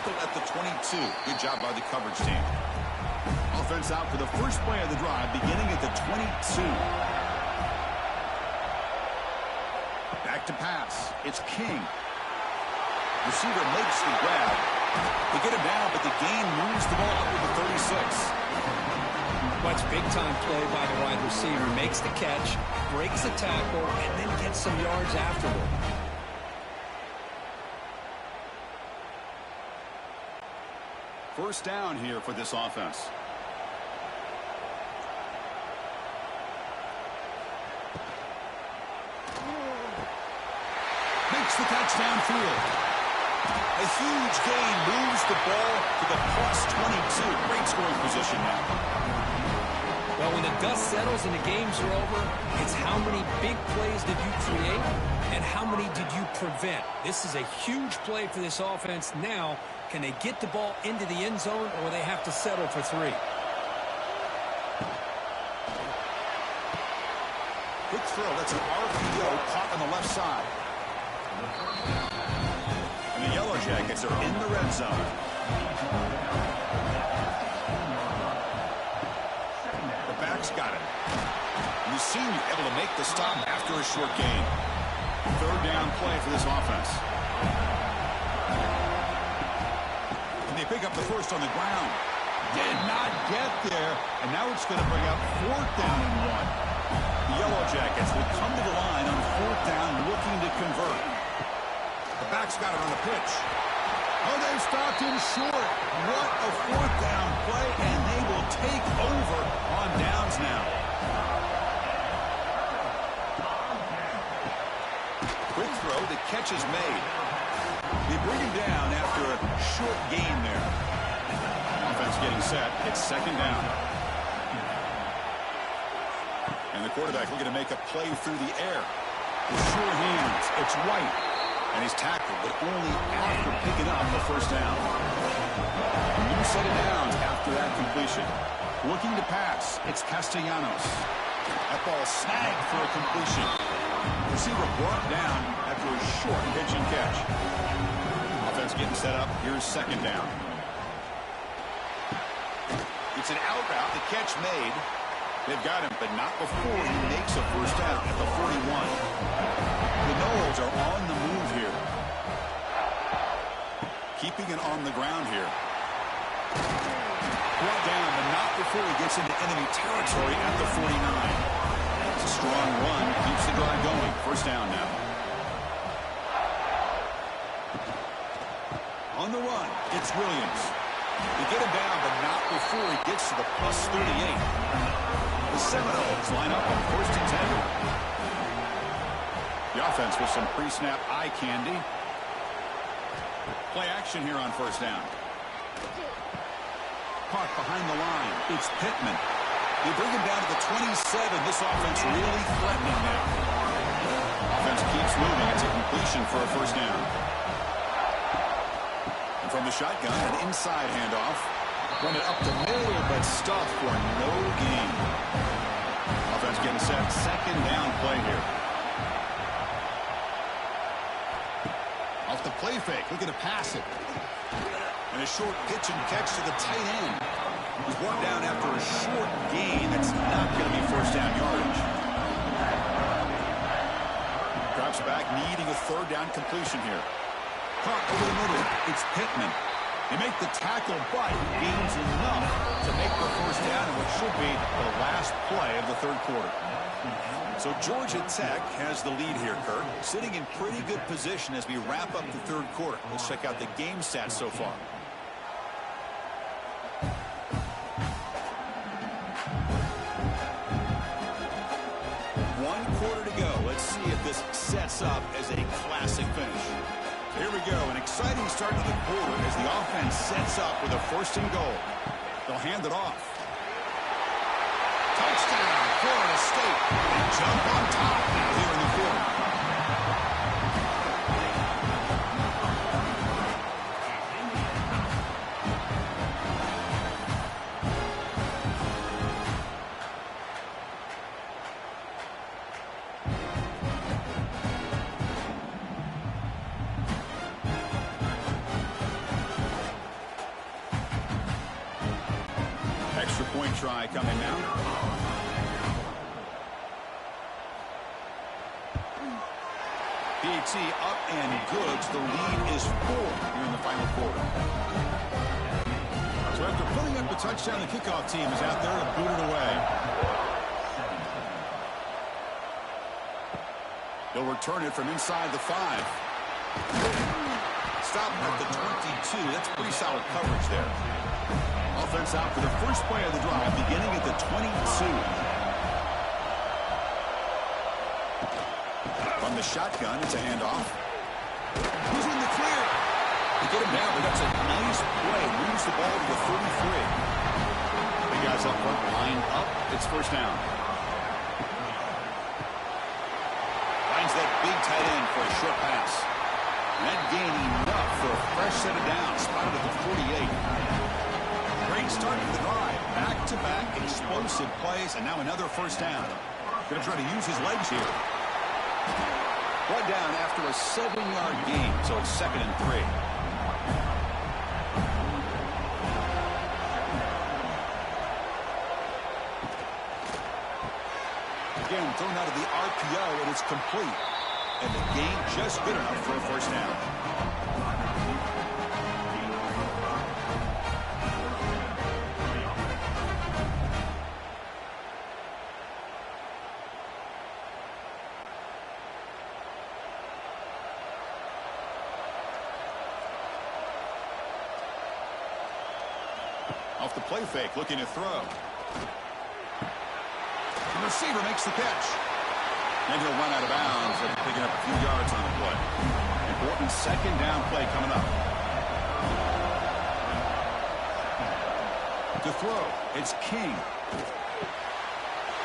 tackled at the 22. Good job by the coverage team. Offense out for the first play of the drive, beginning at the 22. Back to pass. It's King. Receiver makes the grab. They get him down, but the gain moves the ball up to the 36. Much big-time play by the wide receiver. Makes the catch, breaks the tackle, and then gets some yards afterward. First down here for this offense. Makes the catch downfield. A huge gain moves the ball to the plus 22. Great scoring position now. Well, when the dust settles and the games are over, it's how many big plays did you create and how many did you prevent. This is a huge play for this offense. Now, can they get the ball into the end zone or they have to settle for 3? Quick throw. That's an RPO caught on the left side. And the Yellow Jackets are in the red zone. The back's got it. And the senior able to make the stop after a short gain. Third down play for this offense. And they pick up the first on the ground. Did not get there. And now it's going to bring up fourth down and 1. The Yellow Jackets will come to the line on fourth down looking to convert. The back's got it on the pitch. Oh, they've stopped him short. What a fourth down play, and they will take over on downs now. Quick throw, the catch is made. They bring him down after a short gain there. Offense getting set. It's second down. And the quarterback looking to make a play through the air. With sure hands, it's White. And he's tackled, but only after picking up the first down. A new set of downs after that completion. Looking to pass, it's Castellanos. That ball snagged for a completion. Receiver brought down after a short pitch and catch. Offense getting set up. Here's second down. It's an out route. The catch made. They've got him, but not before he makes a first down at the 41. The Noles are on the move here. Keeping it on the ground here. Brought down, but not before he gets into enemy territory at the 49. It's a strong run. Keeps the drive going. First down now. On the run, it's Williams. They get him down, but not before he gets to the plus 38. The Seminoles line up on first and 10. The offense with some pre-snap eye candy. Play action here on first down. Caught behind the line. It's Pittman. They bring him down to the 27. This offense really threatening now. Offense keeps moving. It's a completion for a first down. And from the shotgun, an inside handoff. Run it up the middle, but stuffed for no gain. Offense getting set. Second down play here. Off the play fake, looking to pass it. And a short pitch and catch to the tight end. He's brought down after a short gain. That's not going to be first down yardage. Drops back, needing a third down completion here. Caught over the middle. It's Pittman. They make the tackle, but gains enough to make the first down in what should be the last play of the third quarter. So Georgia Tech has the lead here, Kurt. Sitting in pretty good position as we wrap up the third quarter. Let's check out the game stats so far. One quarter to go. Let's see if this sets up as a classic finish. Here we go. An exciting start to the quarter as the offense sets up with a first and goal. They'll hand it off. Touchdown, Florida State. They jump on top now here in the quarter. try coming now. PAT up and good. The lead is 4 here in the final quarter. So after putting up a touchdown, the kickoff team is out there to boot it away. They'll return it from inside the 5. Stop at the 22. That's pretty solid coverage there. Offense out for the first play of the drive, beginning at the 22. From the shotgun, it's a handoff. Who's in the clear? They get him down, but that's a nice play. Moves the ball to the 33. The guys up front lined up. It's first down. Finds that big tight end for a short pass. That gain enough for a fresh set of downs. Spotted at the 48. Great start to the drive. Back-to-back explosive plays, and now another first down. Going to try to use his legs here. One down after a 7-yard gain, so it's 2nd and 3. Again, thrown out of the RPO, and it's complete. And the gain just good enough for a first down. Off the play fake, looking to throw. The receiver makes the catch. And he'll run out of bounds after picking up a few yards on the play. Important second down play coming up. To throw, it's King.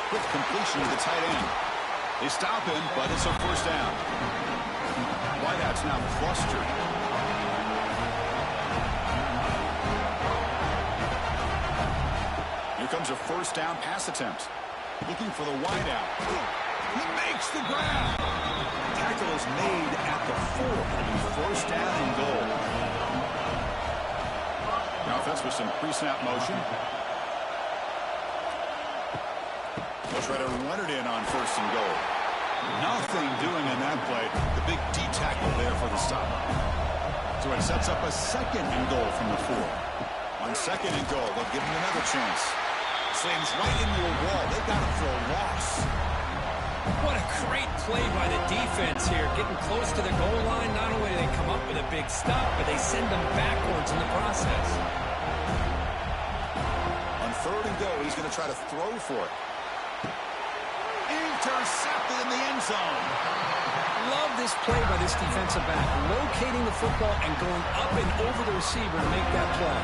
Quick completion to the tight end. They stop him, but it's a first down. Wideout's now clustered. Here comes a first down pass attempt. Looking for the wideout. He makes the grab. Tackle is made at the 4. It'll be first down and goal. Now offense with some pre-snap motion. They'll try to run it in on first and goal. Nothing doing in that play. The big D tackle there for the stop. So it sets up a 2nd and goal from the 4. On 2nd and goal, they'll give him another chance. Slams right into a wall. They got him for a loss. What a great play by the defense here. Getting close to the goal line, not only do they come up with a big stop, but they send them backwards in the process. On 3rd and goal, he's going to try to throw for it. Intercepted in the end zone. Love this play by this defensive back. Locating the football and going up and over the receiver to make that play.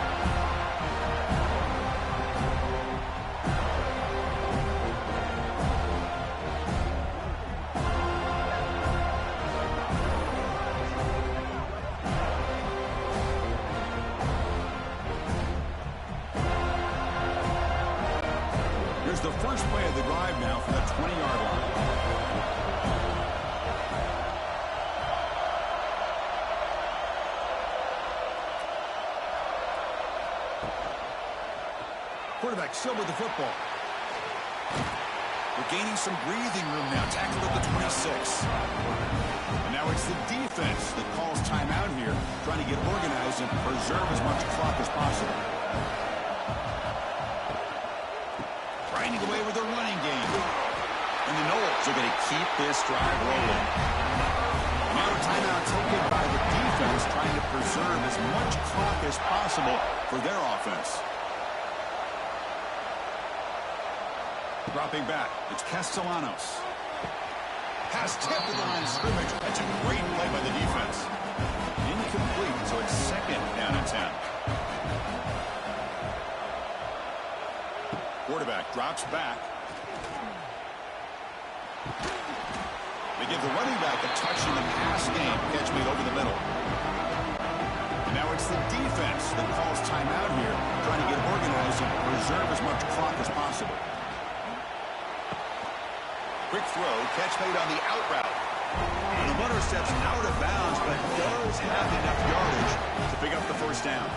Here's the first play of the drive now from the 20-yard line. Quarterback still with the football. We're gaining some breathing room now. Tackled at the 26. And now it's the defense that calls timeout here, trying to get organized and preserve as much clock as possible. Trying to get away with their running game. And the Knowles are going to keep this drive rolling. Now a timeout taken by the defense, trying to preserve as much clock as possible for their offense. Dropping back, it's Castellanos. Pass tipped to the line of scrimmage. That's a great play by the defense. Incomplete, so it's 2nd down and 10. Quarterback drops back. They give the running back a touch in the pass game. Catch made over the middle. And now it's the defense that calls timeout here, trying to get organized and preserve as much clock as possible. Quick throw, catch made on the out route. And the runner steps out of bounds, but does have enough yardage to pick up the first down.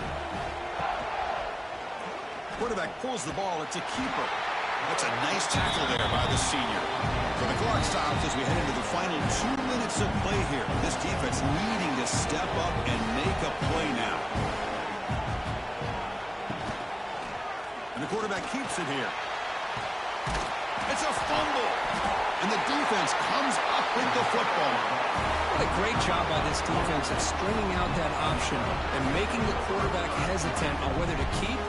quarterback pulls the ball. It's a keeper. That's a nice tackle there by the senior. So the clock stops as we head into the final 2 minutes of play here. This defense needing to step up and make a play now. And the quarterback keeps it here. It's a fumble. And the defense comes up with the football. What a great job by this defense of stringing out that option and making the quarterback hesitant on whether to keep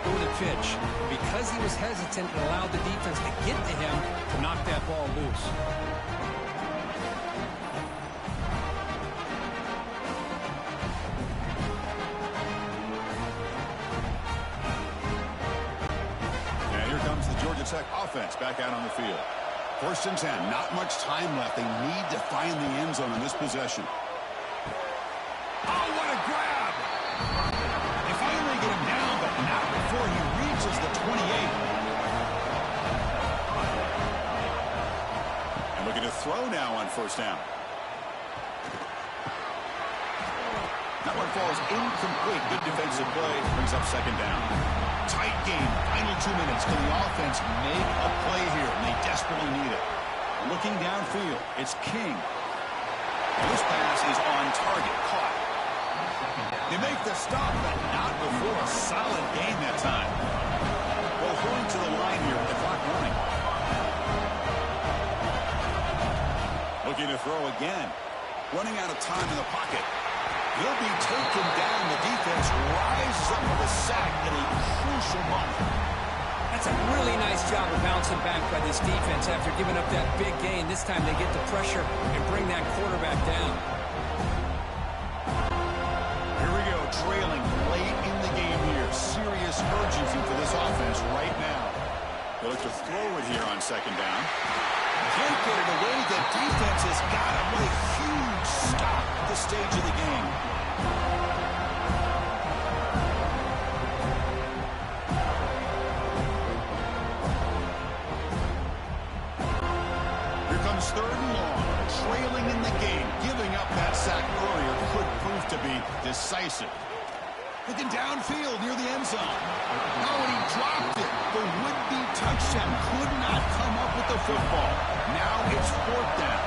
or to pitch. Because he was hesitant, it allowed the defense to get to him to knock that ball loose. And here comes the Georgia Tech offense back out on the field. 1st and 10, not much time left. They need to find the end zone in this possession. Oh, what a grab! They finally get him down, but not before he reaches the 28. And looking to throw now on 1st down. That one falls incomplete. Good defensive play. Brings up 2nd down. Tight game. Final 2 minutes. Can the offense make a play here? And they desperately need it. Looking downfield, it's King. And this pass is on target. Caught. They make the stop, but not before a solid gain that time. Well, hurrying to the line here with the clock running. Looking to throw again. Running out of time in the pocket. He'll be taken down. The defense rises up with a sack at a crucial moment. That's a really nice job of bouncing back by this defense after giving up that big gain. This time they get the pressure and bring that quarterback down. Here we go, trailing late in the game here. Serious urgency for this offense right now. They look to throw it here on 2nd down. Can't get it away. The defense has got him with a huge stop at this stage of the game. Here comes 3rd and long. Trailing in the game. Giving up that sack earlier could prove to be decisive. Looking downfield near the end zone. Oh, and he dropped it. The would-be touchdown could not come up with the football. Now it's 4th down.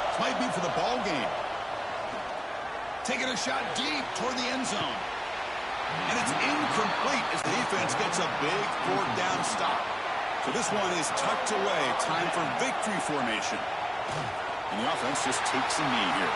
This might be for the ball game. Taking a shot deep toward the end zone. And it's incomplete as the defense gets a big 4th down stop. So this one is tucked away. Time for victory formation. And the offense just takes a knee here.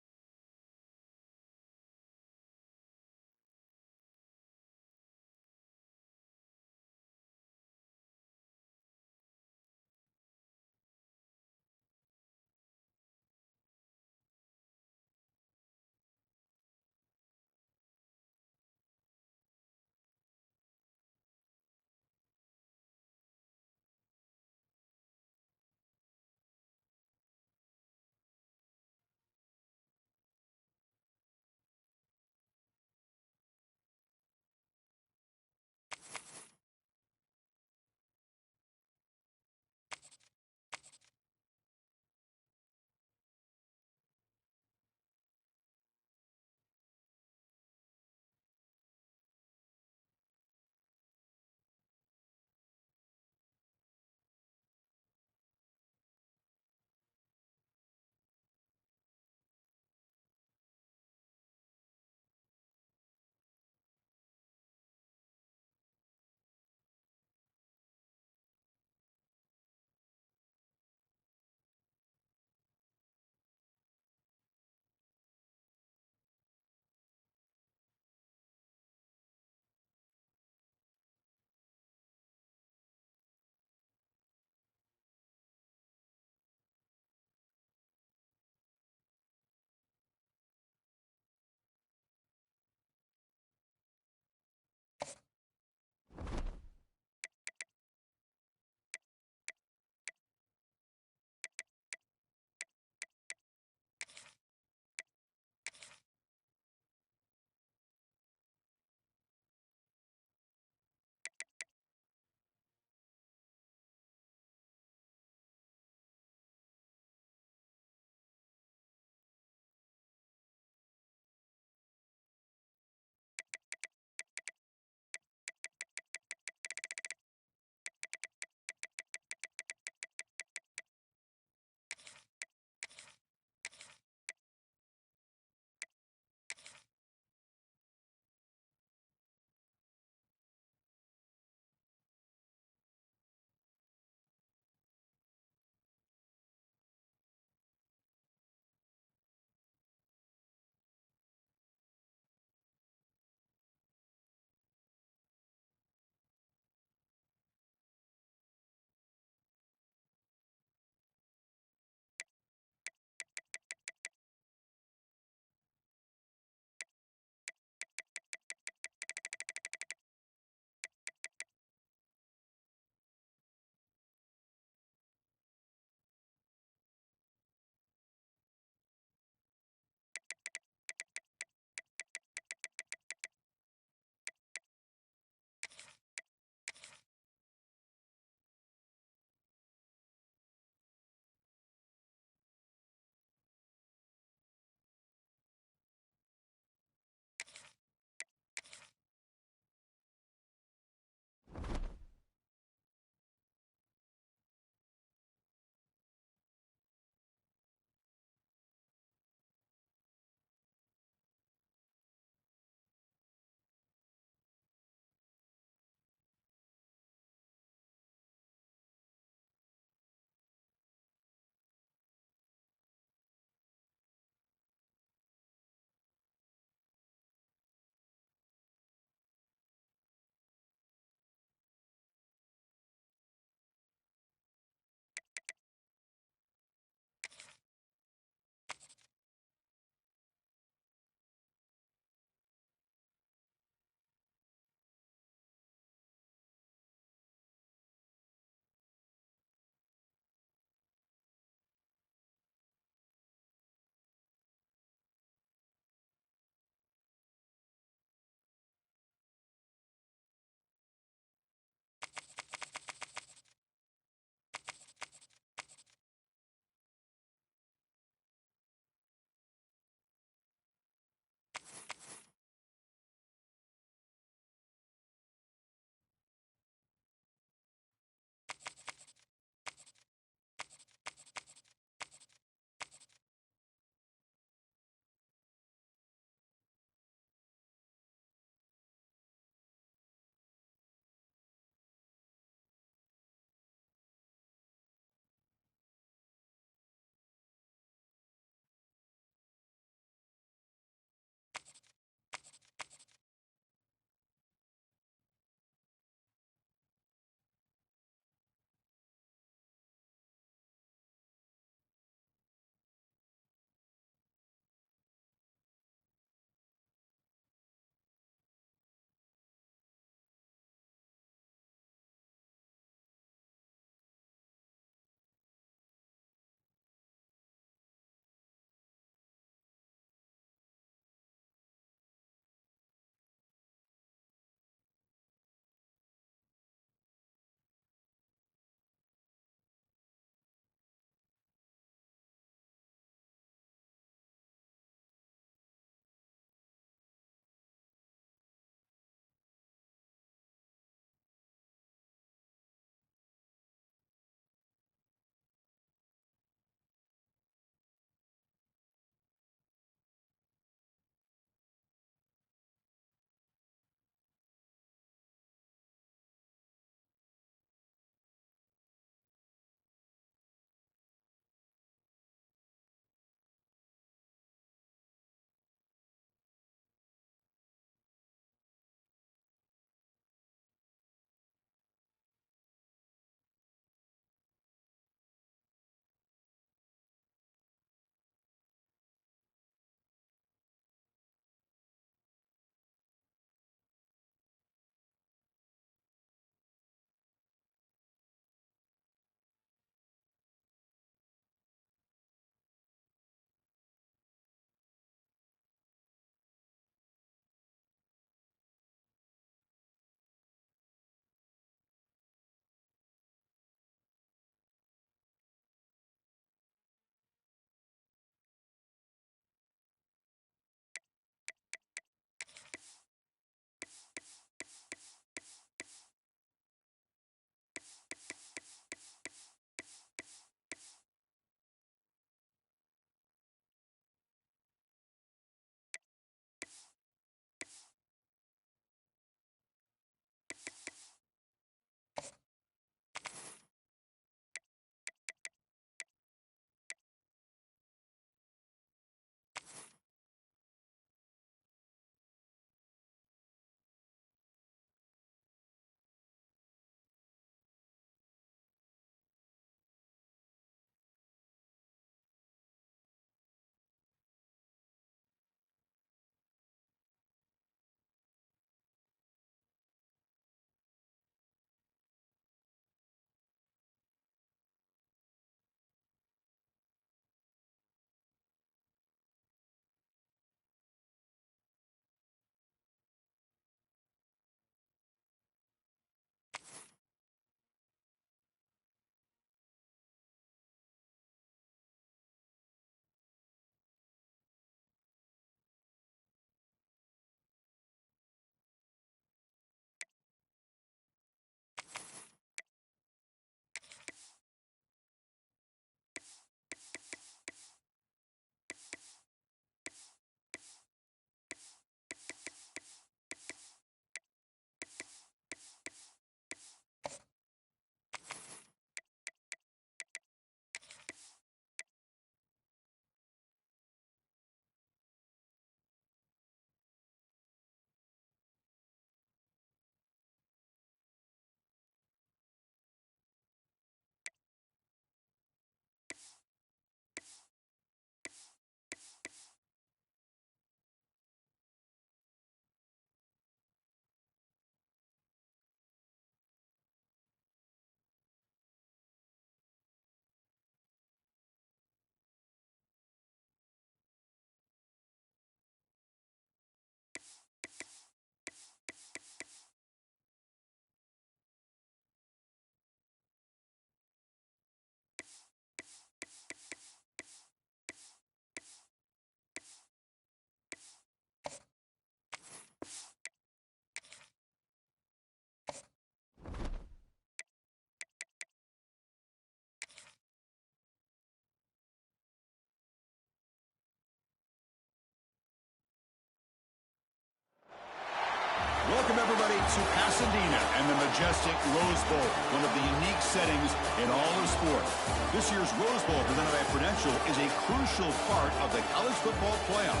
Welcome, everybody, to Pasadena and the majestic Rose Bowl, one of the unique settings in all of sport. This year's Rose Bowl, presented by Prudential, is a crucial part of the college football playoff.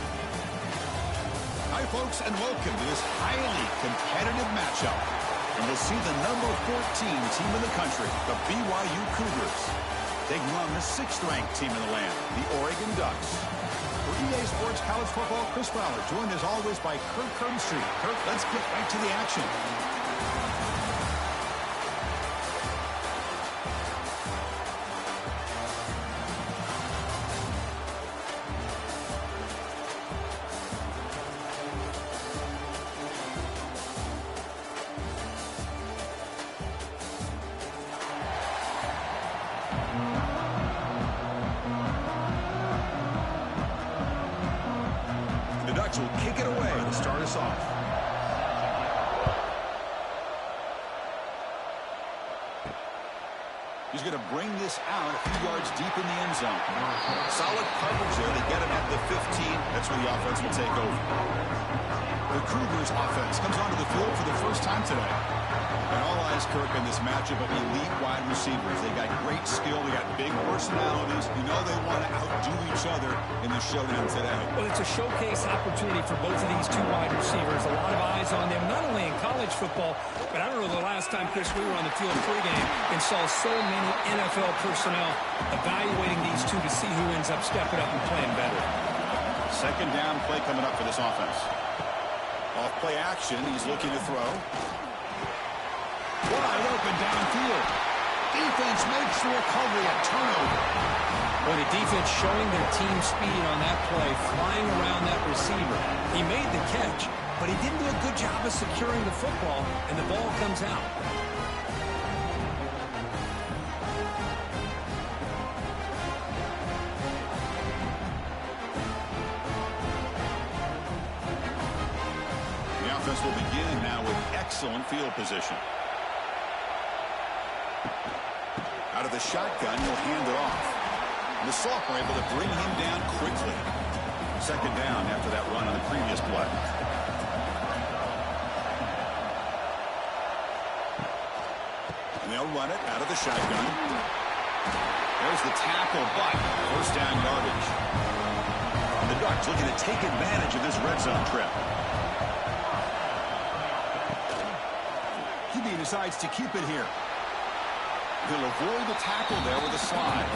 Hi, folks, and welcome to this highly competitive matchup. And we'll see the number 14 team in the country, the BYU Cougars, taking on the 6th-ranked team in the land, the Oregon Ducks. For EA Sports College Football, Chris Fowler, joined as always by Kirk Herbstreit. Kirk, let's get right to the action. The Ducks will kick it away to start us off. He's going to bring this out a few yards deep in the end zone. Solid coverage there. They get him at the 15. That's where the offense will take over. The Cougars offense comes onto the field for the first time today. And all eyes, Kirk, in this matchup of elite wide receivers. They got great skill. They got big personalities. You know they want to outdo each other in the showdown today. Well, it's a showcase opportunity for both of these two wide receivers. A lot of eyes on them, not only in college football, but I don't know the last time, Chris, we were on the field pregame and saw so many NFL personnel evaluating these two to see who ends up stepping up and playing better. Second down play coming up for this offense. Off play action, he's looking to throw. Wide open downfield. Defense makes the recovery, a turnover. Well, the defense showing their team speed on that play, flying around that receiver. He made the catch, but he didn't do a good job of securing the football, and the ball comes out. The offense will begin now with excellent field position. Out of the shotgun, he'll hand it off. And the sophomore able to bring him down quickly. Second down after that run on the previous play. And they'll run it out of the shotgun. There's the tackle, but first down yardage. The Ducks looking to take advantage of this red zone trip. He decides to keep it here. He'll avoid the tackle there with a slide.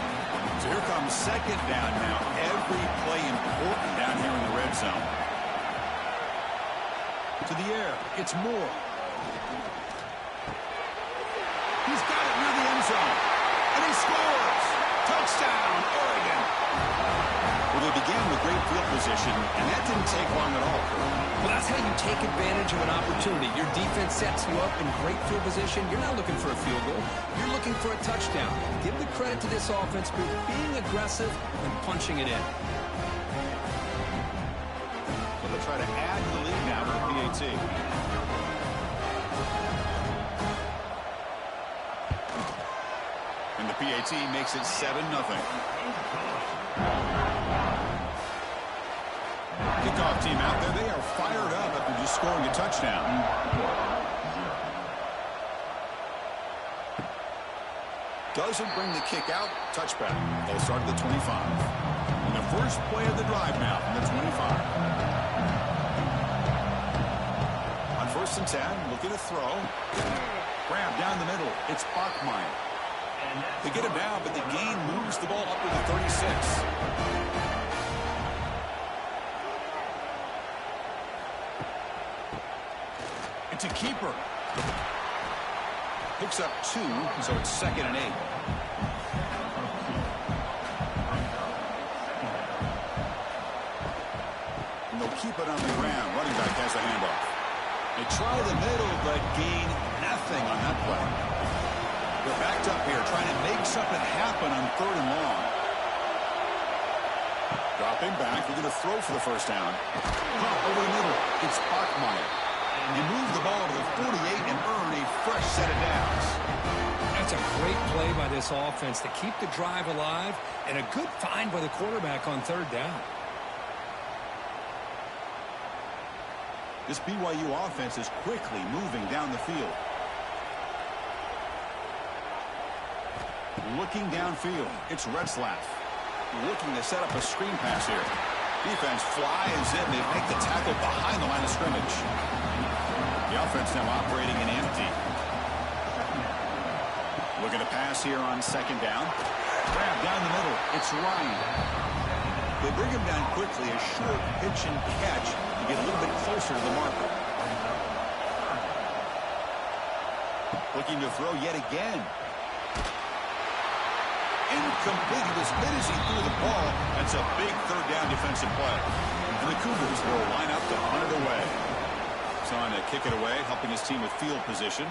So here comes second down now. Every play important down here in the red zone. To the air. It's Moore. He's got it near the end zone. And he scores. Touchdown, Oregon. Well, they began with great field position, and that didn't take long at all, Kirk. Well, that's how you take advantage of an opportunity. Your defense sets you up in great field position. You're not looking for a field goal. You're looking for a touchdown. Give the credit to this offense for being aggressive and punching it in. So they'll try to add to the lead now with the PAT. And the PAT makes it 7-0. Kickoff team out there. They are fired up after just scoring a touchdown. Doesn't bring the kick out. Touchback. They'll start at the 25. And the first play of the drive now from the 25. On 1st and 10, looking to throw. Grab down the middle. It's Bachmeier. They get him down, but the gain moves the ball up to the 36. To keeper. Picks up 2, so it's 2nd and 8. And they'll keep it on the ground. Running back has the handoff. They try the middle, but gain nothing on that play. They're backed up here, trying to make something happen on 3rd and long. Dropping back, they're going to throw for the first down. Drop over the middle. It's Bachmeier. You move the ball to the 48 and earn a fresh set of downs. That's a great play by this offense to keep the drive alive, and a good find by the quarterback on 3rd down. This BYU offense is quickly moving down the field. Looking downfield, it's Retzlaff. Looking to set up a screen pass here. Defense flies in. They make the tackle behind the line of scrimmage. The offense now operating in empty. Looking to pass here on second down. Grab down the middle. It's Ryan. They bring him down quickly. A short pitch and catch to get a little bit closer to the marker. Looking to throw yet again. Incomplete. He was hit as he threw the ball. That's a big third down defensive play. And the Cougars will line up to punt it away. Trying to kick it away, helping his team with field position.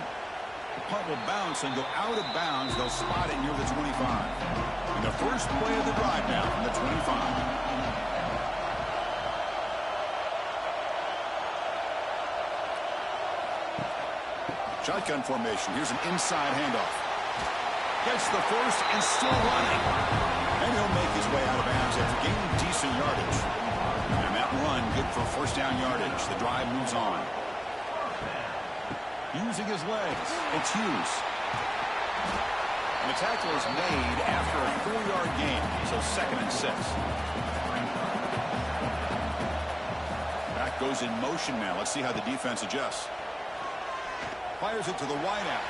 The punt will bounce and go out of bounds. They'll spot it near the 25. And the first play of the drive now from the 25. Shotgun formation. Here's an inside handoff. Gets the first and still running. And he'll make his way out of bounds after gaining decent yardage. And that run good for first down yardage. The drive moves on. Using his legs, it's Hughes. And the tackle is made after a 4-yard gain, so 2nd and 6. Back goes in motion now. Let's see how the defense adjusts. Fires it to the wideout.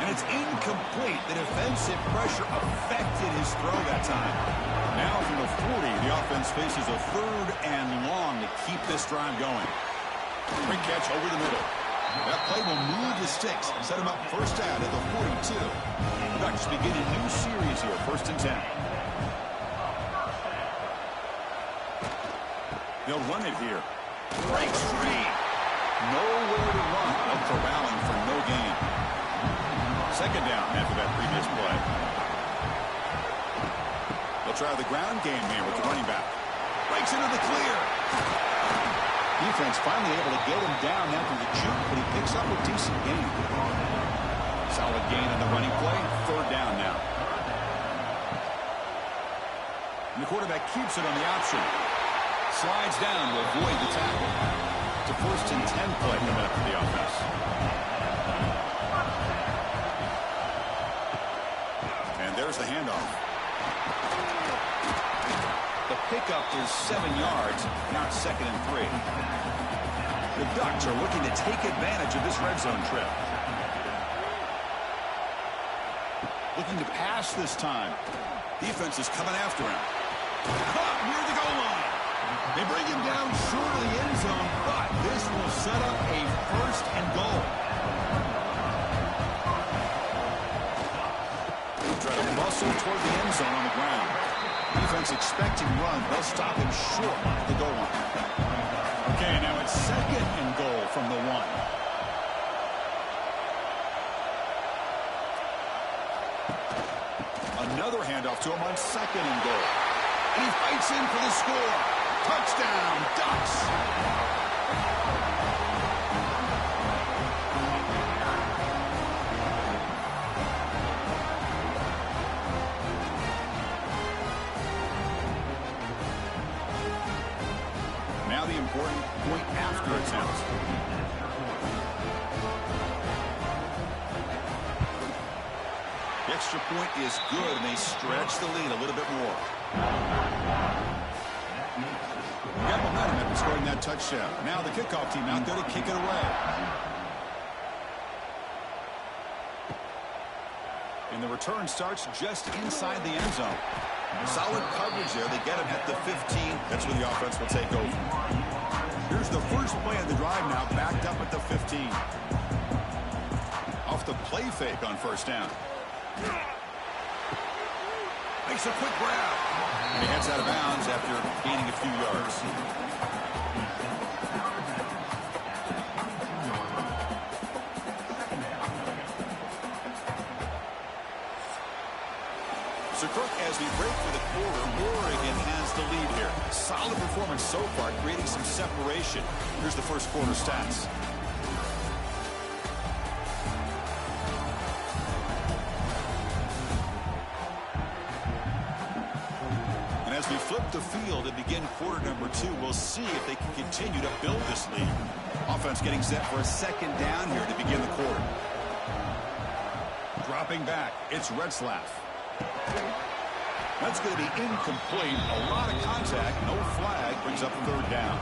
And it's incomplete. The defensive pressure affected his throw that time. Now from the 40, the offense faces a 3rd and long to keep this drive going. Quick catch over the middle. That play will move the sticks and set him up first down at the 42. The Ducks begin a new series here, 1st and 10. They'll run it here. Breaks free. Nowhere to run. No corralling for no gain. 2nd down after that previous play. They'll try the ground game here with the running back. Breaks into the clear. Defense finally able to get him down after the juke, but he picks up a decent gain. Solid gain on the running play. 3rd down now. And the quarterback keeps it on the option. Slides down to avoid the tackle. It's a 1st and 10 play coming up for the offense. And there's the handoff. The pickup is 7 yards. Now it's 2nd and 3. The Ducks are looking to take advantage of this red zone trip. Looking to pass this time. Defense is coming after him. Caught near the goal line. They bring him down short of the end zone, but this will set up a 1st and goal. Try to muscle toward the end zone on the ground. Defense expecting run. They'll stop him short of the goal line. Okay, now it's 2nd and goal from the 1. Another handoff to him on 2nd and goal. And he fights in for the score. Touchdown, Ducks. Now the important point after attempt. The extra point is good, and they stretch the lead a little bit more. Got momentum after scoring that touchdown. Now the kickoff team out there to kick it away. And the return starts just inside the end zone. Solid coverage there. They get him at the 15. That's where the offense will take over. Here's the first play of the drive now, backed up at the 15. Off the play fake on 1st down. Makes a quick grab. And he heads out of bounds after gaining a few yards. So, Kirk, as we break for the quarter, Oregon has the lead here. Solid performance so far, creating some separation. Here's the first quarter stats. As we flip the field and begin quarter number 2, we'll see if they can continue to build this lead. Offense getting set for a second down here to begin the quarter. Dropping back, it's Retzlaff. That's going to be incomplete. A lot of contact, no flag, brings up a third down.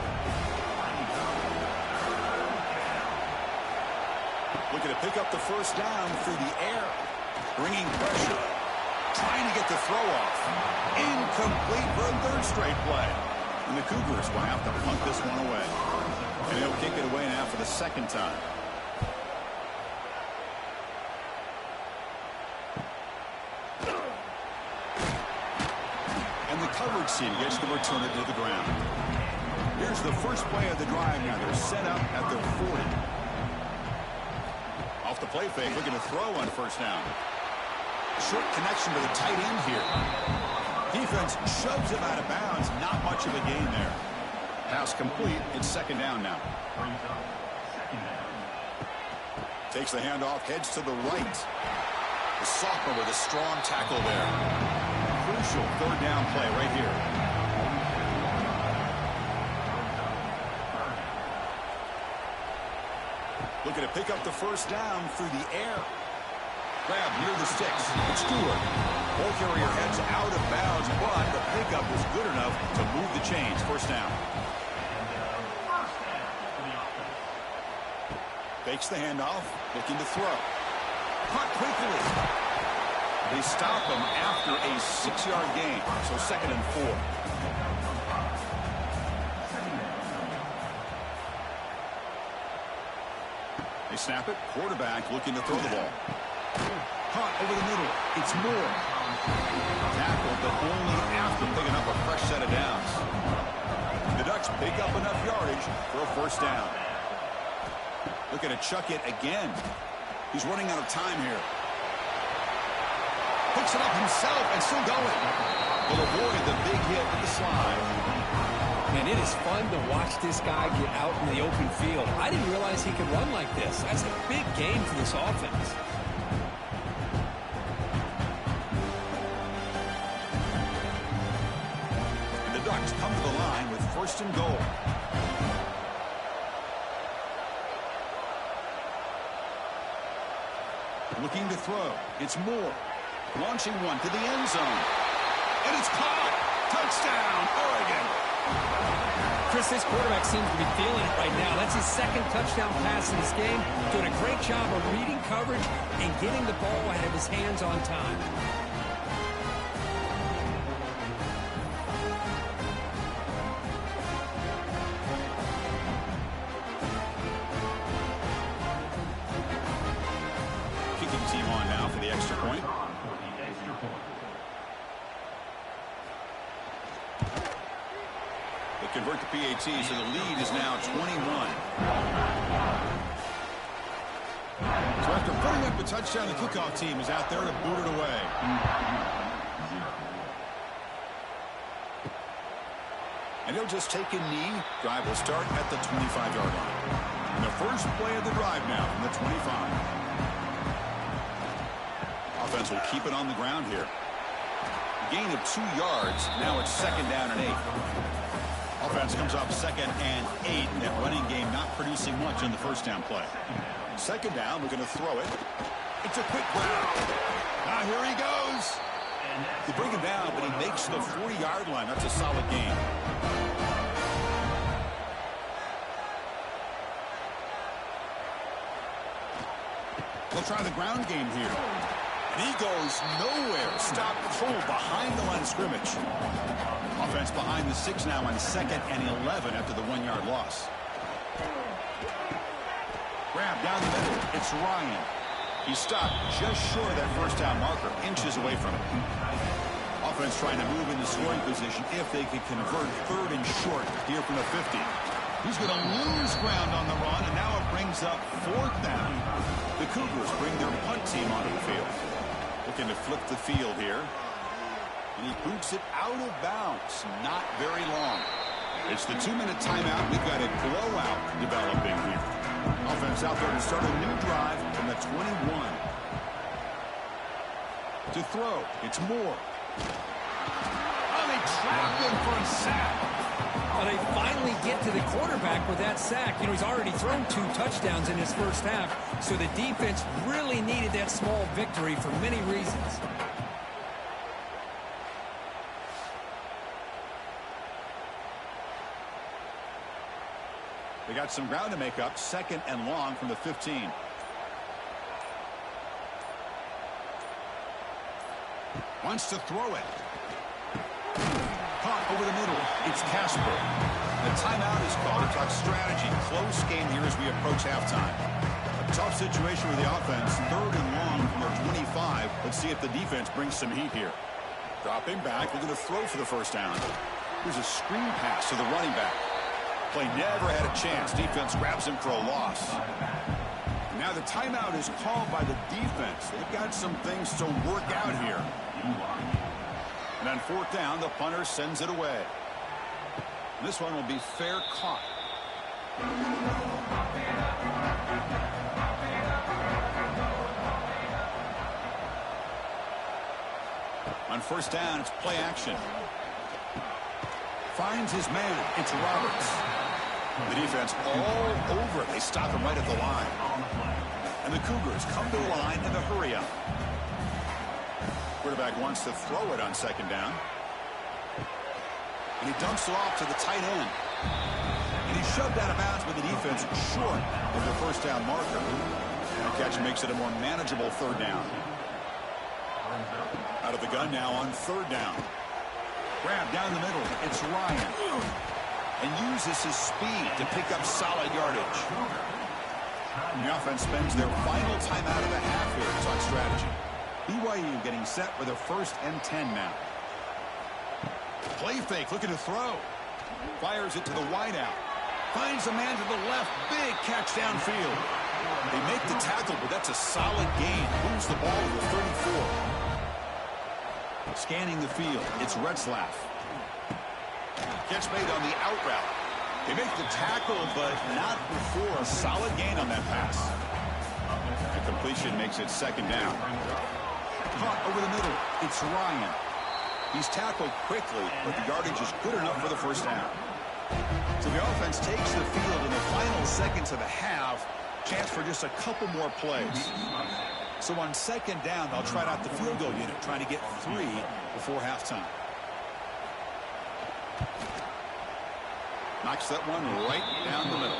Looking to pick up the first down through the air. Bringing pressure. Trying to get the throw off. Incomplete for a third straight play. And the Cougars will have to punt this one away. And he'll kick it away now for the second time. And the coverage team gets the returner to the ground. Here's the first play of the drive now. They're set up at their 40. Off the play fake, looking to throw on first down. Short connection to the tight end here. Defense shoves him out of bounds. Not much of a gain there. Pass complete. It's second down now. Takes the handoff, heads to the right. The sophomore with a strong tackle there. Crucial third down play right here. Looking to pick up the first down through the air. Grab near the sticks. It's Stewart. Ball carrier heads out of bounds, but the pickup is good enough to move the chains. First down. Fakes the handoff. Looking to throw. Caught quickly. They stop him after a 6-yard gain. So second and 4. They snap it. Quarterback looking to throw the ball. Caught over the middle. It's Moore. Tackled, but only after picking up a fresh set of downs. The Ducks pick up enough yardage for a first down. Looking to chuck it again. He's running out of time here. Picks it up himself and still going. Will avoid the big hit with the slide. And it is fun to watch this guy get out in the open field. I didn't realize he could run like this. That's a big game for this offense. And the Ducks come to the line with first and goal. Looking to throw. It's Moore. Launching one to the end zone. And it's caught. Touchdown, Oregon. Chris, this quarterback seems to be feeling it right now. That's his second touchdown pass in this game. Doing a great job of reading coverage and getting the ball out of his hands on time. Kicking team on now for the extra point. Convert to PAT, so the lead is now 21. So after putting up a touchdown, the kickoff team is out there to boot it away. And he'll just take a knee. Drive will start at the 25-yard line. And the first play of the drive now from the 25. Offense will keep it on the ground here. Gain of 2 yards. Now it's second down and 8. Offense comes up second and 8. That running game not producing much in the first down play. Second down, we're going to throw it. It's a quick grab. Now here he goes. They bring him down, but he makes the 40-yard line. That's a solid game. They'll try the ground game here. And he goes nowhere. Stop full behind the line of scrimmage. Offense behind the 6 now on second and 11 after the 1-yard loss. Grab down the middle. It's Ryan. He stopped just short of that first down marker, inches away from it. Offense trying to move into scoring position if they could convert third and short here from the 50. He's going to lose ground on the run, and now it brings up fourth down. The Cougars bring their punt team onto the field. Looking to flip the field here. And he boots it out of bounds. Not very long. It's the 2-minute timeout. We've got a blowout developing here. Offense out there to start a new drive from the 21. To throw. It's Moore. Oh, they trapped him for a sack. Now they finally get to the quarterback with that sack. You know, he's already thrown 2 touchdowns in his first half, so the defense really needed that small victory for many reasons. They got some ground to make up, 2nd and long from the 15. Wants to throw it. Caught over the middle. It's Casper. The timeout is called to talk strategy. Close game here as we approach halftime. A tough situation with the offense. 3rd and long from our 25. Let's see if the defense brings some heat here. Dropping back. We're going to throw for the first down. Here's a screen pass to the running back. Play never had a chance. Defense grabs him for a loss. Now the timeout is called by the defense. They've got some things to work out here. And on 4th down, the punter sends it away. This one will be fair caught. On 1st down, it's play action. Finds his man. It's Roberts. The defense all over it. They stop him right at the line. And the Cougars come to the line in a hurry-up. Quarterback wants to throw it on 2nd down. And he dumps it off to the tight end. And he's shoved out of bounds with the defense short of the 1st down marker. And the catch makes it a more manageable 3rd down. Out of the gun now on 3rd down. Grab down the middle. It's Ryan. And uses his speed to pick up solid yardage. And the offense spends their final timeout of the half here to talk strategy. BYU getting set for the 1st and 10 now. Play fake, looking to throw. Fires it to the wideout. Finds a man to the left. Big catch downfield. They make the tackle, but that's a solid gain. Moves the ball to the 34. Scanning the field, it's Retzlaff. Catch made on the out route. They make the tackle, but not before a solid gain on that pass. The completion makes it 2nd down. Caught over the middle. It's Ryan. He's tackled quickly, but the yardage is good enough for the 1st down. So the offense takes the field in the final seconds of the half. Chance for just a couple more plays. So on 2nd down, they'll try out the field goal unit, trying to get 3 before halftime. Knocks that one right down the middle.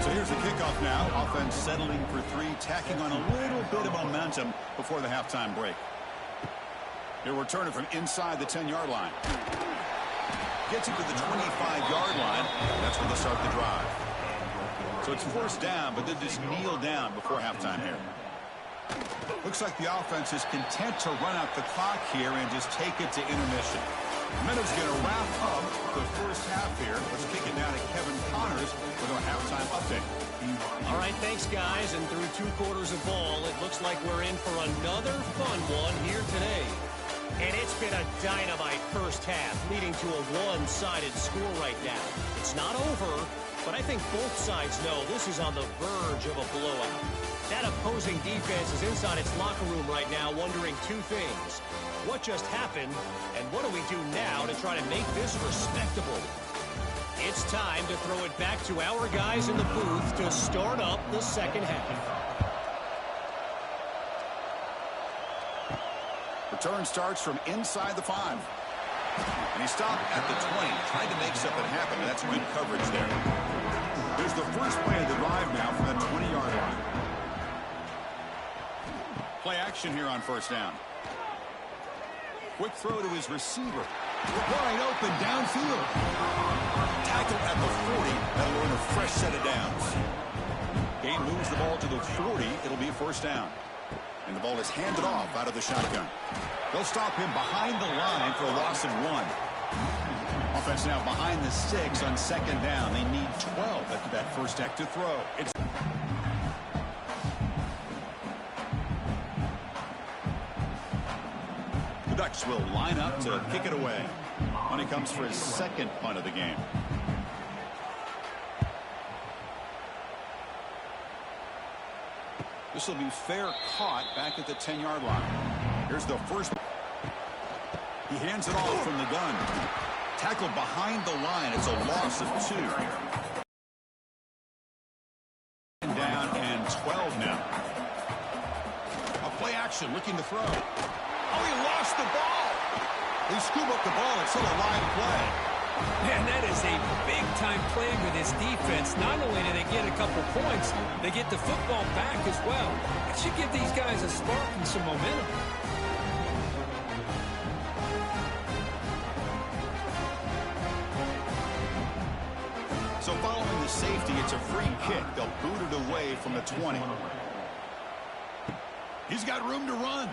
So here's the kickoff now. Offense settling for 3, tacking on a little bit of momentum before the halftime break. He'll return it from inside the 10-yard line. Gets it to the 25-yard line. That's where they'll start the drive. So it's 1st down, but they just kneel down before halftime here. Looks like the offense is content to run out the clock here and just take it to intermission. Minutes going to wrap up the 1st half here. Let's kick it down to Kevin Connors with our halftime update. All right, thanks, guys. And through 2 quarters of ball, it looks like we're in for another fun one here today. And it's been a dynamite 1st half, leading to a one-sided score right now. It's not over, but I think both sides know this is on the verge of a blowout. That opposing defense is inside its locker room right now wondering 2 things. What just happened, and what do we do now to try to make this respectable? It's time to throw it back to our guys in the booth to start up the 2nd half. Return starts from inside the 5. And he stopped at the 20, trying to make something happen. That's good coverage there. There's the first play of the drive now from the 20-yard line. Play action here on 1st down. Quick throw to his receiver. Wide open downfield. Tackle at the 40. That'll earn a fresh set of downs. Game moves the ball to the 40. It'll be 1st down. And the ball is handed off out of the shotgun. They'll stop him behind the line for a loss of 1. Offense now behind the 6 on 2nd down. They need 12 after that first act to throw. The Ducks will line up to kick it away. when he comes for his second punt of the game. This will be fair caught back at the 10-yard line. Here's the first. He hands it off from the gun. Tackled behind the line. It's a loss of 2. Down and 12 now. A play action looking to throw. Oh, he lost the ball. They scoop up the ball. It's still a live play. Man, that is a big-time play with this defense. Not only do they get a couple points, they get the football back as well. It should give these guys a spark and some momentum. So following the safety, it's a free kick. They'll boot it away from the 20. He's got room to run.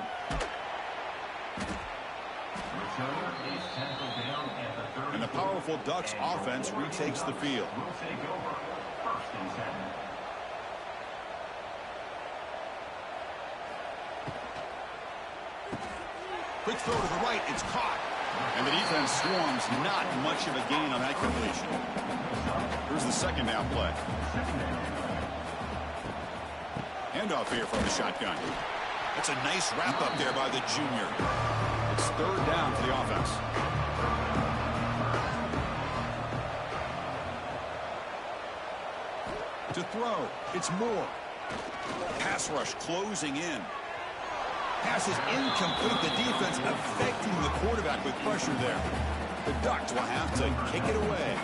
And the powerful Ducks offense retakes the field. Quick throw to the right. It's caught. And the defense swarms. Not much of a gain on that completion. Here's the second down play. Handoff here from the shotgun. That's a nice wrap up there by the junior. It's third down for the offense. To throw, it's Moore. Pass rush closing in. Pass is incomplete. The defense affecting the quarterback with pressure there. The Ducks will have to kick it away.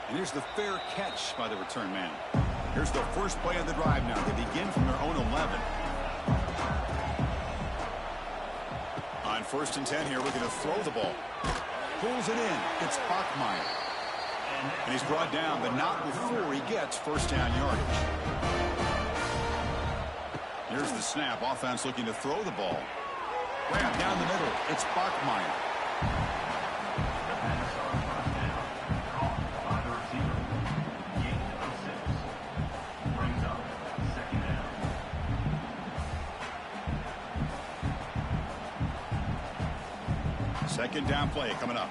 And here's the fair catch by the return man. Here's the first play of the drive now. They begin from their own 11. On 1st and 10 here, we're going to throw the ball. Pulls it in. It's Bachmeier. And he's brought down, but not before he gets first down yardage. Here's the snap. Offense looking to throw the ball. Grab down the middle. It's Bachmeier. Second down play coming up.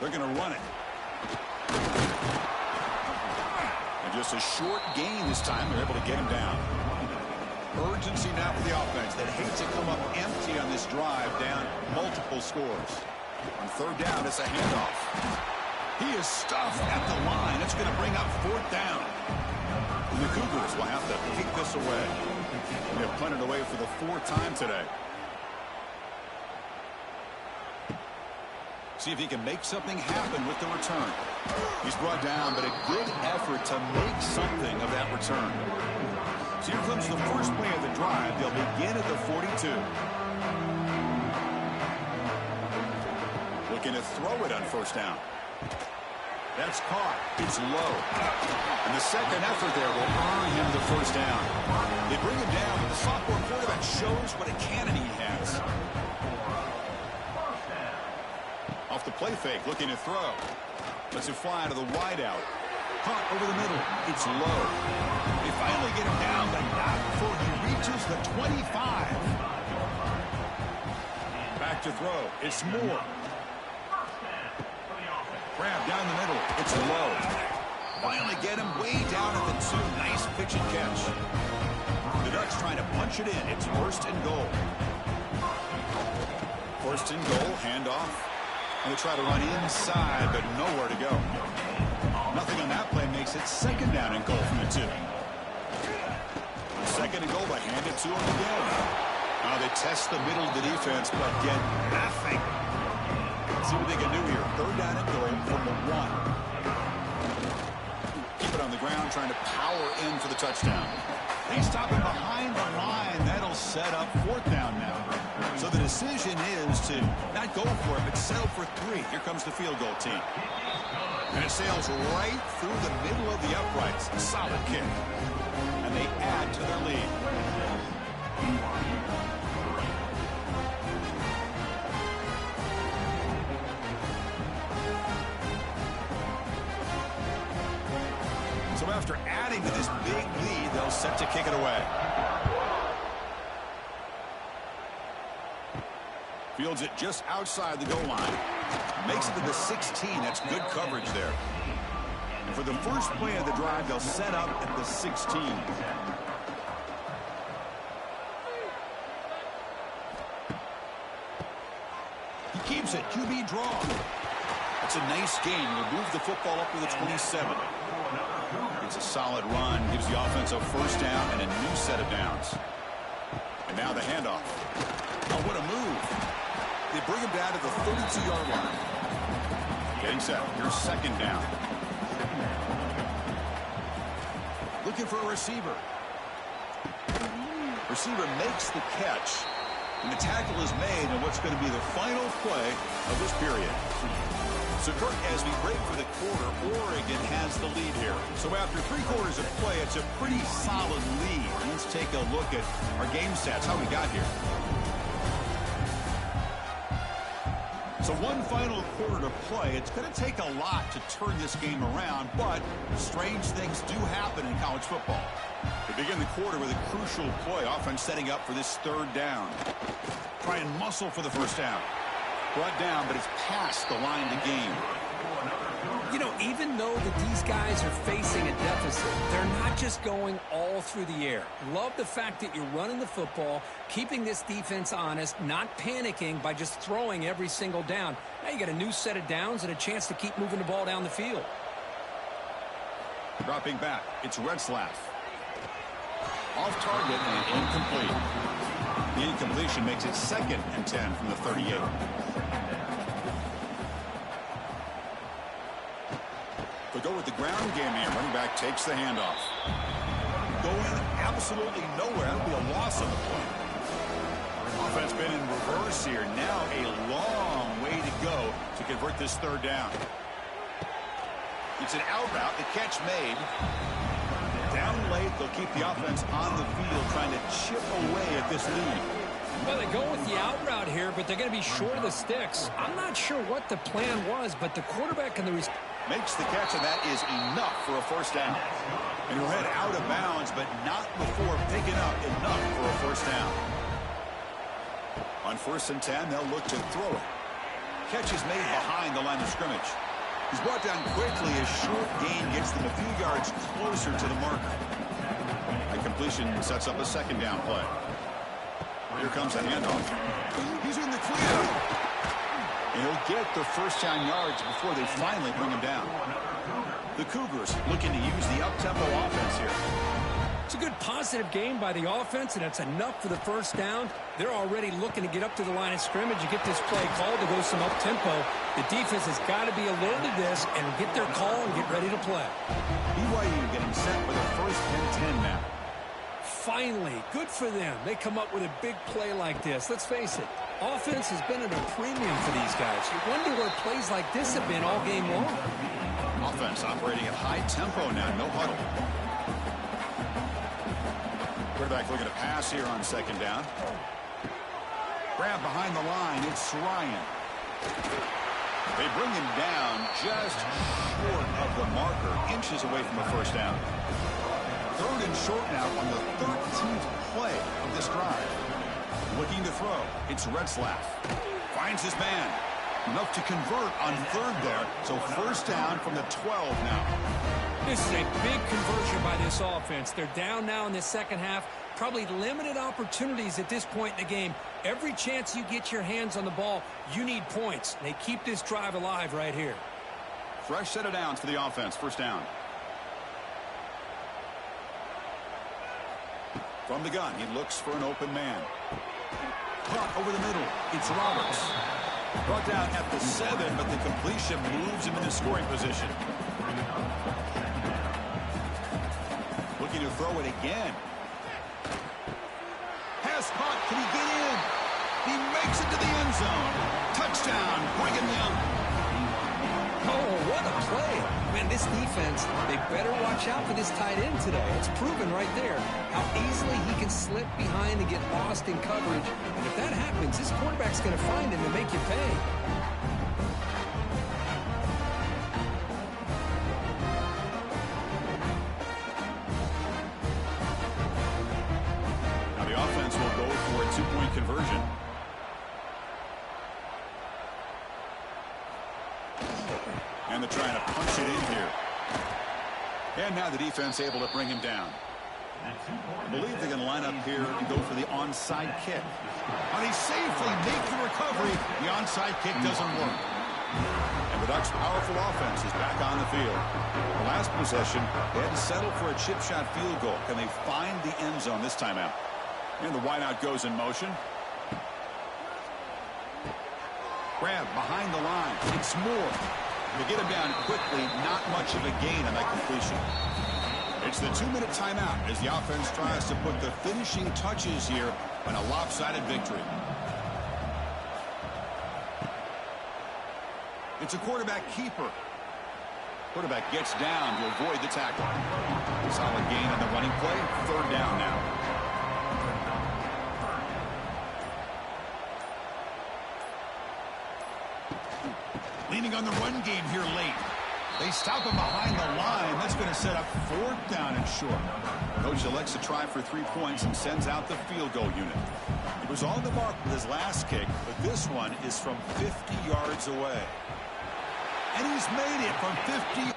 They're going to run it. And just a short gain this time. They're able to get him down. Urgency now for the offense that hates to come up empty on this drive, down multiple scores. On third down, it's a handoff. He is stuffed at the line. It's going to bring up fourth down. And the Cougars will have to kick this away. They have punted away for the 4th time today. See if he can make something happen with the return. He's brought down, but a good effort to make something of that return. So here comes the first play of the drive. They'll begin at the 42. Looking to throw it on first down. That's caught. It's low. And the second effort there will earn him the first down. They bring him down, but the sophomore quarterback shows what a cannon he has. Off the play fake, looking to throw. Lets it fly to the wideout. Caught over the middle. It's low. They finally get him down, but not before he reaches the 25. Back to throw. It's Moore. Grab down the middle. It's low. Finally get him way down at the 2. Nice pitch and catch. The Ducks trying to punch it in. It's 1st and goal. 1st and goal. Handoff. And they try to run inside, but nowhere to go. Nothing on that play makes it 2nd down and goal from the 2. 2nd and goal, but hand it to him again. Now they test the middle of the defense, but get nothing. See what they can do here. 3rd down and goal from the 1. Keep it on the ground, trying to power in for the touchdown. They stop him behind the line. That'll set up 4th down now. So the decision is to not go for it, but settle for 3. Here comes the field goal team. And it sails right through the middle of the uprights. A solid kick. And they add to their lead. adding to this big lead, they'll set to kick it away. Fields it just outside the goal line. Makes it to the 16. That's good coverage there. And for the first play of the drive, they'll set up at the 16. He keeps it. QB draw. It's a nice gain. He'll move the football up to the 27. It's a solid run. Gives the offense a first down and a new set of downs. And now the handoff. Oh, what a move. They bring him down to the 32-yard line. Getting set. Here's second down. Looking for a receiver. Receiver makes the catch. And the tackle is made on what's going to be the final play of this period. So, Kirk, as we break for the quarter, Oregon has the lead here. So after 3 quarters of play, it's a pretty solid lead. Let's take a look at our game stats, how we got here. So one final quarter to play. It's going to take a lot to turn this game around, but strange things do happen in college football. They begin the quarter with a crucial play. Offense setting up for this third down. Try and muscle for the first down. Brought down, but it's past the line of the game. You know, even though that these guys are facing a deficit, they're not just going all through the air. Love the fact that you're running the football, keeping this defense honest, not panicking by just throwing every single down. Now you got a new set of downs and a chance to keep moving the ball down the field. Dropping back, it's Retzlaff. Off target and incomplete. The incompletion makes it 2nd and 10 from the 38. They'll go with the ground game here. Running back takes the handoff. Going absolutely nowhere. That'll be a loss on the play. Offense been in reverse here. Now a long way to go to convert this third down. It's an out route. The catch made. Down late, they'll keep the offense on the field trying to chip away at this lead. Well, they go with the out route here, but they're going to be short of the sticks. I'm not sure what the plan was, but the quarterback and the makes the catch, and that is enough for a first down. And he'll head out of bounds, but not before picking up enough for a first down. On 1st and 10, they'll look to throw it. Catch is made behind the line of scrimmage. He's brought down quickly as short gain gets them a few yards closer to the marker. A completion sets up a 2nd down play. Here comes the handoff. He's in the clear. And he'll get the first down yards before they finally bring him down. The Cougars looking to use the up-tempo offense here. It's a good positive game by the offense, and it's enough for the first down. They're already looking to get up to the line of scrimmage and get this play called to go some up-tempo. The defense has got to be alert to this and get their call and get ready to play. BYU getting set for the 1st and 10 now. Finally, good for them. They come up with a big play like this. Let's face it, offense has been at a premium for these guys. You wonder where plays like this have been all game long. Offense operating at high tempo now, no huddle. Quarterback looking to pass here on 2nd down. Grab behind the line, it's Ryan. They bring him down just short of the marker, inches away from a first down. 3rd and short now on the 13th play of this drive. Looking to throw. It's Retzlaff. Finds his man. Enough to convert on 3rd there. So first down from the 12 now. This is a big conversion by this offense. They're down now in the second half. Probably limited opportunities at this point in the game. Every chance you get your hands on the ball, you need points. They keep this drive alive right here. Fresh set of downs for the offense. First down. From the gun, he looks for an open man. Caught over the middle. It's Roberts. Brought down at the 7, but the completion moves him into scoring position. Looking to throw it again. Pass caught. Can he get in? He makes it to the end zone. Touchdown, Brigham Young. Oh, what a play. Man, this defense, they better watch out for this tight end today. It's proven right there how easily he can slip behind and get lost in coverage. And if that happens, this quarterback's going to find him and make you pay. two-point conversion. And they're trying to punch it in here. And now the defense able to bring him down. I believe they're going to line up here and go for the onside kick. And he safely makes the recovery. The onside kick doesn't work. And the Ducks' powerful offense is back on the field. The last possession, they had to settle for a chip shot field goal. Can they find the end zone this time out? And the wideout goes in motion. Grab behind the line. It's Moore. They get him down quickly. Not much of a gain on that completion. It's the 2-minute timeout as the offense tries to put the finishing touches here on a lopsided victory. It's a quarterback keeper. Quarterback gets down to avoid the tackle. Solid gain on the running play. Third down now. Leaning on the run game here late. They stop him behind the line. That's going to set up fourth down and short. Coach elects to try for 3 points and sends out the field goal unit. He was on the mark with his last kick, but this one is from 50 yards away. And he's made it from 50.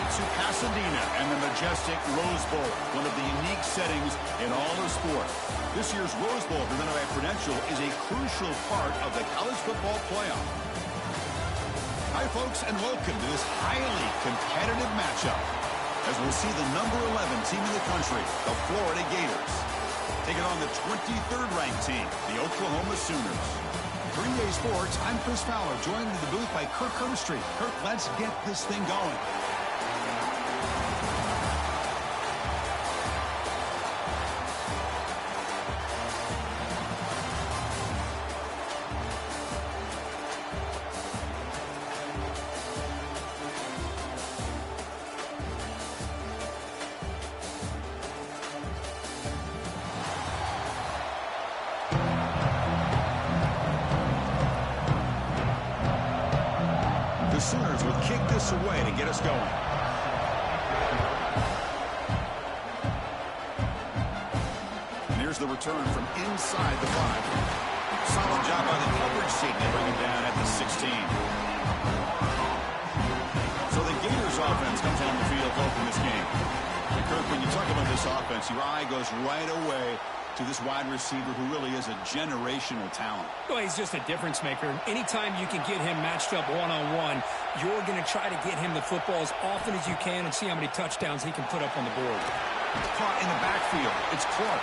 to Pasadena and the majestic Rose Bowl, one of the unique settings in all of sport. This year's Rose Bowl, presented by Prudential, is a crucial part of the college football playoff. Hi, folks, and welcome to this highly competitive matchup, as we'll see the number 11 team in the country, the Florida Gators, taking on the 23rd ranked team, the Oklahoma Sooners. For EA Sports, I'm Chris Fowler, joined in the booth by Kirk Herbstreit. Kirk, let's get this thing going. The Sooners will kick this away to get us going. And here's the return from inside the 5. Solid job by the coverage team to bring him down at the 16. So the Gators offense comes on the field to open this game. And Kirk, when you talk about this offense, your eye goes right away to this wide receiver who really is a generational talent. Well, he's just a difference maker. Anytime you can get him matched up one-on-one, you're going to try to get him the football as often as you can and see how many touchdowns he can put up on the board. Caught in the backfield. It's Clark.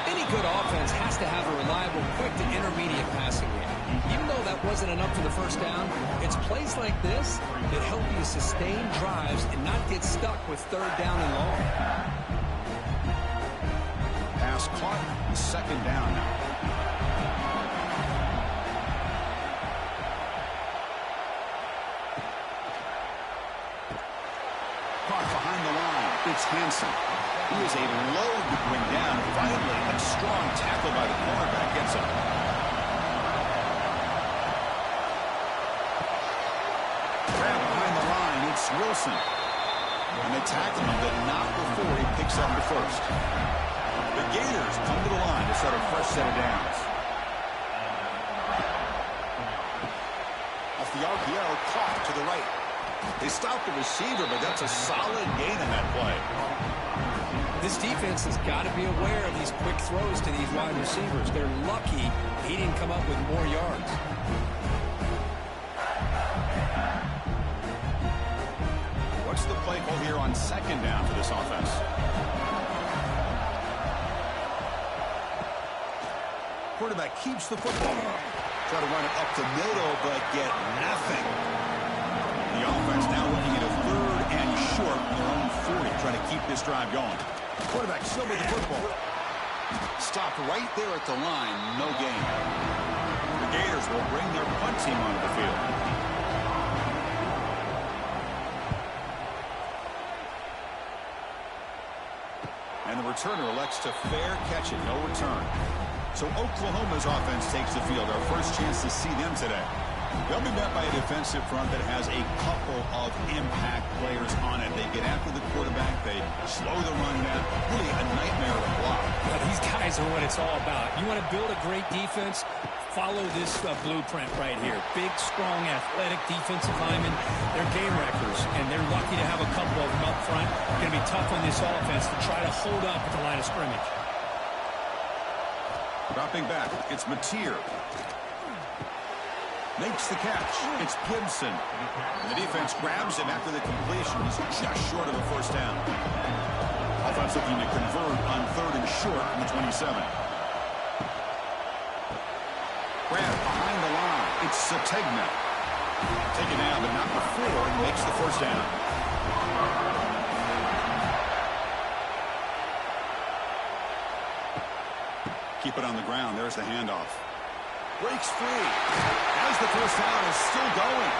Any good offense has to have a reliable, quick to intermediate passing game. Even though that wasn't enough for the first down, it's plays like this that help you sustain drives and not get stuck with third down and long. Pass caught, second down now. Caught behind the line. It's Hansen. He is a load to bring down. Finally, a strong tackle by the cornerback gets him. Grab behind the line. It's Wilson. And they tackle him, but not before he picks up the first. The Gators come to the line to start a fresh set of downs. Off the RPO, caught to the right. They stop the receiver, but that's a solid gain in that play. This defense has got to be aware of these quick throws to these wide receivers. They're lucky he didn't come up with more yards. What's the play call here on second down for this offense? Quarterback keeps the football. Try to run it up the middle, but get nothing. The offense now looking at a third and short on their own 40, trying to keep this drive going. Quarterback still with the football. Stopped right there at the line, no gain. The Gators will bring their punt team onto the field. And the returner elects to fair catch it, no return. So Oklahoma's offense takes the field. Our first chance to see them today. They'll be met by a defensive front that has a couple of impact players on it. They get after the quarterback. They slow the run down. Really a nightmare of a block. Well, these guys are what it's all about. You want to build a great defense? Follow this blueprint right here. Big, strong, athletic defensive linemen. They're game wreckers, and they're lucky to have a couple of them up front. Going to be tough on this offense to try to hold up at the line of scrimmage. Dropping back, it's Mateer. Makes the catch. It's Gibson. And the defense grabs him after the completion. He's just short of a first down. Offense looking to convert on third and short from the 27. Grab behind the line. It's Sategna. Taken down, but not before he makes the first down. Keep it on the ground. There's the handoff. Breaks free. As the first down is still going.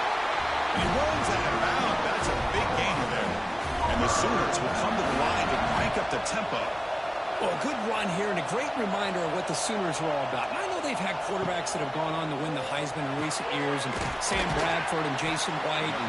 And he runs out of bounds. That's a big gainer there. And the Sooners will come to the line to crank up the tempo. Well, a good run here and a great reminder of what the Sooners are all about. And I know they've had quarterbacks that have gone on to win the Heisman in recent years, and Sam Bradford and Jason White and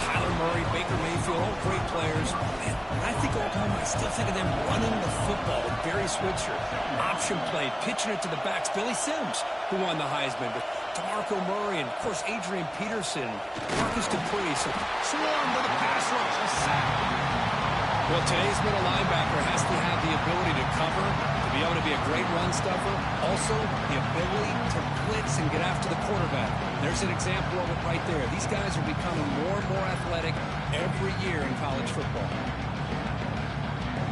Kyler Murray, Baker Mayfield, all great players. Man, when I think Oklahoma, I still think of them running the football with Barry Switzer, option play, pitching it to the backs. Billy Sims, who won the Heisman. But DeMarco Murray, and, of course, Adrian Peterson, Marcus Dupree. So, Swarm with a pass rush. A sack. well, today's middle linebacker has to have the ability to cover, to be able to be a great run stuffer. Also, the ability to blitz and get after the quarterback. There's an example of it right there. These guys are becoming more and more athletic every year in college football.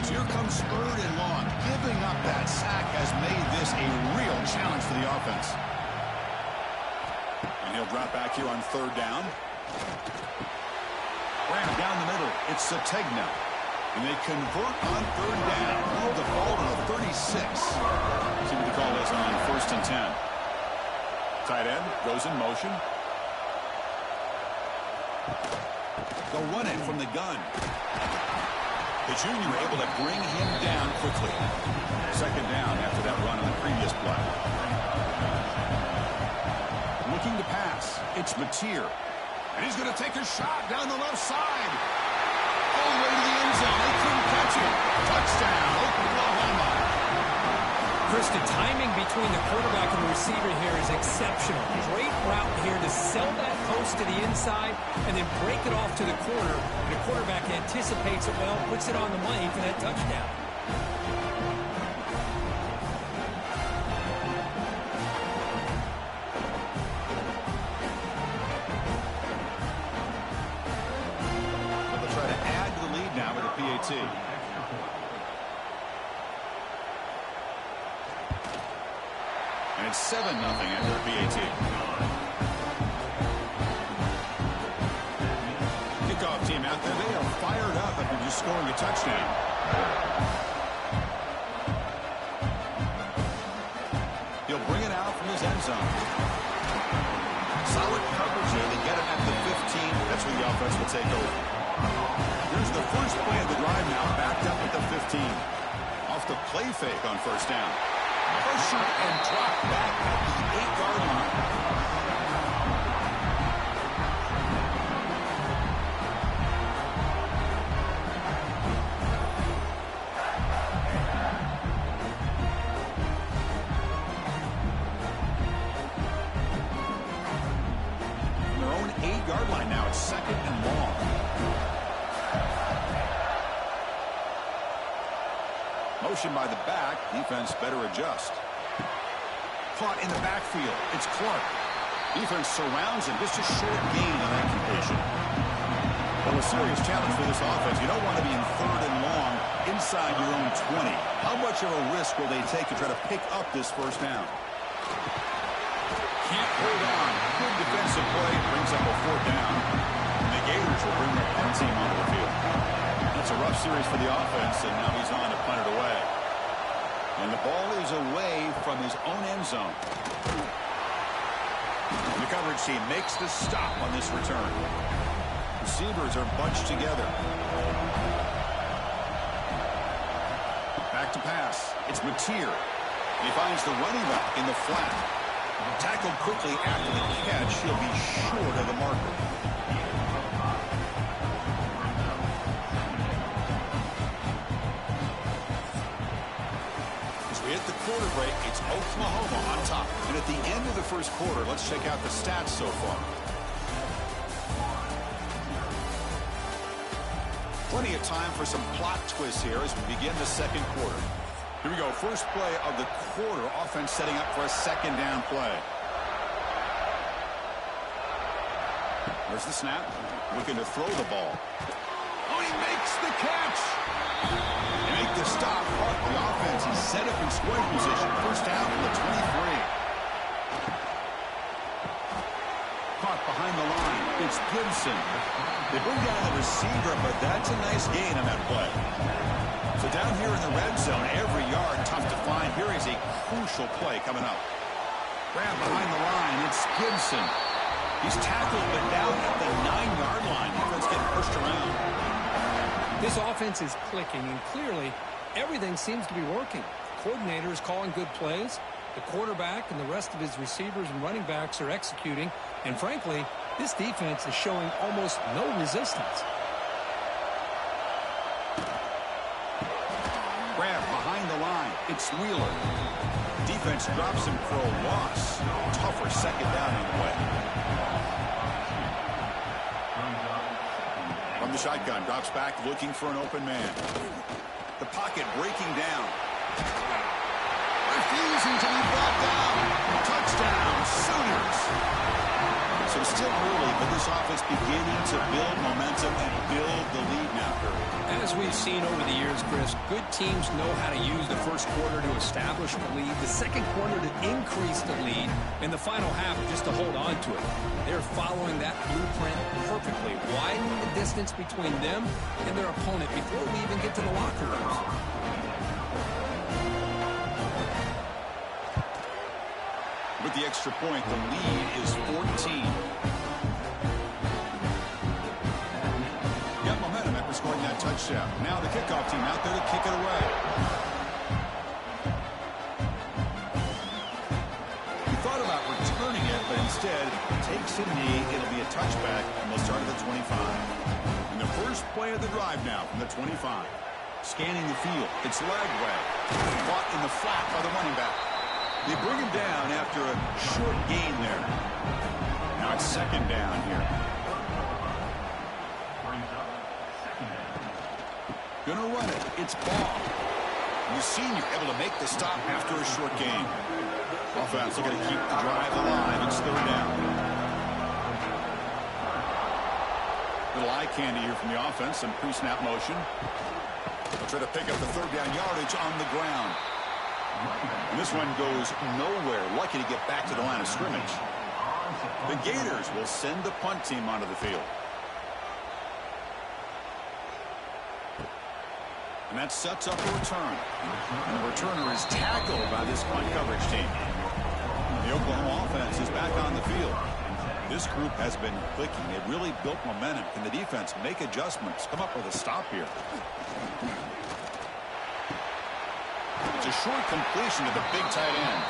So here comes 3rd and long. Giving up that sack has made this a real challenge for the offense. And he'll drop back here on 3rd down. Ram down the middle. It's Sategna. And they convert on 3rd down. Move the ball to the 36. See what the call is on 1st and 10. Tight end goes in motion. They'll run it from the gun. The junior able to bring him down quickly. 2nd down after that run on the previous play. Looking to pass. It's Mateer. And he's going to take a shot down the left side. All the way to the end zone. They couldn't catch it. Touchdown, Oklahoma. Chris, the timing between the quarterback and the receiver here is exceptional. Great route here to sell that post to the inside and then break it off to the corner. The quarterback anticipates it well, puts it on the money for that touchdown. But they'll try to add to the lead now with a PAT. And it's 7-0 after the PAT. Kickoff team out there. They are fired up after just scoring a touchdown. He'll bring it out from his end zone. Solid coverage here. They get him at the 15. That's where the offense will take over. Here's the first play of the drive now. Backed up at the 15. Off the play fake on 1st down. Pressure and drop back at the 8-yard line. From their own 8-yard line now, it's 2nd and long. Motion by the back. Defense better adjust. Caught in the backfield. It's Clark. Defense surrounds him. Just a short gain on that completion. Well, a serious challenge for this offense. You don't want to be in 3rd and long inside your own 20. How much of a risk will they take to try to pick up this 1st down? Can't hold on. Good defensive play. Brings up a 4th down. And the Gators will bring their punt team onto the field. That's a rough series for the offense, and now he's on to punt it away. And the ball is away from his own end zone. The coverage team makes the stop on this return. Receivers are bunched together. Back to pass. It's Mateer. He finds the running back in the flat. Tackled quickly after the catch. He'll be short of the marker. At the quarter break, it's Oklahoma on top. And at the end of the 1st quarter, let's check out the stats so far. Plenty of time for some plot twists here as we begin the 2nd quarter. Here we go. First play of the quarter. Offense setting up for a 2nd down play. There's the snap. Looking to throw the ball. Oh, he makes the catch. They make the stop. The offense is set up in scoring position. 1st down from the 23. Caught behind the line. It's Gibson. They bring down the receiver, but that's a nice gain on that play. So down here in the red zone, every yard tough to find. Here is a crucial play coming up. Grab behind the line. It's Gibson. He's tackled, but down at the 9-yard line. Defense getting pushed around. This offense is clicking, and clearly everything seems to be working. The coordinator is calling good plays. The quarterback and the rest of his receivers and running backs are executing. And frankly, this defense is showing almost no resistance. Grab behind the line. It's Wheeler. Defense drops him for a loss. Tougher second down on the way. From the shotgun, drops back looking for an open man. The pocket breaking down. Refusing to be brought down. Touchdown, Sooners. So it's still early, but this offense beginning to build momentum and build the lead now. As we've seen over the years, Chris, good teams know how to use the first quarter to establish the lead, the second quarter to increase the lead, and the final half just to hold on to it. They're following that blueprint perfectly, widening the distance between them and their opponent before we even get to the locker rooms. With the extra point, the lead is 14. Got momentum after scoring that touchdown. Now the kickoff team out there to kick it away. He thought about returning it, but instead takes a knee. It'll be a touchback, and they'll start at the 25. And the first play of the drive now from the 25. Scanning the field. It's Lagway. Caught in the flat by the running back. They bring him down after a short gain there. Now it's second down here. Gonna run it. It's Ball. The senior able to make the stop after a short gain. Offense looking to keep the drive alive. It's third down. Little eye candy here from the offense. Some pre-snap motion. They'll try to pick up the third down yardage on the ground. And this one goes nowhere. Lucky to get back to the line of scrimmage. The Gators will send the punt team onto the field. And that sets up a return. And the returner is tackled by this punt coverage team. The Oklahoma offense is back on the field. This group has been clicking. They've really built momentum. Can the defense make adjustments? Come up with a stop here. It's a short completion to the big tight end.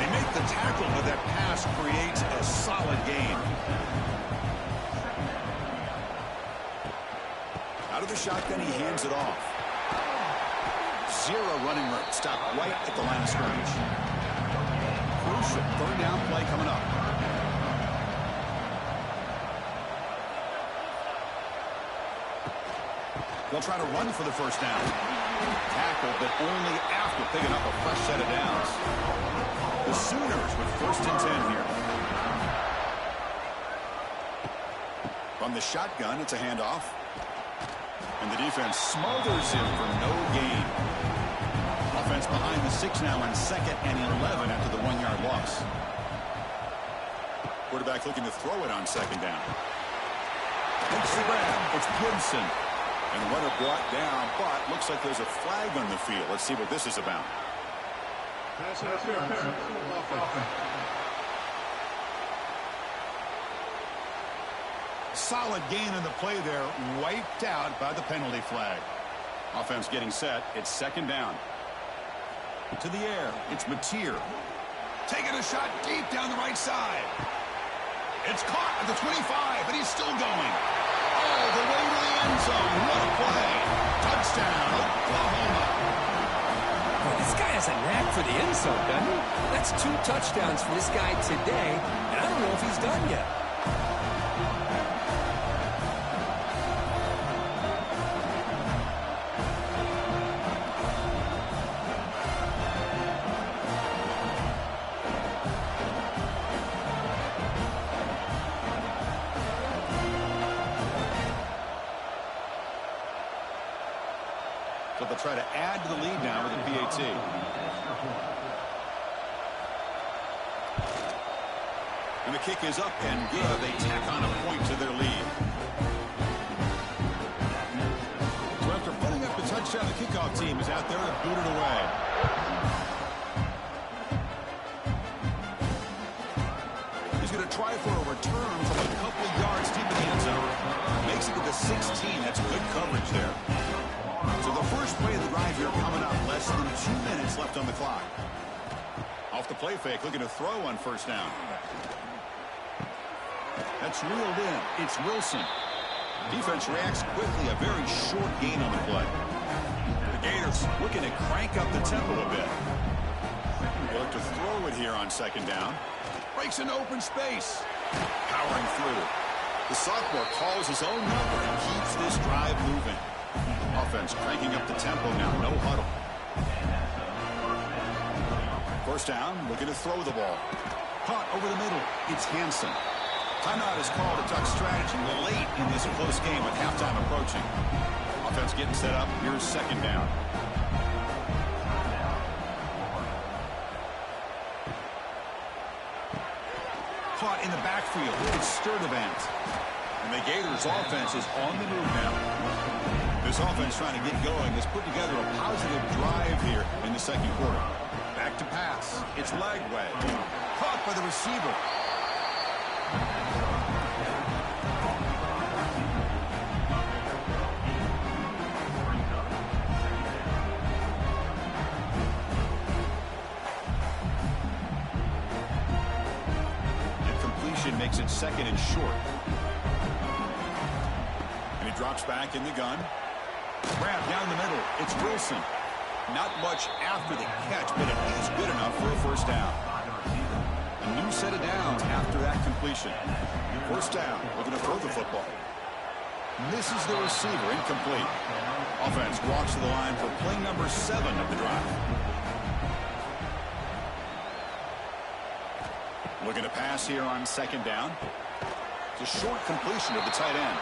They make the tackle, but that pass creates a solid gain. Out of the shotgun, he hands it off. Zero running room. Stop right at the line of scrimmage. Crucial third down play coming up. They'll try to run for the first down. Tackle, but only after picking up a fresh set of downs. The Sooners with first and 10 here. From the shotgun, it's a handoff. And the defense smothers him for no gain. Offense behind the 6 now on 2nd and 11 after the 1-yard loss. Quarterback looking to throw it on 2nd down. Makes the grab. It's Gibson. And the runner brought down, but looks like there's a flag on the field. Let's see what this is about. Solid gain in the play there, wiped out by the penalty flag. Offense getting set. It's 2nd down. To the air. It's Mateer. Taking a shot deep down the right side. It's caught at the 25, and he's still going. All the way to the end zone. What a play. Touchdown, Oklahoma. Boy, this guy has a knack for the end zone, doesn't he? That's 2 touchdowns for this guy today, and I don't know if he's done yet. So they'll try to add to the lead now with a PAT. And the kick is up and good. They tack on a point to their lead. So after putting up the touchdown, the kickoff team is out there to boot it away. He's going to try for a return from a couple of yards deep in the end zone. Makes it to the 16. That's good coverage there. So the first play of the drive here coming up. Less than 2 minutes left on the clock. Off the play fake, looking to throw on first down. That's reeled in. It's Wilson. Defense reacts quickly. A very short gain on the play. The Gators looking to crank up the tempo a bit. They look to throw it here on second down. Breaks into open space. Powering through. The sophomore calls his own number and keeps this drive moving. Offense cranking up the tempo now. No huddle. First down, looking to throw the ball. Caught over the middle. It's Hansen. Timeout is called. A Duck strategy late in this close game with halftime approaching. Offense getting set up. Here's second down. Caught in the backfield. It's Sturdivant. And the Gators offense is on the move now. This offense trying to get going has put together a positive drive here in the second quarter. Back to pass. It's Lagway. Caught by the receiver. Makes it second and short. And he drops back in the gun. Grab down the middle. It's Wilson. Not much after the catch, but it is good enough for a first down. A new set of downs after that completion. First down. Looking to throw the football. Misses the receiver. Incomplete. Offense walks to the line for play number 7 of the drive. Looking to pass here on second down. It's a short completion of the tight end.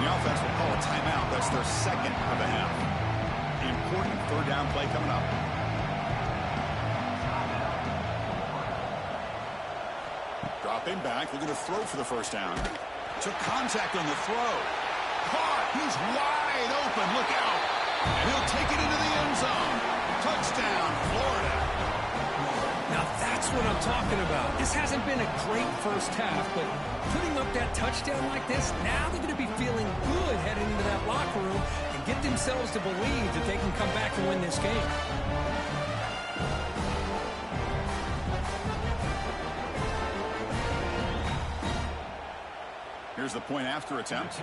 The offense will call a timeout. That's their second of the half. The important third down play coming up. Dropping back, looking to throw for the first down. Took contact on the throw. Caught. He's wide open. Look out. And he'll take it into the end zone. Touchdown, Florida. Now that's what I'm talking about. This hasn't been a great first half, but putting up that touchdown like this, now they're going to be feeling good heading into that locker room and get themselves to believe that they can come back and win this game. Here's the point after attempt.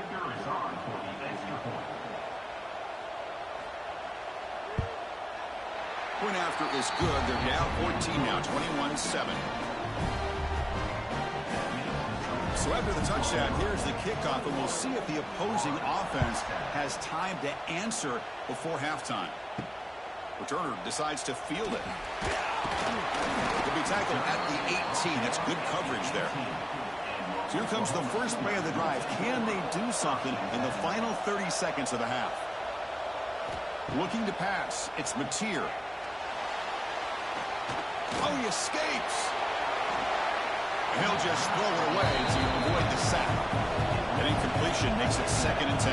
Point after is good. They're down 14 now, 21-7. So after the touchdown, here's the kickoff, and we'll see if the opposing offense has time to answer before halftime. Returner decides to field it. He'll be tackled at the 18. That's good coverage there. So here comes the first play of the drive. Can they do something in the final 30 seconds of the half? Looking to pass. It's Mateer. Oh, he escapes. And he'll just throw it away to avoid the sack. An incompletion makes it 2nd and 10.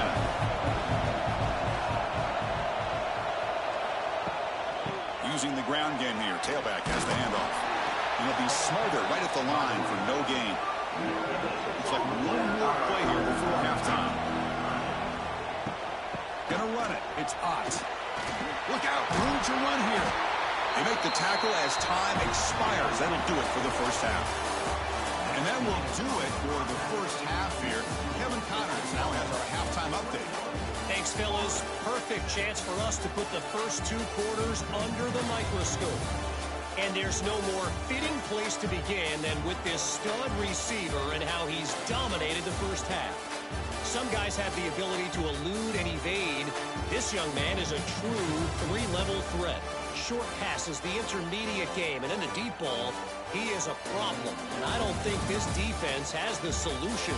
Using the ground game here. Tailback has the handoff. And he'll be smothered right at the line for no gain. Looks like one more play here before halftime. Gonna run it. It's Ott. Look out. Room to run here. They make the tackle as time expires. That'll do it for the first half. And that will do it for the first half here. Kevin Connors now has our halftime update. Thanks, fellas. Perfect chance for us to put the first 2 quarters under the microscope. And there's no more fitting place to begin than with this stud receiver and how he's dominated the first half. Some guys have the ability to elude and evade. This young man is a true 3-level threat. Short passes, the intermediate game, and in the deep ball, he is a problem. And I don't think this defense has the solution.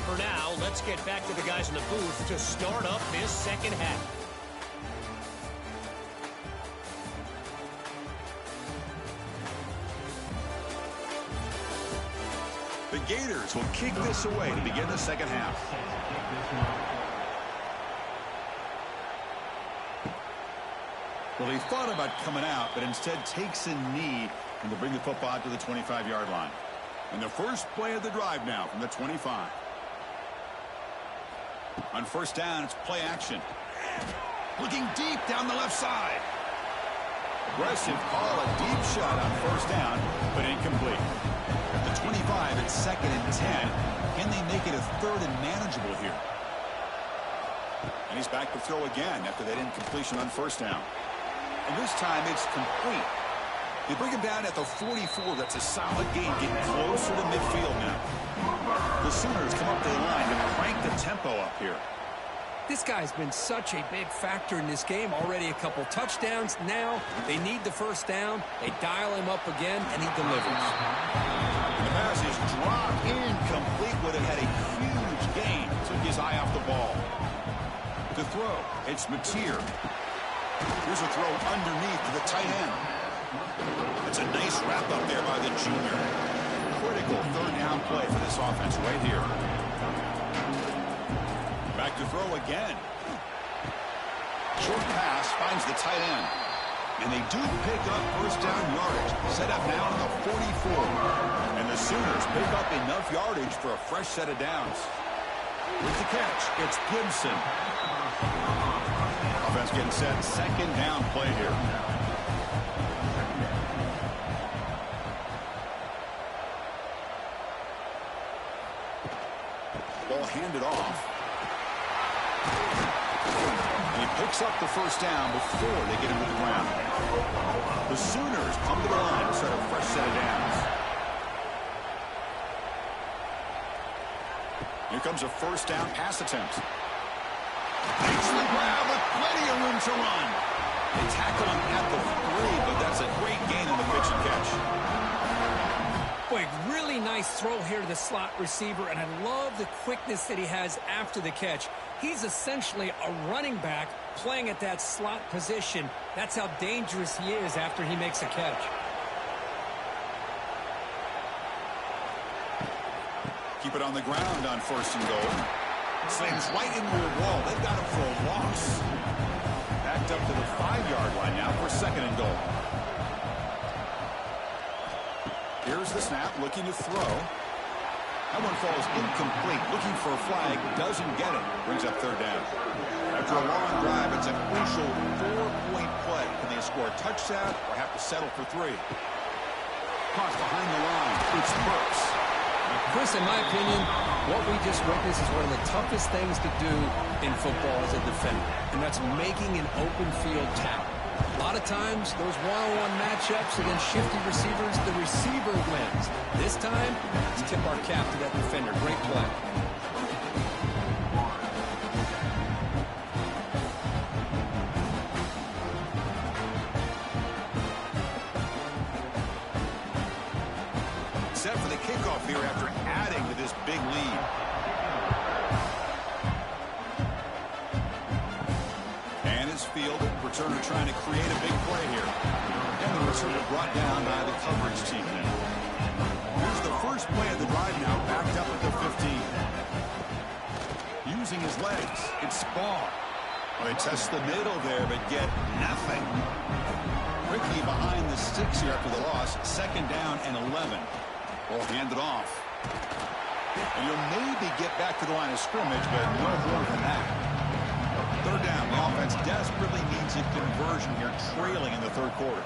For now, let's get back to the guys in the booth to start up this second half. The Gators will kick this away to begin the second half. Well, he thought about coming out, but instead takes a knee and to bring the football to the 25-yard line. And the first play of the drive now from the 25. On first down, it's play action. Looking deep down the left side. Aggressive call, a deep shot on first down, but incomplete. At the 25, it's 2nd and 10. Can they make it a 3rd and manageable here? And he's back to throw again after that incompletion on first down. And this time it's complete. They bring him down at the 44. That's a solid gain, getting closer to midfield now. The Sooners come up to the line to crank the tempo up here. This guy's been such a big factor in this game. Already a couple touchdowns. Now they need the first down. They dial him up again, and he delivers. The pass is dropped incomplete. Would have had a huge gain. Took his eye off the ball. To throw, it's Mateer. Here's a throw underneath to the tight end. It's a nice wrap up there by the junior. Critical third down play for this offense right here. Back to throw again. Short pass finds the tight end. And they do pick up first down yardage. Set up now to the 44. And the Sooners pick up enough yardage for a fresh set of downs. With the catch, it's Gibson. Offense getting set. Second down play here. Ball handed off. And he picks up the first down before they get him to the ground. The Sooners come to the line to set a fresh set of downs. Here comes a first down pass attempt. Nicely grabbed with plenty of room to run. They tackle him at the 3, but that's a great gain in the pitch and catch. Boy, really nice throw here to the slot receiver, and I love the quickness that he has after the catch. He's essentially a running back playing at that slot position. That's how dangerous he is after he makes a catch. Keep it on the ground on first and goal. Slams right into a wall. They've got him for a loss. Backed up to the 5-yard line now for second and goal. Here's the snap, looking to throw. That one falls incomplete. Looking for a flag, doesn't get it. Brings up third down. After a long drive, it's a crucial 4-point play. Can they score a touchdown or have to settle for 3? Cross behind the line. It's Burks. Chris, in my opinion, what we just witnessed is one of the toughest things to do in football as a defender, and that's making an open field tackle. A lot of times, those one-on-one matchups against shifty receivers, the receiver wins. This time, let's tip our cap to that defender. Great play. Set for the kickoff here after adding to this big lead. And it's fielded. Returner trying to create a big play here. And the returner brought down by the coverage team now. Here's the first play of the drive now, backed up at the 15. Using his legs, it's Spall. Well, they test the middle there, but get nothing. Quickly behind the sticks here after the loss. Second down and 11. Ball handed off. And you'll maybe get back to the line of scrimmage, but no more than that. Third down. The offense desperately needs a conversion here, trailing in the third quarter.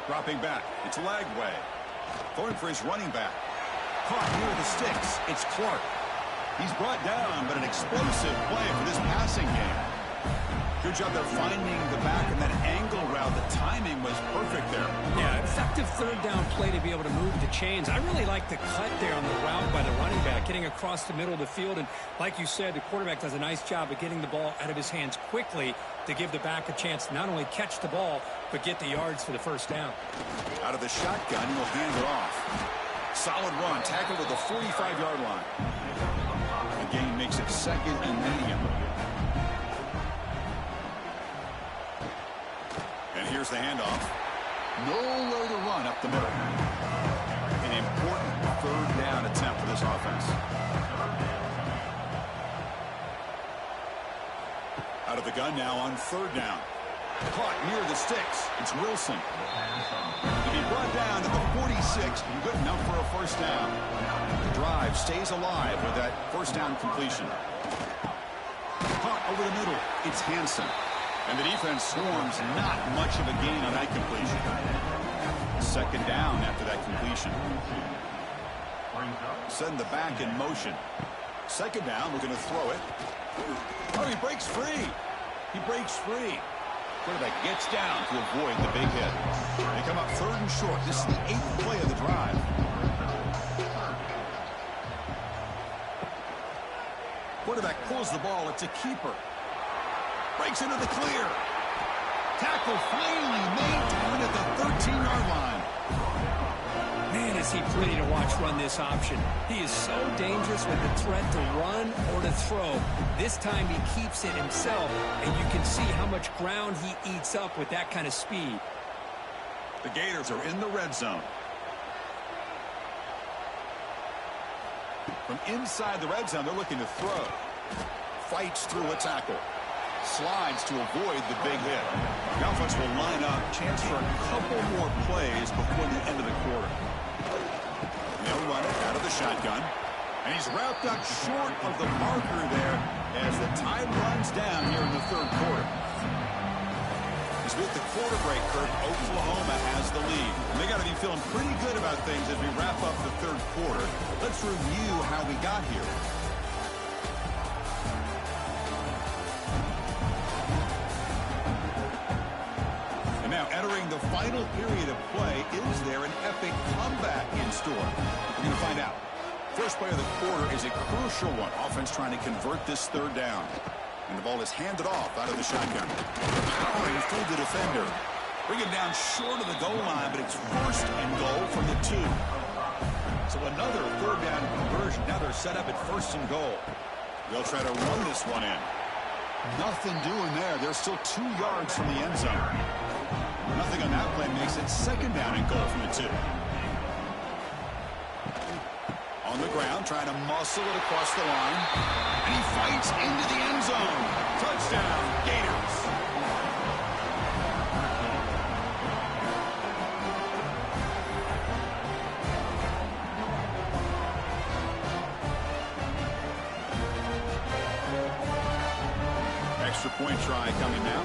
Dropping back. It's Lagway. Going for his running back. Caught near the sticks. It's Clark. He's brought down, but an explosive play for this passing game. Good job there finding the back and that angle route. The timing was perfect there. Yeah, effective third down play to be able to move the chains. I really like the cut there on the route by the running back, getting across the middle of the field. And like you said, the quarterback does a nice job of getting the ball out of his hands quickly to give the back a chance to not only catch the ball, but get the yards for the first down. Out of the shotgun, he'll hand it off. Solid run, tackled at the 45-yard line. The gain makes it second and medium. And here's the handoff. Nowhere to run up the middle. An important third down attempt for this offense. Out of the gun now on third down. Caught near the sticks. It's Wilson. To be brought down to the 46, good enough for a first down. The drive stays alive with that first down completion. Caught over the middle. It's Hansen. And the defense swarms, not much of a gain on that completion. Second down after that completion. Send the back in motion. Second down, we're going to throw it. Oh, he breaks free. He breaks free. Quarterback gets down to avoid the big hit. They come up 3rd and short. This is the 8th play of the drive. Quarterback pulls the ball. It's a keeper. Breaks into the clear. Tackle finally made down at the 13-yard line. Man, is he pretty to watch run this option. He is so dangerous with the threat to run or to throw. This time he keeps it himself, and you can see how much ground he eats up with that kind of speed. The Gators are in the red zone. From inside the red zone, they're looking to throw. Fights through a tackle. Slides to avoid the big hit. The offense will line up. Chance for a couple more plays before the end of the quarter. They'll run it out of the shotgun. And he's wrapped up short of the marker there as the time runs down here in the 3rd quarter. As we hit the quarter break, Kirk, Oklahoma has the lead. And they got to be feeling pretty good about things as we wrap up the 3rd quarter. Let's review how we got here. And now entering the final period of play, is there an epic comeback in store? We're going to find out. First play of the quarter is a crucial one. Offense trying to convert this 3rd down. And the ball is handed off out of the shotgun. Powering through the defender. Bring it down short of the goal line, but it's 1st and goal from the 2. So another 3rd down conversion. Now they're set up at 1st and goal. They'll try to run this one in. Nothing doing there. They're still 2 yards from the end zone. Nothing on that play makes it 2nd down and goal from the 2. On the ground, trying to muscle it across the line. And he fights into the end zone. Touchdown, Gators. Extra point try coming now.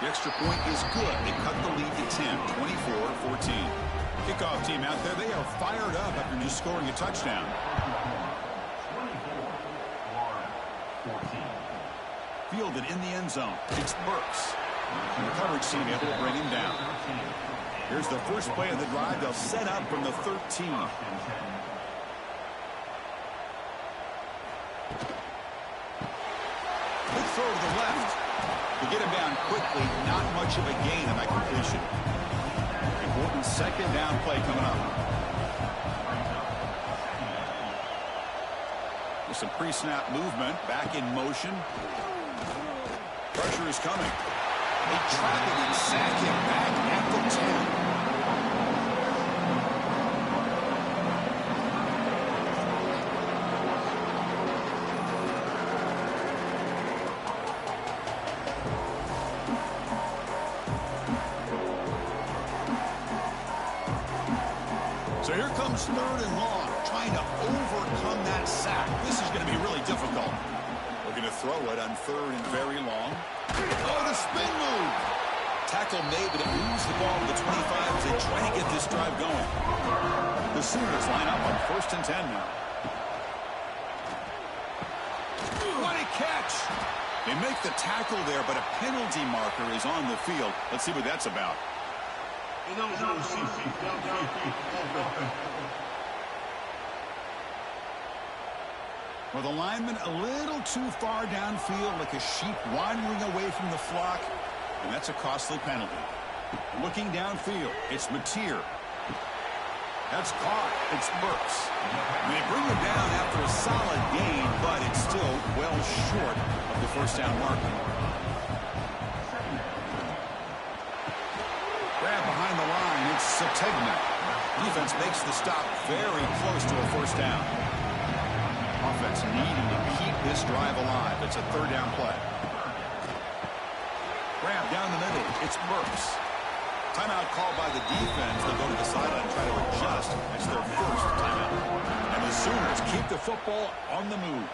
The extra point is good. They cut the lead to 10, 24-14. Kickoff team out there, they are fired up after just scoring a touchdown. Fielded in the end zone. It's Burks. And the coverage team able to bring him down. Here's the first play of the drive. They'll set up from the 13. Good throw to the left. To get him down quickly, not much of a gain on that completion. Important 2nd down play coming up. With some pre-snap movement, back in motion. Pressure is coming. They trap him and sack him back at the 10. So here comes 3rd and long, trying to overcome that sack. This is going to be really difficult. Looking to throw it on 3rd and very long. Oh, the spin move. Tackle made, but it moves the ball to the 25 as they try to get this drive going. The Sooners line up on 1st and 10 now. What a catch. They make the tackle there, but a penalty marker is on the field. Let's see what that's about. Well, the lineman a little too far downfield, like a sheep wandering away from the flock, and that's a costly penalty. Looking downfield, it's Mateer. That's caught. It's Burks. And they bring him down after a solid gain, but it's still well short of the 1st down marker. Grab behind the line, it's Sategna. Defense makes the stop very close to a 1st down. Offense needing to keep this drive alive. It's a 3rd down play. Grab down the middle, it's Burks. Timeout called by the defense. They'll go to the sideline and try to adjust. It's their 1st timeout. And the Sooners keep the football on the move.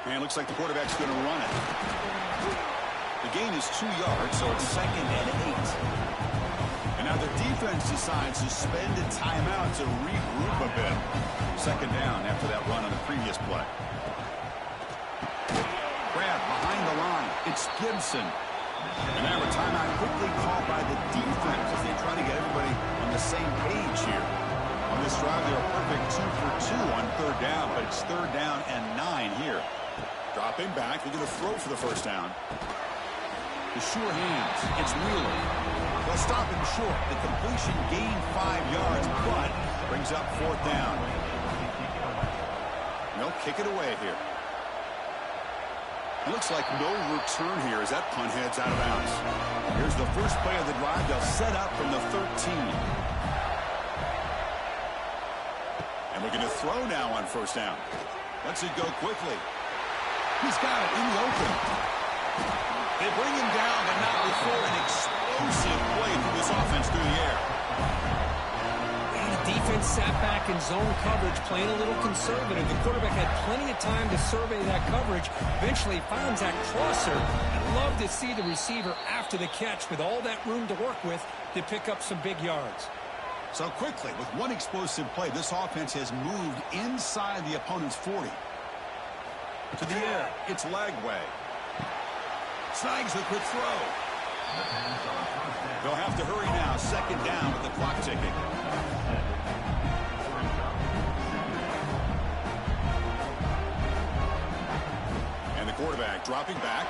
And it looks like the quarterback's going to run it. The gain is 2 yards, so it's 2nd and 8. And now Now the defense decides to spend a timeout to regroup a bit. Second down after that run on the previous play. Grab behind the line. It's Gibson. And now a timeout quickly called by the defense as they try to get everybody on the same page here. On this drive, they're a perfect 2 for 2 on third down, but it's third down and 9 here. Dropping back, they're going to throw for the first down. The sure hands. It's Wheeler. They'll stop him short. The completion gained 5 yards, but brings up fourth down. They'll kick it away here. It looks like no return here as that punt heads out of bounds. Here's the first play of the drive. They'll set up from the 13. And we're going to throw now on first down. Lets it go quickly. He's got it in the open. They bring him down, but not before an explosive play through this offense through the air. The defense sat back in zone coverage, playing a little conservative. The quarterback had plenty of time to survey that coverage. Eventually finds that crosser. I'd love to see the receiver after the catch with all that room to work with to pick up some big yards. So quickly, with one explosive play, this offense has moved inside the opponent's 40. To the air, it's Lagway. Snags the quick throw. They'll have to hurry now. Second down with the clock ticking. And the quarterback dropping back.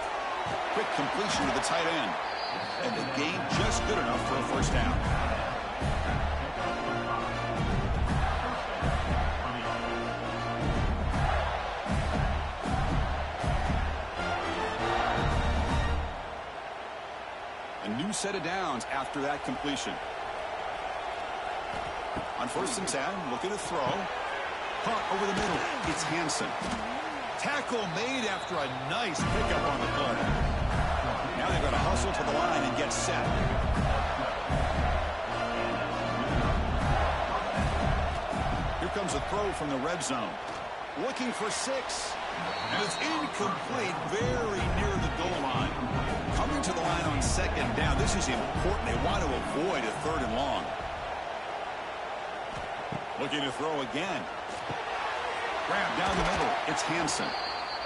Quick completion to the tight end. And the gain just good enough for a first down. Set of downs after that completion. On first and 10, looking to throw. Caught over the middle. It's Hansen. Tackle made after a nice pickup on the play. Now they've got to hustle to the line and get set. Here comes a throw from the red zone. Looking for 6. And it's incomplete, very near the goal line. Coming to the line on second down. This is important. They want to avoid a third and long. Looking to throw again. Grab down the middle. It's Hansen.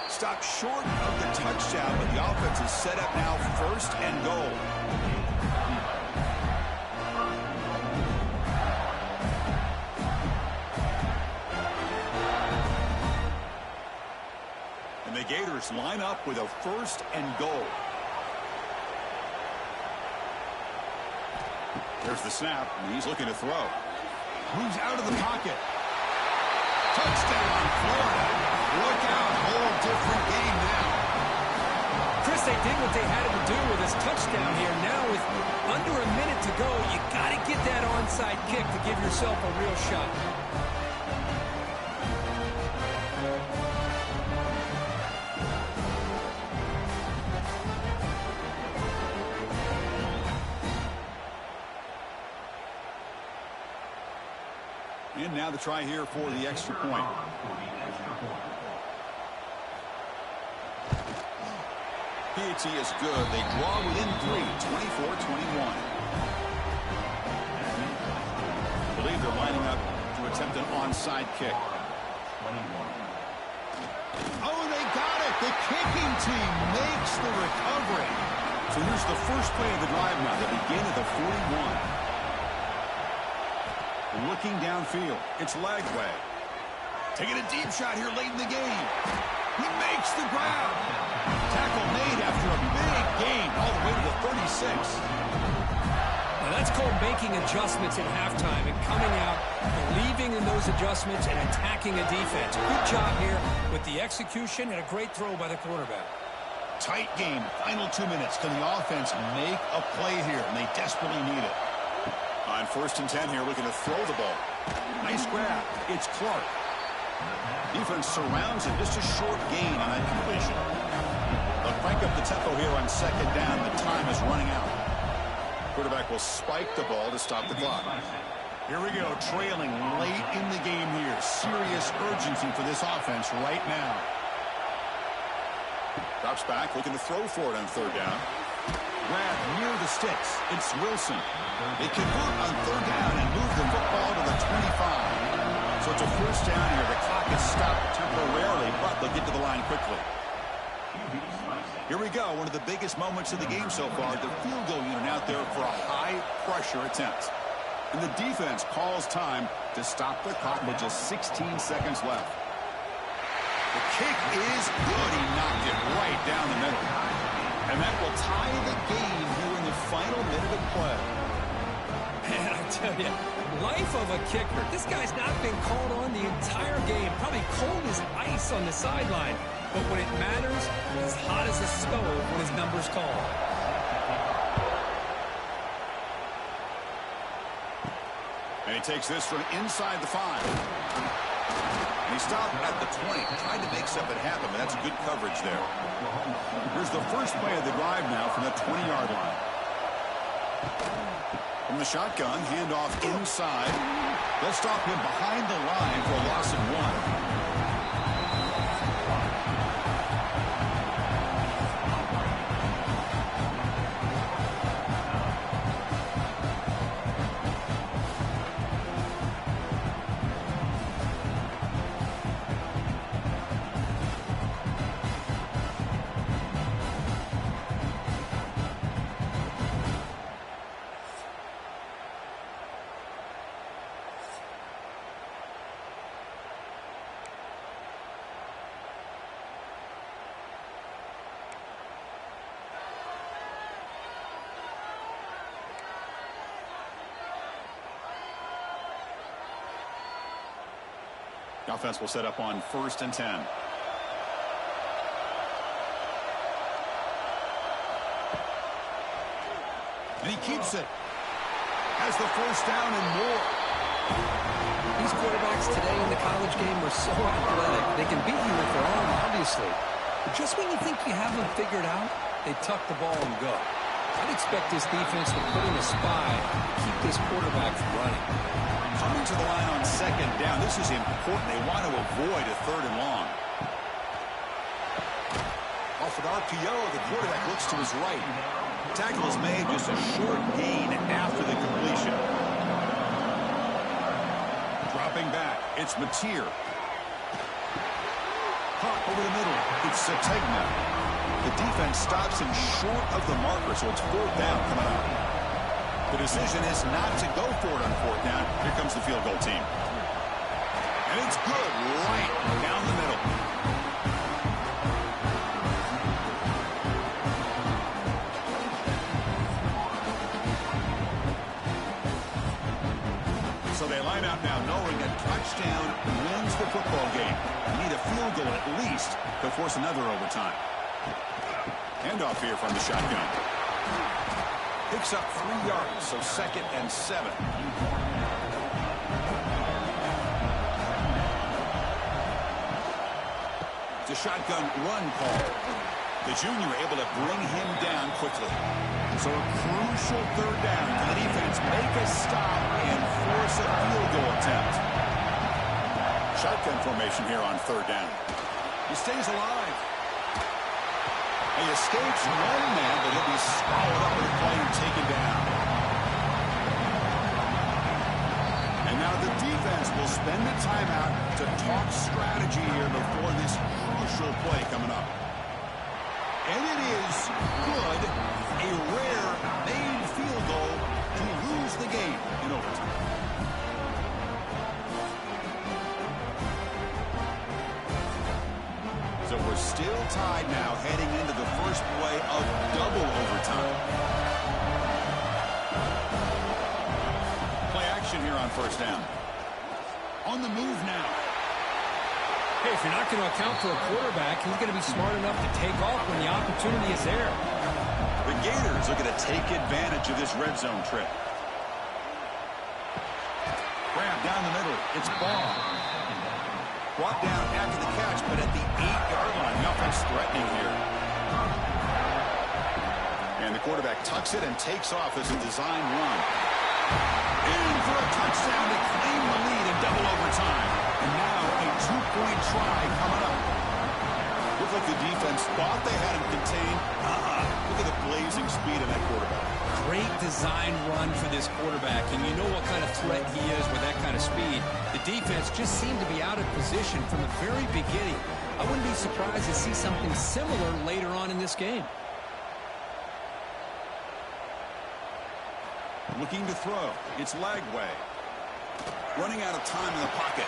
Stopped short of the touchdown, but the offense is set up now first and goal. The Gators line up with a first and goal. There's the snap, and he's looking to throw. Moves out of the pocket. Touchdown, Florida. Look out, whole different game now. Chris, they did what they had to do with his touchdown here. Now with under a minute to go, you got to get that onside kick to give yourself a real shot. And now the try here for the extra point. PAT is good. They draw within 3, 24-21. I believe they're lining up to attempt an onside kick. Oh, they got it. The kicking team makes the recovery. So here's the first play of the drive now. They begin at the 41. Looking downfield, it's Lagway. Taking a deep shot here late in the game. He makes the grab. Tackle made after a big gain all the way to the 36. Now that's called making adjustments at halftime and coming out, believing in those adjustments and attacking a defense. Good job here with the execution and a great throw by the quarterback. Tight game, final 2 minutes. Can the offense make a play here? And they desperately need it. On first and 10 here, looking to throw the ball. Nice grab. It's Clark. Defense surrounds him. Just a short gain on that completion. They'll crank up the tempo here on second down. The time is running out. Quarterback will spike the ball to stop the clock. Here we go, trailing late in the game here. Serious urgency for this offense right now. Drops back, looking to throw for it on third down. Grab near the sticks. It's Wilson. They convert on third down and move the football to the 25. So it's a first down here. The clock is stopped temporarily, but they'll get to the line quickly. Here we go. One of the biggest moments of the game so far. The field goal unit out there for a high-pressure attempt. And the defense calls time to stop the clock with just 16 seconds left. The kick is good. He knocked it right down the middle. And that will tie the game here in the final minute of play. Man, I tell you, life of a kicker. This guy's not been called on the entire game. Probably cold as ice on the sideline. But when it matters, he's hot as a stove when his number's called. And he takes this from inside the 5. And he stopped at the 20, trying to make something happen, but that's good coverage there. Here's the first play of the drive now from the 20-yard line. From the shotgun, handoff inside. They'll stop him behind the line for a loss of 1. The offense will set up on 1st and 10. And he keeps it. Has the first down and more. These quarterbacks today in the college game are so athletic. They can beat you with their arm, obviously. But just when you think you have them figured out, they tuck the ball and go. I'd expect this defense to put in a spy to keep this quarterback from running. Coming to the line on 2nd down. This is important. They want to avoid a 3rd and long. Off an RPO, the quarterback looks to his right. The tackle is made, just a short gain after the completion. Dropping back, it's Mateer. Hot over the middle, it's Sategna. The defense stops him short of the marker, so it's 4th down coming up. The decision is not to go for it on 4th down. Here comes the field goal team. And it's good, right down the middle. So they line up now knowing a touchdown wins the football game. You need a field goal at least to force another overtime. Handoff here from the shotgun. Picks up 3 yards, so 2nd and 7. It's a shotgun run call. The junior able to bring him down quickly. So a crucial 3rd down. Can the defense make a stop and force a field goal attempt? Shotgun formation here on 3rd down. He stays alive. He escapes one man, but he'll be swallowed up with the play and taken down. And now the defense will spend the timeout to talk strategy here before this crucial play coming up. And it is good. A rare made field goal to lose the game in overtime. So we're still tied now heading into the first play of double overtime. Play action here on 1st down. On the move now. Hey, if you're not going to account for a quarterback, he's going to be smart enough to take off when the opportunity is there. The Gators are going to take advantage of this red zone trip. Grab down the middle. It's Baugh. Brought down after the catch, but at the 8-yard line. The offense threatening here. And the quarterback tucks it and takes off as a design run. In for a touchdown to claim the lead in double overtime. And now a 2-point try coming up. Looked like the defense thought they had him contained. Look at the blazing speed of that design run for this quarterback, and you know what kind of threat he is with that kind of speed. The defense just seemed to be out of position from the very beginning. I wouldn't be surprised to see something similar later on in this game. Looking to throw. It's Lagway. Running out of time in the pocket.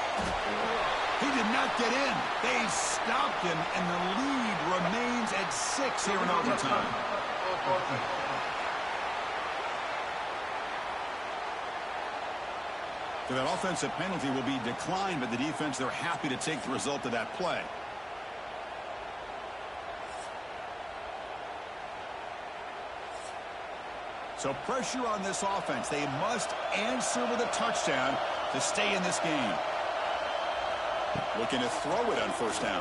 He did not get in. They stopped him, and the lead remains at 6 here in overtime. So that offensive penalty will be declined by the defense. They're happy to take the result of that play. So pressure on this offense. They must answer with a touchdown to stay in this game. Looking to throw it on first down.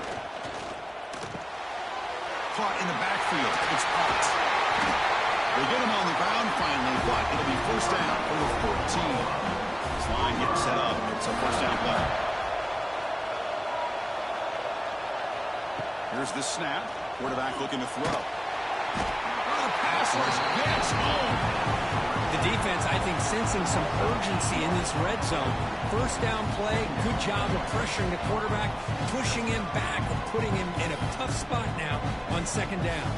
Caught in the backfield. It's caught. They get him on the ground finally, but it'll be first down for the 14. This line getting set up. It's a first down play. Here's the snap. Quarterback looking to throw. Pass rush gets home. The defense, I think, sensing some urgency in this red zone. First down play, good job of pressuring the quarterback, pushing him back and putting him in a tough spot now on second down.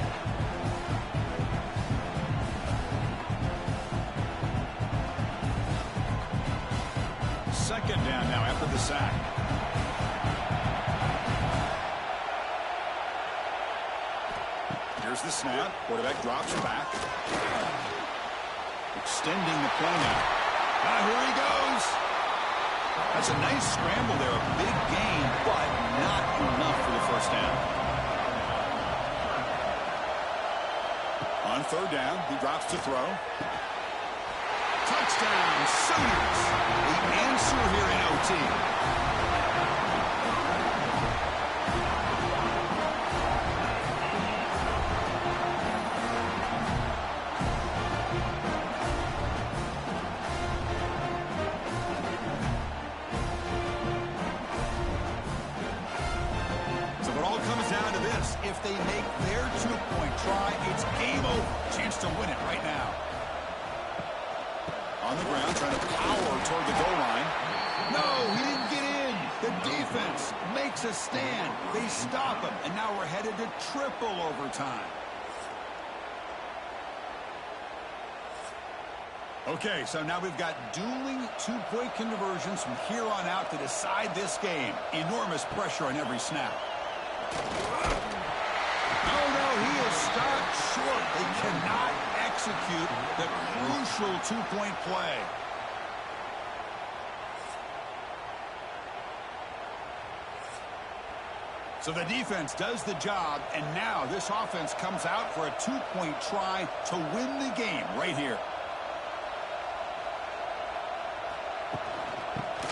Second down now after the sack. Here's the snap. Quarterback drops back. Extending the play now. Here he goes. That's a nice scramble there. A big gain, but not enough for the first down. On third down, he drops to throw. Touchdown, Sooners. The answer here in OT. If they make their two-point try, it's game over. Chance to win it right now. On the ground, trying to power toward the goal line. No, he didn't get in. The defense makes a stand. They stop him, and now we're headed to triple overtime. Okay, so now we've got dueling two-point conversions from here on out to decide this game. Enormous pressure on every snap. He is stopped short. They cannot execute the crucial two-point play. So the defense does the job, and now this offense comes out for a two-point try to win the game right here.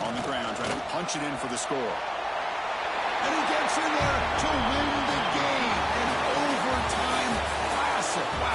On the ground, trying to punch it in for the score. And he gets in there to win the game. An overtime classic. Wow.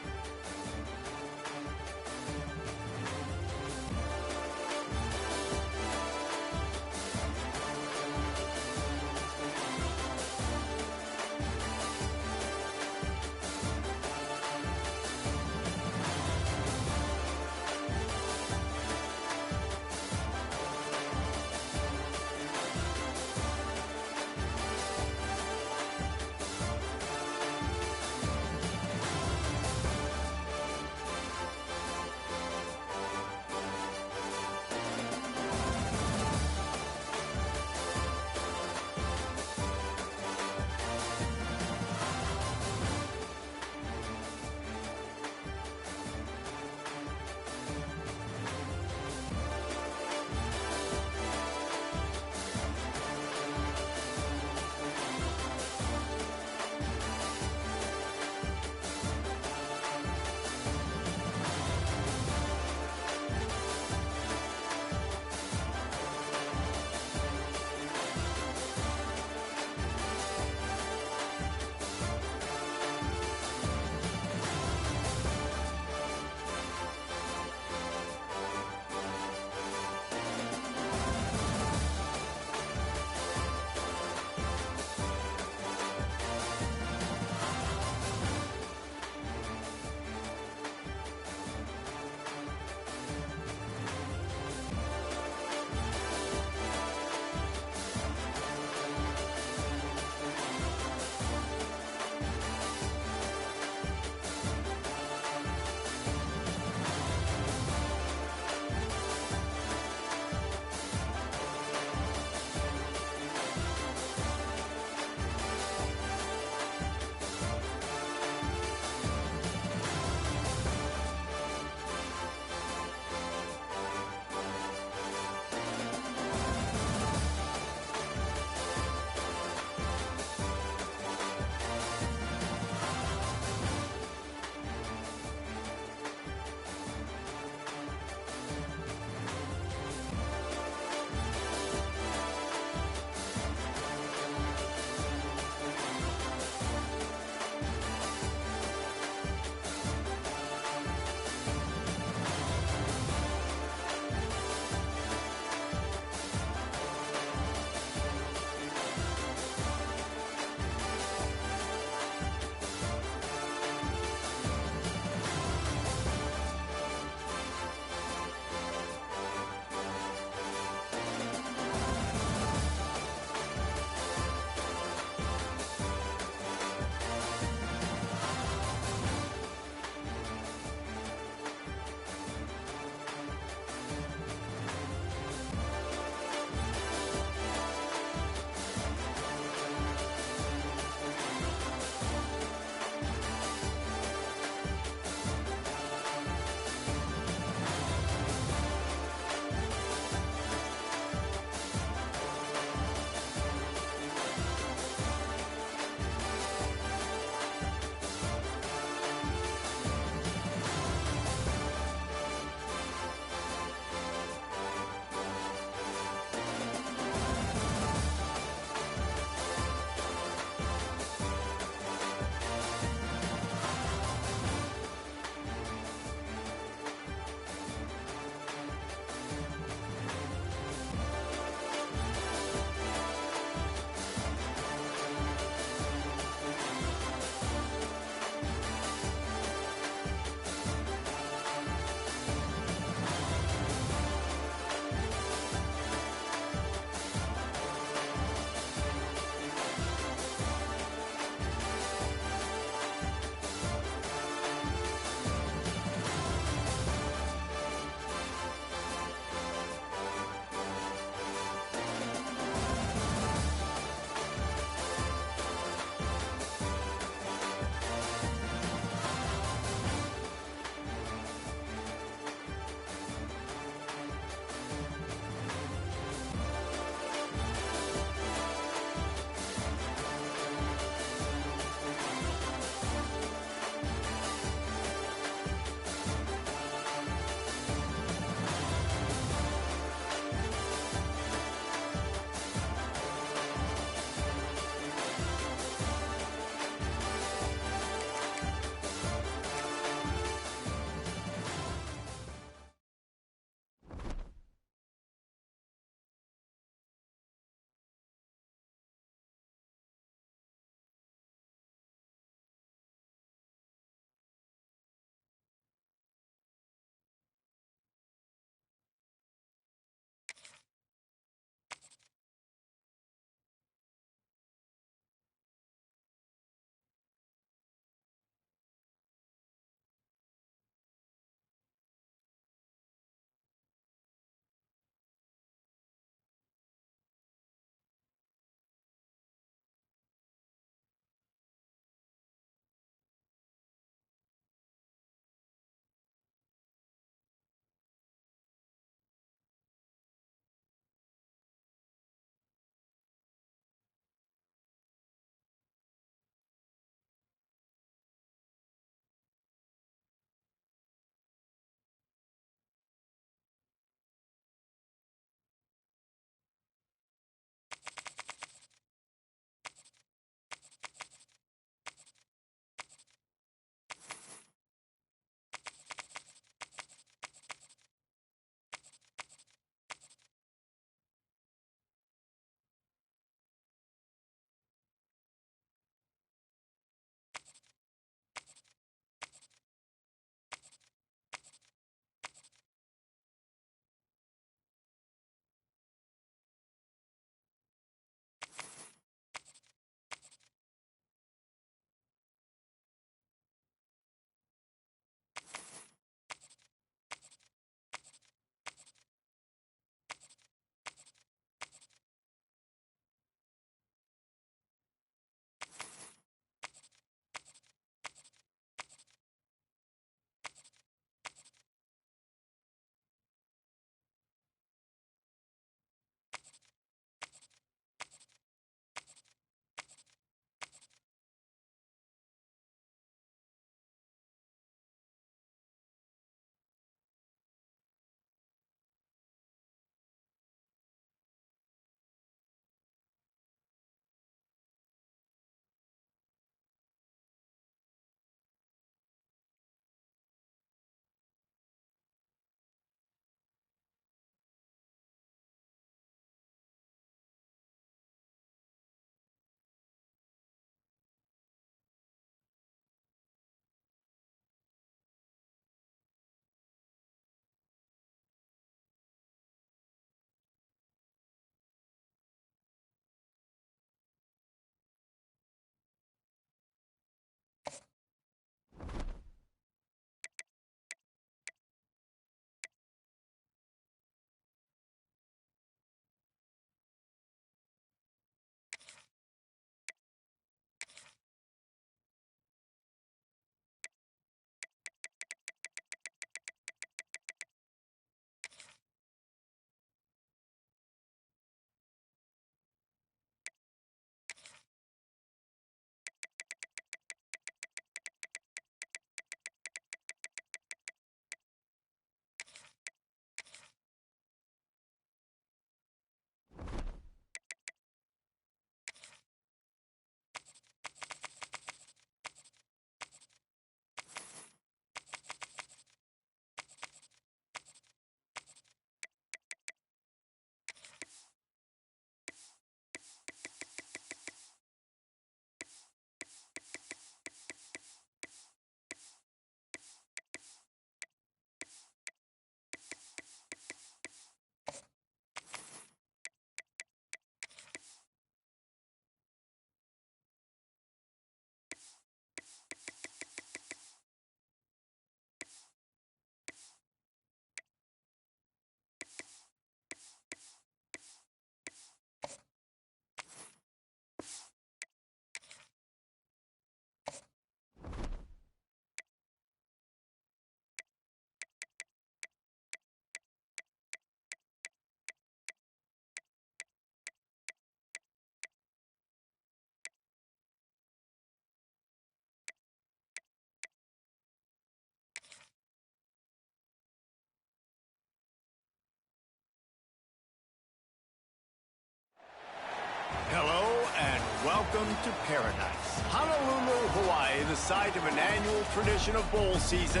Welcome to paradise. Honolulu, Hawaii, the site of an annual tradition of bowl season,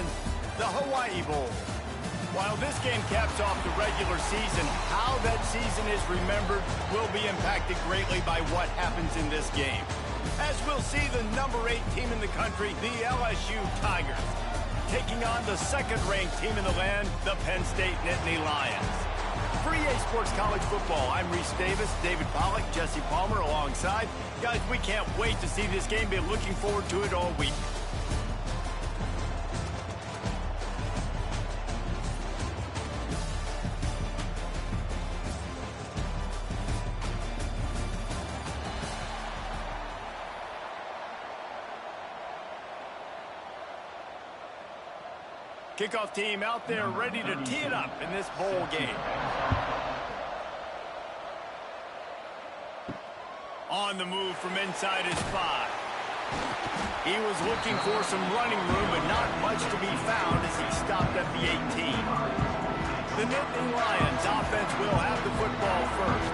the Hawaii Bowl. While this game caps off the regular season, how that season is remembered will be impacted greatly by what happens in this game. As we'll see the number 8 team in the country, the LSU Tigers, taking on the second-ranked team in the land, the Penn State Nittany Lions. For EA Sports College Football, I'm Reese Davis, David Pollack, Jesse Palmer alongside. Guys, we can't wait to see this game. Been looking forward to it all week. Kickoff team out there ready to tee it up in this bowl game. On the move from inside his 5. He was looking for some running room, but not much to be found as he stopped at the 18. The Nittany Lions offense will have the football first.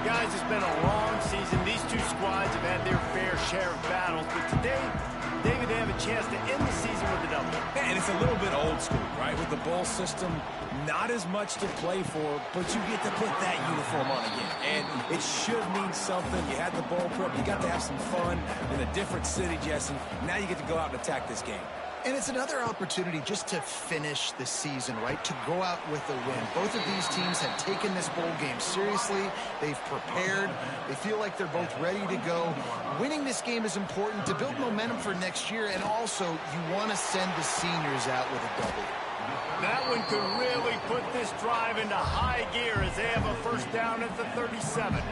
Guys, it's been a long season. These two squads have had their fair share of battles, but today, David, they have a chance to end the season with a double. And it's a little bit old school, right? With the bowl system, not as much to play for, but you get to put that uniform on again. And it should mean something. You had the bowl prep. You got to have some fun in a different city, Jesse. Now you get to go out and attack this game. And it's another opportunity just to finish the season, right? To go out with a win. Both of these teams have taken this bowl game seriously. They've prepared. They feel like they're both ready to go. Winning this game is important to build momentum for next year, and also you want to send the seniors out with a W. That one could really put this drive into high gear as they have a first down at the 37.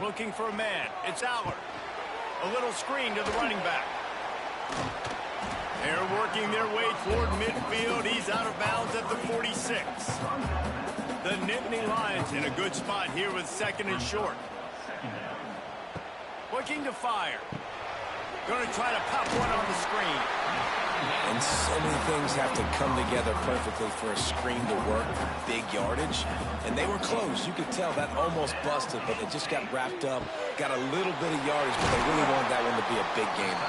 Looking for a man. It's Allard. A little screen to the running back. They're working their way toward midfield. He's out of bounds at the 46. The Nittany Lions in a good spot here with second and short. Looking to fire. Going to try to pop one on the screen. And so many things have to come together perfectly for a screen to work, big yardage. And they were close. You could tell that almost busted, but it just got wrapped up, got a little bit of yardage, but they really wanted that one to be a big game.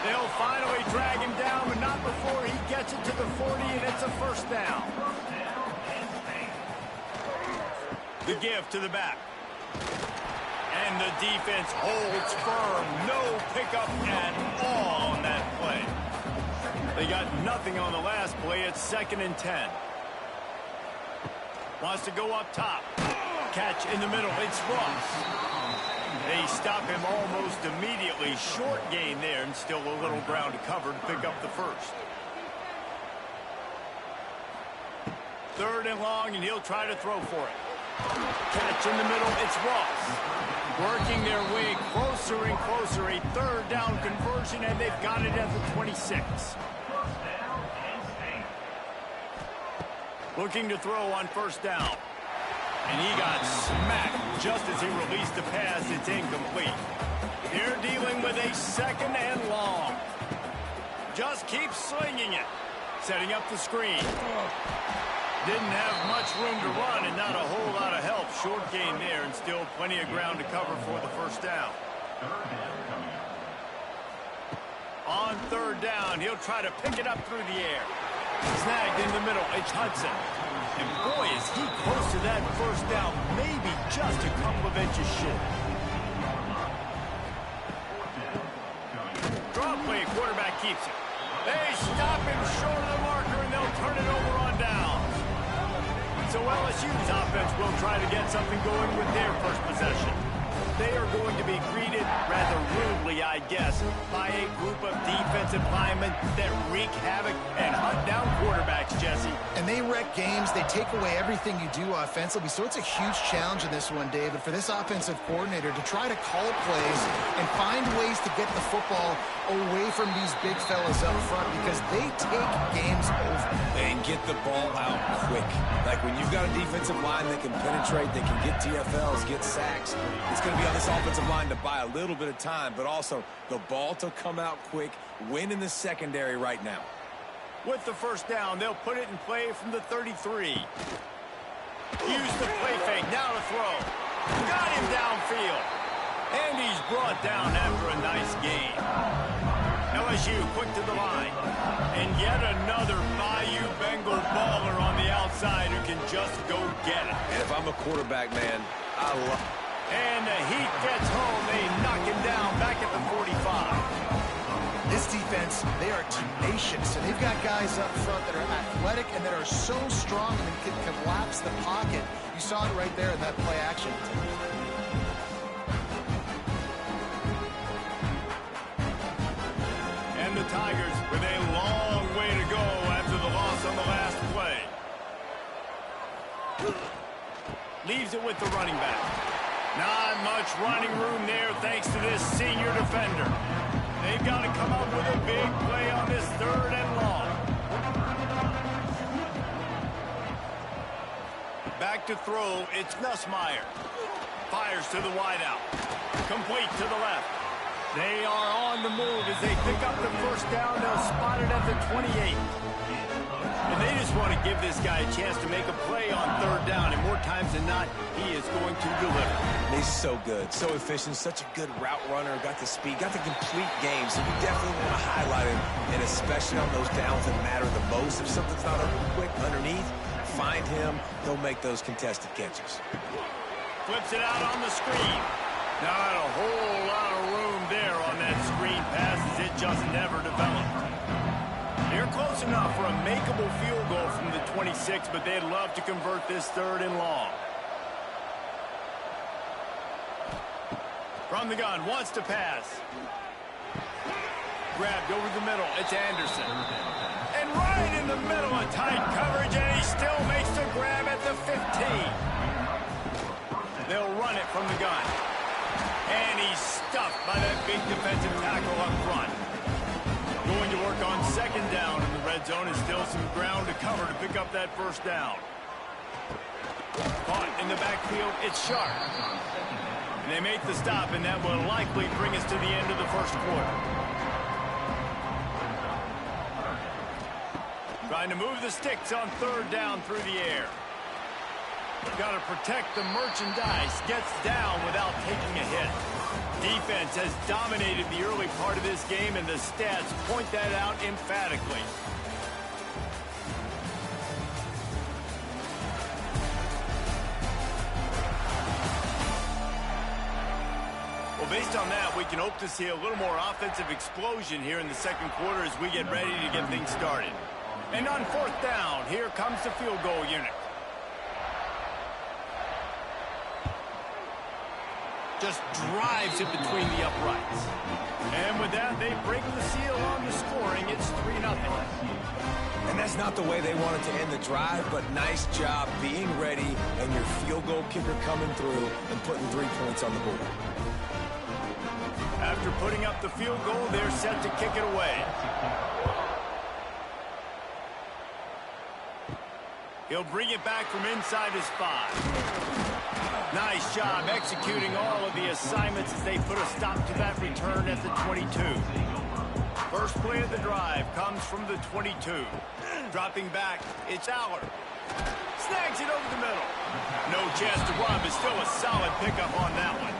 They'll finally drag him down, but not before he gets it to the 40, and it's a first down. The give to the back. And the defense holds firm. No pickup at all on that play. They got nothing on the last play. It's 2nd and 10. Wants to go up top. Catch in the middle. It's Ross. They stop him almost immediately. Short gain there, and still a little ground to cover to pick up the first. 3rd and long, and he'll try to throw for it. Catch in the middle. It's Ross. Working their way closer and closer. A 3rd down conversion, and they've got it at the 26. Looking to throw on first down. And he got smacked just as he released the pass. It's incomplete. They're dealing with a 2nd and long. Just keep slinging it. Setting up the screen. Didn't have much room to run and not a whole lot of help. Short gain there and still plenty of ground to cover for the first down. On 3rd down, he'll try to pick it up through the air. Snagged in the middle. It's Hudson. And boy, is he close to that first down. Maybe just a couple of inches short. Draw play, quarterback keeps it. They stop him short of the marker, and they'll turn it over on down. So LSU's offense will try to get something going with their first possession. They are going to be greeted rather rudely, I guess, by a group of defensive linemen that wreak havoc and hunt down quarterbacks, Jesse. And they wreck games. They take away everything you do offensively. So it's a huge challenge in this one, David, for this offensive coordinator to try to call plays and find ways to get the football away from these big fellas up front because they take games over. And get the ball out quick. Like when you've got a defensive line that can penetrate, they can get TFLs, get sacks, it's going to be on this offensive line to buy a little bit of time, but also the ball to come out quick, win in the secondary right now. With the first down, they'll put it in play from the 33. Use the play fake, now to throw. Got him downfield. And he's brought down after a nice gain. LSU quick to the line. And yet another Bayou Bengal baller on the outside who can just go get it. And if I'm a quarterback, man, I love it. And the Heat gets home. They knock him down back at the 45. This defense, they are tenacious, and they've got guys up front that are athletic and that are so strong and can collapse the pocket. You saw it right there in that play action. And the Tigers with a long way to go after the loss on the last play. Leaves it with the running back. Not much running room there thanks to this senior defender. They've got to come up with a big play on this 3rd and long. Back to throw, it's Nussmeier. Fires to the wideout. Complete to the left. They are on the move as they pick up the first down. They'll spot it at the 28. And they just want to give this guy a chance to make a play on 3rd down. And more times than not, he is going to deliver. He's so good, so efficient, such a good route runner, got the speed, got the complete game. So you definitely want to highlight him, and especially on those downs that matter the most. If something's not open quick underneath, find him. He'll make those contested catches. Flips it out on the screen. Not a whole lot of room there on that screen pass as it just never developed. They're close enough for a makeable field goal from the 26, but they'd love to convert this 3rd and long. From the gun, wants to pass. Grabbed over the middle, it's Anderson. And right in the middle of tight coverage, and he still makes the grab at the 15. They'll run it from the gun. And he's stuffed by that big defensive tackle up front. Going to work on 2nd down in the red zone. Is still some ground to cover to pick up that 1st down. Caught in the backfield, it's Sharp. And they make the stop, and that will likely bring us to the end of the 1st quarter. Trying to move the sticks on 3rd down through the air. Got to protect the merchandise. Gets down without taking a hit. Defense has dominated the early part of this game, and the stats point that out emphatically. Well, based on that, we can hope to see a little more offensive explosion here in the 2nd quarter as we get ready to get things started. And on 4th down, here comes the field goal unit. Just drives it between the uprights. And with that, they break the seal on the scoring. It's 3-0. And that's not the way they wanted to end the drive, but nice job being ready and your field goal kicker coming through and putting 3 points on the board. After putting up the field goal, they're set to kick it away. He'll bring it back from inside his 5. Nice job executing all of the assignments as they put a stop to that return at the 22. First play of the drive comes from the 22. Dropping back, it's Aller. Snags it over the middle. No chance to run, but still a solid pickup on that one.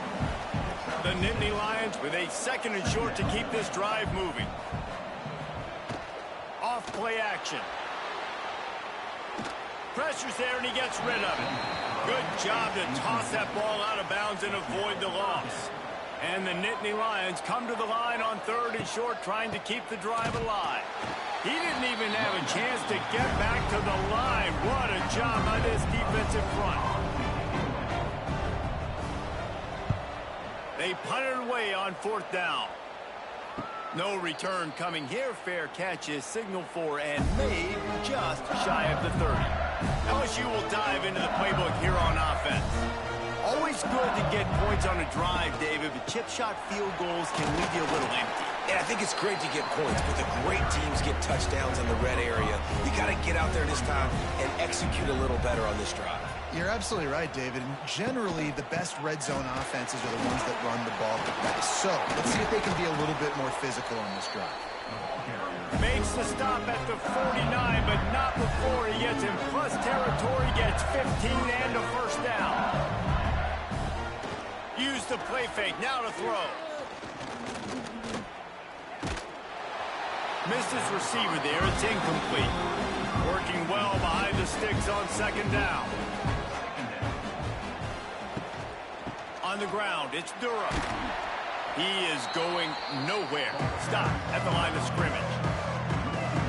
The Nittany Lions with a 2nd and short to keep this drive moving. Off play action. Pressure's there, and he gets rid of it. Good job to toss that ball out of bounds and avoid the loss. And the Nittany Lions come to the line on 3rd and short, trying to keep the drive alive. He didn't even have a chance to get back to the line. What a job by this defensive front. They punt it away on 4th down. No return coming here. Fair catch is signaled for and made just shy of the 30. LSU will dive into the playbook here on offense. Always good to get points on a drive, David, but chip shot field goals can leave you a little empty. Yeah, I think it's great to get points, but the great teams get touchdowns in the red area. You got to get out there this time and execute a little better on this drive. You're absolutely right, David. And generally, the best red zone offenses are the ones that run the ball the best. So let's see if they can be a little bit more physical on this drive. Makes the stop at the 49, but not before he gets in plus territory, gets 15 and a 1st down. Use the play fake. Now to throw. Missed his receiver there. It's incomplete. Working well behind the sticks on second down. On the ground, it's Durham. He is going nowhere. Stop at the line of scrimmage.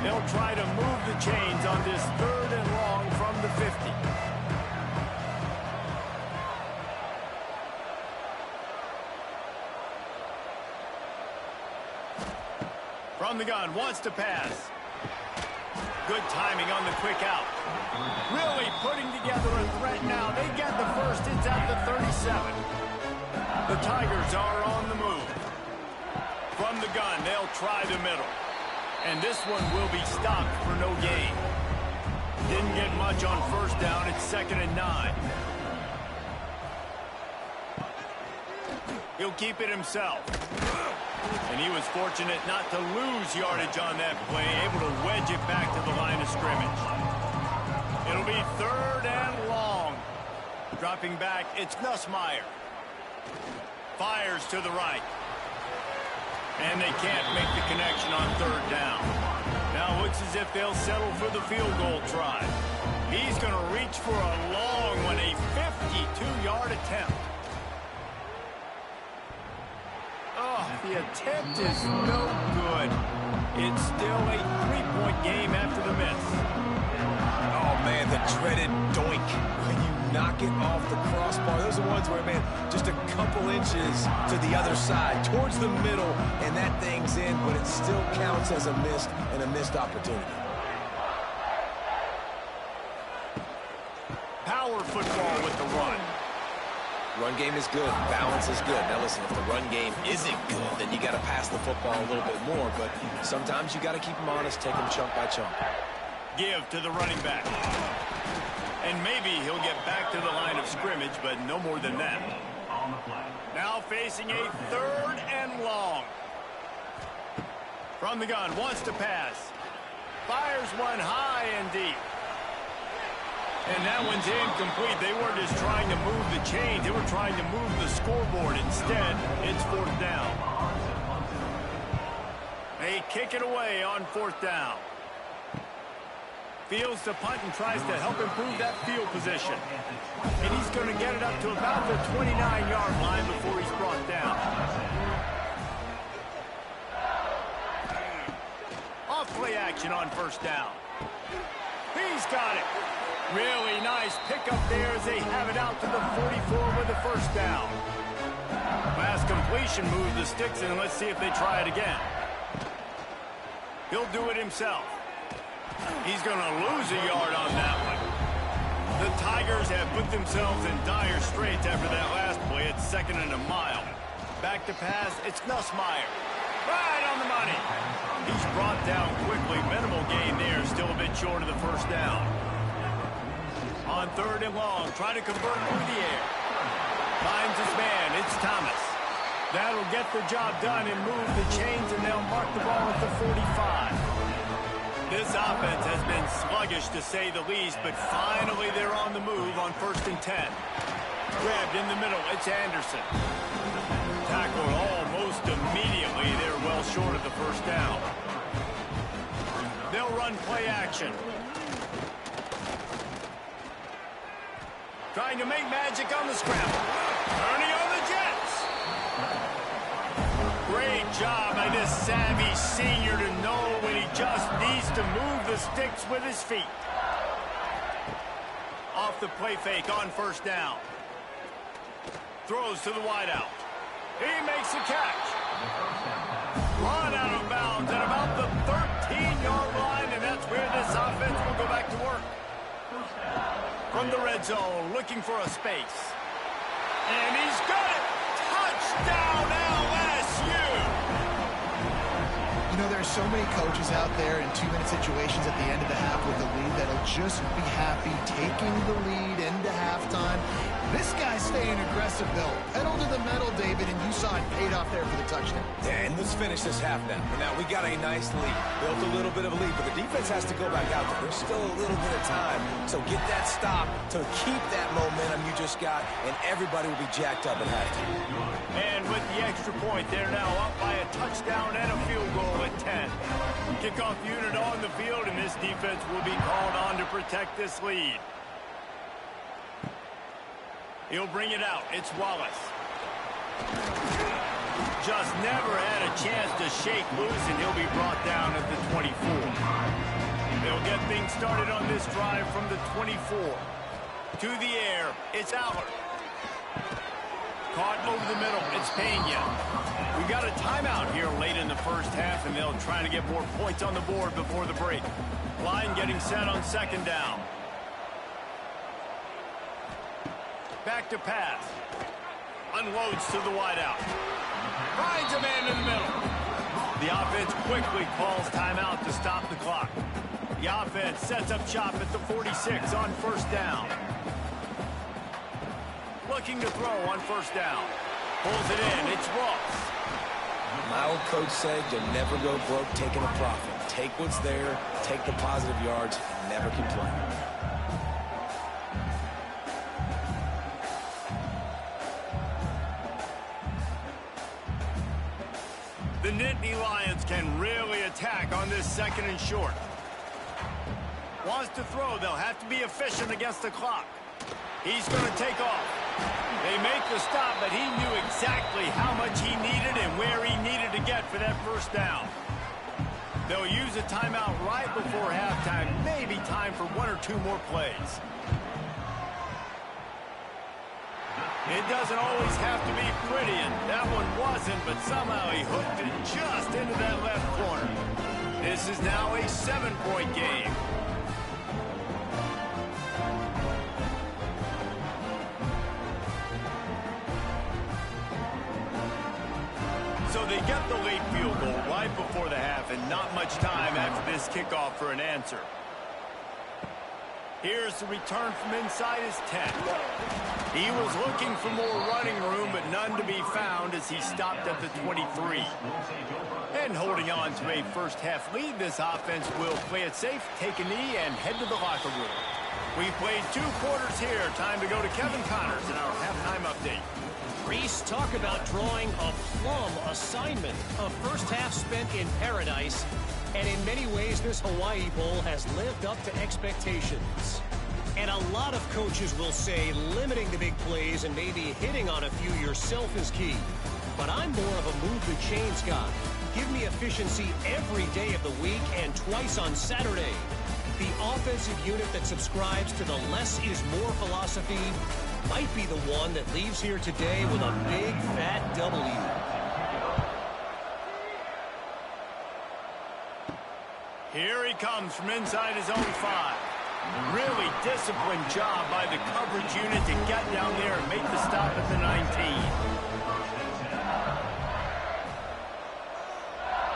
They'll try to move the chains on this 3rd and long from the 50. From the gun, wants to pass. Good timing on the quick out. Really putting together a threat now. They get the first. It's at the 37. The Tigers are on the move. From the gun, they'll try the middle. And this one will be stopped for no gain. Didn't get much on first down. It's 2nd and 9. He'll keep it himself. And he was fortunate not to lose yardage on that play, able to wedge it back to the line of scrimmage. It'll be 3rd and long. Dropping back, it's Nussmeier. Fires to the right. And they can't make the connection on 3rd down. Now looks as if they'll settle for the field goal try. He's going to reach for a long one, a 52-yard attempt. Oh, the attempt is no good. It's still a 3-point game after the miss. Oh, man, the dreaded doink. When you knock it off the crossbar. Those are ones where, man, just a couple inches to the other side, towards the middle, and that thing's in, but it still counts as a missed opportunity. Power football with the run. Run game is good. Balance is good. Now, listen, if the run game isn't good, then you got to pass the football a little bit more, but sometimes you got to keep them honest, take them chunk by chunk. Give to the running back. And maybe he'll get back to the line of scrimmage, but no more than that. Now facing a 3rd and long. From the gun, wants to pass. Fires one high and deep. And that one's incomplete. They weren't just trying to move the chains. They were trying to move the scoreboard. Instead, it's 4th down. They kick it away on 4th down. Fields to punt and tries to help improve that field position. And he's going to get it up to about the 29-yard line before he's brought down. Off play action on 1st down. He's got it. Really nice pickup there as they have it out to the 44 with the 1st down. Last completion moved the sticks, and let's see if they try it again. He'll do it himself. He's going to lose a yard on that one. The Tigers have put themselves in dire straits after that last play. It's 2nd and a mile. Back to pass, it's Nussmeier. Right on the money. He's brought down quickly. Minimal gain there, still a bit short of the 1st down. On 3rd and long, trying to convert through the air. Finds his man, it's Thomas. That'll get the job done and move the chains, and they'll mark the ball at the 45. This offense has been sluggish, to say the least, but finally they're on the move on 1st and 10. Grabbed in the middle, it's Anderson. Tackled almost immediately. They're well short of the 1st down. They'll run play action. Trying to make magic on the scramble. Turning on the Jets. Great job by this savvy senior to know when he just needs to move the sticks with his feet. Off the play fake on 1st down. Throws to the wideout. He makes the catch. Run out of bounds at about the 13-yard line, and that's where this offense will go back to work. From the red zone, looking for a space. And he's got it! Touchdown, LSU! You know, there are so many coaches out there in 2-minute situations at the end of the half with a lead that'll just be happy taking the lead into halftime. This guy's staying aggressive, Bill. Pedal to the metal, David, and you saw it paid off there for the touchdown. Yeah, and let's finish this half now. Now, we got a nice lead. Built a little bit of a lead, but the defense has to go back out there. There's still a little bit of time. So get that stop to keep that momentum you just got, and everybody will be jacked up at halftime. And with the extra point, they're now up by a touchdown and a field goal at 10. Kickoff unit on the field, and this defense will be called on to protect this lead. He'll bring it out. It's Wallace. Just never had a chance to shake loose, and he'll be brought down at the 24. They'll get things started on this drive from the 24. To the air, it's Allard. Caught over the middle, it's Pena. We got a timeout here late in the first half, and they'll try to get more points on the board before the break. Line getting set on second down. Back to pass. Unloads to the wideout. Finds a man in the middle. The offense quickly calls timeout to stop the clock. The offense sets up shop at the 46 on first down. Looking to throw on first down. Pulls it in. It's Ross. My old coach said you'll never go broke taking a profit. Take what's there, take the positive yards, and never complain. The Nittany Lions can really attack on this second and short. Wants to throw. They'll have to be efficient against the clock. He's going to take off. They make the stop, but he knew exactly how much he needed and where he needed to get for that first down. They'll use a timeout right before halftime. Maybe time for one or two more plays. It doesn't always have to be pretty, and that one wasn't, but somehow he hooked it just into that left corner. This is now a 7-point game. So they get the late field goal right before the half, and not much time after this kickoff for an answer. Here's the return from inside his 10. He was looking for more running room, but none to be found as he stopped at the 23. And holding on to a first-half lead, this offense will play it safe, take a knee, and head to the locker room. We played 2 quarters here. Time to go to Kevin Connors in our halftime update. Reese, talk about drawing a plum assignment. A first half spent in paradise, and in many ways this Hawaii Bowl has lived up to expectations. And a lot of coaches will say limiting the big plays and maybe hitting on a few yourself is key. But I'm more of a move the chains guy. Give me efficiency every day of the week and twice on Saturday. The offensive unit that subscribes to the less is more philosophy might be the one that leaves here today with a big fat W. Here he comes from inside his own 5. Really disciplined job by the coverage unit to get down there and make the stop at the 19.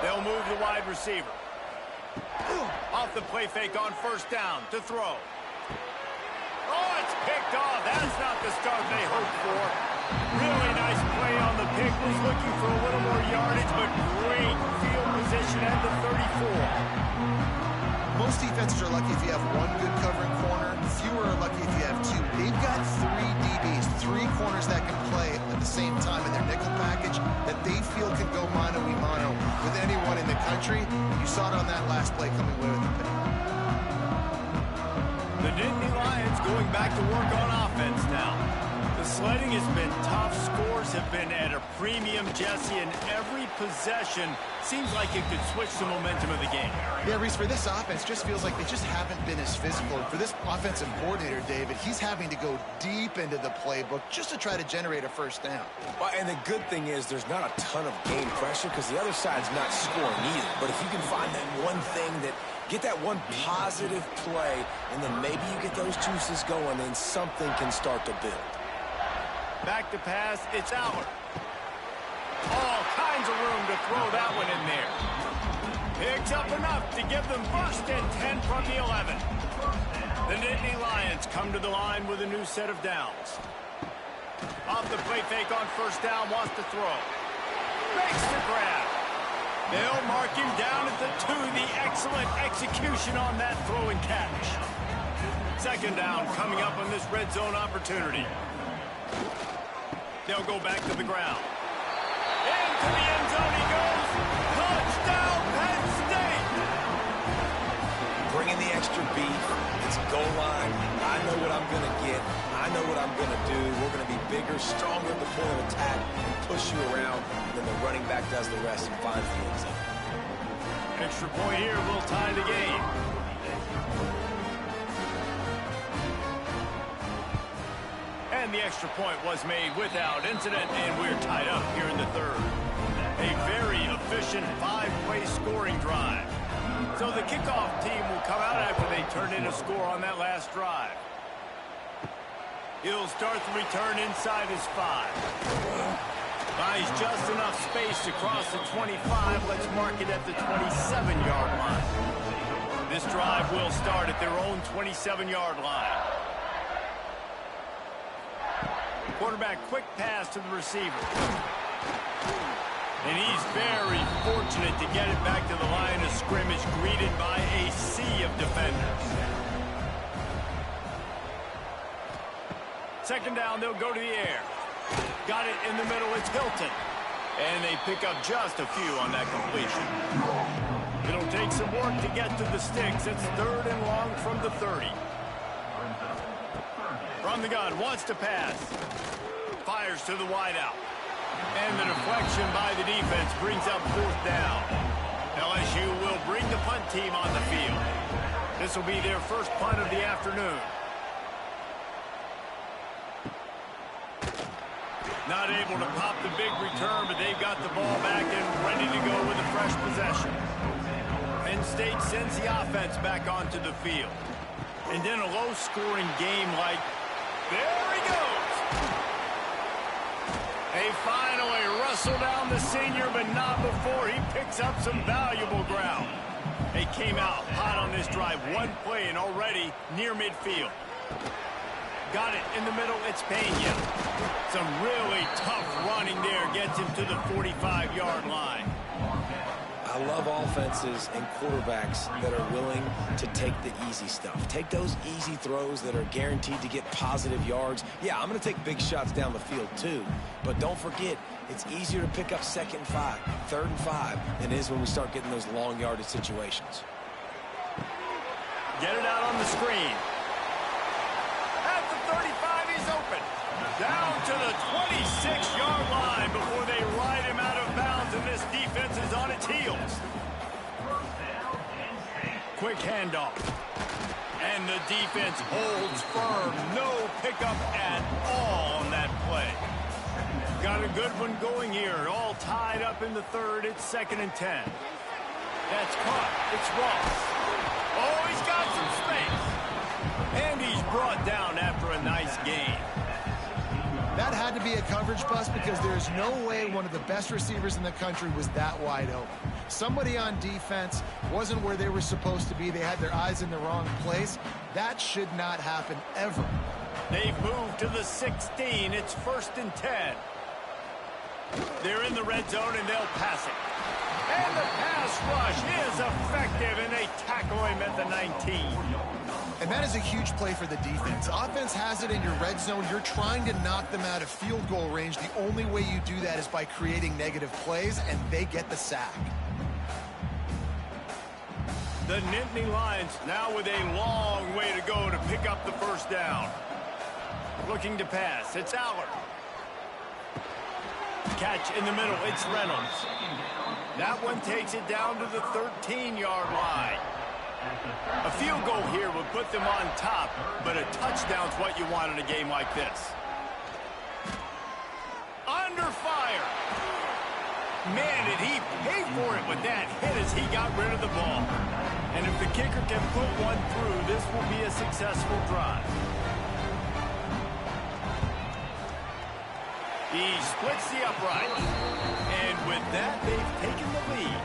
They'll move the wide receiver. Off the play fake on first down to throw. Oh, it's picked off. That's not the start they hoped for. Really nice play on the pick. Was looking for a little more yardage, but great field position at the 34. Most defenses are lucky if you have one good covering corner. Fewer are lucky if you have 2. They've got 3 DBs, 3 corners that can play at the same time in their nickel package that they feel can go mano-a-mano with anyone in the country. You saw it on that last play coming away with the pick. The Nittany Lions going back to work on offense now. The sledding has been tough. Scores have been at a premium, Jesse, and every possession seems like it could switch the momentum of the game. Yeah, Reese, for this offense, just feels like they just haven't been as physical. And for this offensive coordinator, David, he's having to go deep into the playbook just to try to generate a first down. Well, and the good thing is there's not a ton of game pressure because the other side's not scoring either. But if you can find that one thing that get that one positive play, and then maybe you get those juices going, then something can start to build. Back to pass, it's Allard. All kinds of room to throw that one in there. Picks up enough to give them first and 10 from the 11. The Nittany Lions come to the line with a new set of downs. Off the play fake on first down, wants to throw. Makes the grab. They'll mark him down at the 2. The excellent execution on that throw and catch. Second down coming up on this red zone opportunity. They'll go back to the ground. Into the end zone he goes. Touchdown, Penn State! Bringing the extra beef. It's goal line. I know what I'm going to get. I know what I'm going to do. We're going to be bigger, stronger at the point of attack, and push you around. And then the running back does the rest and finds the end zone. Extra point here will tie the game. And the extra point was made without incident, and we're tied up here in the third. A very efficient 5-play scoring drive. So the kickoff team will come out after they turn in a score on that last drive. He'll start the return inside his 5. Buys just enough space to cross the 25. Let's mark it at the 27-yard line. This drive will start at their own 27-yard line. Quarterback quick pass to the receiver. And he's very fortunate to get it back to the line of scrimmage, greeted by a sea of defenders. Second down, they'll go to the air. Got it in the middle, it's Hilton. And they pick up just a few on that completion. It'll take some work to get to the sticks. It's third and long from the 30. From the gun, wants to pass. Fires to the wideout. And the deflection by the defense brings up fourth down. LSU will bring the punt team on the field. This will be their first punt of the afternoon. Not able to pop the big return, but they've got the ball back and ready to go with a fresh possession. Penn State sends the offense back onto the field. And then a low-scoring game like, there he goes. They finally wrestle down the senior, but not before he picks up some valuable ground. They came out hot on this drive. One play and already near midfield. Got it in the middle. It's Pena. Some really tough running there. Gets him to the 45-yard line. I love offenses and quarterbacks that are willing to take the easy stuff. Take those easy throws that are guaranteed to get positive yards. Yeah, I'm going to take big shots down the field too. But don't forget, it's easier to pick up 2nd and 5, 3rd and 5 than it is when we start getting those long yardage situations. Get it out on the screen. At the 35, he's open. Down to the 26-yard line before they ride him out of bounds, and this defense is on its heels. Quick handoff. And the defense holds firm. No pickup at all on that play. Got a good one going here. All tied up in the third. It's 2nd and 10. That's caught. It's Ross. Oh, he's got some space. And he's brought down after a nice gain. That had to be a coverage bust because there's no way one of the best receivers in the country was that wide open. Somebody on defense wasn't where they were supposed to be. They had their eyes in the wrong place. That should not happen ever. They've moved to the 16. It's 1st and 10. They're in the red zone, and they'll pass it. And the pass rush is effective, and they tackle him at the 19. And that is a huge play for the defense. Offense has it in your red zone. You're trying to knock them out of field goal range. The only way you do that is by creating negative plays, and they get the sack. The Nittany Lions now with a long way to go to pick up the first down. Looking to pass. It's Allard. Catch in the middle. It's Reynolds. That one takes it down to the 13-yard line. A field goal here would put them on top, but a touchdown's what you want in a game like this. Under fire. Man, did he pay for it with that hit as he got rid of the ball. And if the kicker can put one through, this will be a successful drive. He splits the upright. And with that, they've taken the lead.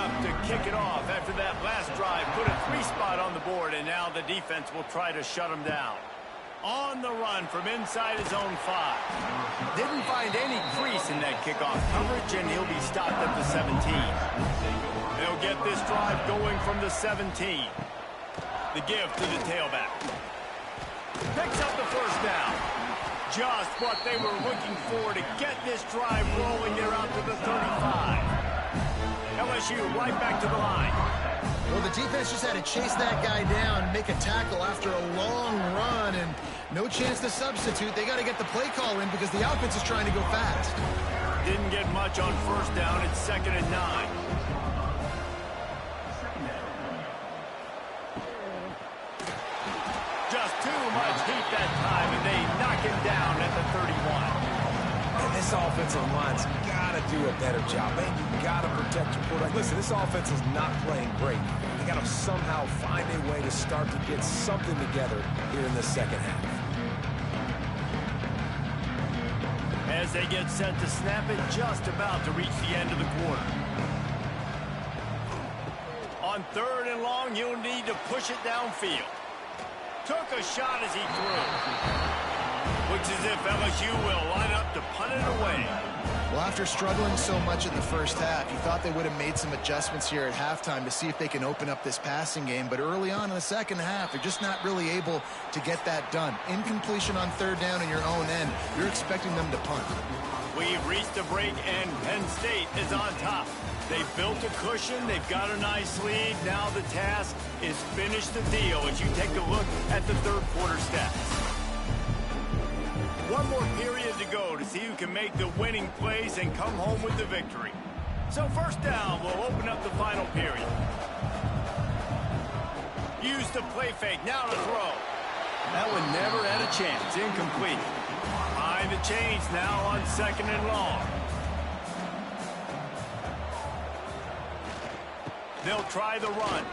up to kick it off after that last drive. Put a 3-spot on the board, and now the defense will try to shut him down. On the run from inside his own 5. Didn't find any crease in that kickoff coverage, and he'll be stopped at the 17. They'll get this drive going from the 17. The give to the tailback. Picks up the first down. Just what they were looking for to get this drive rolling there out to the 35. LSU right back to the line. Well, the defense just had to chase that guy down, make a tackle after a long run, and no chance to substitute. They got to get the play call in because the offense is trying to go fast. Didn't get much on first down. It's 2nd and 9. Just too much heat that time, and they knock him down at the 31. And this offensive line's got to do a better job, man. You got to protect your quarterback. Listen, this offense is not playing great. They got to somehow find a way to start to get something together here in the second half. As they get set to snap it, just about to reach the end of the quarter. On 3rd and long, you'll need to push it downfield. Took a shot as he threw. Looks as if LSU will line up to punt it away. Well, after struggling so much in the first half, you thought they would have made some adjustments here at halftime to see if they can open up this passing game. But early on in the second half, they're just not really able to get that done. Incompletion on 3rd down in your own end, you're expecting them to punt. We've reached a break, and Penn State is on top. They've built a cushion. They've got a nice lead. Now the task is finish the deal as you take a look at the 3rd quarter stats. One more period to go to see who can make the winning plays and come home with the victory. So first down will open up the final period. Use the play fake. Now to throw. That one never had a chance. Incomplete. Behind the chains now on 2nd and long. They'll try the run.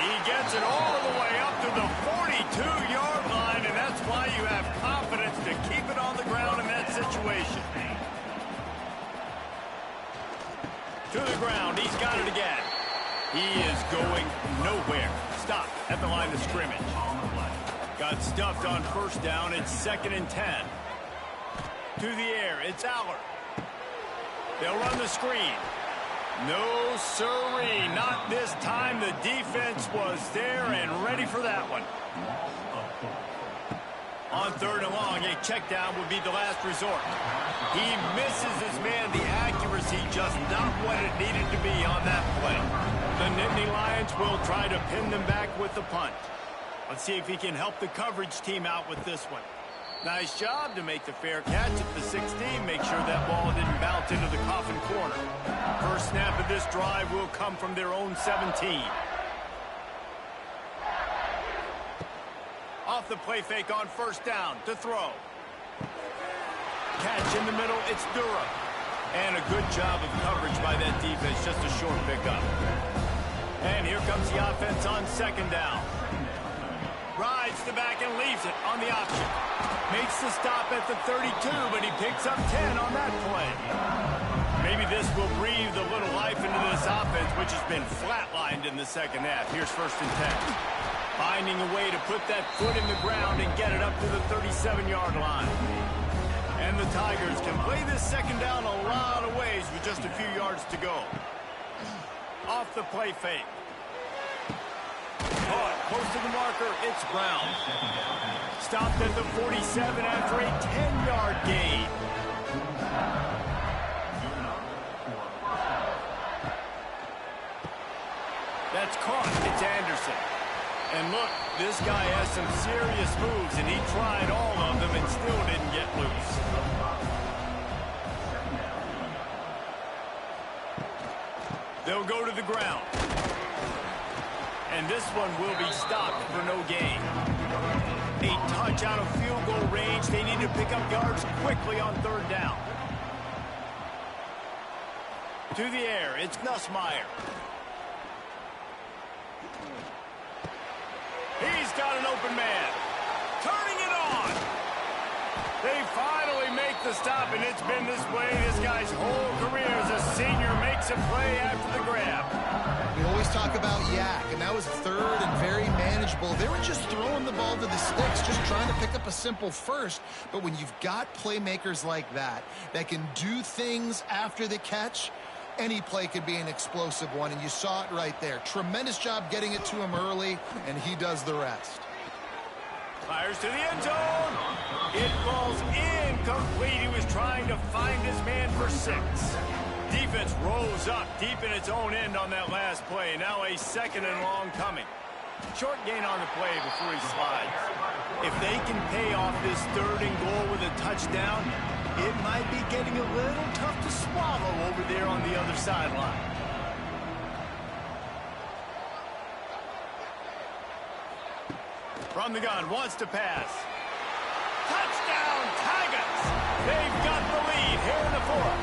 He gets it all the way up to the 42-yard line, and that's why you have confidence to keep it on the ground in that situation. To the ground, he's got it again. He is going nowhere. Stop at the line of scrimmage. Got stuffed on first down. It's 2nd and 10. To the air, it's Aller. They'll run the screen. No, sirree, not this time. The defense was there and ready for that one. On 3rd and long, a check down would be the last resort. He misses his man. The accuracy just not what it needed to be on that play. The Nittany Lions will try to pin them back with the punt. Let's see if he can help the coverage team out with this one. Nice job to make the fair catch at the 16. Make sure that ball didn't bounce into the coffin corner. First snap of this drive will come from their own 17. Off the play fake on first down to throw. Catch in the middle, it's Durham. And a good job of coverage by that defense, just a short pickup. And here comes the offense on 2nd down. Rides the back and leaves it on the option. Makes the stop at the 32, but he picks up 10 on that play. Maybe this will breathe a little life into this offense, which has been flatlined in the second half. Here's 1st and 10. Finding a way to put that foot in the ground and get it up to the 37-yard line. And the Tigers can play this second down a lot of ways with just a few yards to go. Off the play fake. Caught close to the marker, it's Brown. Stopped at the 47 after a 10-yard gain. That's caught, it's Anderson. And look, this guy has some serious moves, and he tried all of them and still didn't get loose. They'll go to the ground. And this one will be stopped for no gain. A touch out of field goal range. They need to pick up yards quickly on 3rd down. To the air, it's Nussmeier. He's got an open man. Turning it on. They finally make the stop, and it's been this way this guy's whole career as a senior makes a play after the grab. We always talk about yak, and that was third and very manageable. They were just throwing the ball to the sticks, just trying to pick up a simple first. But when you've got playmakers like that can do things after the catch, any play could be an explosive one, and you saw it right there. Tremendous job getting it to him early, and he does the rest. Fires to the end zone. It falls incomplete. He was trying to find his man for 6. Defense rolls up deep in its own end on that last play. Now a 2nd and long coming. Short gain on the play before he slides. If they can pay off this 3rd and goal with a touchdown, it might be getting a little tough to swallow over there on the other sideline. From the gun, wants to pass. Touchdown, Tigers! They've got the lead here in the 4th.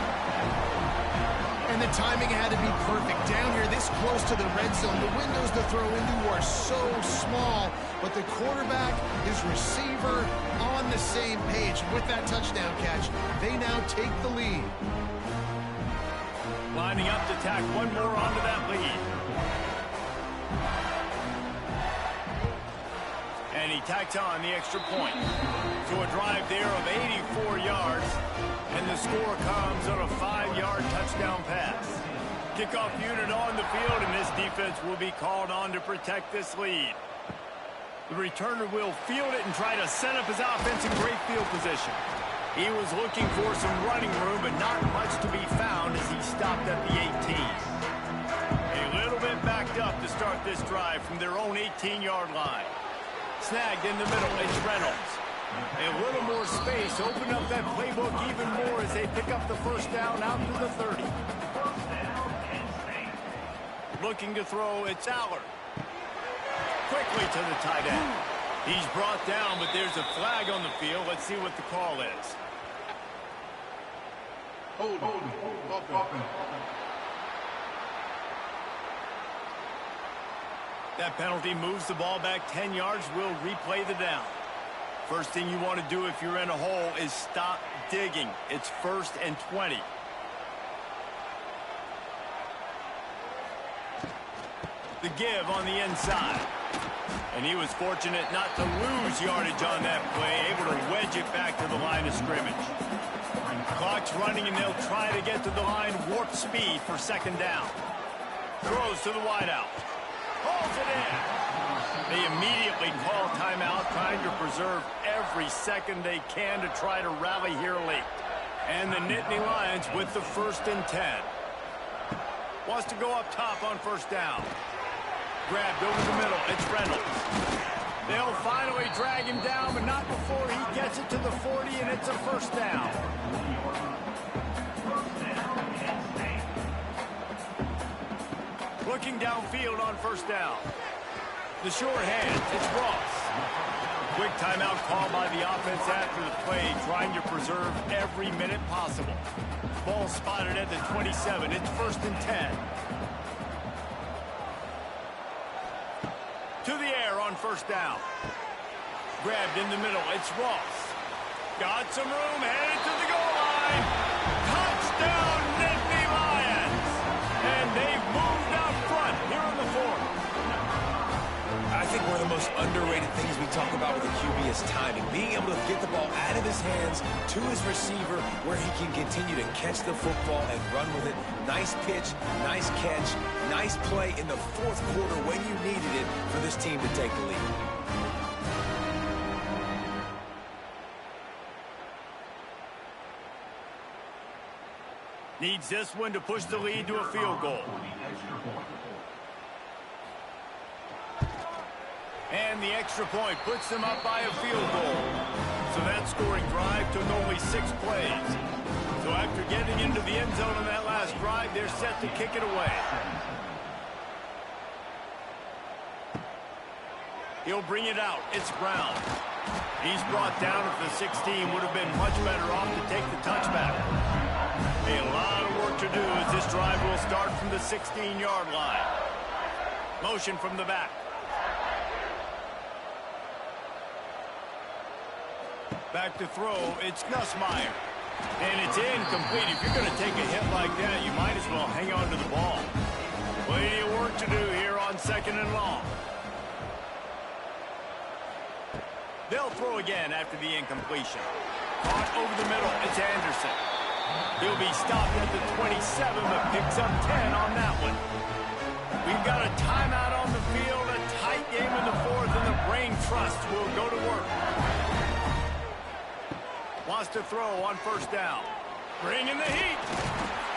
And the timing had to be perfect. Down here, this close to the red zone, the windows to throw into are so small, but the quarterback, his receiver, on the same page. With that touchdown catch, they now take the lead. Lining up to tack one more onto that lead. And he tacks on the extra point. So a drive there of 84 yards. And the score comes on a 5-yard touchdown pass. Kickoff unit on the field, and this defense will be called on to protect this lead. The returner will field it and try to set up his offense in great field position. He was looking for some running room, but not much to be found as he stopped at the 18. A little bit backed up to start this drive from their own 18-yard line. Snagged in the middle, it's Reynolds. A little more space, open up that playbook even more as they pick up the first down out to the 30. Looking to throw, it's Allard. Quickly to the tight end. He's brought down, but there's a flag on the field. Let's see what the call is. That penalty moves the ball back 10 yards. We'll replay the down. First thing you want to do if you're in a hole is stop digging. It's 1st and 20. The give on the inside. And he was fortunate not to lose yardage on that play, able to wedge it back to the line of scrimmage. Clock's running, and they'll try to get to the line warp speed for 2nd down. Throws to the wideout. Hauls it in. They immediately call timeout, trying to preserve every second they can to try to rally here late. And the Nittany Lions with the 1st and 10. Wants to go up top on 1st down. Grabbed over the middle. It's Reynolds. They'll finally drag him down, but not before he gets it to the 40, and it's a 1st down. Looking downfield on 1st down. The short hand, it's Ross. Quick timeout called by the offense after the play, trying to preserve every minute possible. Ball spotted at the 27. It's 1st and 10. To the air on 1st down. Grabbed in the middle, it's Ross. Got some room, headed to the goal line. Touchdown, Nittany Lions! And they've moved out front here in the 4th. I think one of the most underrated things we talk about with the QB is timing. Being able to get the ball out of his hands to his receiver where he can continue to catch the football and run with it. Nice pitch, nice catch, nice play in the 4th quarter when you needed it for this team to take the lead. Needs this one to push the lead to a field goal. And the extra point puts them up by a field goal. So that scoring drive took only 6 plays. So after getting into the end zone on that last drive, they're set to kick it away. He'll bring it out. It's Brown. He's brought down at the 16. Would have been much better off to take the touchback. A lot of work to do as this drive will start from the 16-yard line. Motion from the back. Back to throw, it's Nussmeier. And it's incomplete. If you're going to take a hit like that, you might as well hang on to the ball. Plenty of work to do here on 2nd and long. They'll throw again after the incompletion. Caught over the middle. It's Anderson. He'll be stopped at the 27, but picks up 10 on that one. We've got a timeout on the field, a tight game in the 4th, and the Brain Trust will go to work. Wants to throw on 1st down. Bringing the heat.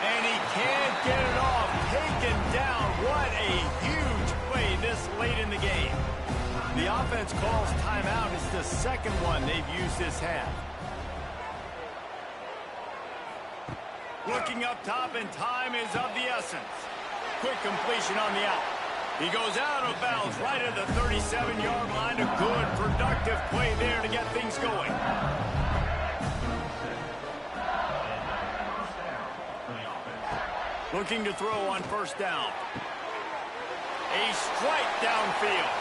And he can't get it off. Taken down. What a huge play this late in the game. The offense calls timeout. It's the 2nd one they've used this half. Looking up top, and time is of the essence. Quick completion on the out. He goes out of bounds right at the 37-yard line. A good, productive play there to get things going. Looking to throw on 1st down. A strike downfield.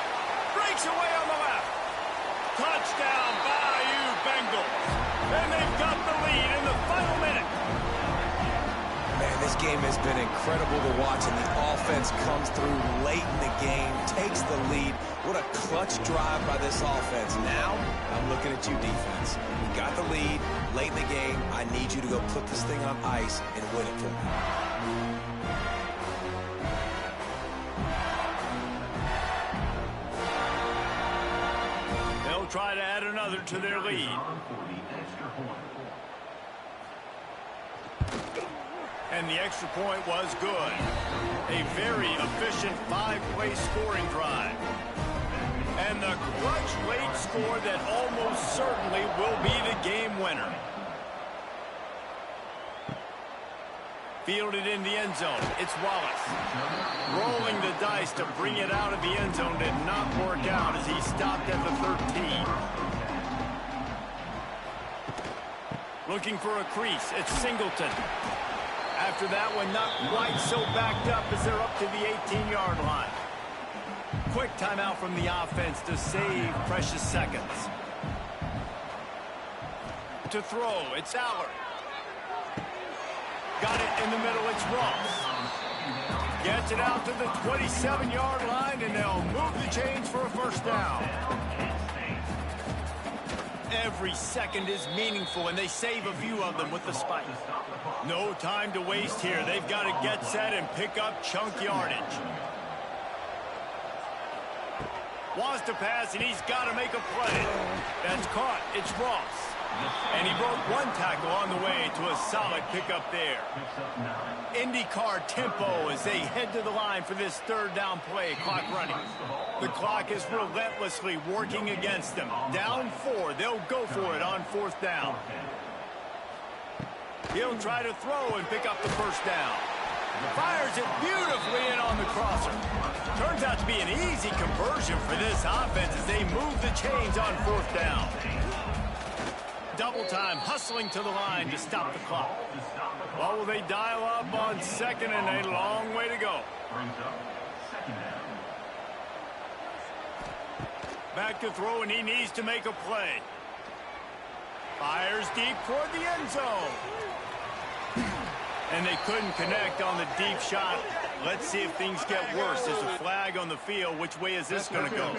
Breaks away on the left. Touchdown, Bayou Bengals. And they've got the lead in the final minute. Man, this game has been incredible to watch, and the offense comes through late in the game, takes the lead. What a clutch drive by this offense. Now, I'm looking at you, defense. You got the lead late in the game. I need you to go put this thing on ice and win it for me. They'll try to add another to their lead. And the extra point was good. A very efficient 5-play scoring drive. And the clutch late score that almost certainly will be the game winner. Fielded in the end zone. It's Wallace. Rolling the dice to bring it out of the end zone did not work out as he stopped at the 13. Looking for a crease. It's Singleton. After that one, not quite so backed up as they're up to the 18-yard line. Quick timeout from the offense to save precious seconds. To throw, it's Allard. Got it in the middle, it's Ross. Gets it out to the 27-yard line, and they'll move the chains for a 1st down. Every second is meaningful, and they save a few of them with the spike. No time to waste here. They've got to get set and pick up chunk yardage. Wants to pass, and he's got to make a play. That's caught. It's Ross. And he broke one tackle on the way to a solid pickup there. IndyCar tempo as they head to the line for this 3rd down play. Clock running. The clock is relentlessly working against them. Down 4. They'll go for it on 4th down. He'll try to throw and pick up the 1st down. Fires it beautifully in on the crosser. Turns out to be an easy conversion for this offense as they move the chains on 4th down. Double time, hustling to the line to stop the clock. Well, will they dial up on 2nd and a long way to go? Back to throw, and he needs to make a play. Fires deep toward the end zone. And they couldn't connect on the deep shot. Let's see if things get worse. There's a flag on the field. Which way is this going to go?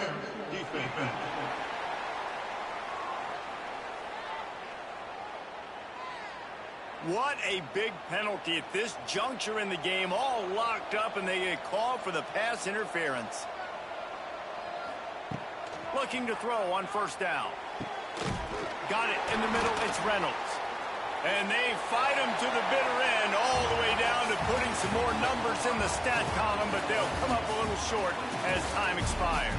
What a big penalty at this juncture in the game. All locked up, and they get called for the pass interference. Looking to throw on 1st down. Got it in the middle. It's Reynolds. And they fight him to the bitter end, all the way down to putting some more numbers in the stat column, but they'll come up a little short as time expires.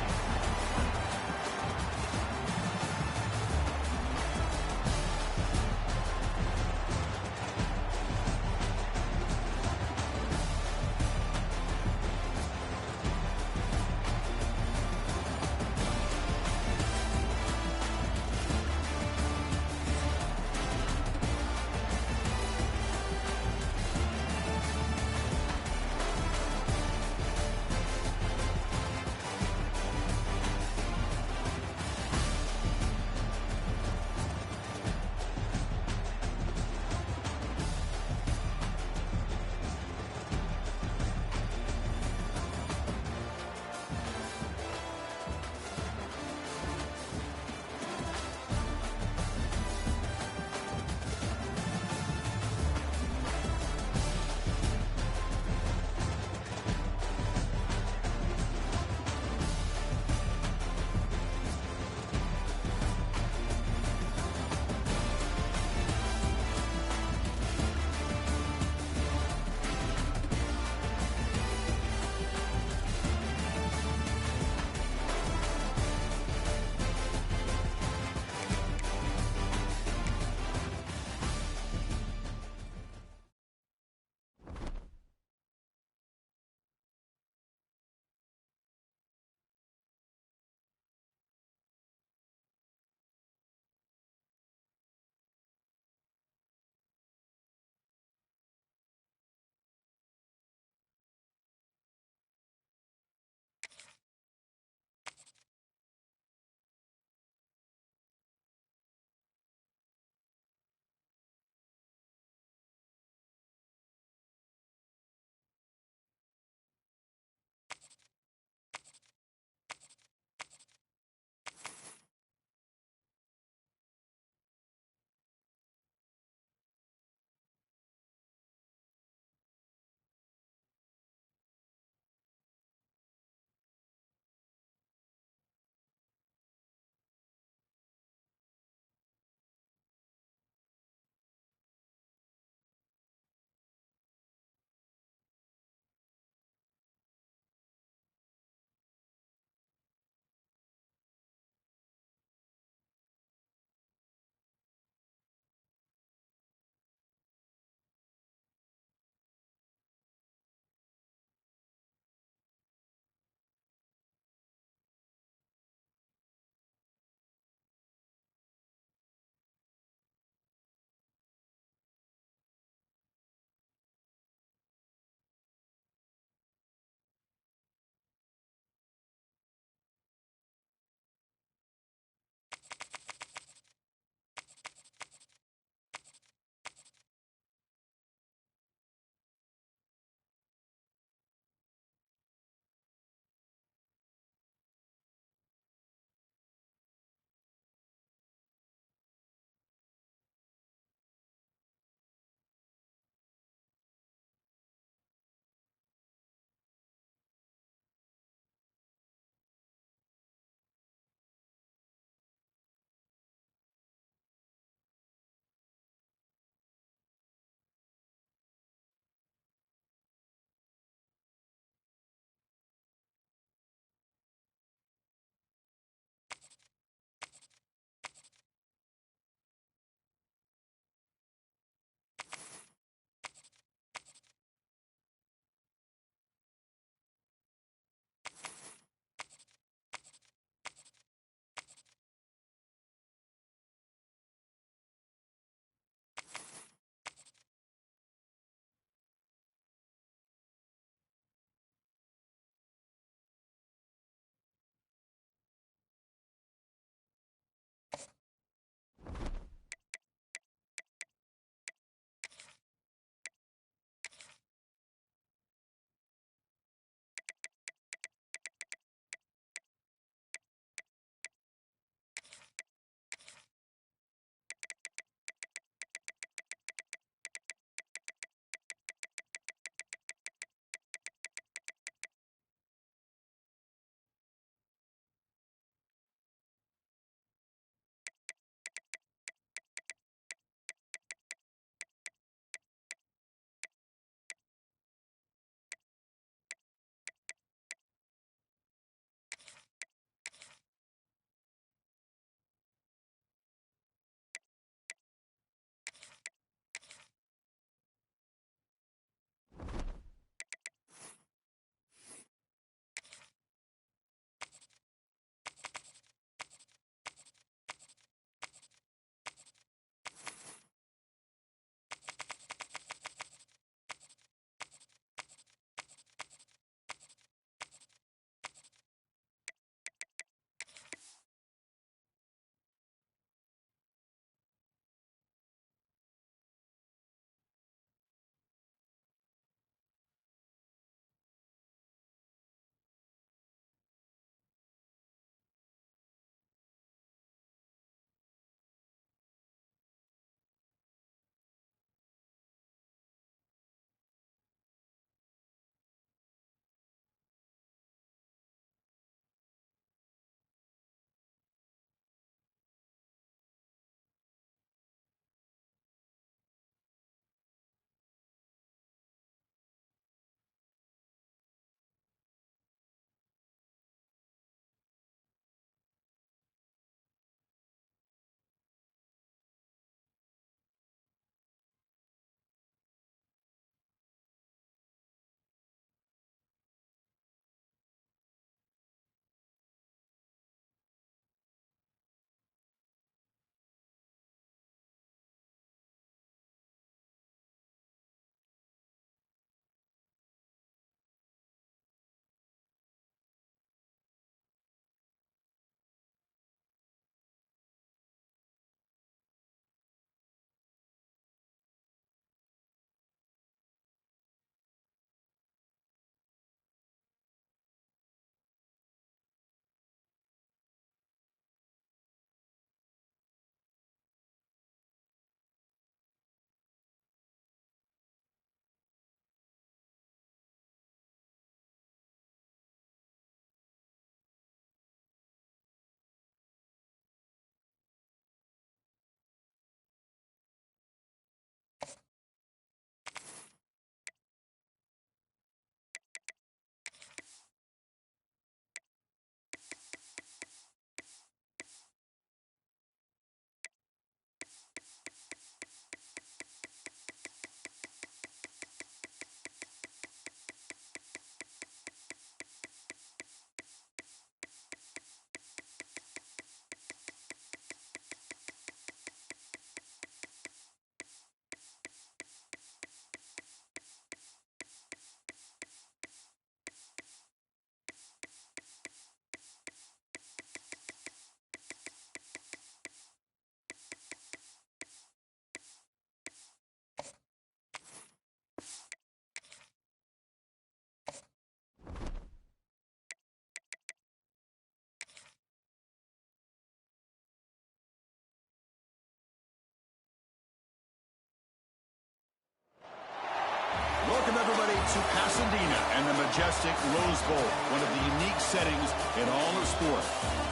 Welcome, everybody, to Pasadena and the majestic Rose Bowl, one of the unique settings in all of sport.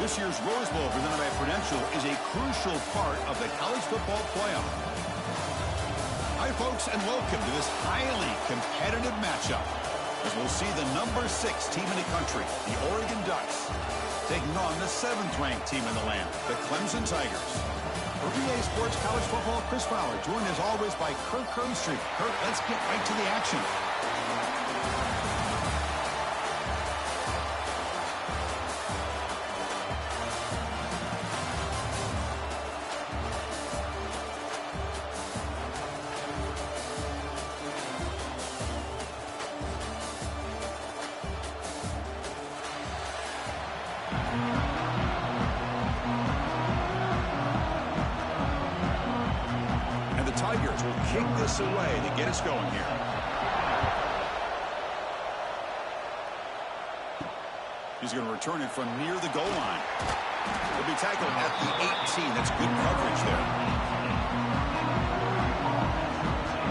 This year's Rose Bowl, presented by Prudential, is a crucial part of the college football playoff. Hi, folks, and welcome to this highly competitive matchup, as we'll see the number 6 team in the country, the Oregon Ducks, taking on the 7th-ranked team in the land, the Clemson Tigers. For EA Sports College Football, Chris Fowler, joined as always by Kirk Herbstreit. Kirk, let's get right to the action. Tigers will kick this away to get us going here. He's going to return it from near the goal line. He'll be tackled at the 18. That's good coverage there.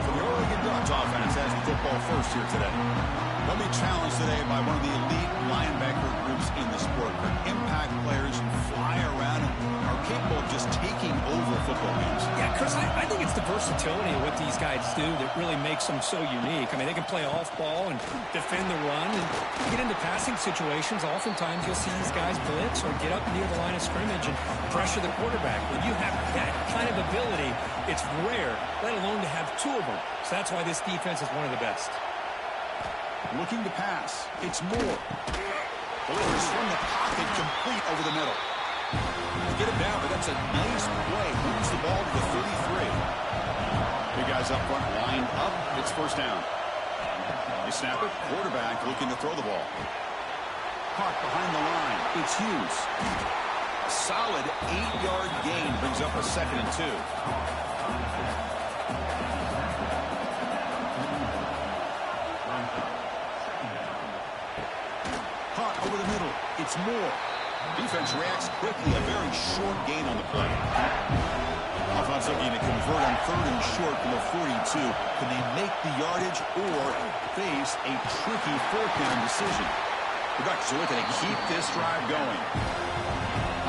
So the Oregon Ducks offense has the football first here today. They'll be challenged today by one of the elite linebacker groups in the sport. Impact players who fly around and are capable of just taking over football games. Yeah, Chris, I think it's the versatility of what these guys do that really makes them so unique. I mean, they can play off ball and defend the run and get into passing situations. Oftentimes, you'll see these guys blitz or get up near the line of scrimmage and pressure the quarterback. When you have that kind of ability, it's rare, let alone to have 2 of them. So that's why this defense is one of the best. Looking to pass. It's Moore. Delivers from the pocket, complete over the middle. Get him down, but that's a nice play. Moves the ball to the 33. Big guys up front, lined up. It's first down. They snap it. Quarterback looking to throw the ball. Caught behind the line. It's Hughes. A solid 8-yard gain brings up a 2nd and 2. Over the middle, it's Moore. Defense reacts quickly, a very short gain on the play. Offense looking to convert on 3rd and short from the 42. Can they make the yardage or face a tricky 4th down decision? The Ducks are looking to keep this drive going.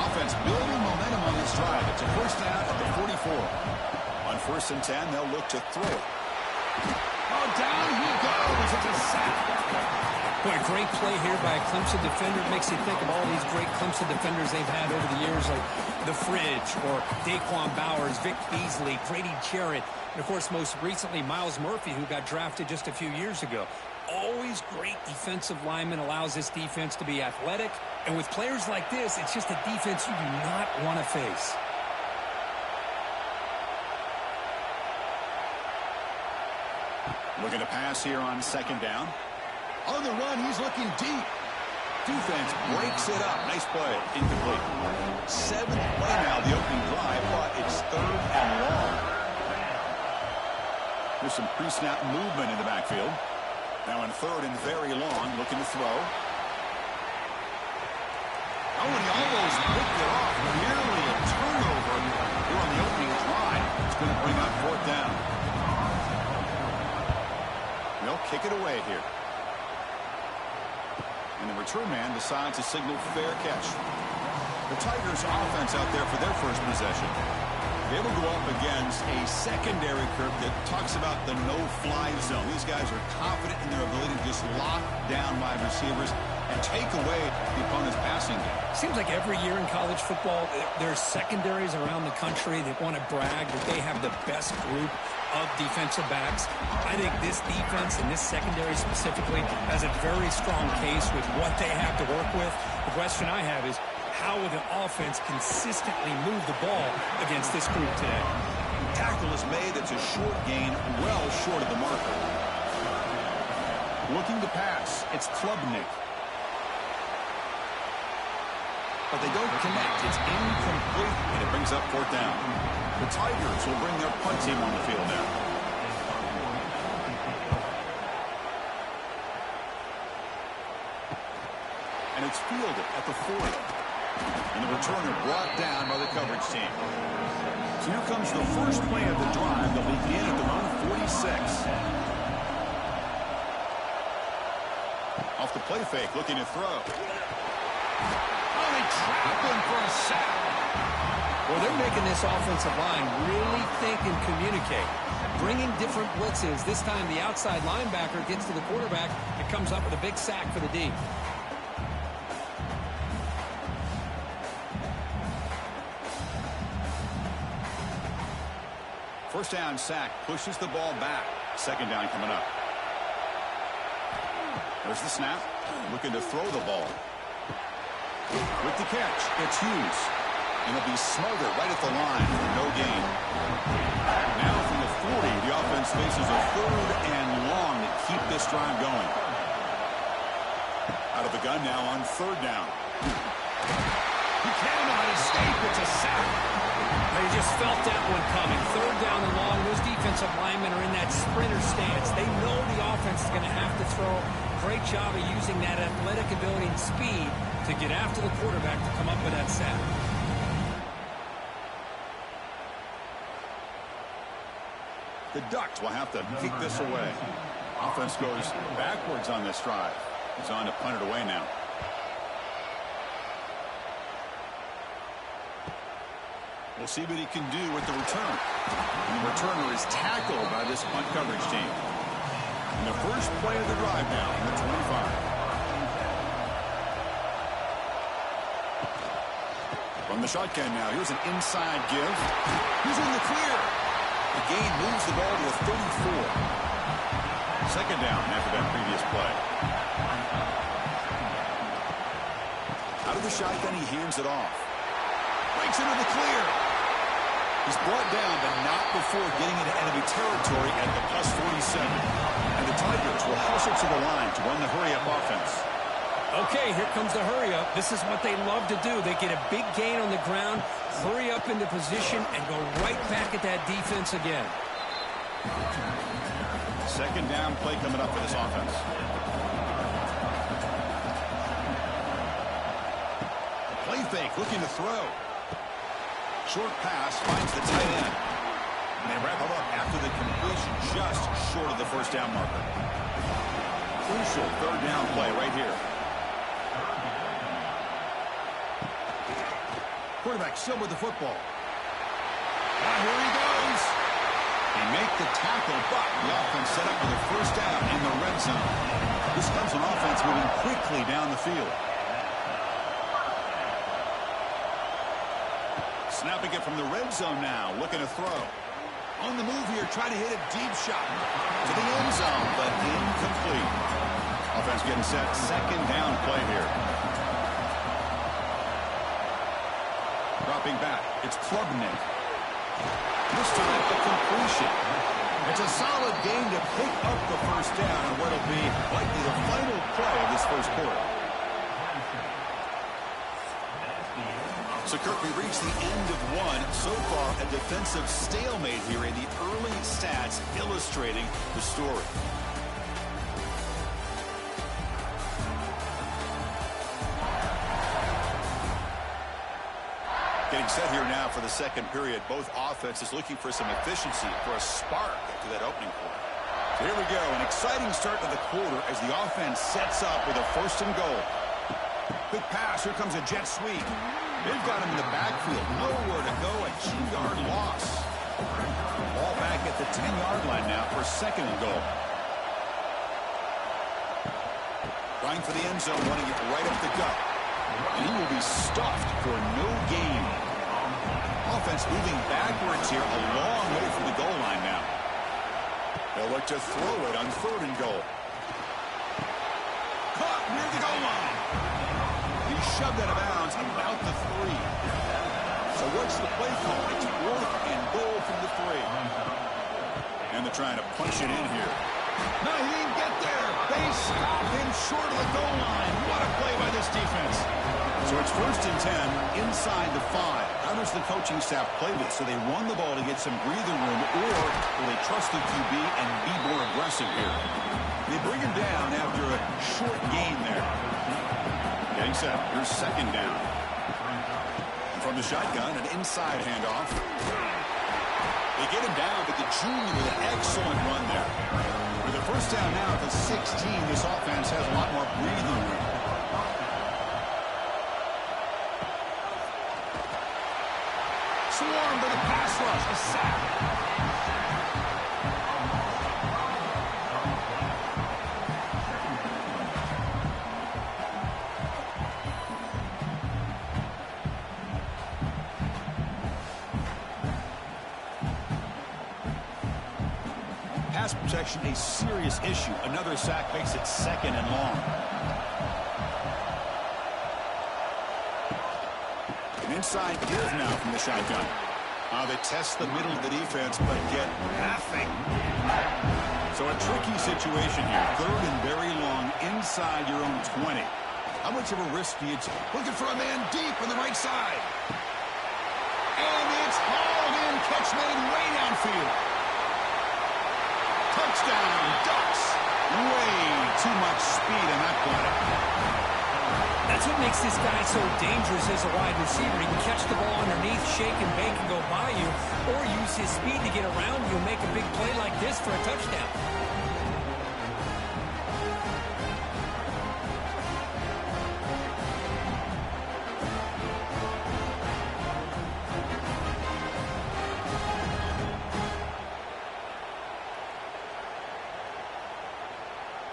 Offense building momentum on this drive. It's a first down at the 44. On 1st and 10, they'll look to throw it. Oh, down he goes. It's a sack. Boy, a great play here by a Clemson defender. It makes you think of all these great Clemson defenders they've had over the years, like The Fridge or Daquan Bowers, Vic Beasley, Grady Jarrett, and, of course, most recently, Myles Murphy, who got drafted just a few years ago. Always great defensive lineman, allows this defense to be athletic. And with players like this, it's just a defense you do not want to face. Looking to pass here on 2nd down. On the run, he's looking deep. Defense breaks it up. Nice play. Incomplete. 7th play now, the opening drive, but it's 3rd and long. There's some pre-snap movement in the backfield. Now in 3rd and very long, looking to throw. Oh, and he almost picked it off. Nearly a turnover here on the opening drive. It's going to bring up 4th down. They'll kick it away here. And the return man decides to signal fair catch. The Tigers offense out there for their first possession. They will go up against a secondary Kirk that talks about the no-fly zone. These guys are confident in their ability to just lock down wide receivers and take away the opponent's passing game. Seems like every year in college football, there's secondaries around the country that want to brag that they have the best group of defensive backs. I think this defense and this secondary specifically has a very strong case with what they have to work with. The question I have is, how will the offense consistently move the ball against this group today? Tackle is made. That's a short gain, well short of the marker. Looking to pass. It's Klubnik. But they don't connect. It's incomplete, and it brings up 4th down. The Tigers will bring their punt team on the field now. And it's fielded at the 40. And the returner brought down by the coverage team. So here comes the first play of the drive. They'll begin at their own 46. Off the play fake, looking to throw. Oh, they trap him for a sack. Well, they're making this offensive line really think and communicate. Bringing different blitzes. This time the outside linebacker gets to the quarterback and comes up with a big sack for the D. First down sack, pushes the ball back. Second down coming up. There's the snap. Looking to throw the ball. With the catch, it's Hughes. And it'll be smothered right at the line for no gain. Now from the 40, the offense faces a third and long to keep this drive going. Out of the gun now on third down. He cannot escape. It's a sack. They just felt that one coming. Third down and long. Those defensive linemen are in that sprinter stance. They know the offense is going to have to throw. Great job of using that athletic ability and speed to get after the quarterback to come up with that sack. The Ducks will have to kick this away. Offense goes backwards on this drive. He's on to punt it away now. We'll see what he can do with the return. And the returner is tackled by this punt coverage team. And the first play of the drive now from the 25. From the shotgun now, here's an inside give. He's in the clear. The gain moves the ball to a 34. Second down after that previous play. Out of the shotgun, he hands it off. Breaks into the clear. He's brought down, but not before getting into enemy territory at the plus 47. And the Tigers will hustle to the line to run the hurry-up offense. Okay, here comes the hurry-up. This is what they love to do. They get a big gain on the ground, hurry up into position, and go right back at that defense again. Second down play coming up for this offense. Play fake, looking to throw. Short pass finds the tight end. And they wrap it up after the completion just short of the first down marker. Crucial third down play right here. Quarterback still with the football. And here he goes. They make the tackle, but the offense set up for the first down in the red zone. This comes an offense moving quickly down the field. Snapping it from the red zone now, looking to throw. On the move here, trying to hit a deep shot to the end zone, but incomplete. Offense getting set, second down play here. Dropping back, it's Klubnik. This time, a completion. It's a solid game to pick up the first down on what will be likely the final play of this first quarter. So, Kirk, we reached the end of one. So far, a defensive stalemate here in the early stats illustrating the story. Getting set here now for the second period. Both offenses looking for some efficiency, for a spark to that opening quarter. So here we go, an exciting start to the quarter as the offense sets up with a first and goal. Quick pass, here comes a jet sweep. They've got him in the backfield, nowhere to go, a 2-yard loss. Ball back at the 10-yard line now for second and goal. Trying for the end zone, running it right up the gut. And he will be stuffed for no gain. Offense moving backwards here, a long way from the goal line now. They'll look to throw it on third and goal. Caught near the goal line. He shoved out of bounds about the 3. So what's the play call? It's fourth and goal from the 3. And they're trying to punch it in here. No, he didn't get there. They stop him short of the goal line. What a play by this defense. So it's first and 10 inside the 5. How does the coaching staff play this? So they run the ball to get some breathing room, or will they trust the QB and be more aggressive here? They bring him down after a short gain there. Getting set. Here's second down. And from the shotgun, an inside handoff. They get him down, but the junior with an excellent run there. With a First down now at the 16. This offense has a lot more breathing room. Swarm to the pass rush. A sack. Pass protection a serious issue. Another sack makes it second and long. An inside give now from the shotgun. They test the middle of the defense, but get nothing. So a tricky situation here. Third and very long inside your own 20. How much of a risk do you take? Looking for a man deep on the right side. And it's hauled in. Catch made way downfield. Touchdown, Ducks. Way too much speed in that play. That's what makes this guy so dangerous as a wide receiver. He can catch the ball underneath, shake and bake and go by you, or use his speed to get around you and make a big play like this for a touchdown.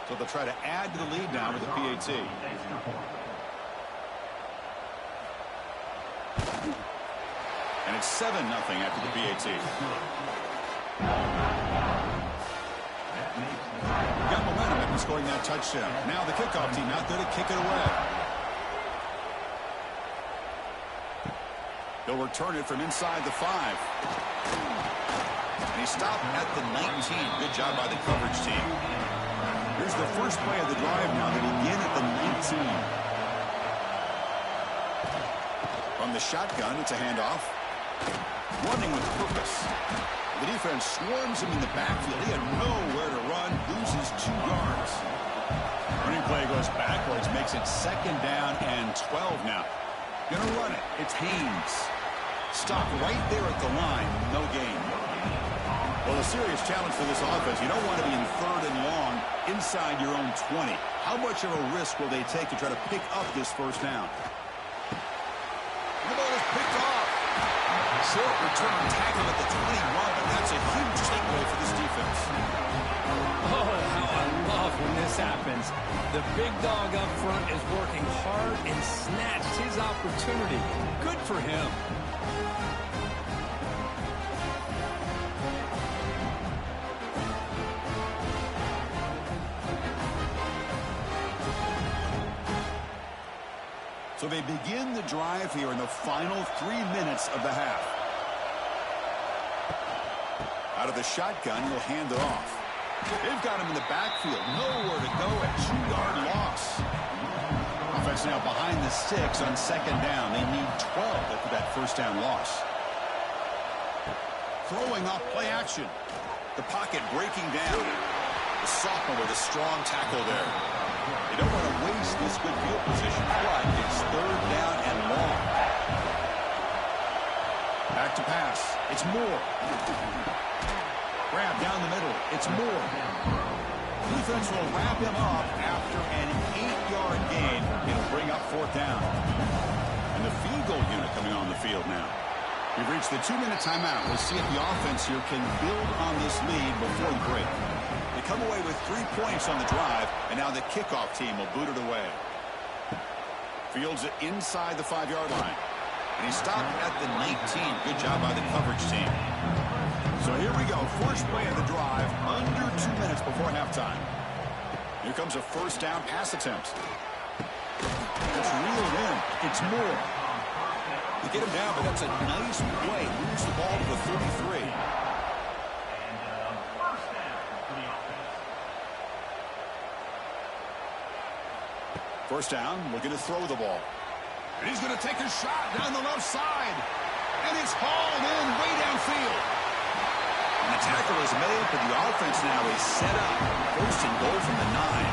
So they'll try to add to the lead now with the PAT. And it's 7-0 after the PAT. Got momentum after scoring that touchdown. Now the kickoff team out there to kick it away. They'll return it from inside the 5. And he stopped at the 19. Good job by the coverage team. Here's the first play of the drive now. They begin at the 19. From the shotgun, it's a handoff. Running with purpose. The defense swarms him in the backfield. He had nowhere to run. Loses 2 yards. Running play goes backwards. Makes it second down and 12 now. Gonna run it. It's Haynes. Stop right there at the line. No gain. Well, a serious challenge for this offense. You don't want to be in third and long inside your own 20. How much of a risk will they take to try to pick up this first down? The ball is picked off. Short return tackle at the 21, but that's a huge takeaway for this defense. Oh, how I love when this happens. The big dog up front is working hard and snatched his opportunity. Good for him. So they begin the drive here in the final 3 minutes of the half. Out of the shotgun, he'll hand it off. They've got him in the backfield. Nowhere to go. A 2-yard loss. Offense now behind the sticks on second down. They need 12 after that first down loss. Throwing off play action. The pocket breaking down. The sophomore with a strong tackle there. They don't want to waste this good field position, but it's third down and long. Back to pass. It's Moore. Grab down the middle. It's Moore. Defense will wrap him up after an 8-yard gain. It'll bring up fourth down. And the field goal unit coming on the field now. We've reached the 2-minute timeout. We'll see if the offense here can build on this lead before the break. They come away with 3 points on the drive, and now the kickoff team will boot it away. Fields it inside the 5-yard line. And he stopped at the 19. Good job by the coverage team. So here we go. First play of the drive, under 2 minutes before halftime. Here comes a first down pass attempt. It's reeled in. It's Moore. They get him down, but that's a nice play. Moves the ball to the 33. First down, looking to throw the ball. And he's going to take a shot down the left side. And it's hauled in way downfield. And the tackle is made, but the offense now is set up. First and goal from the 9.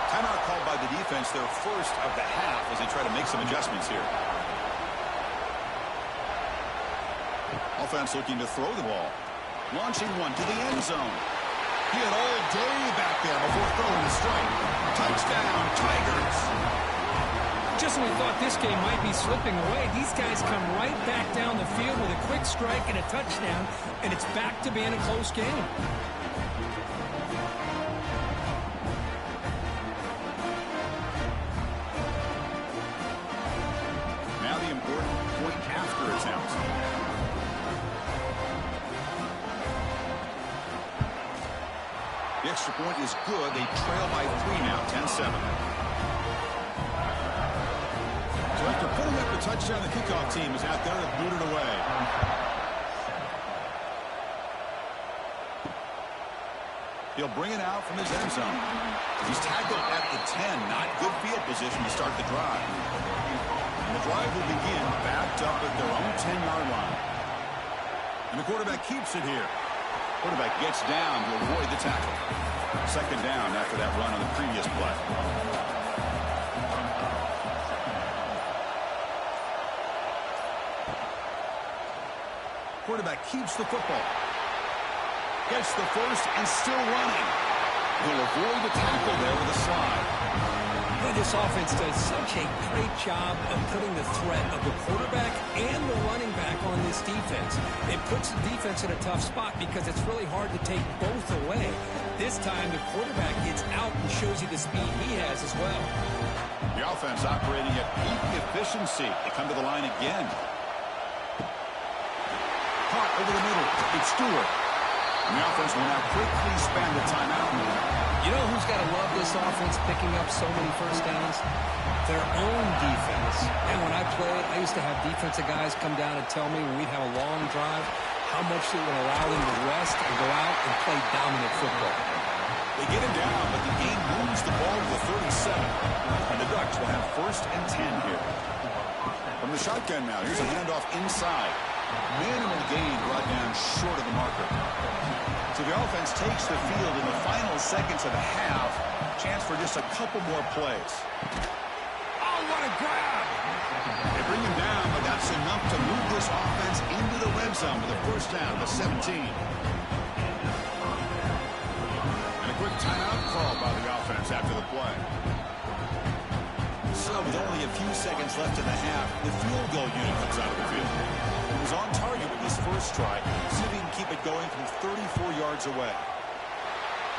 Timeout called by the defense, their first of the half, as they try to make some adjustments here. Offense looking to throw the ball. Launching one to the end zone. He had all day back there before throwing a strike. Touchdown, Tigers. Just when we thought this game might be slipping away, these guys come right back down the field with a quick strike and a touchdown, and it's back to being a close game. Now the important point after attempt. The extra point is good. They trail by 3 now, 10-7. So after putting up the touchdown, the kickoff team is out there to boot it away. He'll bring it out from his end zone. He's tackled at the 10. Not good field position to start the drive. And the drive will begin backed up at their own 10-yard line. And the quarterback keeps it here. Quarterback gets down to avoid the tackle. Second down after that run on the previous play. Quarterback keeps the football. Gets the first and still running. He'll avoid the tackle there with a slide. Boy, this offense does such a great job of putting the threat of the quarterback and the running back on this defense. It puts the defense in a tough spot because it's really hard to take both away. This time, the quarterback gets out and shows you the speed he has as well. The offense operating at peak efficiency. They come to the line again. Caught over the middle. It's Stewart. And the offense will now quickly spend the timeout. You know who's got to love this offense picking up so many first downs? Their own defense. And when I played, I used to have defensive guys come down and tell me when we'd have a long drive how much it would allow them to rest and go out and play dominant football. They get him down, but the game moves the ball to the 37. And the Ducks will have first and 10 here. From the shotgun now, here's a handoff inside. Minimal gain brought down short of the marker. So the offense takes the field in the final seconds of the half. Chance for just a couple more plays. Oh, what a grab! They bring him down, but that's enough to move this offense into the red zone with a first down to 17. And a quick timeout called by the offense after the play. So with only a few seconds left in the half, the field goal unit comes out of the field. He was on target with his first try. See if he can keep it going from 34 yards away.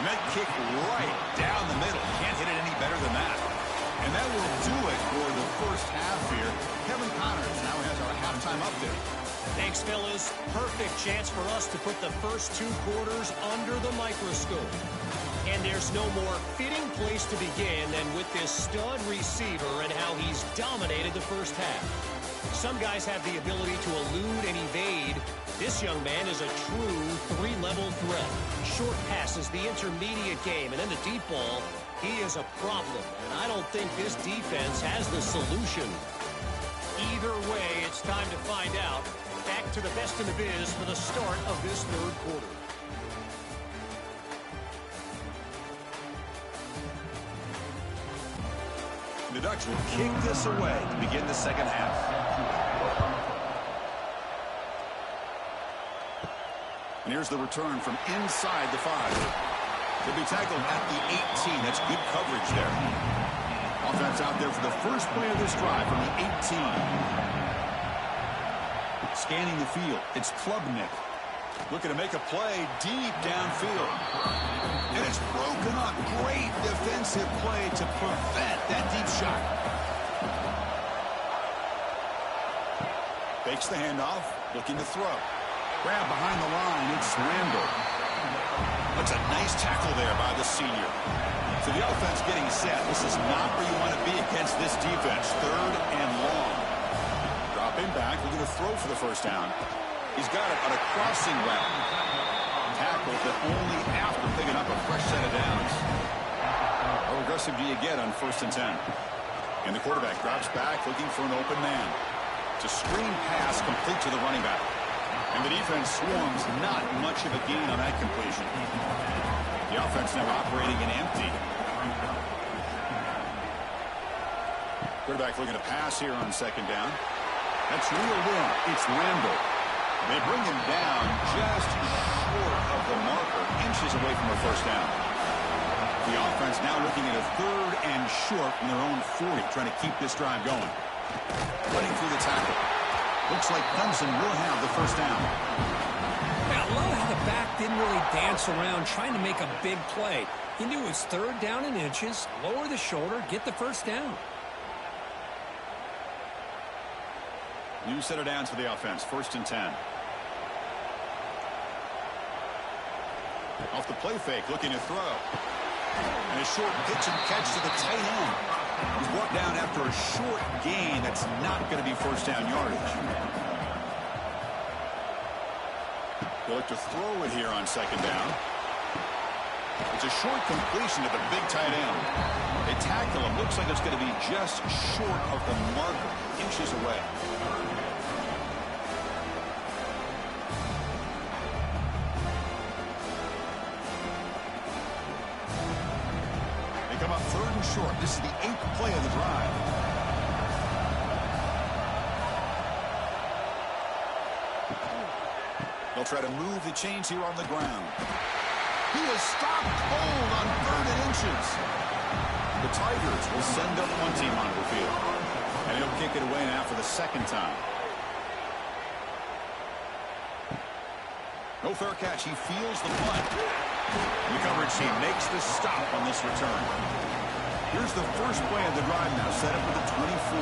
Net kick right down the middle. Can't hit it any better than that. And that will do it for the first half here. Kevin Connors now has our halftime update. Thanks, fellas. Perfect chance for us to put the first 2 quarters under the microscope. And there's no more fitting place to begin than with this stud receiver and how he's dominated the first half. Some guys have the ability to elude and evade. This young man is a true 3-level threat. Short passes, the intermediate game, and then the deep ball. He is a problem, and I don't think this defense has the solution. Either way, it's time to find out. Back to the best in the biz for the start of this third quarter. The Ducks will kick this away to begin the second half. And here's the return from inside the 5. He'll be tackled at the 18. That's good coverage there. Offense out there for the first play of this drive from the 18. Scanning the field. It's Klubnik. Looking to make a play deep downfield. And it's broken up. Great defensive play to prevent that deep shot. Fakes the handoff. Looking to throw. Grab behind the line. It's Randall. That's a nice tackle there by the senior. So the offense getting set. This is not where you want to be against this defense. Third and long. Dropping back. Looking to throw for the first down. He's got it on a crossing route. Tackled, but only after picking up a fresh set of downs. How aggressive do you get on first and 10? And the quarterback drops back looking for an open man. It's a screen pass complete to the running back. And the defense swarms, not much of a gain on that completion. The offense now operating in empty. Quarterback looking to pass here on second down. That's reeled in. It's Randall. They bring him down just short of the marker, inches away from a first down. The offense now looking at a 3rd and short from their own 40, trying to keep this drive going. Running through the tackle. Looks like Clemson will have the first down. Yeah, I love how the back didn't really dance around trying to make a big play. He knew it was 3rd down in inches, lower the shoulder, get the first down. New set of downs for the offense, 1st and 10. Off the play fake, looking to throw. And a short pitch and catch to the tight end. He's brought down after a short gain. That's not going to be first down yardage. They'll look to throw it here on 2nd down. It's a short completion to the big tight end. They tackle him. Looks like it's going to be just short of the marker, inches away. Come up 3rd and short. This is the 8th play of the drive. They'll try to move the chains here on the ground. He is stopped cold on 3rd and inches. The Tigers will send up one team onto the field. And he'll kick it away now for the 2nd time. No fair catch. He feels the punt. The coverage team makes the stop on this return. Here's the first play of the drive now, set up with the 24.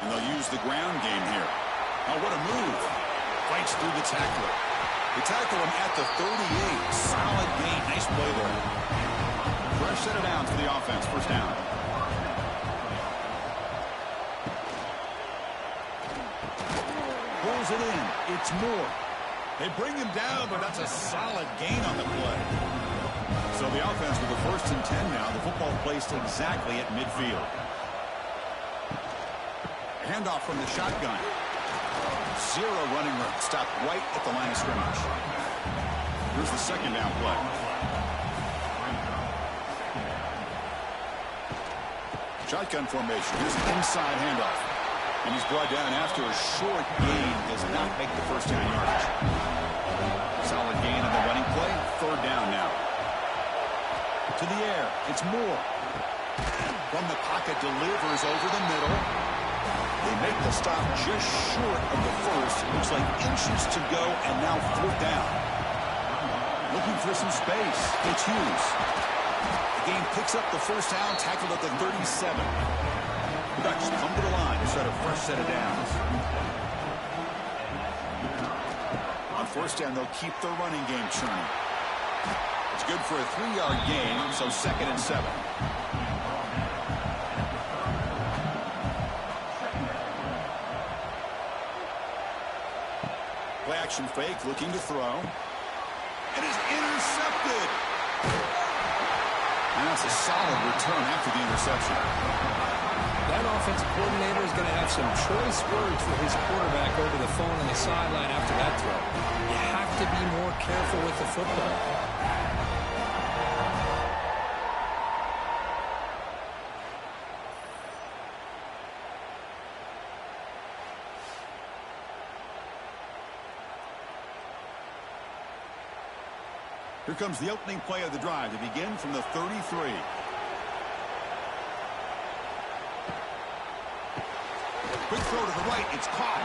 And they'll use the ground game here. Oh, what a move. Fights through the tackler. They tackle him at the 38. Solid gain. Nice play there. Fresh set of downs for the offense. First down. Pulls it in. It's Moore. They bring him down, but that's a solid gain on the play. So the offense with the 1st and 10 now. The football placed exactly at midfield. Handoff from the shotgun. 0 running room. Stopped right at the line of scrimmage. Here's the 2nd down play. Shotgun formation. Here's an inside handoff. And he's brought down after a short gain. Does not make the first down yardage. Solid gain on the running play. 3rd down now. To the air. It's Moore. From the pocket, delivers over the middle. They make the stop just short of the first. Looks like inches to go, and now 4th down. Looking for some space. It's Hughes. The game picks up the first down, tackled at the 37. The Ducks come to the line to set a fresh set of downs. On 1st down, they'll keep their running game churning. It's good for a 3-yard gain, so 2nd and 7. Play action fake, looking to throw. It is intercepted. And that's a solid return after the interception. That offensive coordinator is going to have some choice words for his quarterback over the phone on the sideline after that throw. You have to be more careful with the football. Here comes the opening play of the drive to begin from the 33. Quick throw to the right. It's caught.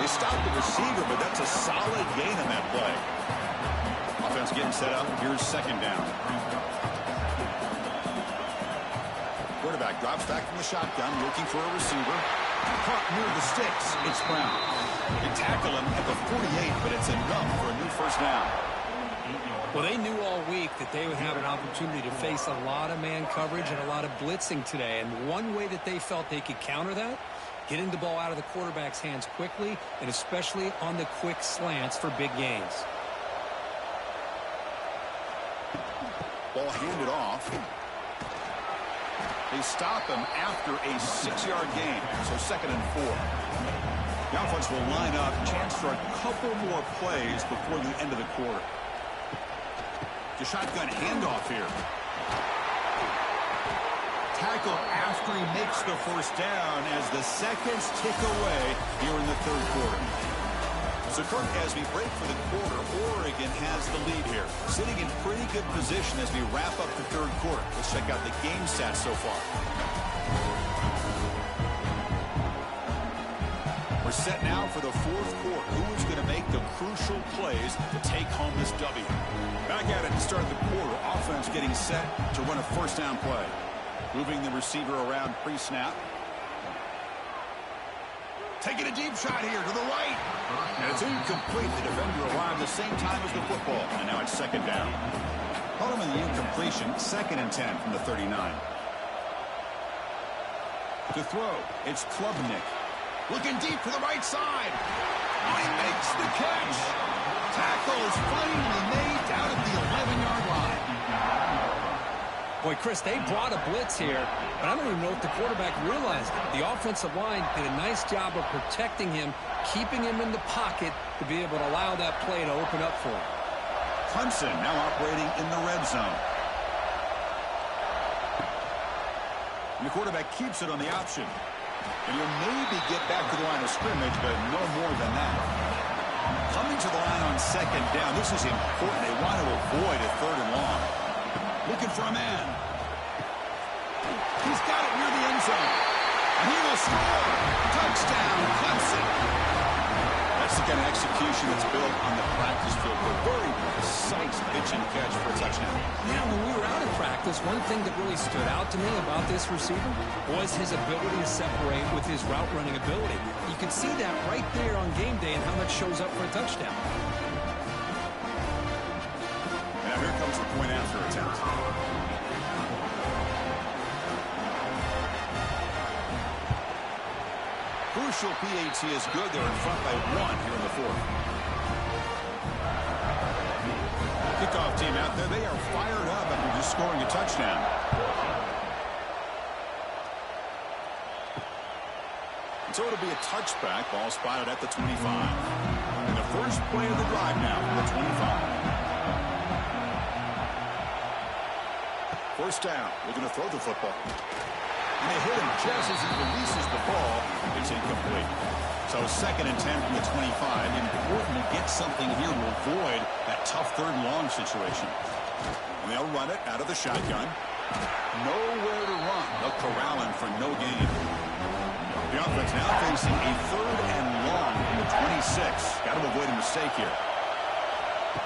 They stopped the receiver, but that's a solid gain on that play. Offense getting set up. Here's 2nd down. Quarterback drops back from the shotgun, looking for a receiver. Caught near the sticks. It's Brown. They tackle him at the 48, but it's enough for a new first down. Well, they knew all week that they would have an opportunity to face a lot of man coverage and a lot of blitzing today. And one way that they felt they could counter that, getting the ball out of the quarterback's hands quickly, and especially on the quick slants for big gains. Ball handed off. They stop him after a 6-yard gain, so 2nd and 4. The offense will line up, chance for a couple more plays before the end of the quarter. The shotgun handoff here. tackle after he makes the first down as the seconds tick away here in the third quarter. So, Kirk, as we break for the quarter, Oregon has the lead here, sitting in pretty good position as we wrap up the third quarter. Let's check out the game stats so far. We're set now for the fourth quarter. Who is going to make the crucial plays to take home this W? Back at it to start the quarter. Offense getting set to run a first down play. Moving the receiver around pre-snap. Taking a deep shot here to the right. And it's incomplete. The defender arrived the same time as the football. And now it's second down. Caught him in the incompletion. 2nd and 10 from the 39. To throw, it's Klubnik. Looking deep to the right side. He makes the catch. Tackle is finally made down at the 11-yard line. Boy, Chris, they brought a blitz here, but I don't even know if the quarterback realized it. The offensive line did a nice job of protecting him, keeping him in the pocket to be able to allow that play to open up for him. Clemson now operating in the red zone. And the quarterback keeps it on the option. And he'll maybe get back to the line of scrimmage, but no more than that. Coming to the line on second down, this is important. They want to avoid a 3rd and long. Looking for a man. He's got it near the end zone. And he will score. Touchdown, Clemson. That's the kind of execution that's built on the practice field. A very precise pitch and catch for a touchdown. Yeah, when we were out of practice, one thing that really stood out to me about this receiver was his ability to separate with his route running ability. You can see that right there on game day and how much shows up for a touchdown. Now here comes the point after attempt. Crucial PAT is good. They're in front by 1 here in the fourth. Kickoff team out there. They are fired up after just scoring a touchdown. And so it'll be a touchback. Ball spotted at the 25. And the first play of the drive now from the 25. First down. Looking to throw the football. And they hit him just as he releases the ball. It's incomplete. So 2nd and 10 from the 25. Important to get something here to avoid that tough 3rd and long situation. And they'll run it out of the shotgun. Nowhere to run. They'll corral him for no gain. The offense now facing a 3rd and long from the 26. Got to avoid a mistake here.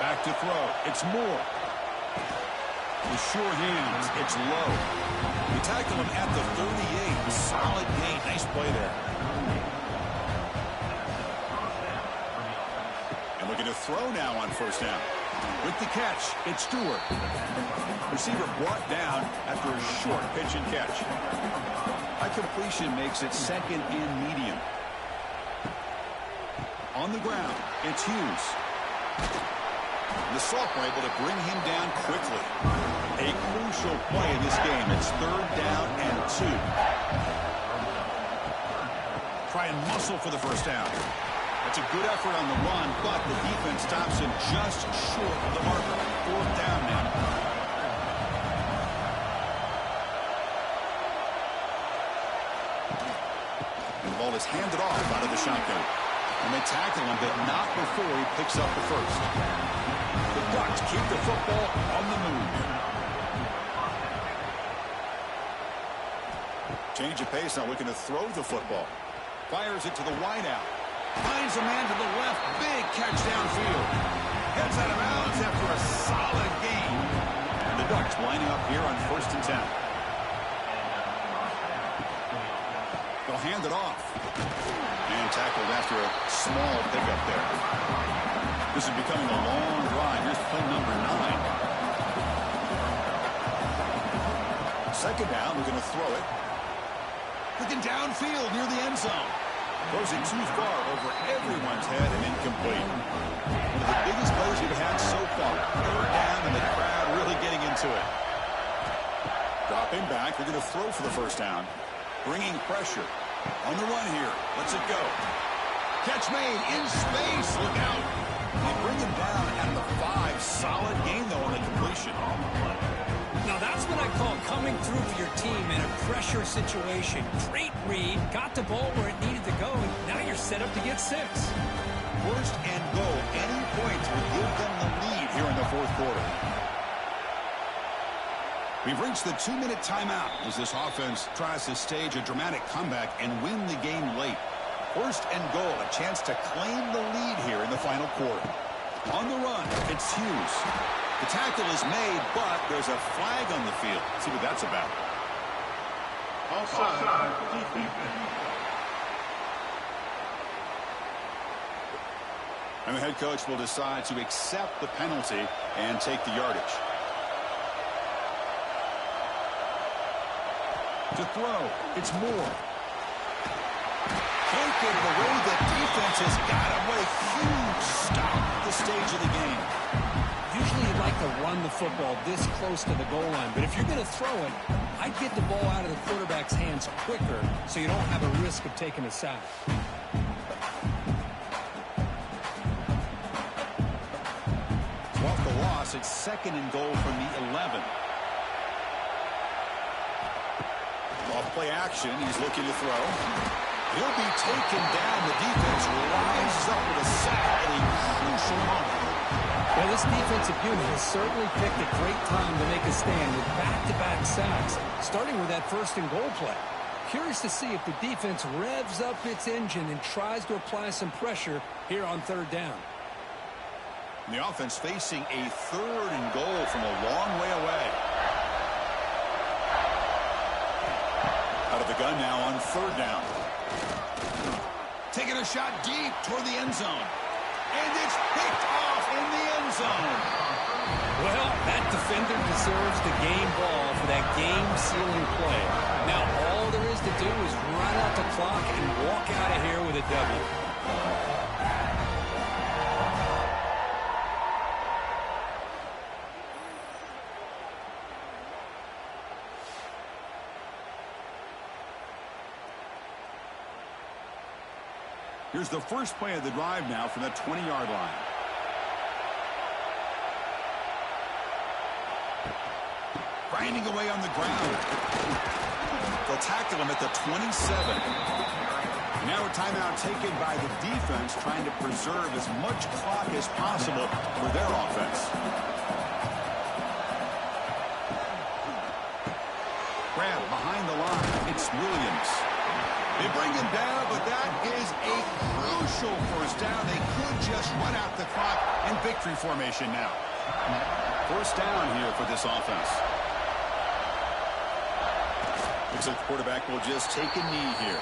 Back to throw. It's Moore. With sure hands, it's low. We tackle him at the 38. Solid gain. Nice play there. And looking to throw now on first down. With the catch, it's Stewart. Receiver brought down after a short pitch and catch. High completion makes it 2nd and medium. On the ground, it's Hughes. The Sophomore able to bring him down quickly. A crucial play in this game. It's 3rd down and 2. Try and muscle for the first down. That's a good effort on the run, but the defense stops him just short of the marker. 4th down now. And the ball is handed off out of the shotgun. And they tackle him, but not before he picks up the first. The Ducks keep the football on the move. Change of pace now, looking to throw the football. Fires it to the wideout. Finds a man to the left. Big catch downfield. Heads out of bounds after a solid gain. And the Ducks lining up here on 1st and 10. They'll hand it off. And tackled after a small pickup there. This is becoming a long drive. Here's play number 9. Second down, we're going to throw it. Looking downfield near the end zone. Throws it too far over everyone's head and incomplete. One of the biggest plays we've had so far. 3rd down and the crowd really getting into it. Dropping back. They're going to throw for the first down. Bringing pressure. On the run here. Lets it go. Catch made in space. Look out. They bring him down at the 5. Solid game, though, on the completion. Now that's what I call coming through for your team in a pressure situation. Great read, got the ball where it needed to go, and now you're set up to get 6. First and goal. Any points would give them the lead here in the fourth quarter. We've reached the 2-minute timeout as this offense tries to stage a dramatic comeback and win the game late. First and goal, a chance to claim the lead here in the final quarter. On the run, it's Hughes. The tackle is made, but there's a flag on the field. Let's see what that's about. Offside, defense. And the head coach will decide to accept the penalty and take the yardage. To throw, it's Moore. Can't get it away. The defense has got him. What a huge stop at the stage of the game. Usually you'd like to run the football this close to the goal line, but if you're going to throw it, I'd get the ball out of the quarterback's hands quicker so you don't have a risk of taking a sack. Off the loss, it's second and goal from the 11. Off play action, he's looking to throw. He'll be taken down. The defense rises up with a sack at a crucial moment. Well, this defensive unit has certainly picked a great time to make a stand with back-to-back sacks, starting with that first and goal play. Curious to see if the defense revs up its engine and tries to apply some pressure here on third down. And the offense facing a third and goal from a long way away. Out of the gun now on third down. Taking a shot deep toward the end zone. And it's picked off in the end zone. Well, that defender deserves the game ball for that game-sealing play. Now all there is to do is run out the clock and walk out of here with a W. Here's the first play of the drive now from the 20-yard line. Grinding away on the ground. They'll tackle him at the 27. Now a timeout taken by the defense, trying to preserve as much clock as possible for their offense. Grab behind the line. It's Williams. They bring him down, but that is a crucial first down. They could just run out the clock in victory formation now. First down here for this offense. Looks like the quarterback will just take a knee here.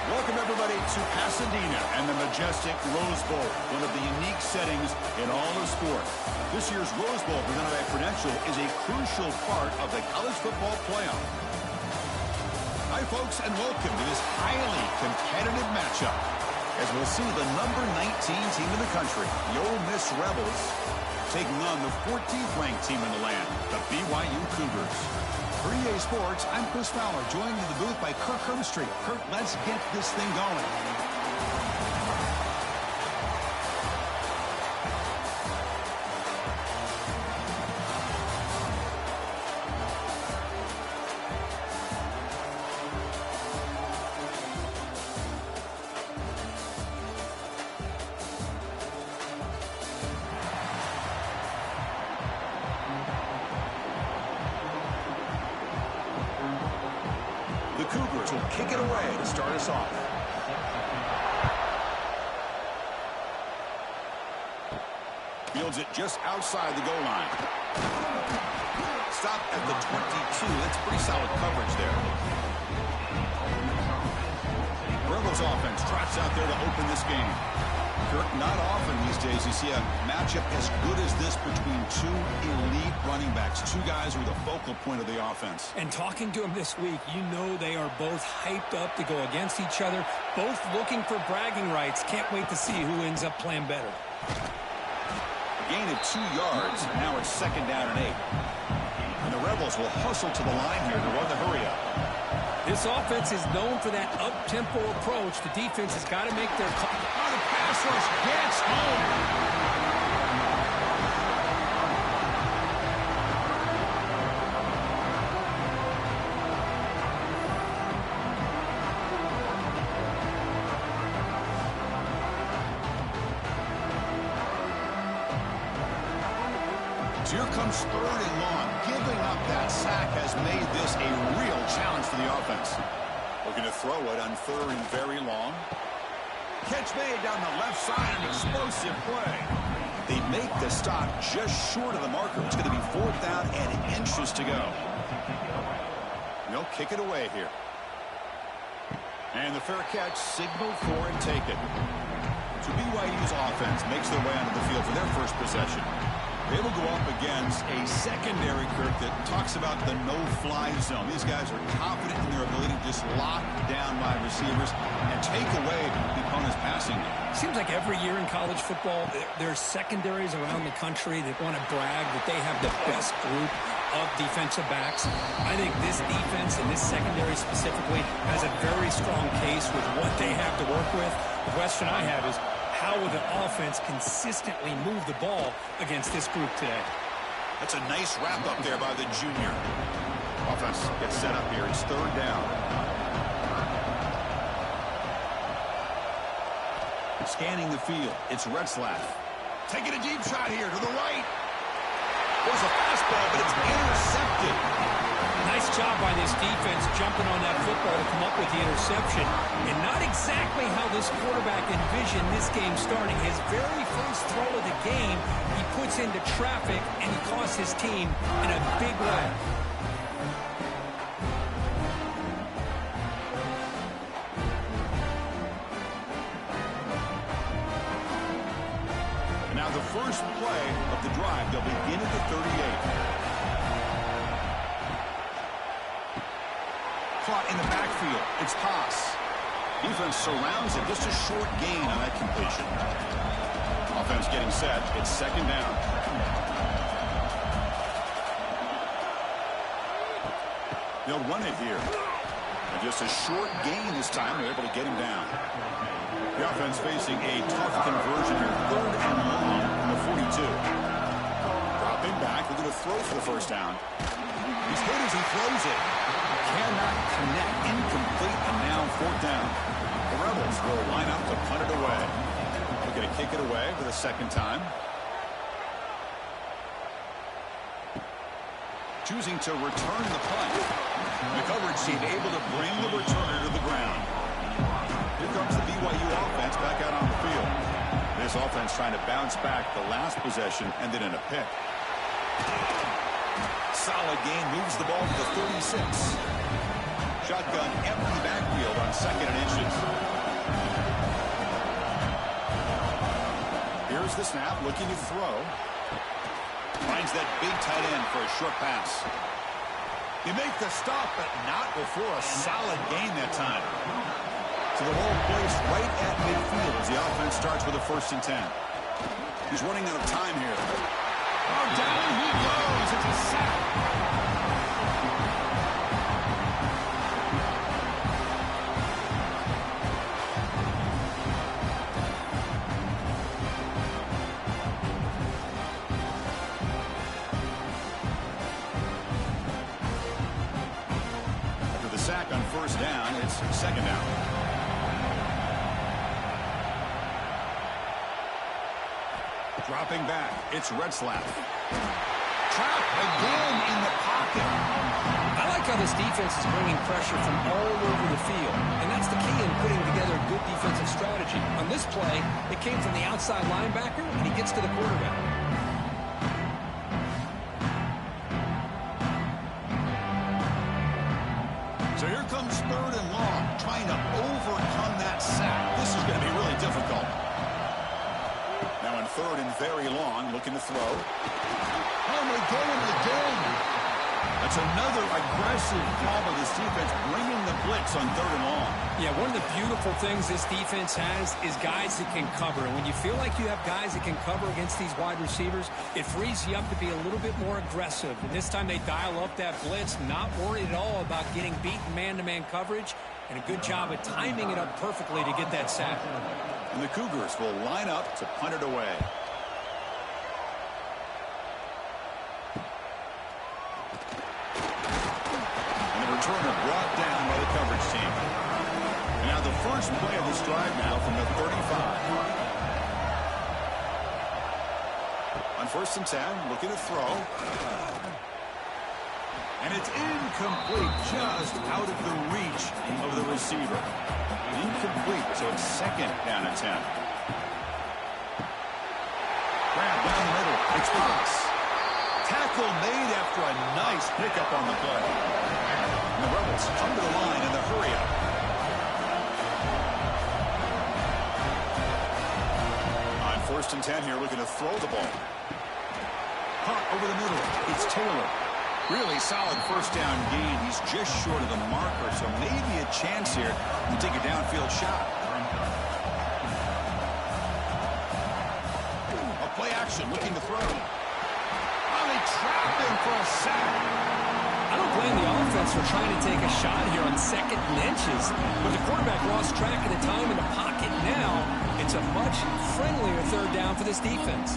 Welcome, everybody, to Pasadena and the majestic Rose Bowl, one of the unique settings in all of sport. This year's Rose Bowl, presented by Prudential, is a crucial part of the college football playoff. Hi, folks, and welcome to this highly competitive matchup, as we'll see the number 19 team in the country, the Ole Miss Rebels, taking on the 14th ranked team in the land, the BYU Cougars. For EA Sports, I'm Chris Fowler, joined in the booth by Kirk Herbstreit. Kirk, let's get this thing going. The Cougars will kick it away to start us off. Fields it just outside the goal line. Stop at the 22. That's pretty solid coverage there. Rebels offense trots out there to open this game. Kirk, not often these days you see a matchup as good as this between two elite running backs, two guys who are the focal point of the offense. And talking to them this week, you know they are both hyped up to go against each other, both looking for bragging rights. Can't wait to see who ends up playing better. A gain of 2 yards, and now it's 2nd down and 8. And the Rebels will hustle to the line here to run the hurry up. This offense is known for that up-tempo approach. The defense has got to make their call. Oh, the pass rush gets home. So here comes 3rd and long. Giving up that sack has made this a real challenge for the offense. Looking to throw it on 3rd and very long. Catch made down the left side, an explosive play. They make the stop just short of the marker. It's going to be 4th down and inches to go. They'll kick it away here. And the fair catch signaled for and taken. So BYU's offense makes their way onto the field for their first possession. They will go up against a secondary, Kirk, that talks about the no-fly zone. These guys are confident in their ability to just lock down wide receivers and take away the opponent's passing. Seems like every year in college football, there's secondaries around the country that want to brag that they have the best group of defensive backs. I think this defense and this secondary specifically has a very strong case with what they have to work with. The question I have is, how will the offense consistently move the ball against this group today? That's a nice wrap up there by the junior. Offense gets set up here. It's 3rd down. Scanning the field. It's Retzlaff. Taking a deep shot here to the right. There's a fastball, but it's intercepted. Nice job by this defense jumping on that football to come up with the interception. And not exactly how this quarterback envisioned this game starting. His very first throw of the game, he puts into traffic, and he costs his team in a big way. And now the first play of the drive, they'll begin at the 38. Caught in the backfield. It's Haas. Defense surrounds it. Just a short gain on that completion. Offense getting set. It's 2nd down. They'll run it here. And just a short gain this time. They're able to get him down. The offense facing a tough conversion here. 3rd and long from the 42. Dropping back. They're going to throw for the first down. He's hit as he throws it. Cannot connect. Incomplete, and now 4th down. The Rebels will line up to punt it away. They're going to kick it away for the 2nd time. Choosing to return the punt. The coverage team able to bring the returner to the ground. Here comes the BYU offense back out on the field. This offense trying to bounce back. The last possession ended in a pick. Solid gain, moves the ball to the 36. Shotgun empty backfield on 2nd and inches. Here's the snap, looking to throw. Finds that big tight end for a short pass. He makes the stop, but not before a solid gain that time. So the ball placed right at midfield as the offense starts with a 1st and 10. He's running out of time here. Oh, down he goes. It's a sack. After the sack on 1st down, it's 2nd down. Dropping back, it's Retzlaff. Trapped again in the pocket. I like how this defense is bringing pressure from all over the field, and that's the key in putting together a good defensive strategy. On this play, it came from the outside linebacker, and he gets to the quarterback. So here comes 3rd and long, trying to overcome that sack. This is going to be really difficult. Now in 3rd and very long, looking to throw. Oh, they go again. That's another aggressive call by this defense, bringing the blitz on 3rd and long. Yeah, one of the beautiful things this defense has is guys that can cover. And when you feel like you have guys that can cover against these wide receivers, it frees you up to be a little bit more aggressive. And this time they dial up that blitz, not worried at all about getting beaten man-to-man coverage, and a good job of timing it up perfectly to get that sack. And the Cougars will line up to punt it away. And the returner brought down by the coverage team. And now the first play of this drive now from the 35. On 1st and 10, looking to throw. And it's incomplete, just out of the reach of the receiver. Incomplete, so it's 2nd down and 10. Grab down the middle, it's Ross. Tackle made after a nice pickup on the play. And the Rebels come to the line in the hurry-up. On 1st and 10 here, looking to throw the ball. Hunt over the middle, it's Taylor. Really solid 1st down gain. He's just short of the marker, so maybe a chance here to take a downfield shot. A play action, looking to throw. Oh, they trapped him for a sack. I don't blame the offense for trying to take a shot here on 2nd and inches. But the quarterback lost track of the time in the pocket. Now it's a much friendlier 3rd down for this defense.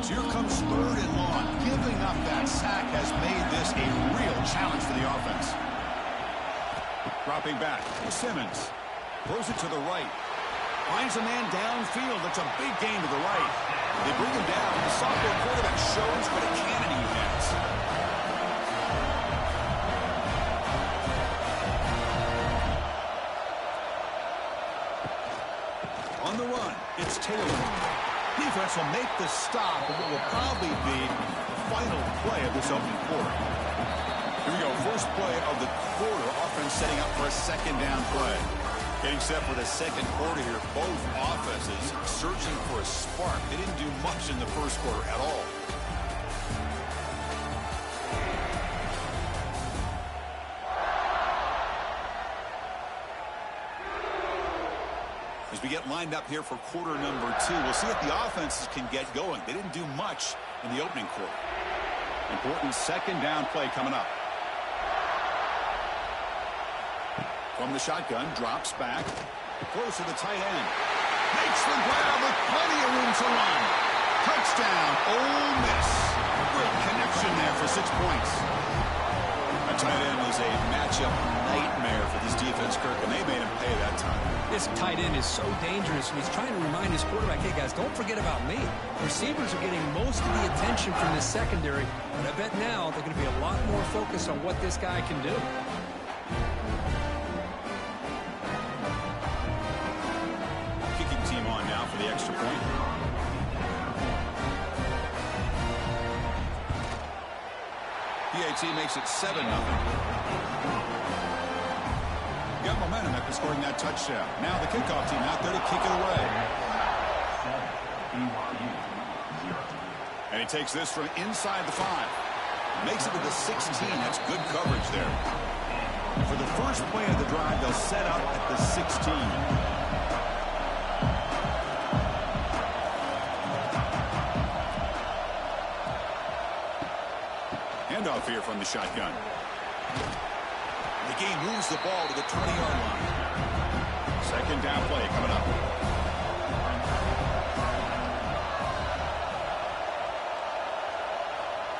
Here comes 3rd and long. Giving up that sack has made this a real challenge for the offense. Dropping back, Simmons throws it to the right. Finds a man downfield. It's a big gain to the right. They bring him down. The sophomore quarterback shows what a cannon he has. On the run, it's Taylor. Defense will make the stop of what will probably be the final play of this opening quarter. Here we go, first play of the quarter. Offense setting up for a 2nd down play. Getting set for the 2nd quarter here. Both offenses searching for a spark. They didn't do much in the 1st quarter at all. As we get lined up here for quarter number 2, we'll see if the offenses can get going. They didn't do much in the opening quarter. Important 2nd down play coming up. From the shotgun, drops back, throws to the tight end. Makes the grab with plenty of room to run. Touchdown, Ole Miss. Great connection there for 6 points. A tight end is a matchup nightmare for this defense, Kirk, and they made him pay that time. This tight end is so dangerous, and he's trying to remind his quarterback, hey, guys, don't forget about me. Receivers are getting most of the attention from this secondary, but I bet now they're going to be a lot more focused on what this guy can do. Kicking team on now for the extra point. PAT makes it 7-0. got momentum after scoring that touchdown. Now the kickoff team out there to kick it away. And he takes this from inside the 5. Makes it to the 16. That's good coverage there. For the first play of the drive, they'll set up at the 16. Handoff here from the shotgun. The game moves the ball to the 20-yard line. Second down play coming up.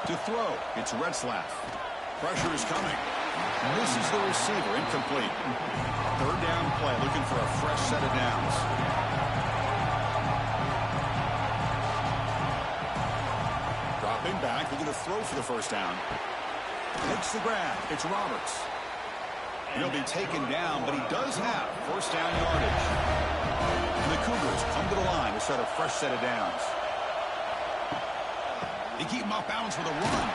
To throw, it's Retzlaff. Pressure is coming. Misses the receiver, incomplete. Third down play, looking for a fresh set of downs. Dropping back, looking to throw for the first down. Makes the grab, it's Roberts. He'll be taken down, but he does have first down yardage. And the Cougars come to the line to start a fresh set of downs. They keep him off balance with a run.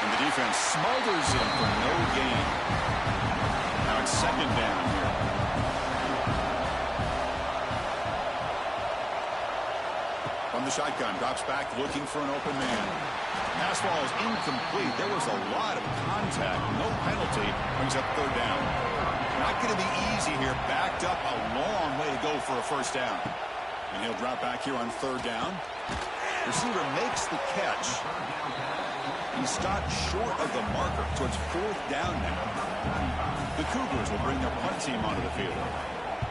And the defense smothers him for no gain. Now it's second down here. From the shotgun, drops back looking for an open man. Pass ball is incomplete. There was a lot of contact. No penalty. Brings up third down. Not going to be easy here. Backed up a long way to go for a first down. And he'll drop back here on third down. Receiver makes the catch. He stopped short of the marker, so it's fourth down now. The Cougars will bring their punt team onto the field.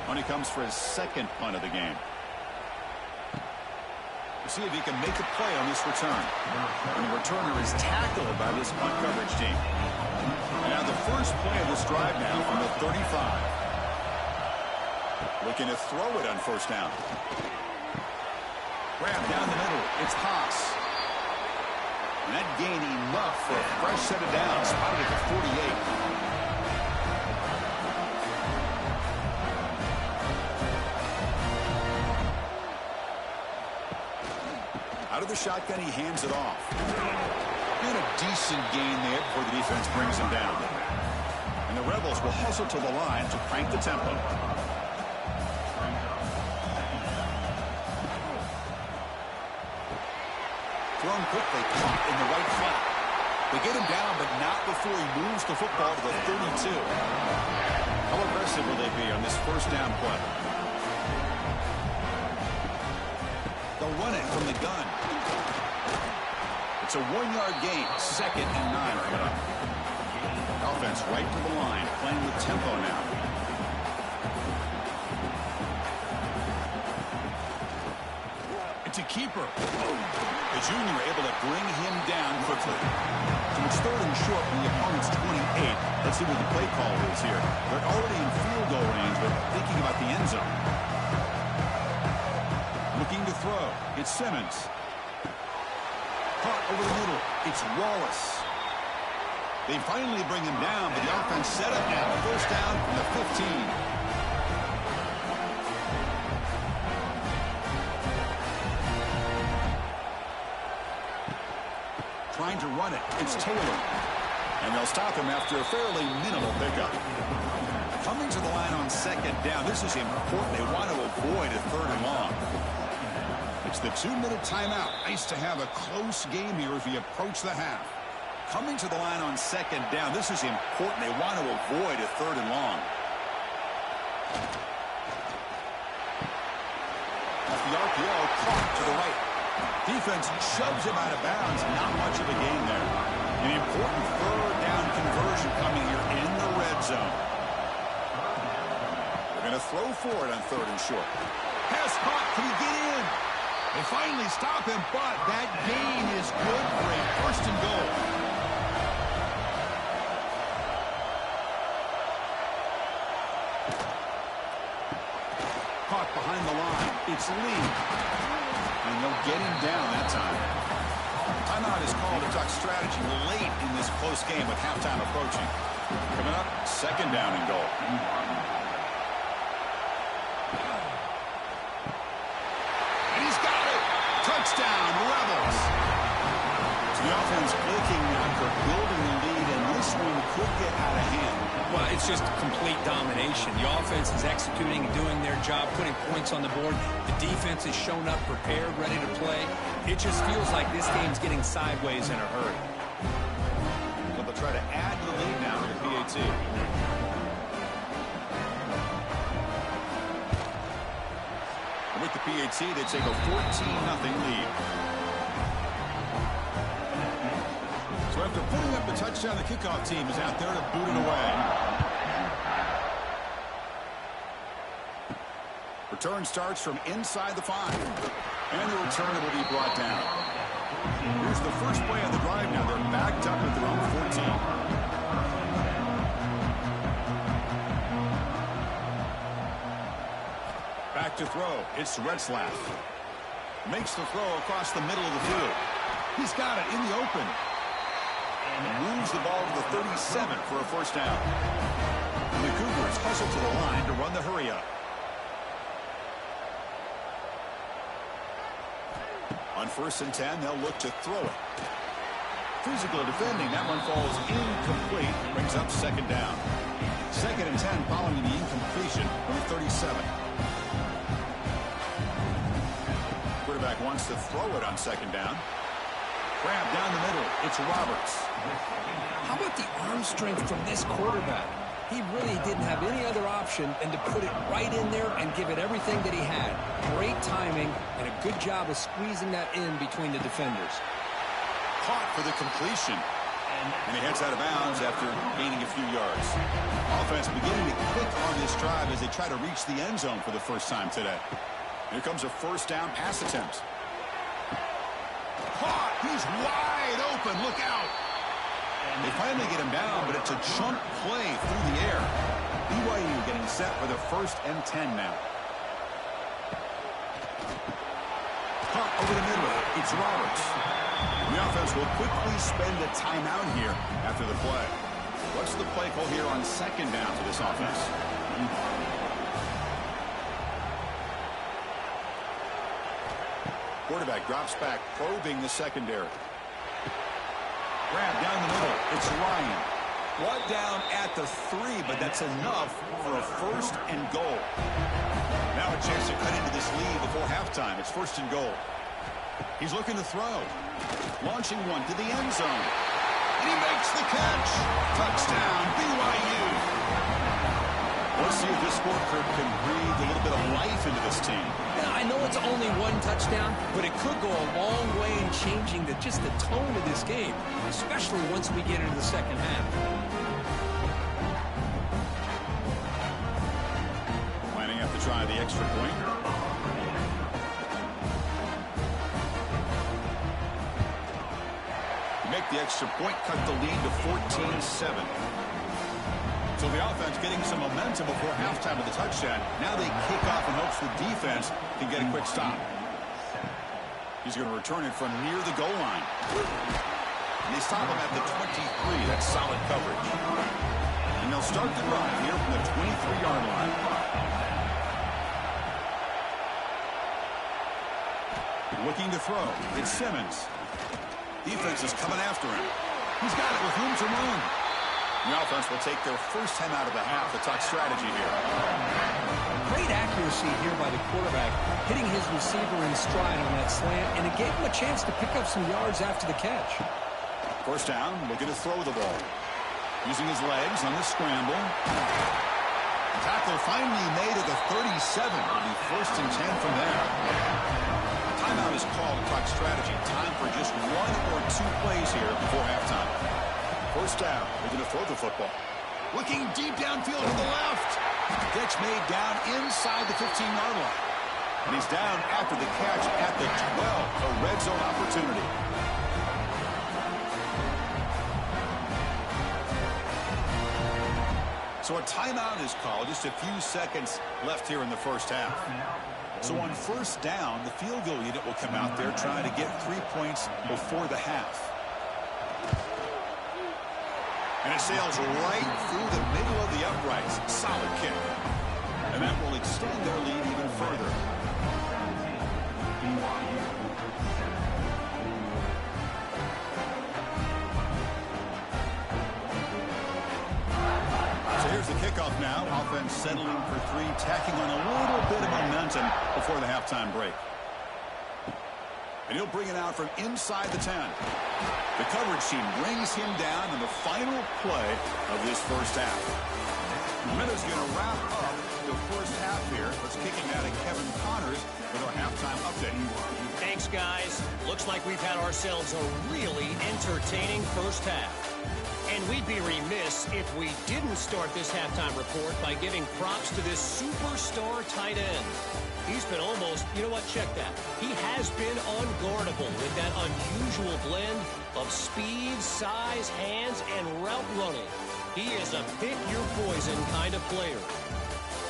When he comes for his second punt of the game. We'll see if he can make a play on this return. And the returner is tackled by this punt coverage team. And now the first play of this drive now from the 35. Looking to throw it on first down. Grab down the middle. It's Haas. And that gained enough for a fresh set of downs. Spotted at the 48. Out of the shotgun, he hands it off. And a decent gain there before the defense brings him down. And the Rebels will hustle to the line to crank the tempo. Thrown quickly, caught in the right flat. They get him down, but not before he moves the football to the 32. How aggressive will they be on this first down play? They'll run it from the gun. It's a 1-yard gain, second and 9 coming up. Offense right to the line, playing with tempo now. It's a keeper. The junior able to bring him down quickly. So it's third and short from the opponent's 28. Let's see what the play call is here. They're already in field goal range, but thinking about the end zone. Looking to throw. It's Simmons. Caught over the middle. It's Wallace. They finally bring him down, but the offense set up now. First down from the 15. Trying to run it. It's Taylor. And they'll stop him after a fairly minimal pickup. Coming to the line on second down. This is important. They want to avoid a third and long. It's the 2-minute timeout. Nice to have a close game here as we approach the half. Coming to the line on second down. This is important. They want to avoid a third and long. Off the RPO, caught to the right. Defense shoves him out of bounds. Not much of a gain there. An important third down conversion coming here in the red zone. They're going to throw for it on third and short. Pass caught. Can he get in? They finally stop him, but that gain is good for a first and goal. Caught behind the line. It's Lee. And they'll get him down that time. Timeout is called to talk strategy late in this close game with halftime approaching. Coming up, second down and goal. And he's got it. Touchdown, Rebels. The offense clicking after building the lead, and this one could get out of hand. Well, it's just complete domination. The offense is executing and doing their job, putting points on the board. The defense has shown up prepared, ready to play. It just feels like this game's getting sideways in a hurry. So they'll try to add to the lead now to the PAT. With the PAT, they take a 14-0 lead. So after putting up the touchdown, the kickoff team is out there to boot it away. Return starts from inside the 5. And the return will be brought down. Here's the first play of the drive now. They're backed up at their own 14. Back to throw. It's Retzlaff. Makes the throw across the middle of the field. He's got it in the open. And moves the ball to the 37 for a first down. And the Cougars hustle to the line to run the hurry up. On 1st and 10, they'll look to throw it. Physical defending. That one falls incomplete. Brings up 2nd down. 2nd and 10 following the incompletion from the 37. Quarterback wants to throw it on 2nd down. Grab down the middle. It's Roberts. How about the arm strength from this quarterback? He really didn't have any other option than to put it right in there and give it everything that he had. Great timing and a good job of squeezing that in between the defenders. Caught for the completion. And he heads out of bounds after gaining a few yards. Offense beginning to click on this drive as they try to reach the end zone for the first time today. Here comes a first down pass attempt. Caught! He's wide open. Look out! They finally get him down, but it's a chunk play through the air. BYU getting set for the 1st and 10 now. Caught over the middle. It's Roberts. The offense will quickly spend a timeout here after the play. What's the play call here on 2nd down for this offense? Quarterback drops back, probing the secondary. Grab down the middle. It's Ryan. Brought down at the 3, but that's enough for a 1st and goal. Now a chance to cut into this lead before halftime. It's 1st and goal. He's looking to throw. Launching one to the end zone. And he makes the catch. Touchdown, BYU. Let's see if this scorecard can breathe a little bit of life into this team. Yeah, I know it's only one touchdown, but it could go a long way in changing just the tone of this game, especially once we get into the second half. Lining up to try the extra point. Make the extra point, cut the lead to 14-7. So the offense getting some momentum before halftime with the touchdown. Now they kick off in hopes the defense can get a quick stop. He's going to return it from near the goal line. And they stop him at the 23. That's solid coverage. And they'll start the drive here from the 23-yard line. Looking to throw. It's Simmons. Defense is coming after him. He's got it with room to run. The offense will take their first time out of the half to talk strategy here. Great accuracy here by the quarterback, hitting his receiver in stride on that slant, and it gave him a chance to pick up some yards after the catch. First down, looking to throw the ball. Using his legs on the scramble. Tackle finally made at the 37. It'll be 1st and 10 from there. Timeout is called to talk strategy. Time for just 1 or 2 plays here before halftime. First down, they're going to throw the football. Looking deep downfield to the left. Catch made down inside the 15-yard line. And he's down after the catch at the 12. A red zone opportunity. So a timeout is called. Just a few seconds left here in the first half. So on first down, the field goal unit will come out there trying to get 3 points before the half. And it sails right through the middle of the uprights. Solid kick. And that will extend their lead even further. settling for three, tacking on a little bit of momentum before the halftime break. And he'll bring it out from inside the 10. The coverage team brings him down in the final play of this first half. Minutes going to wrap up the first half here. Let's kick him out of Kevin Connors with our halftime update. Thanks, guys. Looks like we've had ourselves a really entertaining first half. And we'd be remiss if we didn't start this halftime report by giving props to this superstar tight end. He's been almost, you know what, check that. He has been unguardable with that unusual blend of speed, size, hands, and route running. He is a pick-your-poison kind of player.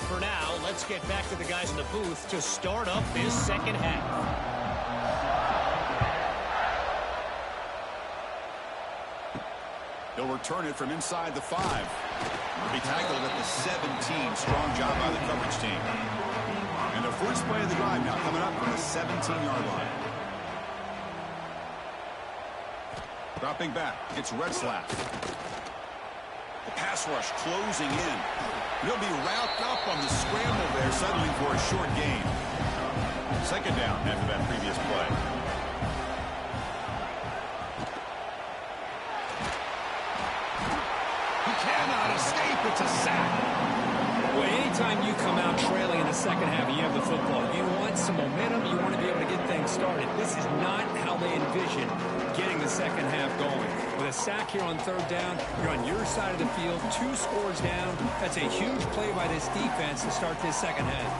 For now, let's get back to the guys in the booth to start up this second half. He'll return it from inside the 5. He'll be tackled at the 17. Strong job by the coverage team. And the first play of the drive now coming up from the 17-yard line. Dropping back, it's Retzlaff. The pass rush closing in. He'll be wrapped up on the scramble there, settling for a short gain. Second down after that previous play. He cannot escape. It's a sack. Well, anytime you come out trailing in the second half and you have the football, you want some momentum, you want to be able to get things started. This is not how they envision getting the second half going. With a sack here on third down, you're on your side of the field, 2 scores down. That's a huge play by this defense to start this second half.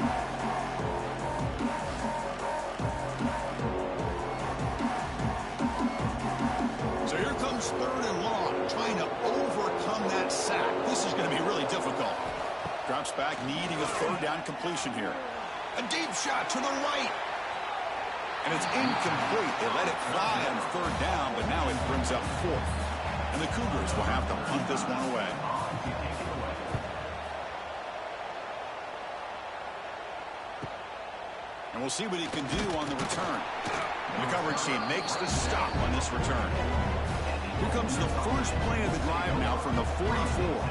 So here comes third and long, trying to overcome that sack. This is going to be really difficult. Drops back, needing a third down completion here. A deep shot to the right. And it's incomplete. They let it fly on third down, but now it brings up fourth. And the Cougars will have to punt this one away. And we'll see what he can do on the return. The coverage team makes the stop on this return. Here comes the first play of the drive now from the 44.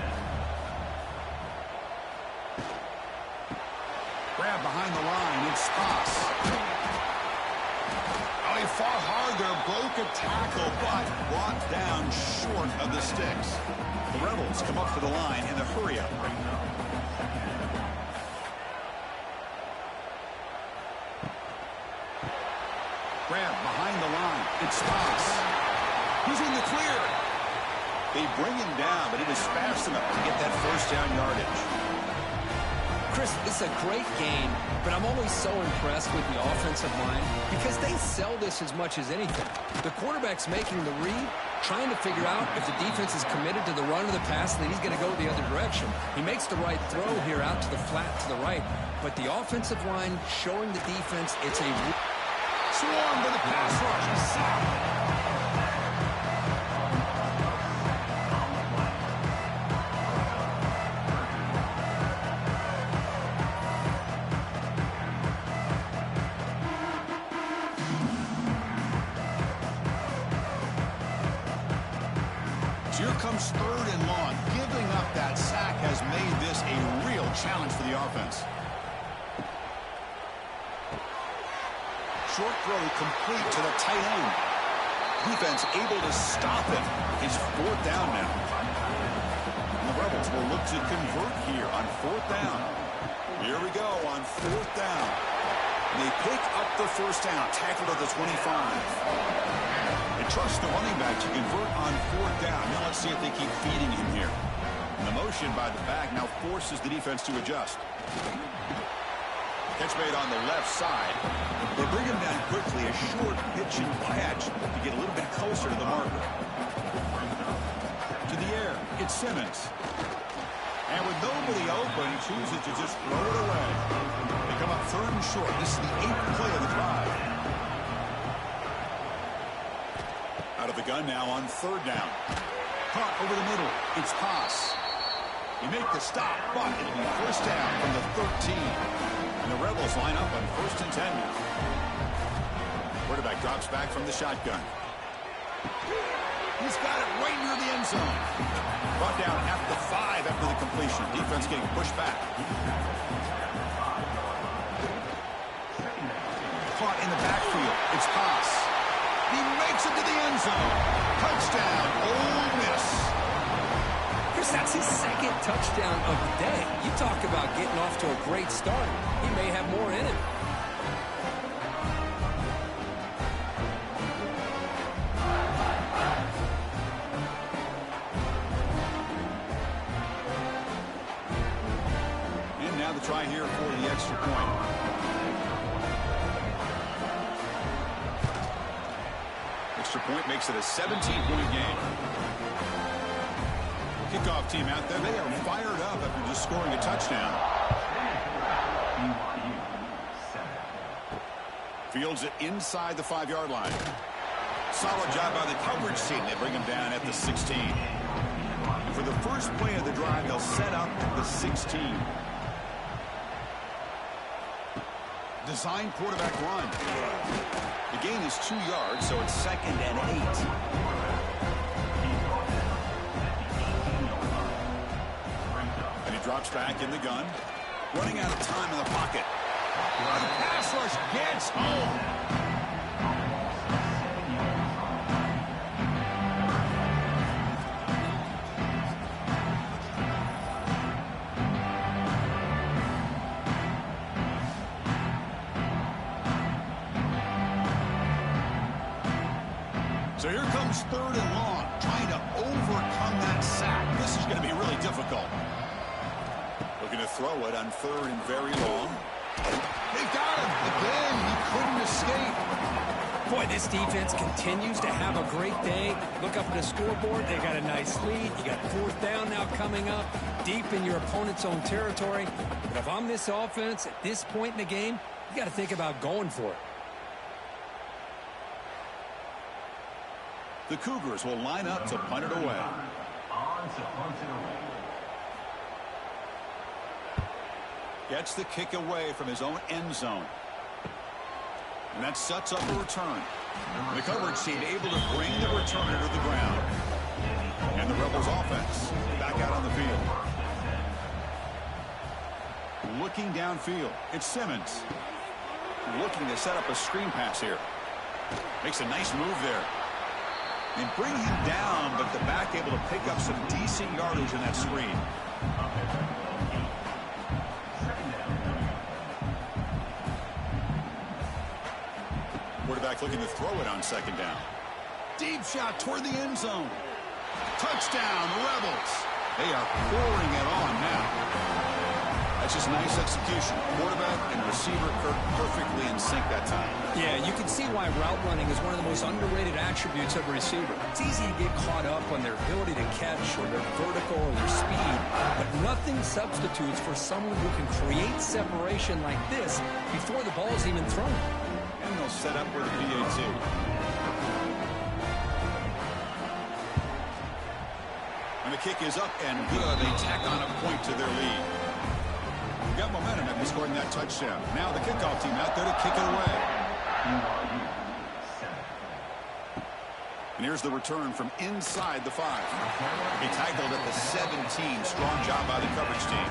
Grab behind the line, it's Spass. Oh, he fought hard there, broke a tackle, but brought down short of the sticks. The Rebels come up to the line in the hurry-up. Grab behind the line, it's Spass. He's in the clear. They bring him down, but it is fast enough to get that first down yardage. Chris, it's a great game, but I'm always so impressed with the offensive line because they sell this as much as anything. The quarterback's making the read, trying to figure out if the defense is committed to the run or the pass, and then he's going to go the other direction. He makes the right throw here out to the flat to the right, but the offensive line showing the defense it's a swarm to the pass rush. Here comes third and long. Giving up that sack has made this a real challenge for the offense. Short throw complete to the tight end. Defense able to stop him. It's fourth down now. And the Rebels will look to convert here on fourth down. Here we go on fourth down. And they pick up the first down. Tackled at the 25. They trust the running back to convert on fourth down. Now let's see if they keep feeding him here. And the motion by the back now forces the defense to adjust. Catch made on the left side. They bring him down quickly. A short pitch and catch to get a little bit closer to the marker. To the air, it's Simmons. And with nobody open, chooses to just throw it away. They come up third and short. This is the 8th play of the drive. Out of the gun now on third down. Caught over the middle. It's Pass. They make the stop, but it'll be first down from the 13. And the Rebels line up on first and 10 now. Quarterback drops back from the shotgun. He's got it right near the end zone. Brought down at the 5 after the completion. Defense getting pushed back. Caught in the backfield. It's Haas. He makes it to the end zone. Touchdown, Ole Miss. Chris, that's his second touchdown of the day. You talk about getting off to a great start. He may have more in him. And now the try here for the extra point. Extra point makes it a 17-point game. Kickoff team out there, they are fired up after just scoring a touchdown. Fields it inside the 5-yard line. Solid job by the coverage team. They bring him down at the 16. And for the first play of the drive, they'll set up at the 16. Design quarterback run. The gain is 2 yards, so it's 2nd and 8. Drops back in the gun. Running out of time in the pocket. The pass rush gets home. So here comes 3rd and long. Trying to overcome that sack. This is going to be really difficult. Looking to throw it on 3rd and very long. They got him. Again, he couldn't escape. Boy, this defense continues to have a great day. Look up at the scoreboard. They got a nice lead. You got 4th down now coming up, deep in your opponent's own territory. But if I'm this offense at this point in the game, you got to think about going for it. The Cougars will line up to punt it away. Gets the kick away from his own end zone. And that sets up a return. The coverage team able to bring the returner to the ground. And the Rebels offense back out on the field. Looking downfield. It's Simmons. Looking to set up a screen pass here. Makes a nice move there. They bring him down, but the back able to pick up some decent yardage in that screen. Quarterback looking to throw it on 2nd down. Deep shot toward the end zone. Touchdown, Rebels. They are pouring it on now. That's just nice execution. Quarterback and receiver perfectly in sync that time. Yeah, you can see why route running is one of the most underrated attributes of a receiver. It's easy to get caught up on their ability to catch or their vertical or their speed, but nothing substitutes for someone who can create separation like this before the ball is even thrown. And they'll set up with a PAT. And the kick is up and good. They tack on a point to their lead. Got momentum after scoring that touchdown. Now the kickoff team out there to kick it away. And here's the return from inside the 5. He tackled at the 17. Strong job by the coverage team.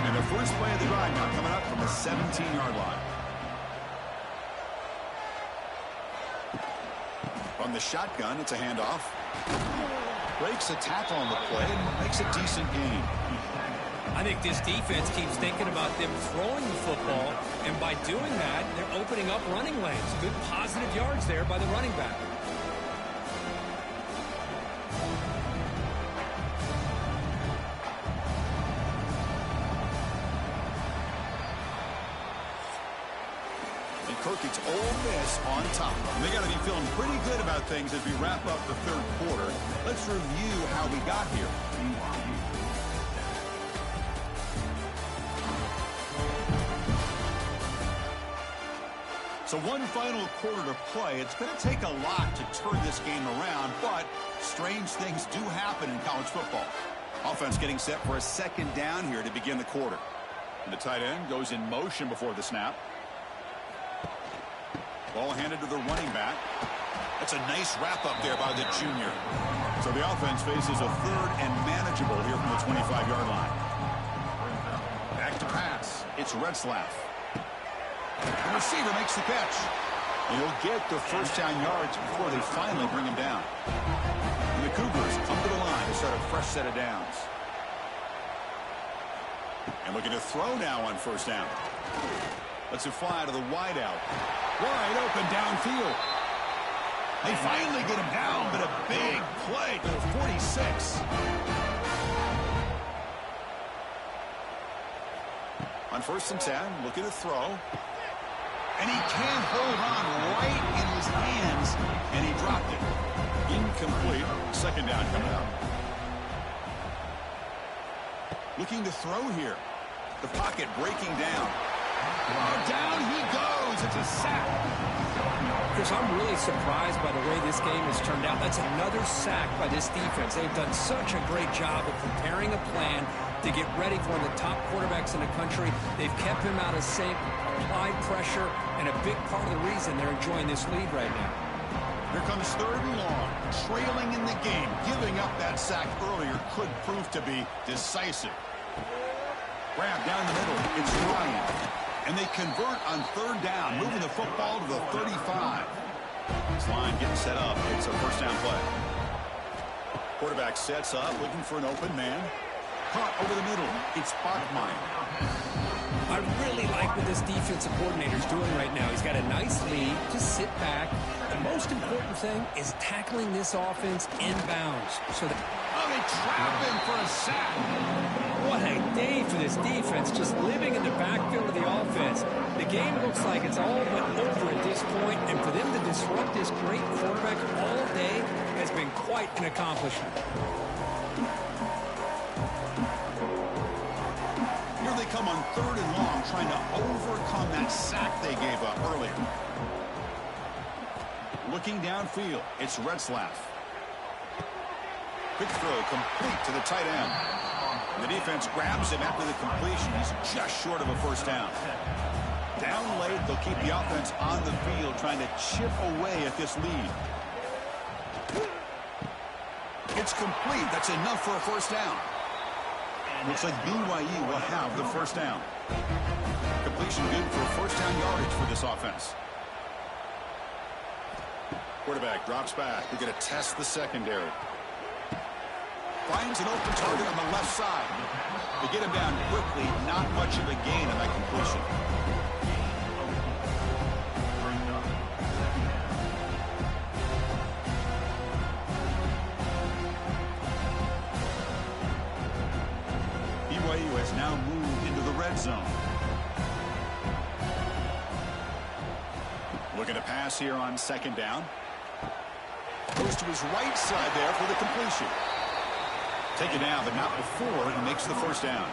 And the first play of the drive now coming up from the 17-yard line. From the shotgun, it's a handoff. Breaks a tackle on the play and makes a decent gain. I think this defense keeps thinking about them throwing the football, and by doing that, they're opening up running lanes. Good positive yards there by the running back. It's Ole Miss on top. And they got to be feeling pretty good about things as we wrap up the 3rd quarter. Let's review how we got here. So one final quarter to play. It's going to take a lot to turn this game around, but strange things do happen in college football. Offense getting set for a 2nd down here to begin the quarter. And the tight end goes in motion before the snap. Ball handed to the running back. That's a nice wrap-up there by the junior. So the offense faces a third and manageable here from the 25-yard line. Back to pass. It's Retzlaff. The receiver makes the catch. And he'll get the first down yards before they finally bring him down. And the Cougars come to the line to start a fresh set of downs. And looking to throw now on first down. Lets it fly to the wideout. Wide open downfield. They finally get him down, but a big play to the 46. On first and 10, looking to throw. And he can't hold on right in his hands, and he dropped it. Incomplete. Second down coming up. Looking to throw here. The pocket breaking down. Oh, down he goes. It's a sack. Chris, I'm really surprised by the way this game has turned out. That's another sack by this defense. They've done such a great job of preparing a plan to get ready for one of the top quarterbacks in the country. They've kept him out of sync, applied pressure, and a big part of the reason they're enjoying this lead right now. Here comes third and long, trailing in the game. Giving up that sack earlier could prove to be decisive. Grab down the middle. It's Ryan. And they convert on third down, moving the football to the 35. This line getting set up. It's a first down play. Quarterback sets up, looking for an open man. Caught over the middle. It's Bachmeier. I really like what this defensive coordinator's doing right now. He's got a nice lead. Just sit back. The most important thing is tackling this offense inbounds. So that they trap him for a sack. What a day for this defense, just living in the backfield of the offense. The game looks like it's all but over at this point, and for them to disrupt this great quarterback all day has been quite an accomplishment. Here they come on third and long, trying to overcome that sack they gave up earlier. Looking downfield, it's Retzlaff. Quick throw, complete to the tight end. The defense grabs him after the completion. He's just short of a first down. Down late, they'll keep the offense on the field, trying to chip away at this lead. It's complete. That's enough for a first down. Looks like BYU will have the first down. Completion good for first down yardage for this offense. Quarterback drops back. We're going to test the secondary. Finds an open target on the left side. They get him down quickly. Not much of a gain on that completion. BYU has now moved into the red zone. Looking to pass here on second down. Goes to his right side there for the completion. Taken down, but not before he makes the first down.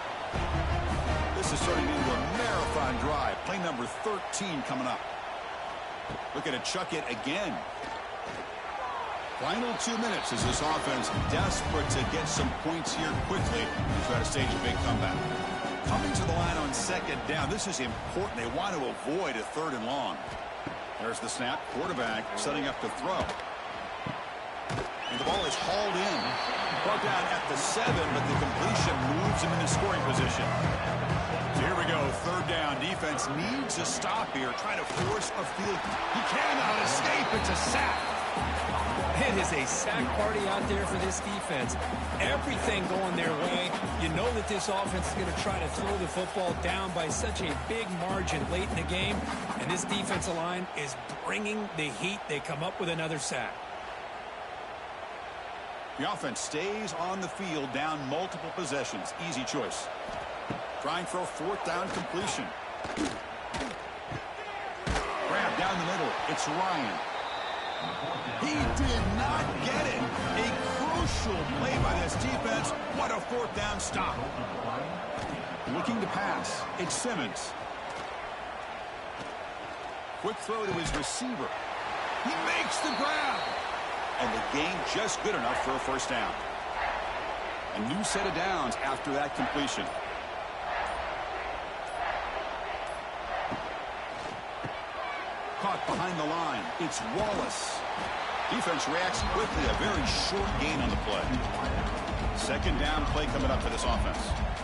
This is turning into a marathon drive. Play number 13 coming up. Looking to chuck it again. Final 2 minutes as this offense desperate to get some points here quickly. Try to stage a big comeback. Coming to the line on second down. This is important. They want to avoid a third and long. There's the snap. Quarterback setting up to throw. And the ball is hauled in. Brought down at the 7, but the completion moves him into scoring position. So here we go, third down. Defense needs a stop here, trying to force a field. He cannot escape. It's a sack. It is a sack party out there for this defense. Everything going their way. You know that this offense is going to try to throw the football down by such a big margin late in the game. And this defensive line is bringing the heat. They come up with another sack. The offense stays on the field down multiple possessions. Easy choice. Trying for a fourth down completion. Grab down the middle. It's Ryan. He did not get it. A crucial play by this defense. What a fourth down stop. Looking to pass. It's Simmons. Quick throw to his receiver. He makes the grab. And the game just good enough for a first down. A new set of downs after that completion. Caught behind the line. It's Wallace. Defense reacts quickly. A very short gain on the play. Second down play coming up for this offense.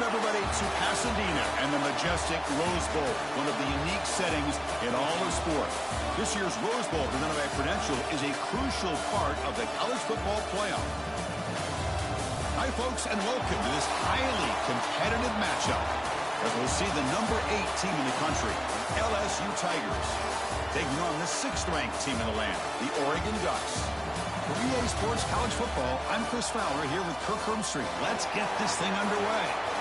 everybody, to Pasadena and the majestic Rose Bowl, one of the unique settings in all of sport. This year's Rose Bowl, presented by Prudential, is a crucial part of the college football playoff. Hi, folks, and welcome to this highly competitive matchup, as we'll see the number 8 team in the country, LSU Tigers, taking on the 6th-ranked team in the land, the Oregon Ducks. For EA Sports College Football, I'm Chris Fowler here with Kirk Herbstreit. Let's get this thing underway.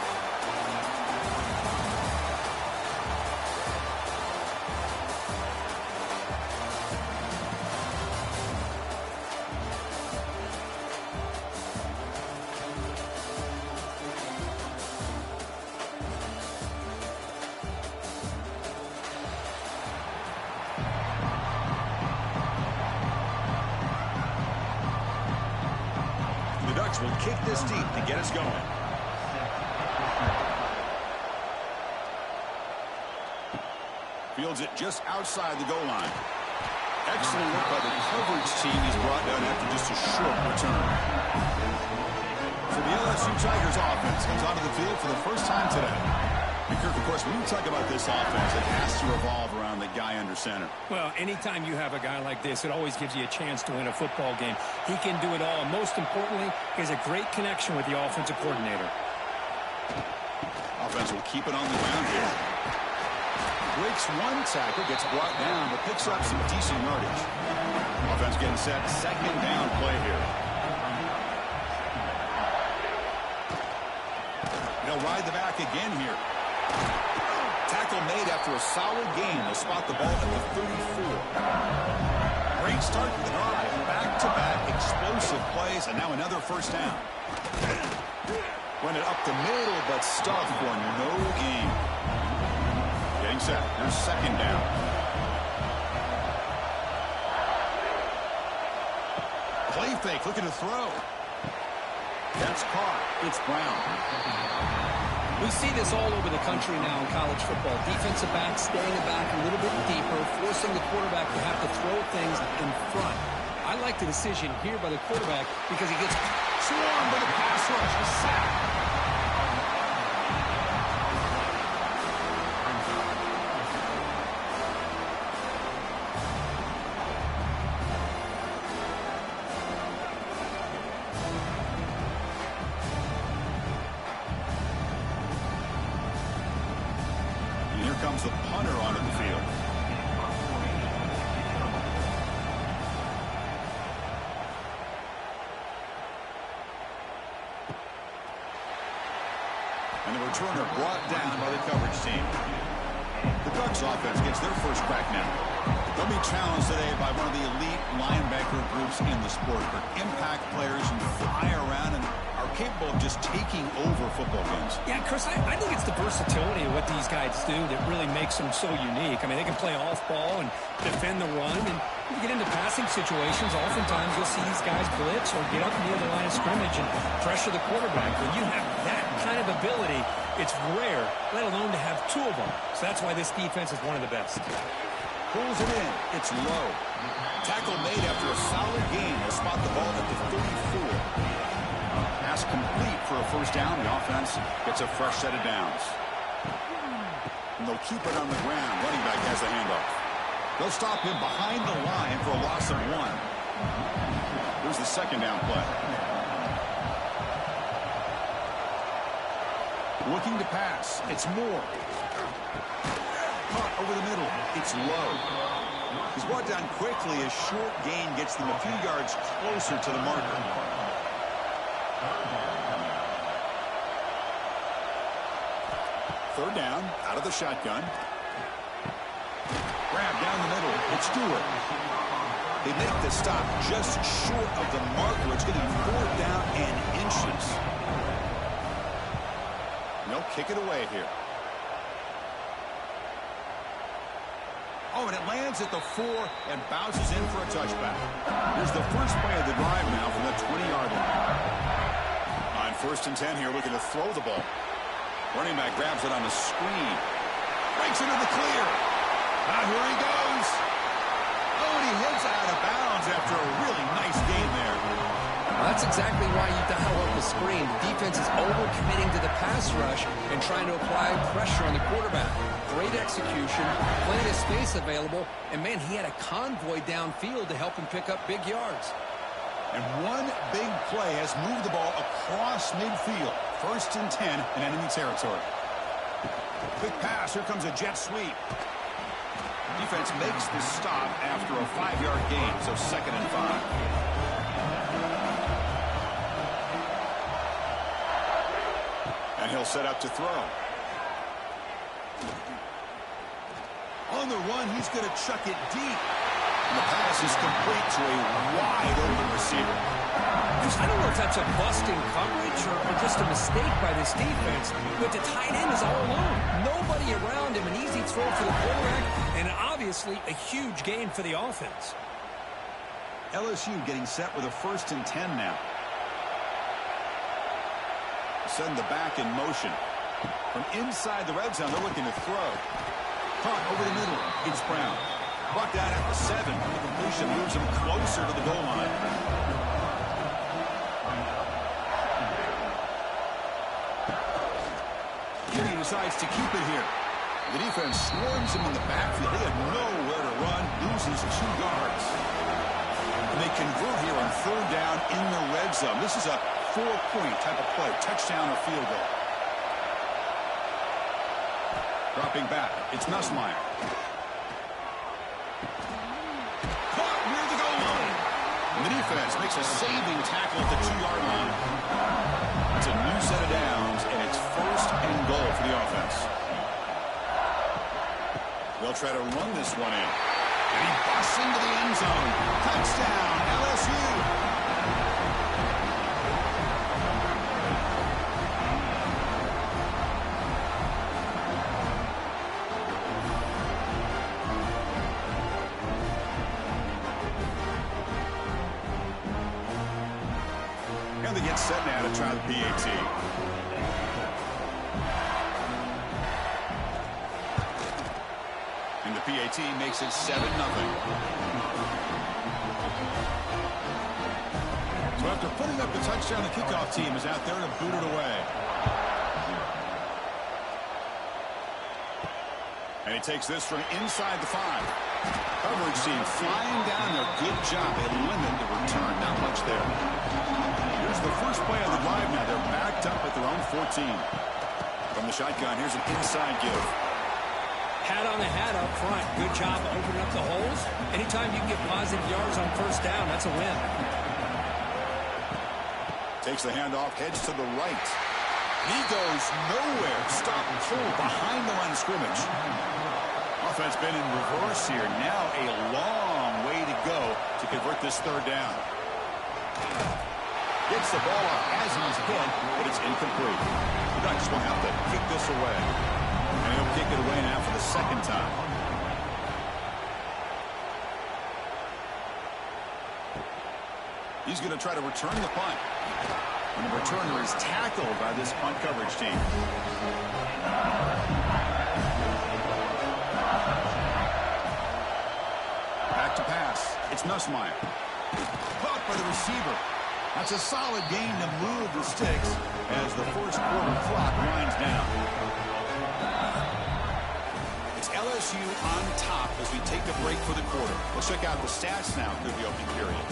Will kick this deep to get us going. Fields it just outside the goal line. Excellent work by the coverage team. He's brought down after just a short return. So the LSU Tigers offense comes onto the field for the first time today. And Kirk, of course, when you talk about this offense, it has to revolve around the guy under center. Well, anytime you have a guy like this, it always gives you a chance to win a football game. He can do it all. And most importantly, he has a great connection with the offensive coordinator. Offense will keep it on the ground here. Breaks one tackle, gets brought down, but picks up some decent yardage. Offense getting set. 2nd down play here. They'll ride the back again here. Tackle made after a solid gain. They'll spot the ball at the 34. Great start to the drive. Back-to-back explosive plays, and now another first down. Run it up the middle, but stuffed for no gain. Getting set. Here's 2nd down. Play fake, looking to throw. That's caught. It's Brown. We see this all over the country now in college football. Defensive backs staying back a little bit deeper, forcing the quarterback to have to throw things in front. I like the decision here by the quarterback because he gets swarmed by the pass rush. A sack. Comes the punter onto the field. And the returner brought down by the coverage team. The Ducks offense gets their first crack now. They'll be challenged today by one of the elite linebacker groups in the sport. They're impact players who fly around and are capable of just taking over football games. Yeah, Chris, I think it's the versatility of what these guys do that really makes them so unique. I mean, they can play off ball and defend the run, and when you get into passing situations, oftentimes you'll see these guys blitz or get up near the line of scrimmage and pressure the quarterback. When you have that kind of ability, it's rare, let alone to have 2 of them. So that's why this defense is one of the best. Pulls it in. It's low. Tackle made after a solid gain. They'll spot the ball at the 34. Pass complete for a first down. The offense gets a fresh set of downs. And they'll keep it on the ground. Running back has the handoff. They'll stop him behind the line for a loss of 1. Here's the 2nd down play. Looking to pass. It's Moore. Caught over the middle. It's low. He's brought down quickly. A short gain gets them a few yards closer to the marker. Third down, out of the shotgun. Grab down the middle. It's Stewart. They make the stop just short of the marker. It's going to be 4th down and inches. And they'll kick it away here. Oh, and it lands at the 4 and bounces in for a touchback. Here's the first play of the drive now from the 20-yard line. On 1st and 10 here, looking to throw the ball. Running back grabs it on the screen. Breaks into the clear. Here he goes. Oh, and he hits out of bounds after a really nice game there. Well, That's exactly why you dial up the screen. The defense is overcommitting to the pass rush and trying to apply pressure on the quarterback. Great execution, plenty of space available, and, man, he had a convoy downfield to help him pick up big yards. And one big play has moved the ball across midfield. 1st and 10 in enemy territory. Quick pass. Here comes a jet sweep. Defense makes the stop after a 5-yard gain, so 2nd and 5. And he'll set up to throw. On the run, he's going to chuck it deep. And the pass is complete to a wide-open receiver. I don't know if that's a busting coverage or just a mistake by this defense, but the tight end is all alone. Nobody around him, an easy throw for the quarterback, and obviously a huge gain for the offense. LSU getting set with a 1st and 10 now. Send the back in motion. From inside the red zone, they're looking to throw. Caught over the middle. It's Brown. Brought down at the 7. The completion moves him closer to the goal line. Kenny decides to keep it here. The defense swarms him in the backfield. They have nowhere to run. Loses 2 yards. And they convert here on 3rd down in the red zone. This is a 4-point type of play. Touchdown or field goal. Dropping back. It's Nussmeier. Caught near the goal line. And the defense makes a saving tackle at the 2-yard line. It's a new set of downs, and it's 1st and goal for the offense. They'll try to run this one in. And he busts into the end zone. Touchdown, LSU. And they get set now to try the PAT. And the PAT makes it 7-0. So after putting up the touchdown, the kickoff team is out there to boot it away. And he takes this from inside the 5. Coverage team flying down there. Good job. They limit the return. Not much there. Here's the first play of the drive now. They're backed up at their own 14. From the shotgun, here's an inside give. Hat on the hat up front. Good job opening up the holes. Anytime you can get positive yards on 1st down, that's a win. Takes the handoff, heads to the right. He goes nowhere. Stop and pull behind the line of scrimmage. Offense been in reverse here. Now a long way to go to convert this 3rd down. Gets the ball off as he's hit, but it's incomplete. The Ducks will have to kick this away. And he'll kick it away now for the 2nd time. He's going to try to return the punt. And the returner is tackled by this punt coverage team. Back to pass. It's Nussmeier. Caught by the receiver. That's a solid gain to move the sticks as the 1st quarter clock winds down. It's LSU on top as we take a break for the quarter. Let's check out the stats now through the opening period.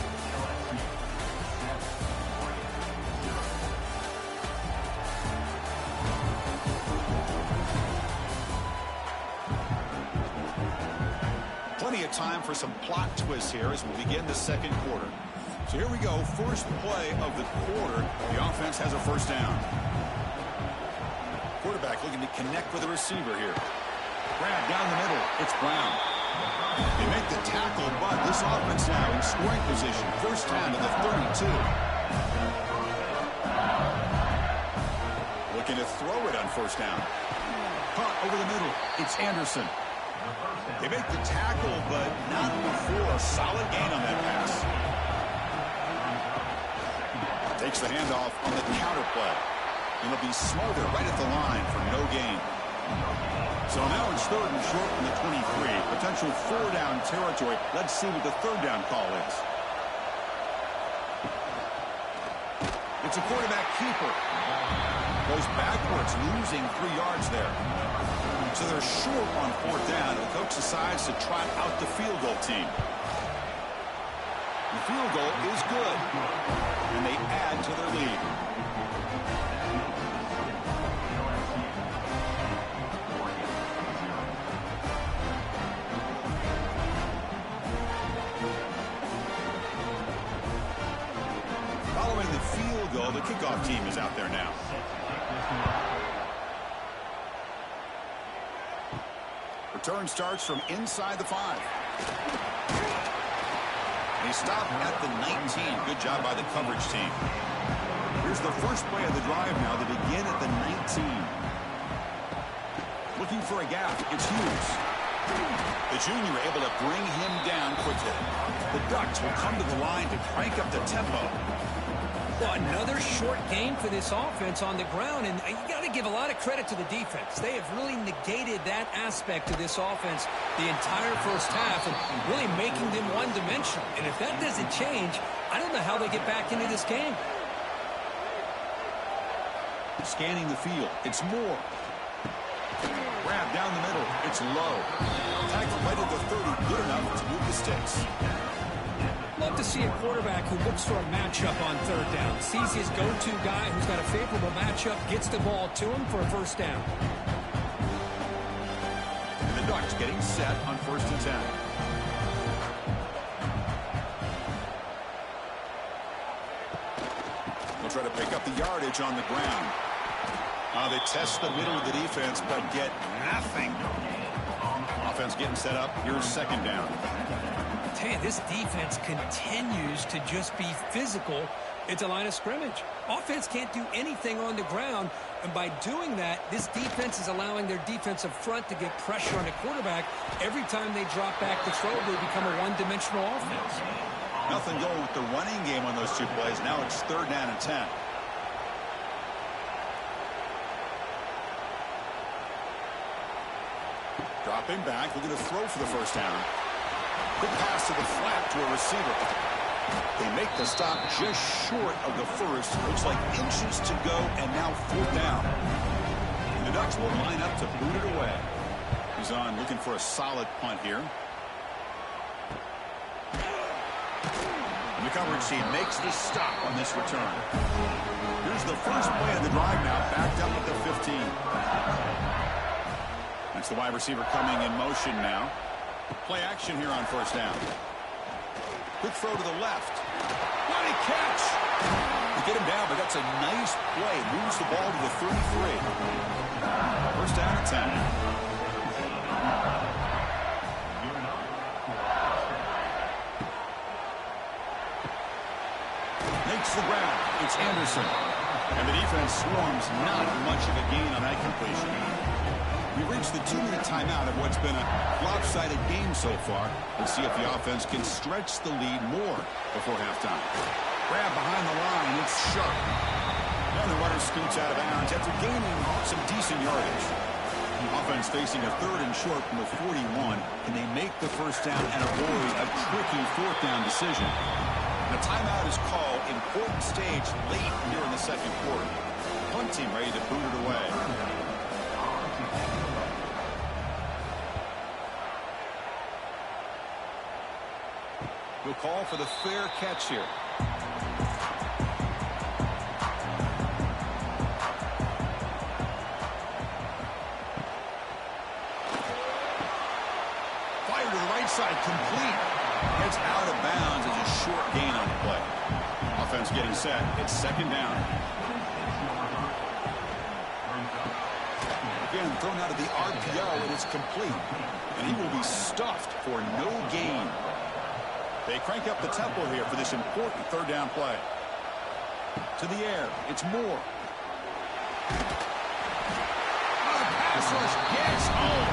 Plenty of time for some plot twists here as we begin the 2nd quarter. So here we go. First play of the quarter. The offense has a 1st down. Quarterback looking to connect with the receiver here. Grab down the middle. It's Brown. They make the tackle, but this offense now in scoring position. 1st down to the 32. Looking to throw it on 1st down. Caught over the middle. It's Anderson. They make the tackle, but not before a solid gain on that pass. Takes the handoff on the counter play. And it'll be Smolder right at the line for no gain. So now it's 3rd and short from the 23. Potential 4-down territory. Let's see what the 3rd down call is. It's a quarterback keeper. Goes backwards, losing 3 yards there. So they're short on 4th down. The coach decides to trot out the field goal team. The field goal is good, and they add to their lead. Following the field goal, the kickoff team is out there now. Return starts from inside the 5. They stop at the 19. Good job by the coverage team. Here's the first play of the drive now. They begin at the 19. Looking for a gap. It's Hughes. The junior able to bring him down quickly. The Ducks will come to the line to crank up the tempo. Well, another short game for this offense on the ground, and you got to give a lot of credit to the defense. They have really negated that aspect of this offense the entire first half and really making them one-dimensional. And if that doesn't change, I don't know how they get back into this game. Scanning the field. It's Moore. Grab down the middle. It's Lowe. Tackle right at the 30. Good enough to move the sticks. Love to see a quarterback who looks for a matchup on 3rd down. Sees his go-to guy who's got a favorable matchup, gets the ball to him for a 1st down. And the Ducks getting set on 1st and 10. They'll try to pick up the yardage on the ground. They test the middle of the defense, but get nothing. Offense getting set up. Here's 2nd down. Hey, this defense continues to just be physical at the line of scrimmage. Offense can't do anything on the ground, and by doing that, this defense is allowing their defensive front to get pressure on the quarterback. Every time they drop back to throw, they become a one-dimensional offense. Nothing going with the running game on those 2 plays. Now it's 3rd down and 10. Dropping back, looking to throw for the 1st down. Quick pass to the flat to a receiver. They make the stop just short of the 1st. Looks like inches to go, and now 4th down. And the Ducks will line up to boot it away. He's on looking for a solid punt here. And the coverage team makes the stop on this return. Here's the first play of the drive now, backed up at the 15. That's the wide receiver coming in motion now. Play action here on 1st down. Quick throw to the left. What a catch! They get him down, but that's a nice play. Moves the ball to the 33. 1st down and 10. Makes the grab. It's Anderson. And the defense swarms. Not much of a gain on that completion. We reached the 2-minute timeout of what's been a lopsided game so far. Let's see if the offense can stretch the lead more before halftime. Grab behind the line. It's Sharp. And the runner scoots out of bounds after gaining some decent yardage. The offense facing a 3rd and short from the 41. Can they make the 1st down and avoid a tricky 4th down decision? The timeout is called. Important stage late here in the 2nd quarter. Punt team ready to boot it away. We'll call for the fair catch here. Fire to the right side, complete. It's out of bounds as a short gain on the play. Offense getting set. It's 2nd down. Again, thrown out of the RPO, and it's complete. And he will be stuffed for no gain. They crank up the tempo here for this important 3rd down play. To the air. It's Moore. The pass rush gets home.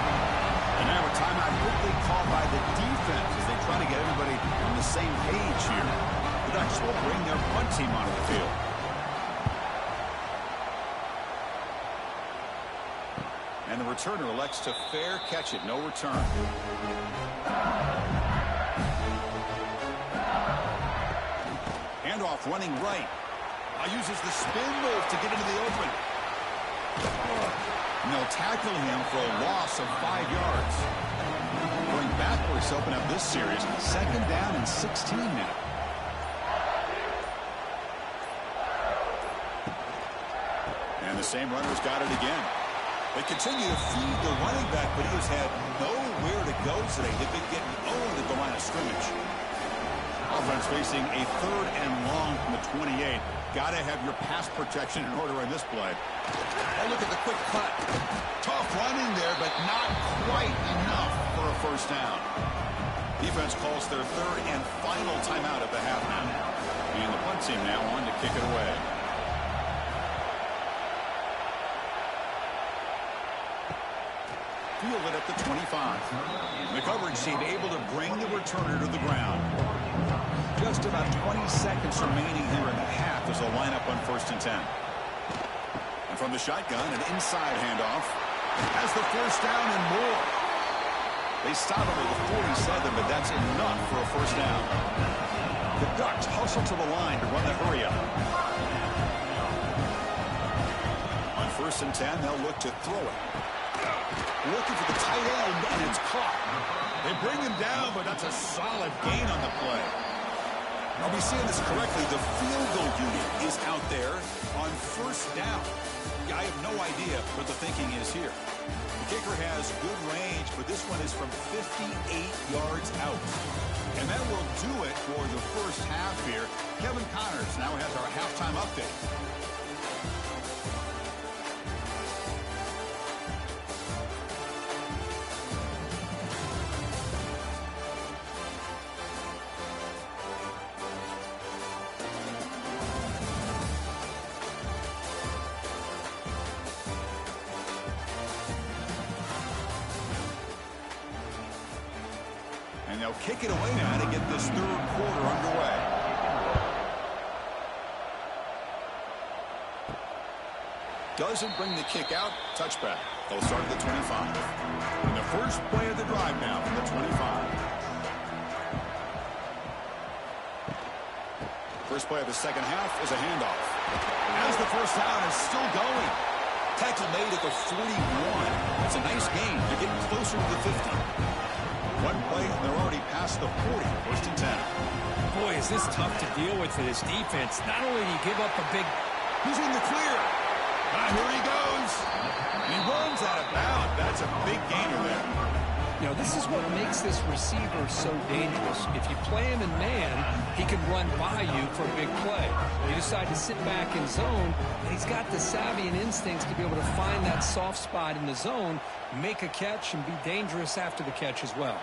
And now a timeout quickly called by the defense as they try to get everybody on the same page here. The Ducks will bring their punt team onto the field. And the returner elects to fair catch it. No return. Handoff running right. Uses the spin move to get into the open. And they'll tackle him for a loss of 5 yards. Going backwards to open up this series. 2nd down and 16 now. And the same runner's got it again. They continue to feed the running back, but he has had nowhere to go today. They've been getting owned at the line of scrimmage. Offense facing a 3rd and long from the 28. Got to have your pass protection in order in this play. Oh, look at the quick cut. Tough running there, but not quite enough for a 1st down. Defense calls their 3rd and final timeout of the half now. And the punt team now on to kick it away. Fielded at the 25. The coverage team able to bring the returner to the ground. Just about 20 seconds remaining here in the half as they'll line up on 1st and 10. And from the shotgun, an inside handoff. Has the 1st down and more. They stop him at the 47, but that's enough for a 1st down. The Ducks hustle to the line to run the hurry up. On 1st and 10, they'll look to throw it. Looking for the tight end, and it's caught. They bring him down, but that's a solid gain on the play. Are we seeing this correctly? The field goal unit is out there on 1st down. I have no idea what the thinking is here. The kicker has good range, but this one is from 58 yards out. And that will do it for the 1st half here. Kevin Connors now has our halftime update. And they'll kick it away now to get this 3rd quarter underway. Doesn't bring the kick out. Touchback. They'll start at the 25. And the first play of the drive now from the 25. First play of the 2nd half is a handoff. As the 1st down is still going. Tackle made at the 41. It's a nice gain. They're getting closer to the 50. One play, they're already past the 40. 1st and 10. Boy, is this tough to deal with for this defense. Not only do you give up a big... He's in the clear. Here he goes. He runs out of bounds. That's a big gainer there. You know, this is what makes this receiver so dangerous. If you play him in man, he can run by you for a big play. You decide to sit back in zone, and he's got the savvy and instincts to be able to find that soft spot in the zone, make a catch, and be dangerous after the catch as well.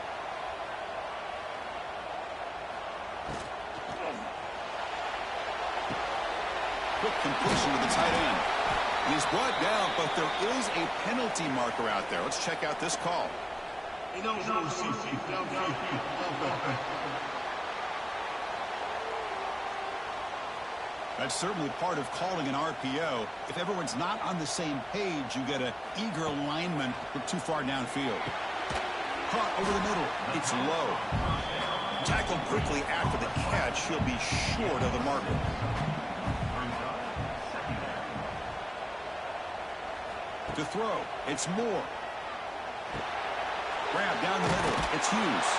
Quick completion to the tight end. He's brought down, but there is a penalty marker out there. Let's check out this call. That's certainly part of calling an RPO. If everyone's not on the same page, you get an eager lineman too far downfield. Caught over the middle. It's low. Tackled quickly after the catch. He'll be short of the marker. To throw. It's Moore. Grab down the middle. It's Hughes.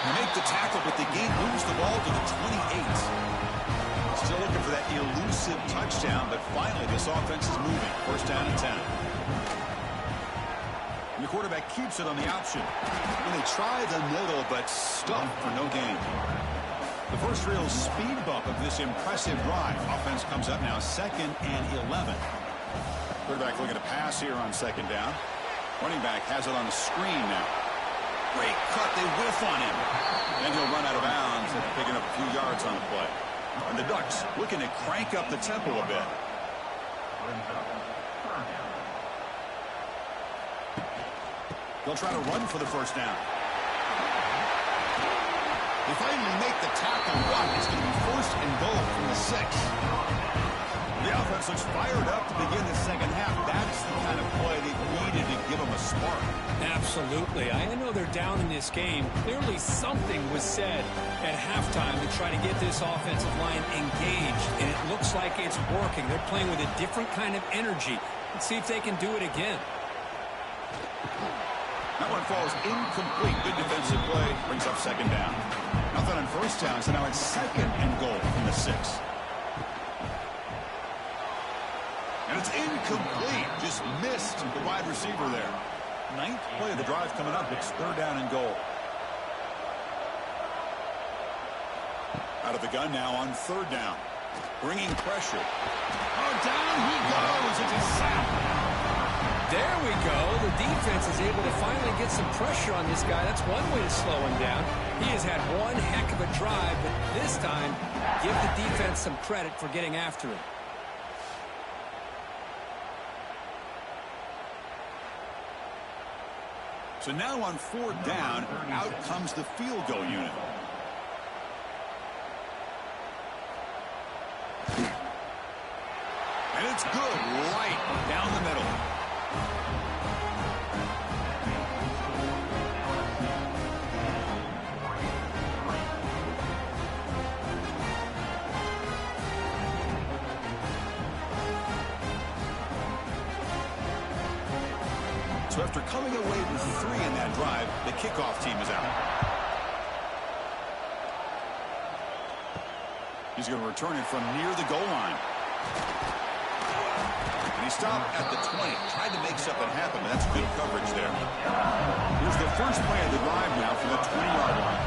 They make the tackle, but the game moves the ball to the 28. Still looking for that elusive touchdown, but finally this offense is moving. 1st down and 10. And the quarterback keeps it on the option. And they try the middle, but stuffed for no gain. The first real speed bump of this impressive drive. Offense comes up now 2nd and 11. Quarterback looking to pass here on 2nd down. Running back has it on the screen now. Great cut. They whiff on him. And he'll run out of bounds after picking up a few yards on the play. And the Ducks looking to crank up the tempo a bit. They'll try to run for the 1st down. They finally make the tackle. It's going to be 1st and goal from the 6. The offense looks fired up to begin the 2nd half. That's the kind of play they needed to give them a spark. Absolutely. I know they're down in this game. Clearly something was said at halftime to try to get this offensive line engaged, and it looks like like it's working. They're playing with a different kind of energy. Let's see if they can do it again. That one falls incomplete. Good defensive play. Brings up second down. Nothing on first down, so now it's second and goal from the 6. And it's incomplete. Just missed the wide receiver there. 9th play of the drive coming up. It's third down and goal. Out of the gun now on third down. Bringing pressure. Oh, down he goes. It's a sack. There we go. The defense is able to finally get some pressure on this guy. That's one way to slow him down. He has had one heck of a drive, but this time, give the defense some credit for getting after him. So now on fourth down, out comes the field goal unit. And it's good right down the middle. So after coming away with 3 in that drive, the kickoff team is out. He's going to return it from near the goal line. And he stopped at the 20. Tried to make something happen, but that's good coverage there. Here's the first play of the drive now from the 20-yard line.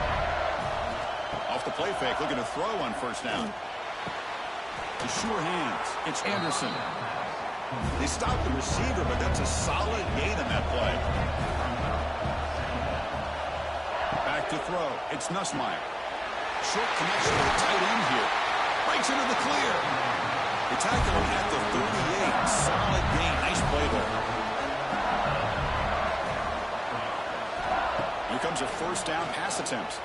Off the play fake, looking to throw on first down. To sure hands. It's Anderson. They stopped the receiver, but that's a solid gain on that play. Back to throw. It's Nussmeier. Short connection to the tight end here. Breaks into the clear. They tackle him at the 38. Solid gain. Nice play there. Here comes a first down pass attempt.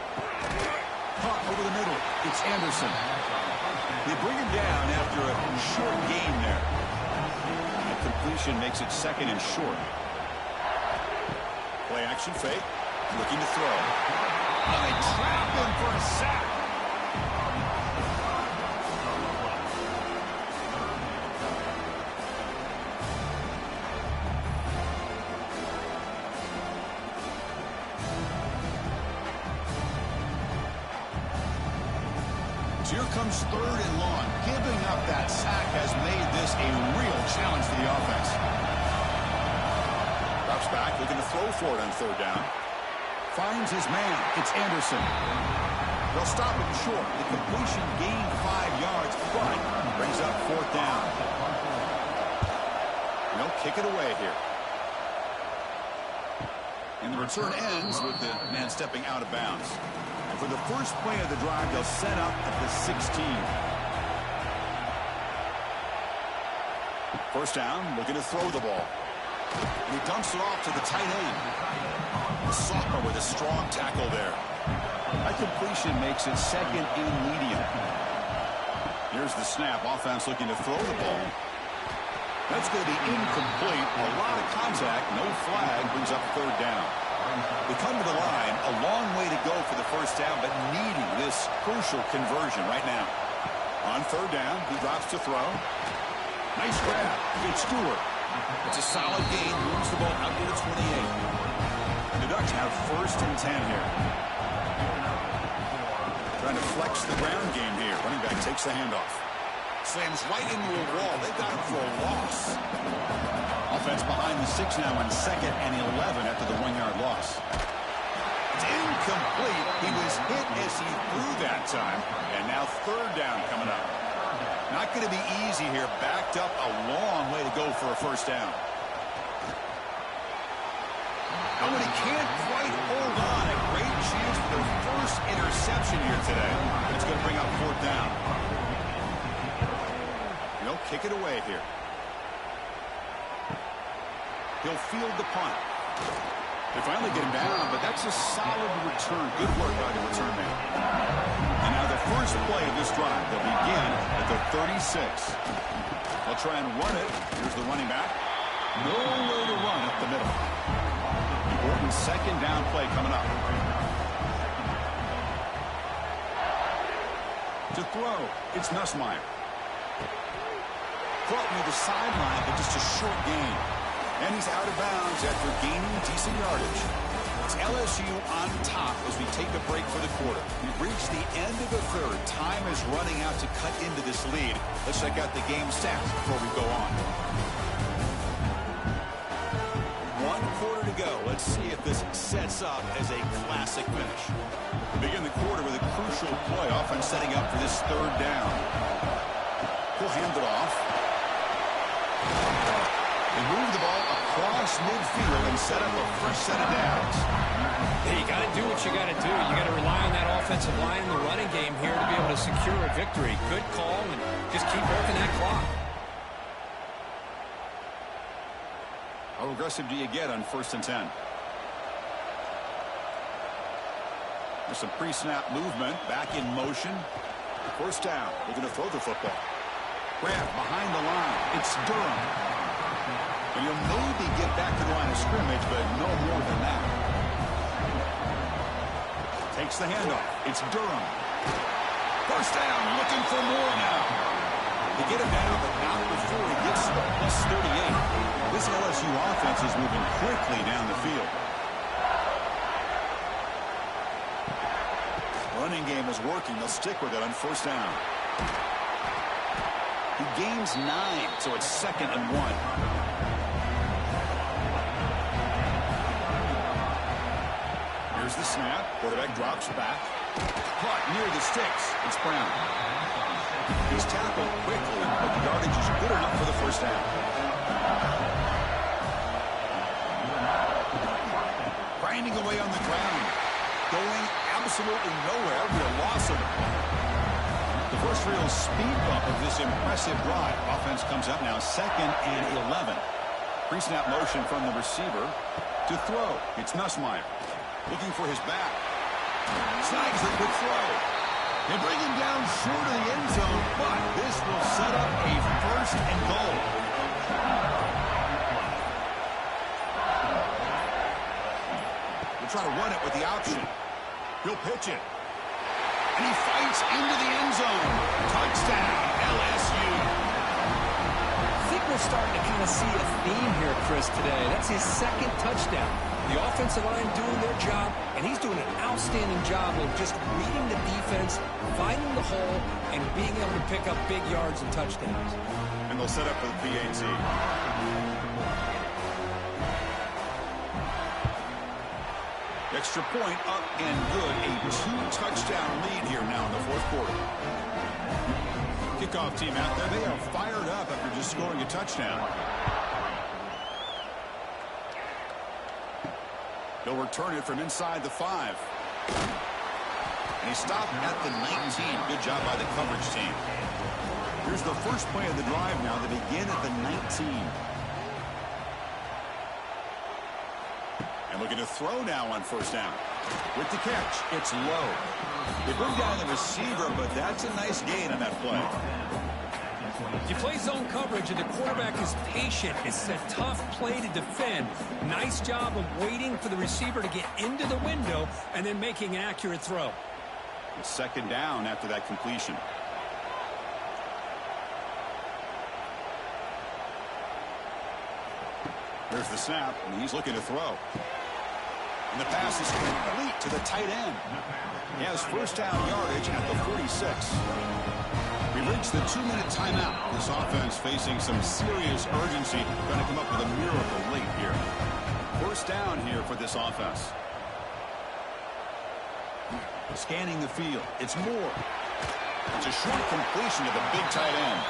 Caught over the middle. It's Anderson. They bring him down after a short gain there. Completion makes it second and short. Play action fake. Looking to throw. Oh, they trap him for a sack. So here comes third and long. Giving up that sack has made this a real challenge for the offense. Drops back, looking to throw for it on third down. Finds his man. It's Anderson. They'll stop him short. The completion gained 5 yards, but brings up fourth down. And they'll kick it away here. And the return ends with the man stepping out of bounds. And for the first play of the drive, they'll set up at the 16. First down, looking to throw the ball. And he dumps it off to the tight end. Sophomore with a strong tackle there. That completion makes it second and medium. Here's the snap. Offense looking to throw the ball. That's going to be incomplete. A lot of contact. No flag. Brings up third down. They come to the line. A long way to go for the first down, but needing this crucial conversion right now. On third down, he drops to throw. Nice grab. It's Stewart. It's a solid gain. Moves the ball out to the 28. The Ducks have first and 10 here. Trying to flex the ground game here. Running back takes the handoff. Slams right into a wall. They've got him for a loss. Offense behind the 6 now on second and 11 after the 1-yard loss. It's incomplete. He was hit as he threw that time. And now third down coming up. Not going to be easy here. Backed up a long way to go for a first down. And when he can't quite hold on, a great chance for their first interception here today. But it's going to bring up fourth down. They'll kick it away here. He'll field the punt. They finally get him down, but that's a solid return. Good work by the return man. And now the first play of this drive, they'll begin at the 36. They'll try and run it. Here's the running back. No way to run up the middle. Important second down play coming up. To throw, it's Nussmeier. Caught near the sideline, but just a short gain. And he's out of bounds after gaining decent yardage. It's LSU on top as we take a break for the quarter. We've reached the end of the third. Time is running out to cut into this lead. Let's check out the game stats before we go on. 1 quarter to go. Let's see if this sets up as a classic finish. We begin the quarter with a crucial play. Offense setting up for this third down. He'll hand it off. They move the ball across midfield and set up a first set of downs. Hey, you got to do what you got to do. You got to rely on that offensive line in the running game here to be able to secure a victory. Good call, and just keep working that clock. How aggressive do you get on 1st and 10? There's some pre-snap movement. Back in motion. 1st down. We're going to throw the football. Grab behind the line. It's Durham. And you'll maybe get back to the line of scrimmage, but no more than that. Takes the handoff. It's Durham. 1st down. Looking for more now. They get him down, but not before he gets to the +38. This LSU offense is moving quickly down the field. Running game is working. They'll stick with it on 1st down. He gains 9, so it's 2nd and 1. Here's the snap. Quarterback drops back. Caught near the sticks. It's Brown. He's tackled quickly, but the yardage is good enough for the 1st down. Grinding away on the ground. Going absolutely nowhere. Real loss of it. The first real speed bump of this impressive drive. Offense comes up now 2nd and 11. Pre-snap motion from the receiver to throw. It's Nussmeier. Looking for his back. Snags the quick throw. They bring him down short of the end zone, but this will set up a 1st and goal. We'll try to run it with the option. He'll pitch it. And he fights into the end zone. Touchdown, LSU. I think we're starting to kind of see a theme here, Chris, today. That's his 2nd touchdown. The offensive line doing their job, and he's doing an outstanding job of just reading the defense, finding the hole, and being able to pick up big yards and touchdowns. And they'll set up for the PAT. Extra point up and good. A 2-touchdown lead here now in the 4th quarter. Kickoff team out there. They are fired up after just scoring a touchdown. They'll return it from inside the 5. And he stopped at the 19. Good job by the coverage team. Here's the first play of the drive now. They begin at the 19. And looking to throw now on 1st down. With the catch, it's low. They bring down the receiver, but that's a nice gain on that play. You play zone coverage, and the quarterback is patient. It's a tough play to defend. Nice job of waiting for the receiver to get into the window and then making an accurate throw. It's 2nd down after that completion. There's the snap, and he's looking to throw. And the pass is complete to the tight end. He has 1st down yardage at the 46. We reached the 2-minute timeout. This offense facing some serious urgency. Trying to come up with a miracle late here. 1st down here for this offense. Scanning the field. It's Moore. It's a short completion to the big tight end.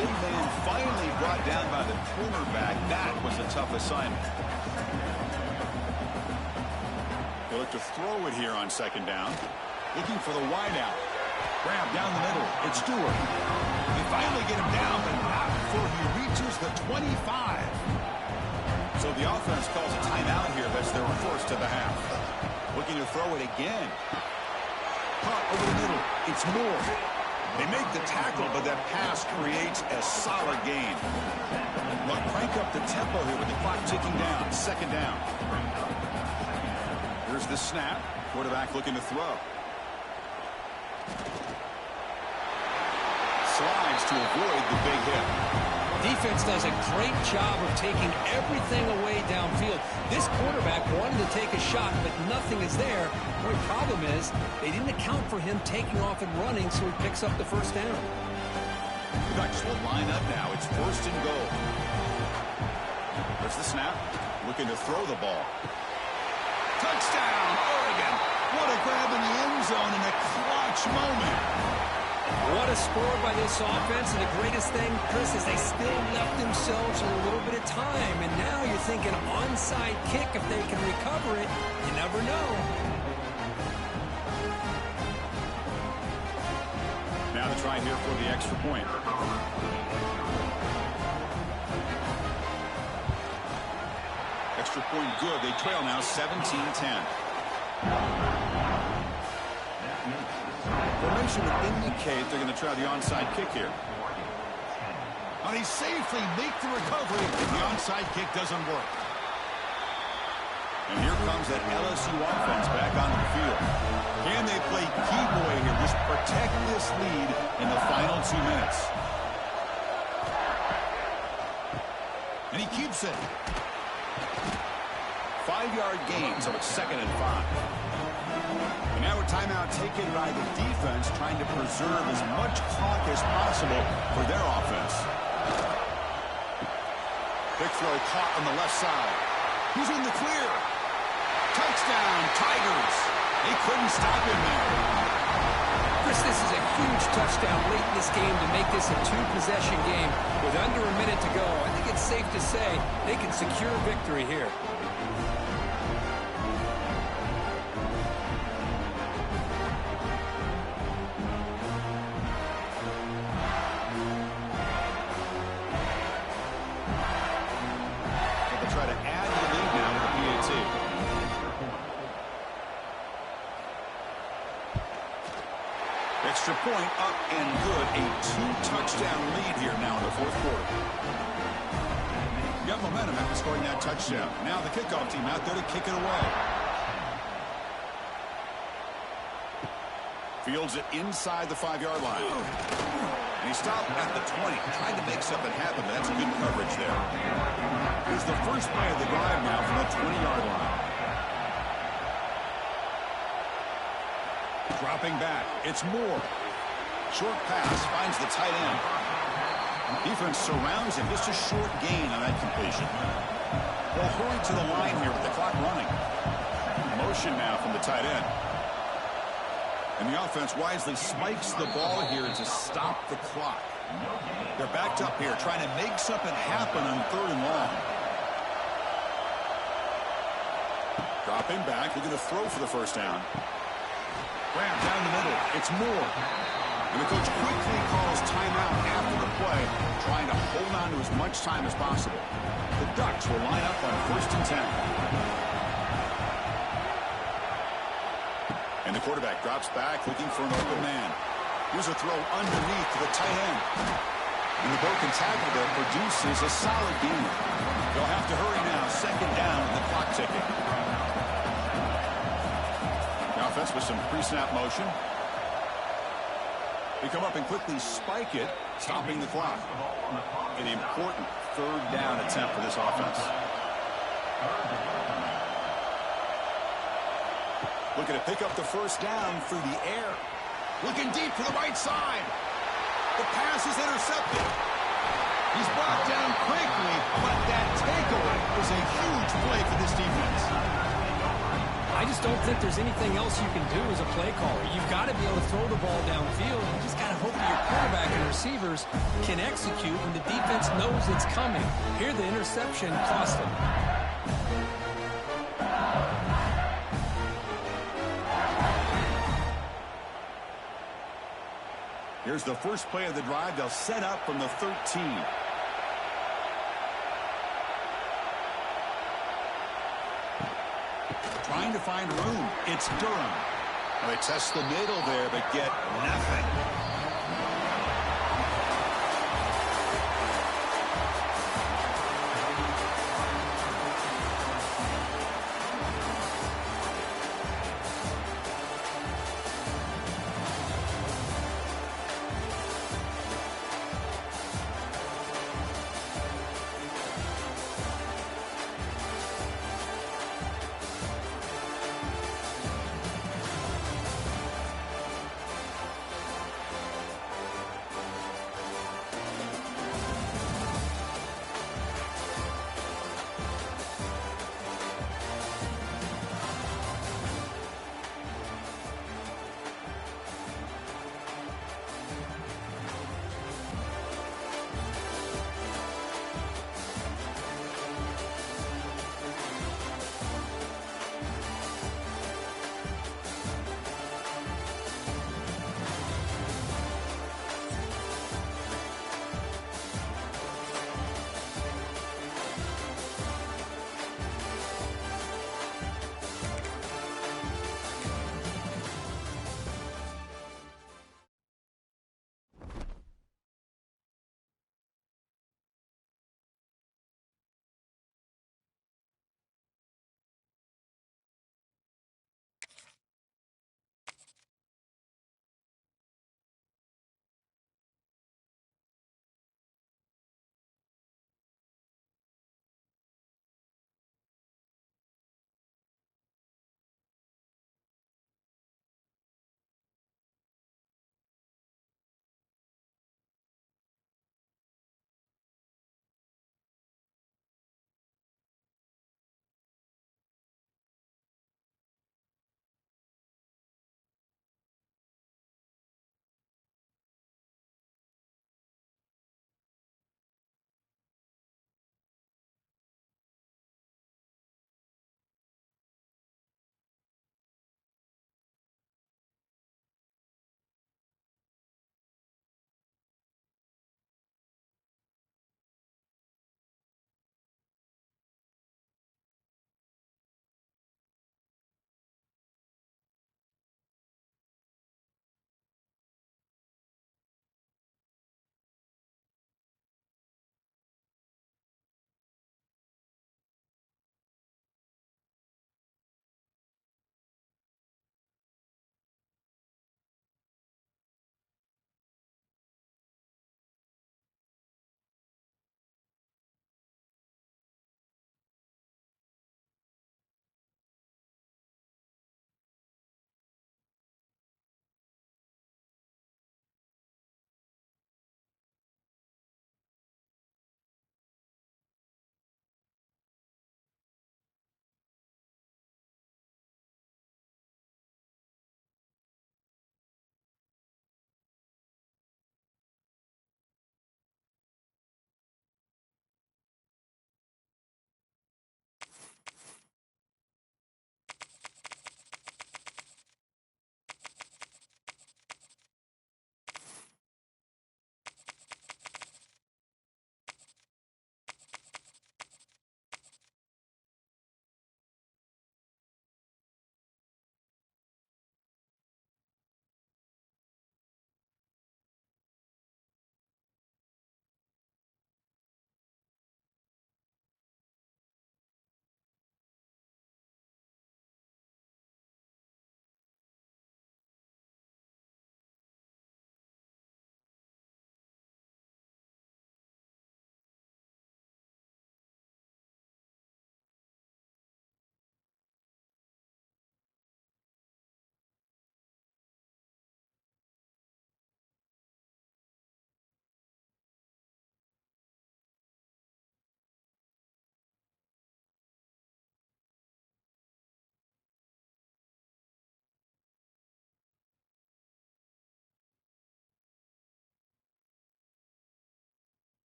Big man finally brought down by the cornerback. That was a tough assignment. They look to throw it here on 2nd down. Looking for the wideout. Grab down the middle. It's Stewart. They finally get him down, but not before he reaches the 25. So the offense calls a timeout here. That's their 1st of the half. Looking to throw it again. Caught over the middle. It's Moore. They make the tackle, but that pass creates a solid gain. They'll crank up the tempo here with the clock ticking down. 2nd down. Here's the snap. Quarterback looking to throw. slides to avoid the big hit. Defense does a great job of taking everything away downfield. This quarterback wanted to take a shot, but nothing is there. The only problem is they didn't account for him taking off and running, so he picks up the first down. The Ducks will line up now. It's first and goal. There's the snap. Looking to throw the ball. Touchdown, Oregon. What a grab in the end zone in a clutch moment. What a score by this offense, and the greatest thing, Chris, is they still left themselves with a little bit of time, and now you're thinking onside kick if they can recover it. You never know. Now to try here for the extra point. Extra point good. They trail now 17-10. Formation would indicate they're going to try the onside kick here. And he safely makes the recovery. The onside kick doesn't work. And here comes that LSU offense back onto the field. Can they play key boy here? Just protect this lead in the final 2 minutes. And he keeps it. 5-yard gain, so it's 2nd and 5. And now a timeout taken by the defense, trying to preserve as much clock as possible for their offense. Big throw caught on the left side. He's in the clear. Touchdown, Tigers. They couldn't stop him there. Chris, this is a huge touchdown late in this game to make this a 2-possession game with under a minute to go. I think it's safe to say they can secure victory here. Extra point up and good. A 2-touchdown lead here now in the 4th quarter. Got momentum after scoring that touchdown. Now the kickoff team out there to kick it away. Fields it inside the 5-yard line. And he stopped at the 20. Tried to make something happen, but that's good coverage there. Here's the first play of the drive now from the 20-yard line. Dropping back. It's Moore. Short pass finds the tight end. Defense surrounds him. Just a short gain on that completion. They'll hurry to the line here with the clock running. Motion now from the tight end. And the offense wisely spikes the ball here to stop the clock. They're backed up here trying to make something happen on 3rd and long. Dropping back. Looking to throw for the first down. Grab down the middle. It's Moore. And the coach quickly calls timeout after the play, trying to hold on to as much time as possible. The Ducks will line up on 1st and 10. And the quarterback drops back, looking for an open man. Here's a throw underneath to the tight end. And the broken tackle there produces a solid gain. They'll have to hurry now. 2nd down, the clock ticking. Offense with some pre-snap motion. They come up and quickly spike it, stopping the clock. An important 3rd down attempt for this offense. Looking to pick up the first down through the air. Looking deep to the right side. The pass is intercepted. He's brought down quickly, but that takeaway is a huge play for this defense. I just don't think there's anything else you can do as a play caller. You've got to be able to throw the ball downfield. You just got to hope that your quarterback and receivers can execute when the defense knows it's coming. Here, the interception cost him. Here's the first play of the drive. They'll set up from the 13. Trying to find room. It's Durham. Well, they test the middle there, but get nothing.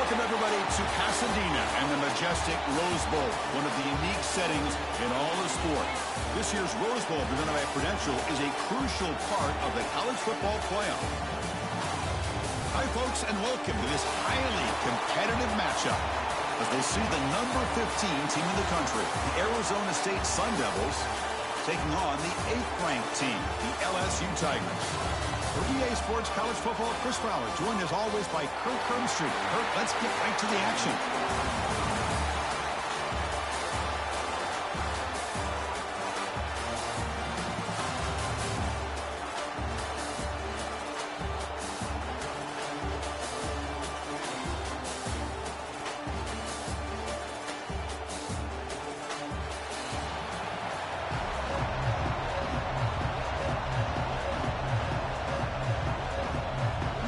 Welcome, everybody, to Pasadena and the majestic Rose Bowl, one of the unique settings in all of sports. This year's Rose Bowl, presented by Prudential, is a crucial part of the college football playoff. Hi, folks, and welcome to this highly competitive matchup as we'll see the number 15 team in the country, the Arizona State Sun Devils, taking on the 8th-ranked team, the LSU Tigers. For EA Sports College Football, Chris Fowler, joined as always by Kirk Herbstreit. Kirk, let's get right to the action.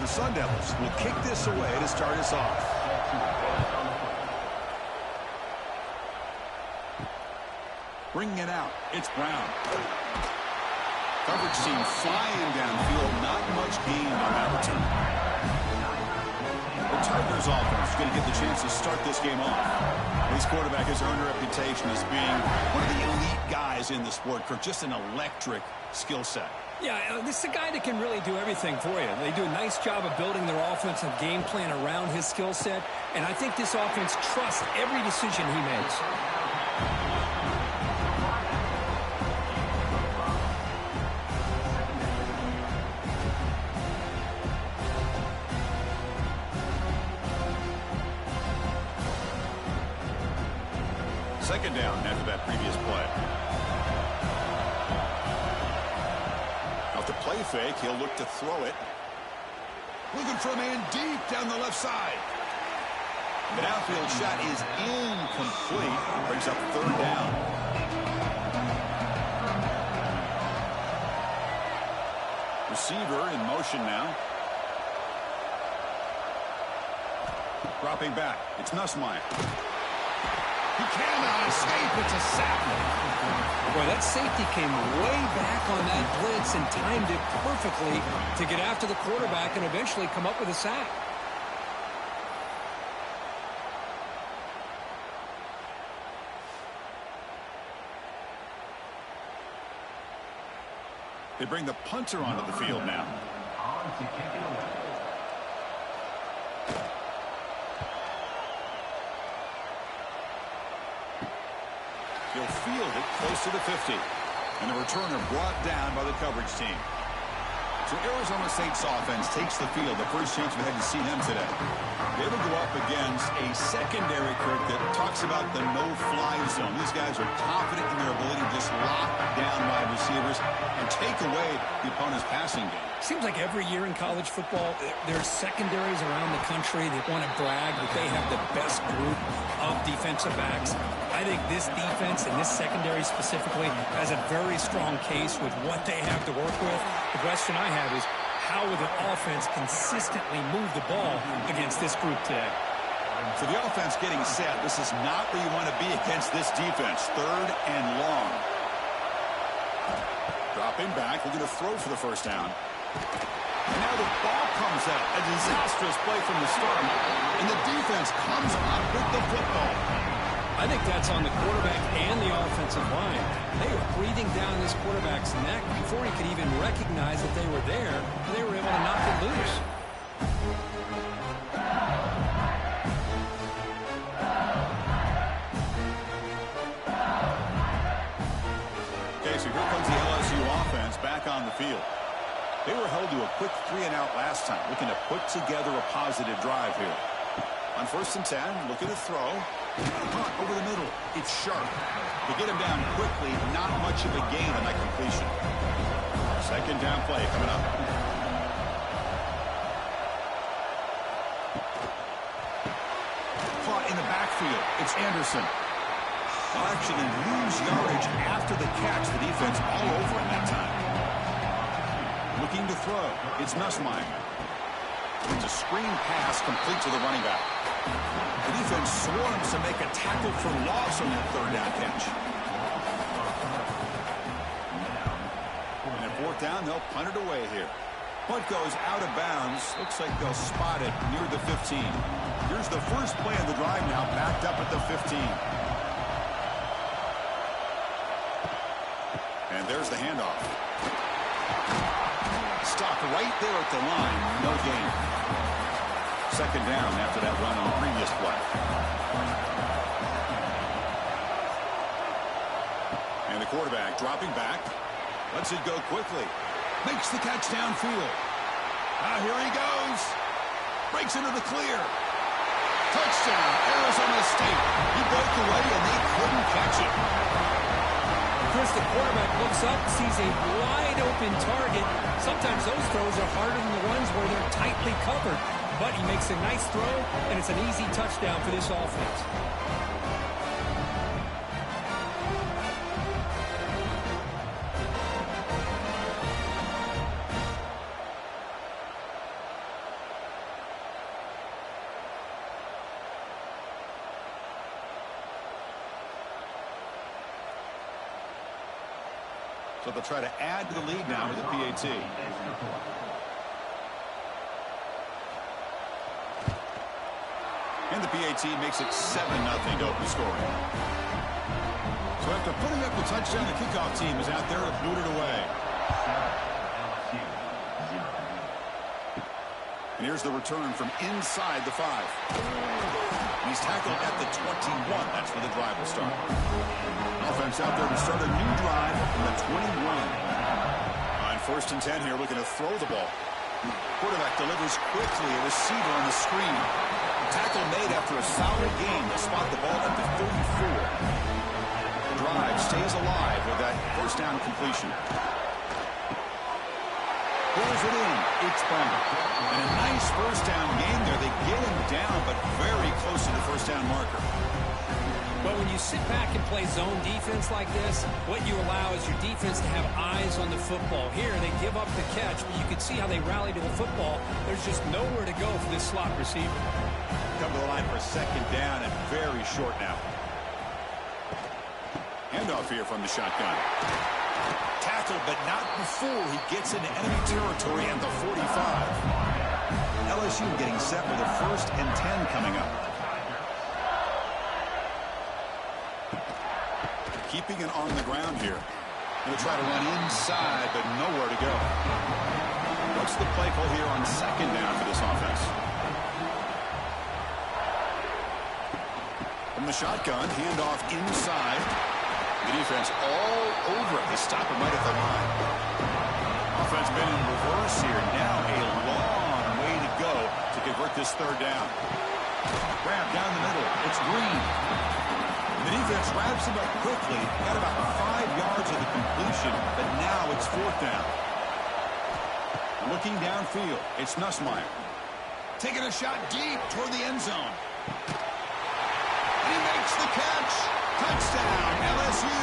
Sun Devils will kick this away to start us off. Bringing it out, it's Brown. Coverage team flying downfield, not much gained on that return. The Tigers offense is going to get the chance to start this game off. This quarterback has earned a reputation as being one of the elite guys in the sport for just an electric skill set. Yeah, this is a guy that can really do everything for you. They do a nice job of building their offensive game plan around his skill set, and I think this offense trusts every decision he makes. Second down after that previous play. Off the play fake, he'll look to throw it. Looking for a man deep down the left side. The downfield shot is incomplete. Brings up third down. Receiver in motion now. Dropping back. It's Nussmeier. He cannot escape. It's a sack. Boy, that safety came way back on that blitz and timed it perfectly to get after the quarterback and eventually come up with a sack. They bring the punter onto the field now. He'll field it close to the 50. And the returner brought down by the coverage team. So Arizona State's offense takes the field. The first chance we had to see them today. They will go up against a secondary, Kirk, that talks about the no-fly zone. These guys are confident in their ability to just lock down wide receivers and take away the opponent's passing game. Seems like every year in college football, there's secondaries around the country that want to brag that they have the best group of defensive backs. I think this defense and this secondary specifically has a very strong case with what they have to work with. The question I have is, how will the offense consistently move the ball against this group today? So the offense getting set. This is not where you want to be against this defense. Third and long. Dropping back. We're going to throw for the first down. And now the ball comes out. A disastrous play from the start. And the defense comes up with the football. I think that's on the quarterback and the offensive line. They were breathing down this quarterback's neck before he could even recognize that they were there. They were able to knock it loose. Okay, so here comes the LSU offense back on the field. They were held to a quick 3-and-out last time, looking to put together a positive drive here. On 1st and 10, looking to throw. Over the middle. It's sharp. To get him down quickly, not much of a gain on that completion. Second down play coming up. Caught in the backfield. It's Anderson. They'll actually lose yardage after the catch. The defense all over him that time. Looking to throw. It's Nussmeier. It's a screen pass complete to the running back. The defense swarms to make a tackle for loss on that third down catch. And at 4th down, they'll punt it away here. Punt goes out of bounds. Looks like they'll spot it near the 15. Here's the first play of the drive now, backed up at the 15. And there's the handoff. Stopped right there at the line. No gain. Second down after that run on the previous play. And the quarterback dropping back. Lets it go quickly. Makes the catch downfield. Here he goes. Breaks into the clear. Touchdown, Arizona State. He broke away and they couldn't catch it. Chris, the quarterback looks up, sees a wide-open target. Sometimes those throws are harder than the ones where they're tightly covered. But he makes a nice throw, and it's an easy touchdown for this offense. So they'll try to add to the lead now with the PAT. And the PAT makes it 7-0 to open scoring. So after putting up the touchdown, the kickoff team is out there to boot it away. And here's the return from inside the 5. He's tackled at the 21. That's where the drive will start. Offense out there to start a new drive from the 21. On 1st and 10 here, looking to throw the ball. Quarterback delivers quickly, a receiver on the screen. Tackle made after a solid game to spot the ball at the 34. The drive stays alive with that 1st down completion. Pulls it in. It's bumped. And a nice 1st down game there. They get him down, but very close to the 1st down marker. But when you sit back and play zone defense like this, what you allow is your defense to have eyes on the football. Here, they give up the catch, but you can see how they rally to the football. There's just nowhere to go for this slot receiver. Come to the line for 2nd down and very short now. Handoff here from the shotgun. Tackled, but not before he gets into enemy territory at the 45. LSU getting set with a 1st and 10 coming up. Keeping it on the ground here. Going to try to run inside, but nowhere to go. What's the play call here on 2nd down for this offense? From the shotgun, handoff inside. The defense all over it. They stop him right at the line. Offense been in reverse here. Now a long way to go to convert this 3rd down. Grab down the middle. It's Green. The defense wraps him up quickly. Got about 5 yards of the completion, but now it's 4th down. Looking downfield, it's Nussmeier. Taking a shot deep toward the end zone. And he makes the catch. Touchdown, LSU.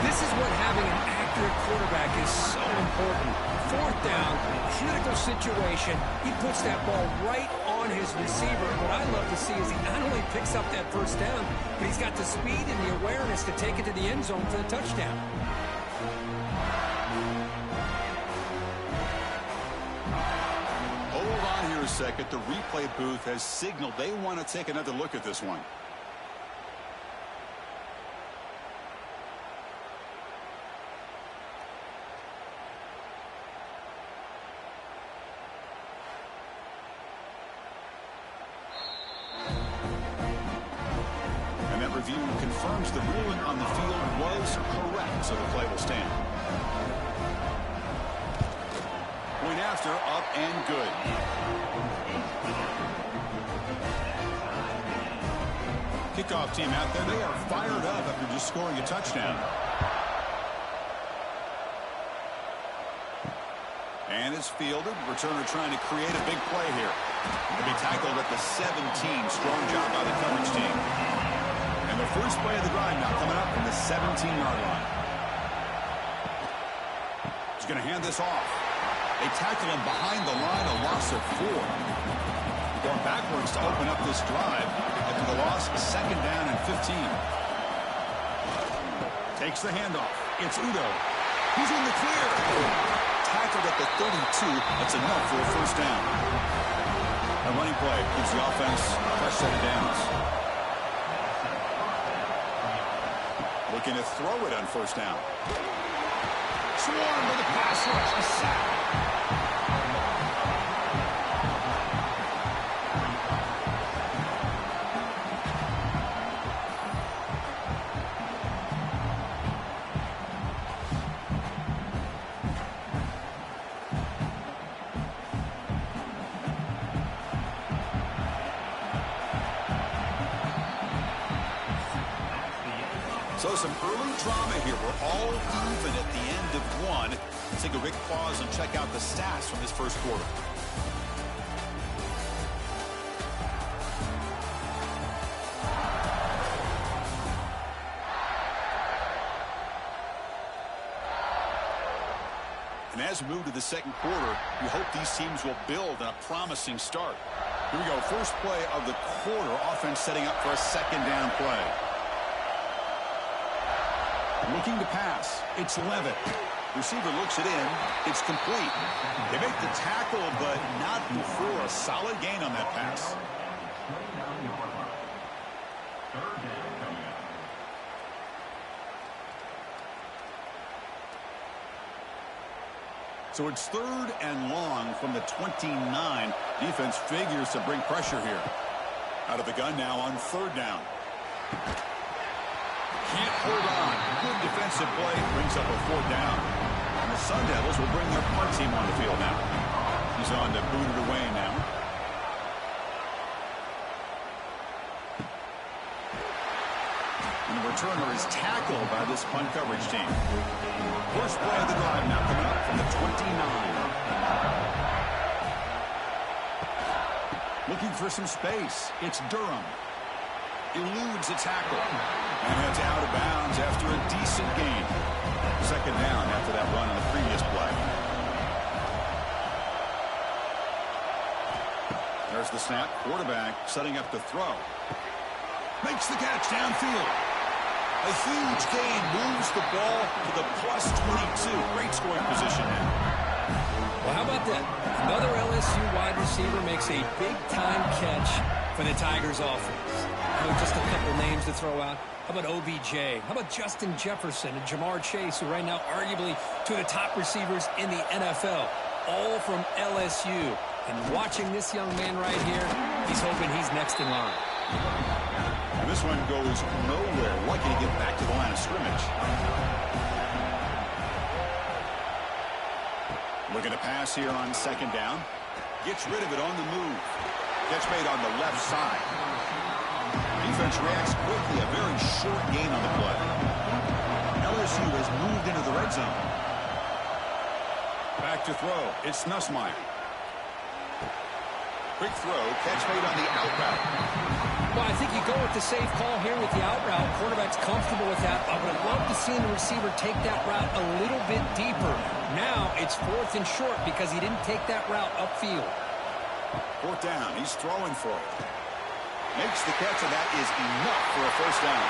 This is what having an accurate quarterback is so important. 4th down, critical situation. He puts that ball right on his receiver. What I love to see is he not only picks up that 1st down, but he's got the speed and the awareness to take it to the end zone for the touchdown. Hold on here a second. The replay booth has signaled they want to take another look at this one. Review confirms the ruling on the field was correct, so the play will stand. Point after, up and good. Kickoff team out there, they are fired up after just scoring a touchdown. And it's fielded. Returner trying to create a big play here. He'll be tackled at the 17. Strong job by the coverage team. And the first play of the drive now coming up from the 17-yard line. He's going to hand this off. They tackle him behind the line, a loss of 4. Going backwards to open up this drive after the loss, 2nd down and 15. Takes the handoff. It's Udo. He's in the clear. Tackled at the 32. That's enough for a 1st down. A running play keeps the offense a fresh set of downs. Looking to throw it on first down. Swarm with a pass rush. A sack. So some early drama here. We're all even at the end of one. Let's take a quick pause and check out the stats from this first quarter. And as we move to the second quarter, we hope these teams will build on a promising start. Here we go. First play of the quarter. Offense setting up for a second down play. Looking to pass. It's Levitt. Receiver looks it in. It's complete. They make the tackle, but not before a solid gain on that pass. So it's 3rd and long from the 29. Defense figures to bring pressure here. Out of the gun now on 3rd down. Can't hold on. Good defensive play brings up a 4th down. And the Sun Devils will bring their punt team on the field now. He's on to boot it away now. And the returner is tackled by this punt coverage team. First play of the drive now coming up from the 29. Looking for some space. It's Durham. Eludes a tackle. And heads out of bounds after a decent gain. 2nd down after that run on the previous play. There's the snap. Quarterback setting up to throw. Makes the catch downfield. A huge gain moves the ball to the plus 22. Great scoring position now. Well, how about that? Another LSU wide receiver makes a big-time catch for the Tigers offense. Just a couple names to throw out. How about OBJ? How about Justin Jefferson and Jamar Chase, who right now arguably two of the top receivers in the NFL, all from LSU. And watching this young man right here, he's hoping he's next in line. And this one goes nowhere. Lucky to get back to the line of scrimmage. Looking to pass here on 2nd down. Gets rid of it on the move. Catch made on the left side. Defense reacts quickly. A very short gain on the play. LSU has moved into the red zone. Back to throw. It's Nussmeier. Quick throw. Catch made on the out route. Well, I think you go with the safe call here with the out route. Quarterback's comfortable with that. I would have loved to see the receiver take that route a little bit deeper. Now it's 4th and short because he didn't take that route upfield. 4th down. He's throwing for it. Makes the catch, and that is enough for a 1st down.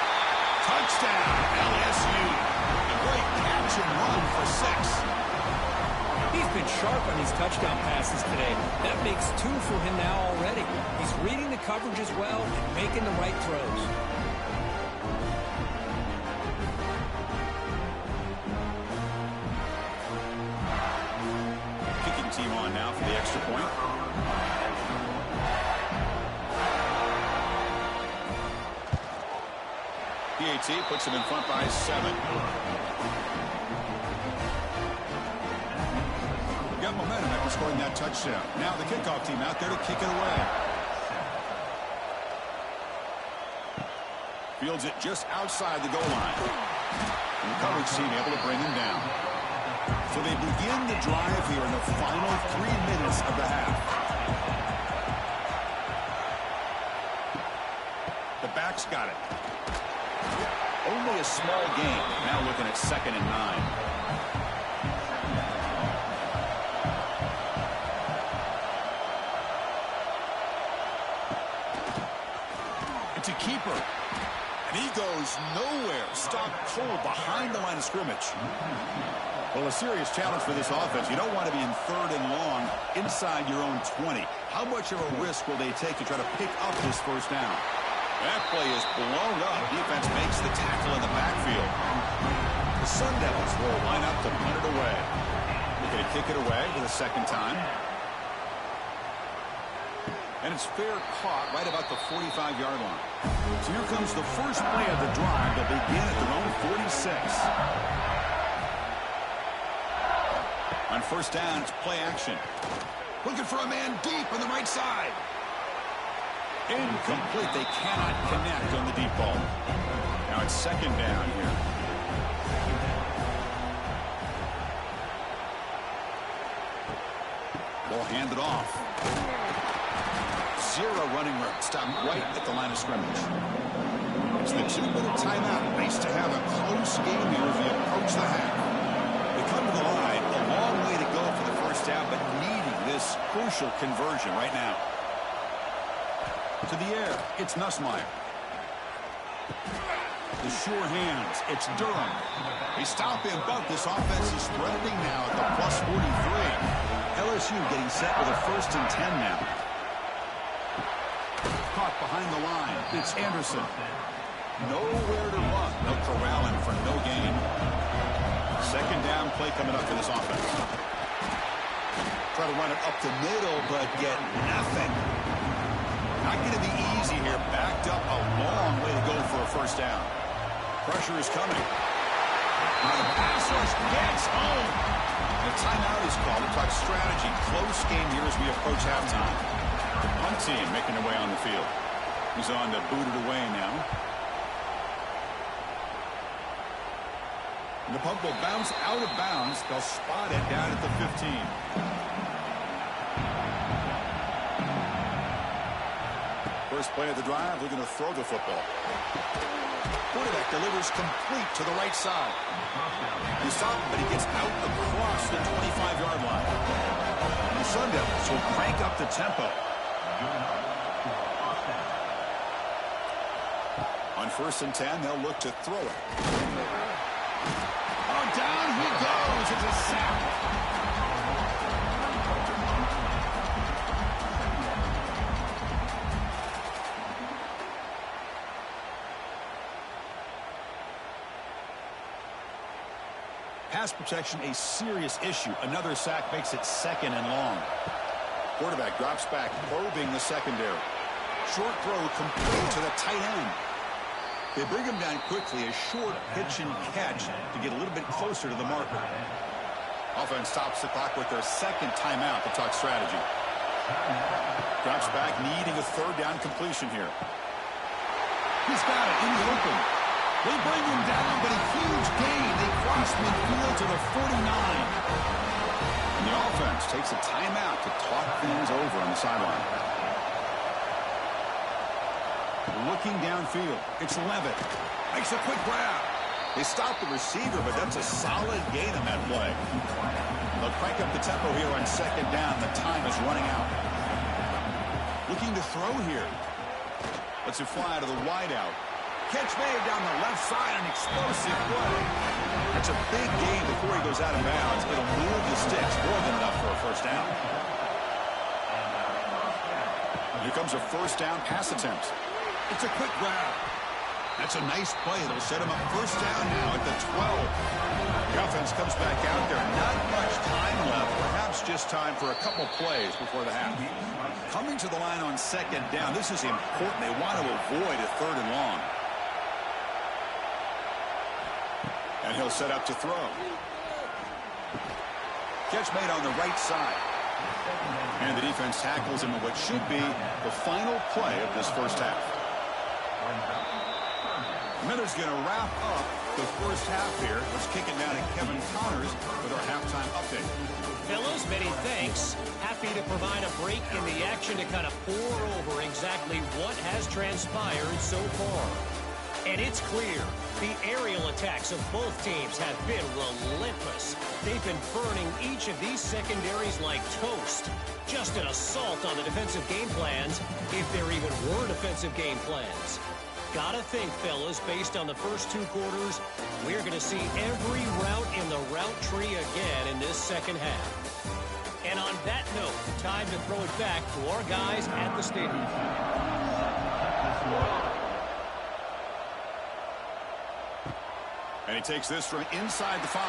Touchdown, LSU. A great catch and run for 6. He's been sharp on his touchdown passes today. That makes 2 for him now already. He's reading the coverage as well and making the right throws. Kicking team on now for the extra point. PAT puts him in front by 7. Got momentum after scoring that touchdown. Now the kickoff team out there to kick it away. Fields it just outside the goal line. And the coverage team able to bring him down. So they begin the drive here in the final 3 minutes of the half. The back's got it. Only a small gain. Now looking at 2nd and 9. It's a keeper. And he goes nowhere. Stopped cold behind the line of scrimmage. Well, a serious challenge for this offense. You don't want to be in 3rd and long inside your own 20. How much of a risk will they take to try to pick up this first down? That play is blown up. Defense makes the tackle in the backfield. The Sun Devils will line up to punt it away. They're going to kick it away for the second time. And it's fair caught right about the 45-yard line. So here comes the first play of the drive. They'll begin at their own 46. On first down, it's play action. Looking for a man deep on the right side. Incomplete. They cannot connect on the deep ball. Now it's second down here. Ball handed off. 0 running room. Stop right at the line of scrimmage. It's the 2-minute timeout. Nice to have a close game here as we approach the half. They come to the line. A long way to go for the first down, but needing this crucial conversion right now. To the air. It's Nussmeier. The sure hands. It's Durham. They stop him, but this offense is threatening now at the plus 43. LSU getting set with a 1st and 10 now. Caught behind the line. It's Anderson. Nowhere to run. No corralling for no gain. Second down play coming up for this offense. Try to run it up the middle, but get nothing. Not going to be easy here. Backed up a long way to go for a first down. Pressure is coming. Now the pass rush gets home. The timeout is called to talk strategy. Close game here as we approach halftime. The punt team making their way on the field. He's on to boot it away now. And the punt will bounce out of bounds. They'll spot it down at the 15. First play of the drive, they're going to throw the football. Quarterback delivers complete to the right side. You stop him, but he gets out across the 25-yard line. The Sun Devils will crank up the tempo. On 1st and 10, they'll look to throw it. Oh, down he goes. It's a sack. Pass protection, a serious issue. Another sack makes it 2nd and long. Quarterback drops back, probing the secondary. Short throw complete to the tight end. They bring him down quickly, a short pitch and catch to get a little bit closer to the marker. Offense stops the clock with their 2nd timeout to talk strategy. Drops back, needing a 3rd down completion here. He's got it in the open. They bring him down, but a huge gain. They cross midfield to the 49. And the offense takes a timeout to talk things over on the sideline. Looking downfield, it's Levitt. Makes a quick grab. They stop the receiver, but that's a solid gain on that play. They'll crank up the tempo here on 2nd down. The time is running out. Looking to throw here. Lets it fly to the wideout. Catch made down the left side, an explosive play. That's a big gain before he goes out of bounds. It'll move the sticks more than enough for a first down. Here comes a first down pass attempt. It's a quick grab. That's a nice play. It'll set him up first down now at the 12. The offense comes back out there. Not much time left. Perhaps just time for a couple plays before the half. Coming to the line on 2nd down. This is important. They want to avoid a 3rd and long. And he'll set up to throw. Catch made on the right side. And the defense tackles him in what should be the final play of this first half. Miller's going to wrap up the first half here. Let's kick it down to Kevin Connors with our halftime update. Fellows, many thanks. Happy to provide a break in the action to kind of pour over exactly what has transpired so far. And it's clear, the aerial attacks of both teams have been relentless. They've been burning each of these secondaries like toast. Just an assault on the defensive game plans, if there even were defensive game plans. Gotta think, fellas, based on the first 2 quarters, we're going to see every route in the route tree again in this second half. And on that note, time to throw it back to our guys at the stadium. And he takes this from inside the 5.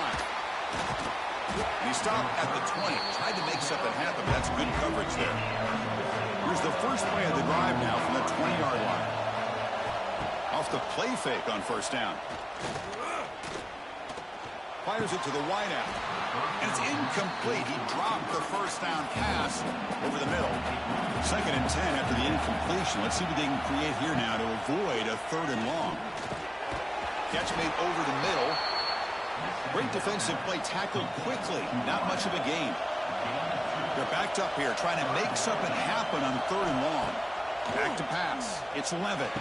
And he stopped at the 20. Tried to make something happen, but that's good coverage there. Here's the first play of the drive now from the 20-yard line. Off the play fake on first down. Fires it to the wideout. And it's incomplete. He dropped the first down pass over the middle. 2nd and 10 after the incompletion. Let's see what they can create here now to avoid a 3rd and long. Catch made over the middle. Great defensive play, tackled quickly. Not much of a gain. They're backed up here, trying to make something happen on 3rd and long. Back to pass. It's Levitt.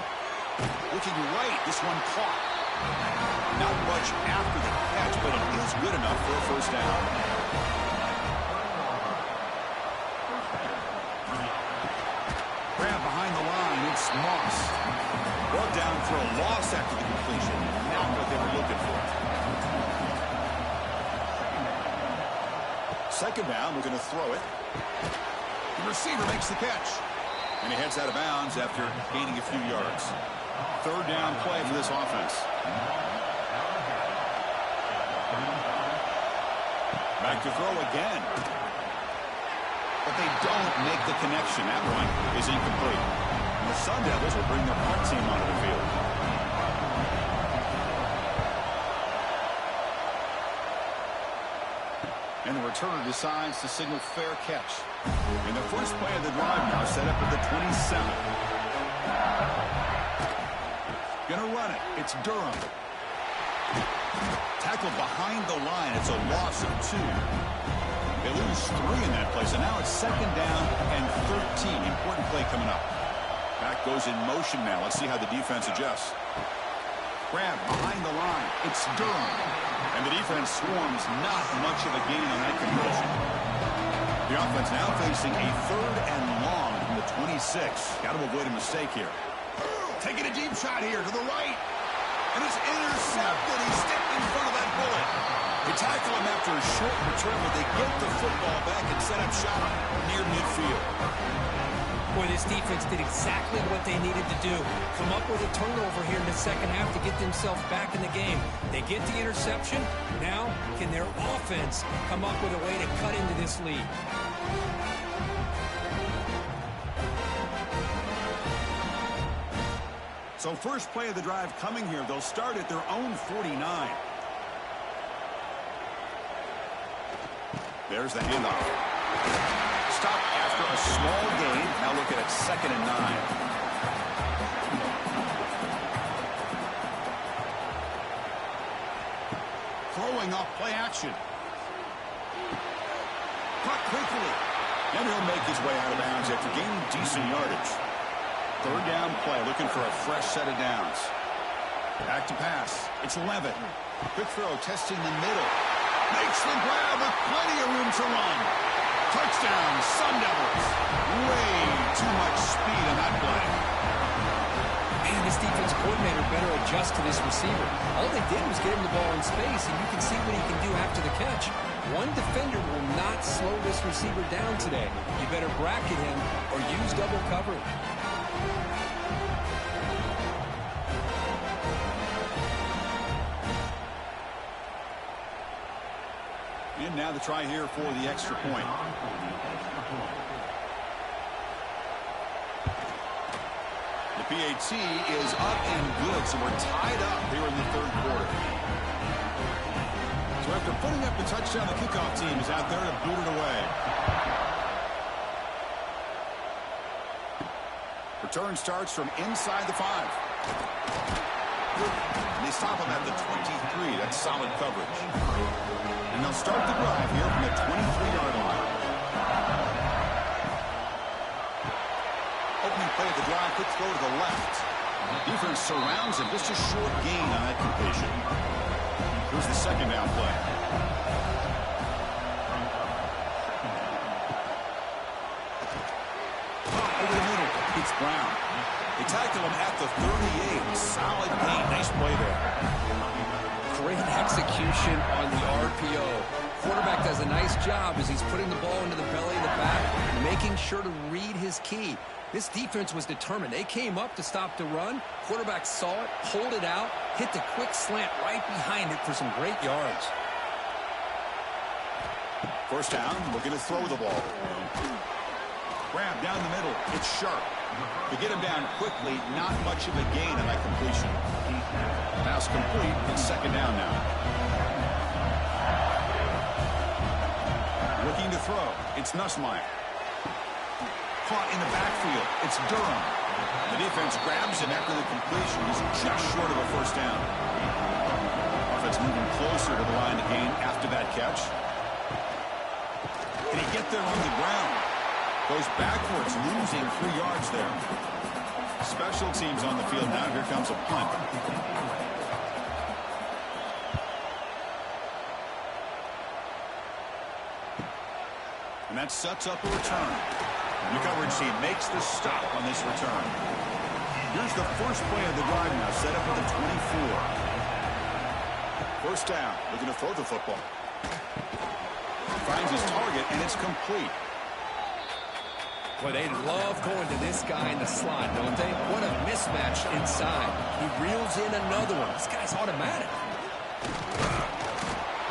Looking right, this one caught. Not much after the catch, but it is good enough for a first down. Grab behind the line, it's Moss. Brought down for a loss after the completion. Not what they were looking for. 2nd down, we're going to throw it. The receiver makes the catch. And he heads out of bounds after gaining a few yards. 3rd down play for this offense. Back to throw again. But they don't make the connection. That one is incomplete. And the Sun Devils will bring their punt team onto the field. And the returner decides to signal fair catch. And the first play of the drive now set up at the 27. Gonna run it. It's Durham. Tackled behind the line. It's a loss of 2. They lose 3 in that play, so now it's 2nd down and 13. Important play coming up. Back goes in motion now. Let's see how the defense adjusts. Grab behind the line. It's Durham. And the defense swarms. Not much of a gain on that conversion. The offense now facing a 3rd and long from the 26. Got to avoid a mistake here. Taking a deep shot here to the right. And it's intercepted. He stepped in front of that bullet. They tackle him after a short return, but they get the football back and set up shop near midfield. Boy, this defense did exactly what they needed to do. Come up with a turnover here in the second half to get themselves back in the game. They get the interception. Now, can their offense come up with a way to cut into this lead? So first play of the drive coming here. They'll start at their own 49. There's the handoff. Stop after a small gain. Now looking at 2nd and 9. Throwing off play action. Caught quickly. And he'll make his way out of bounds after gaining decent yardage. 3rd down play, looking for a fresh set of downs. Back to pass. It's Levitt. Quick throw, testing the middle. Makes the grab with plenty of room to run. Touchdown, Sun Devils. Way too much speed on that play. Man, this defense coordinator better adjust to this receiver. All they did was get him the ball in space, and you can see what he can do after the catch. One defender will not slow this receiver down today. You better bracket him or use double coverage. And now the try here for the extra point. The PAT is up and good, so we're tied up here in the 3rd quarter. So after putting up the touchdown, the kickoff team is out there to boot it away. Return starts from inside the 5. And they stop him at the 23. That's solid coverage. And they'll start the drive here from the 23-yard line. Opening play of the drive, quick throw to the left. Defense surrounds him, just a short gain on that completion. Here's the 2nd down play. Over the middle, it's Brown. They tackle him at the 38. Solid gain. Nice play there. Great execution on the RPO. Quarterback does a nice job as he's putting the ball into the belly of the back, making sure to read his key. This defense was determined. They came up to stop the run. Quarterback saw it, pulled it out, hit the quick slant right behind it for some great yards. First down, looking to throw the ball. Grab down the middle. It's sharp. To get him down quickly, not much of a gain on that completion. Pass complete. It's second down now. Looking to throw. It's Nussmeier. Caught in the backfield. It's Durham. The defense grabs him after the completion. He's just short of a first down. Offense moving closer to the line to gain after that catch. Can he get there on the ground? Goes backwards, losing 3 yards there. Special teams on the field now. Here comes a punt. And that sets up a return. The coverage team makes the stop on this return. Here's the first play of the drive now, set up at the 24. First down, looking to throw the football. Finds his target, and it's complete. Boy, they love going to this guy in the slot, don't they? What a mismatch inside. He reels in another one. This guy's automatic.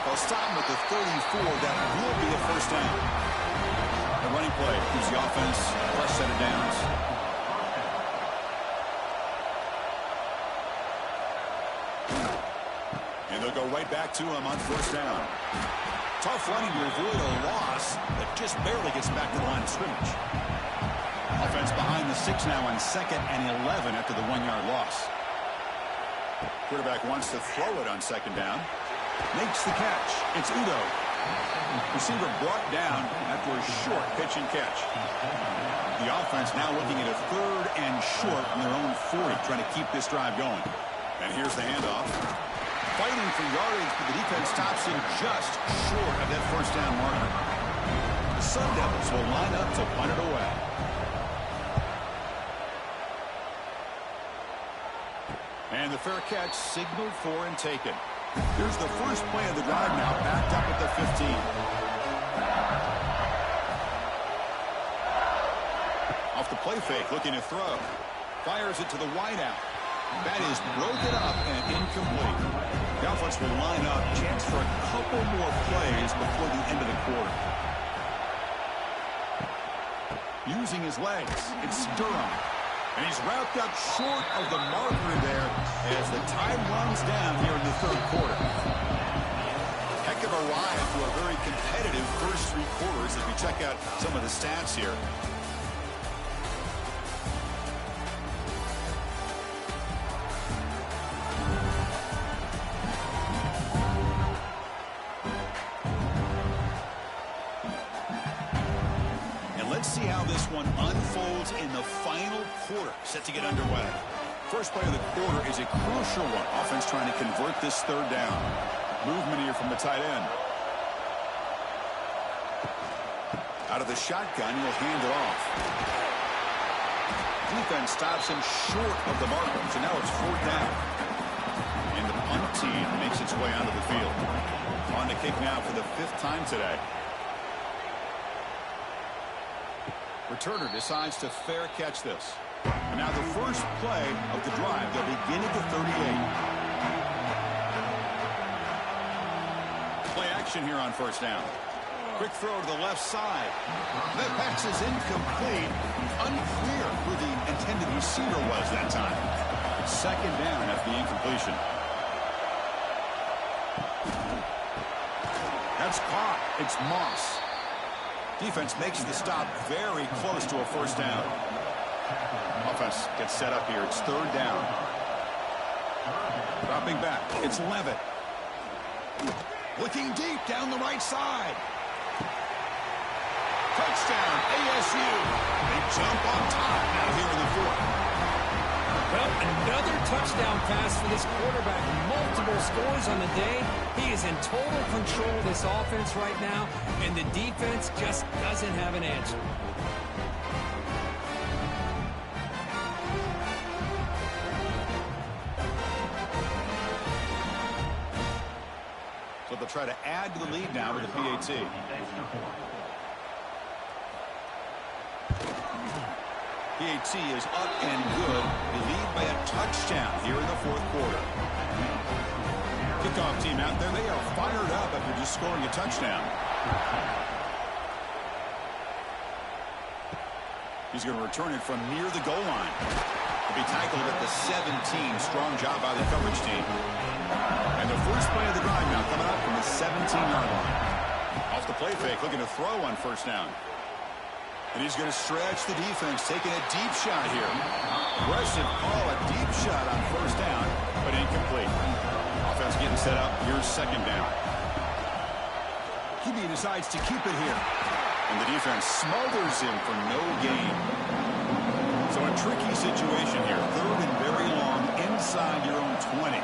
They'll stop him at the 34. That will be a first down. The running play gives the offense a fresh set of downs. And they'll go right back to him on first down. Tough running to avoid a loss that just barely gets back to the line of scrimmage. Offense behind the 6 now on 2nd and 11 after the 1-yard loss. Quarterback wants to throw it on second down. Makes the catch. It's Udo. Receiver brought down after a short pitch and catch. The offense now looking at a 3rd and short on their own 40, trying to keep this drive going. And here's the handoff. Fighting for yardage, but the defense stops him just short of that first down marker. The Sun Devils will line up to punt it away. And the fair catch signaled for and taken. Here's the first play of the drive now, backed up at the 15. Off the play fake, looking to throw. Fires it to the wideout. That is broken up and incomplete. The offense will line up. Chance for a couple more plays before the end of the quarter. Using his legs, it's Durham. And he's wrapped up short of the marker there as the time runs down here in the 3rd quarter. Heck of a ride to a very competitive first 3 quarters as we check out some of the stats here. See how this one unfolds in the final quarter, set to get underway. First play of the quarter is a crucial one. Offense trying to convert this 3rd down. Movement here from the tight end. Out of the shotgun, he'll hand it off. Defense stops him short of the marker, so now it's 4th down. And the punt team makes its way onto the field. On the kick now for the 5th time today. Returner decides to fair catch this. And now the first play of the drive. They'll begin at the 38. Play action here on first down. Quick throw to the left side. That pass is incomplete. Unclear who the intended receiver was that time. Second down after the incompletion. That's caught. It's Moss. Defense makes the stop very close to a first down. Offense gets set up here. It's 3rd down. Dropping back. It's Levitt. Looking deep down the right side. Touchdown, ASU. They jump on top now here in the 4th. Well, another touchdown pass for this quarterback. Multiple scores on the day. He is in total control of this offense right now, and the defense just doesn't have an answer. they'll try to add to the lead now with a PAT. PAT is up and good. They lead by a touchdown here in the fourth quarter. Kickoff team out there, they are fired up after just scoring a touchdown. He's going to return it from near the goal line. He'll be tackled at the 17. Strong job by the coverage team. And the first play of the drive now coming up from the 17-yard line. Off the play fake, looking to throw on first down. And he's going to stretch the defense, taking a deep shot here. Aggressive call, a deep shot on first down, but incomplete. Offense getting set up. Here's second down. QB decides to keep it here. And the defense smothers him for no gain. So a tricky situation here. Third and very long inside your own 20.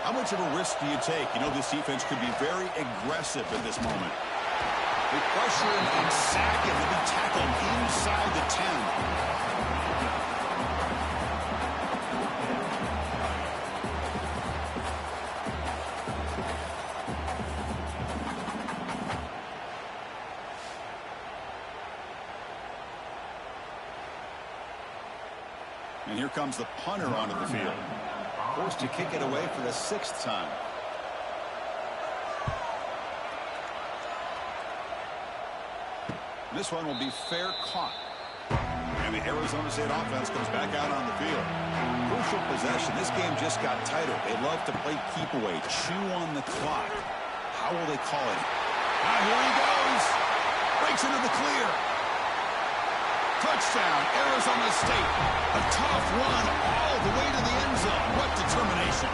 How much of a risk do you take? You know this defense could be very aggressive at this moment. They pressure him and sack him. He'll be tackled inside the 10. And here comes the punter onto the field. Forced to kick it away for the 6th time. This one will be fair caught. And the Arizona State offense comes back out on the field. Crucial possession. This game just got tighter. They love to play keep away, chew on the clock. How will they call it? Ah, here he goes. Breaks into the clear. Touchdown, Arizona State. A tough run all the way to the end zone. What determination.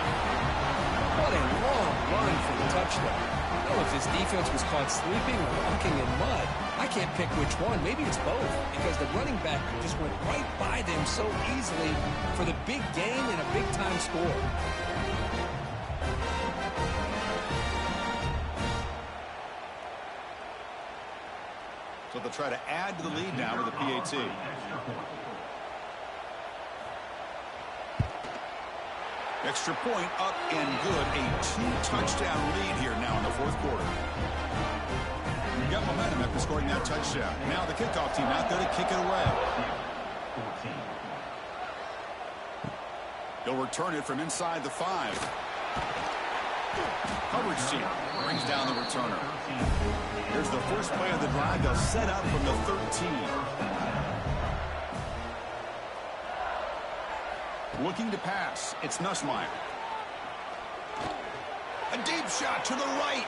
What a long run for the touchdown. I don't know if this defense was caught sleeping or walking in mud. I can't pick which one. Maybe it's both, because the running back just went right by them so easily for the big gain and a big-time score. So they'll try to add to the lead now with a PAT. Extra point up and good. A 2-touchdown lead here now in the fourth quarter. You got momentum after scoring that touchdown. Now the kickoff team out there to kick it away. He'll return it from inside the 5. Coverage team brings down the returner. Here's the first play of the drive. They'll set up from the 13. Looking to pass. It's Nussmeier. A deep shot to the right.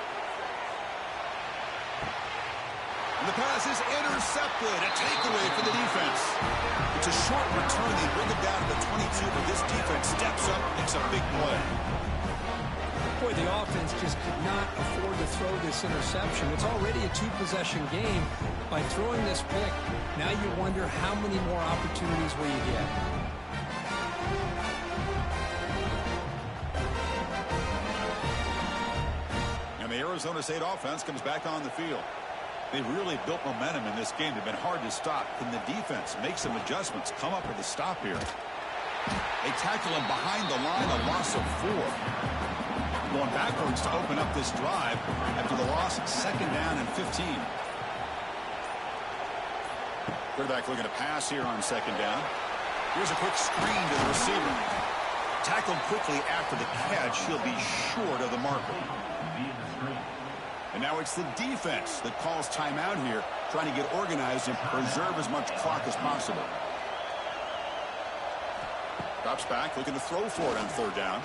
And the pass is intercepted. A takeaway for the defense. It's a short return. They bring it down to the 22, but this defense steps up, makes a big play. Boy, the offense just could not afford to throw this interception. It's already a 2-possession game. By throwing this pick, now you wonder how many more opportunities will you get. And the Arizona State offense comes back on the field. They've really built momentum in this game. They've been hard to stop. Can the defense make some adjustments, come up with a stop here? They tackle him behind the line, a loss of 4. Going backwards to open up this drive after the loss, 2nd down and 15. Quarterback looking to pass here on 2nd down. Here's a quick screen to the receiver. Tackled quickly after the catch. He'll be short of the marker. And now it's the defense that calls timeout here, trying to get organized and preserve as much clock as possible. Drops back, looking to throw for it on 3rd down.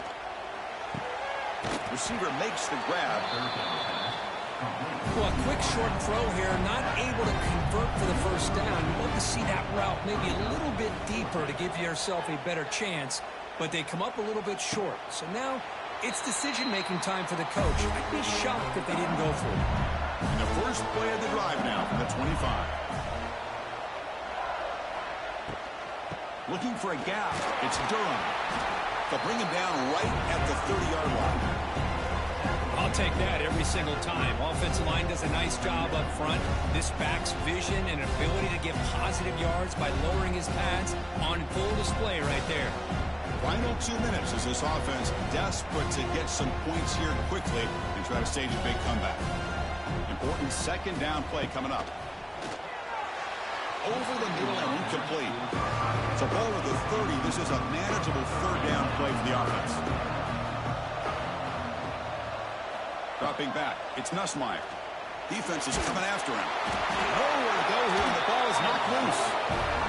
Receiver makes the grab. Well, a quick short throw here, not able to convert for the first down. You love to see that route maybe a little bit deeper to give yourself a better chance, but they come up a little bit short. So now it's decision-making time for the coach. I'd be shocked if they didn't go for it. And the first play of the drive now from the 25. Looking for a gap. It's Durham. They'll bring him down right at the 30-yard line. I'll take that every single time. Offensive line does a nice job up front. This back's vision and ability to get positive yards by lowering his pads on full display right there. Final 2 minutes as this offense desperate to get some points here quickly and try to stage a big comeback. Important second down play coming up. Over the middle and incomplete. It's a ball at the 30. This is a manageable third down play for the offense. Dropping back. It's Nussmeier. Defense is coming after him. Nowhere to go here, and the ball is knocked loose.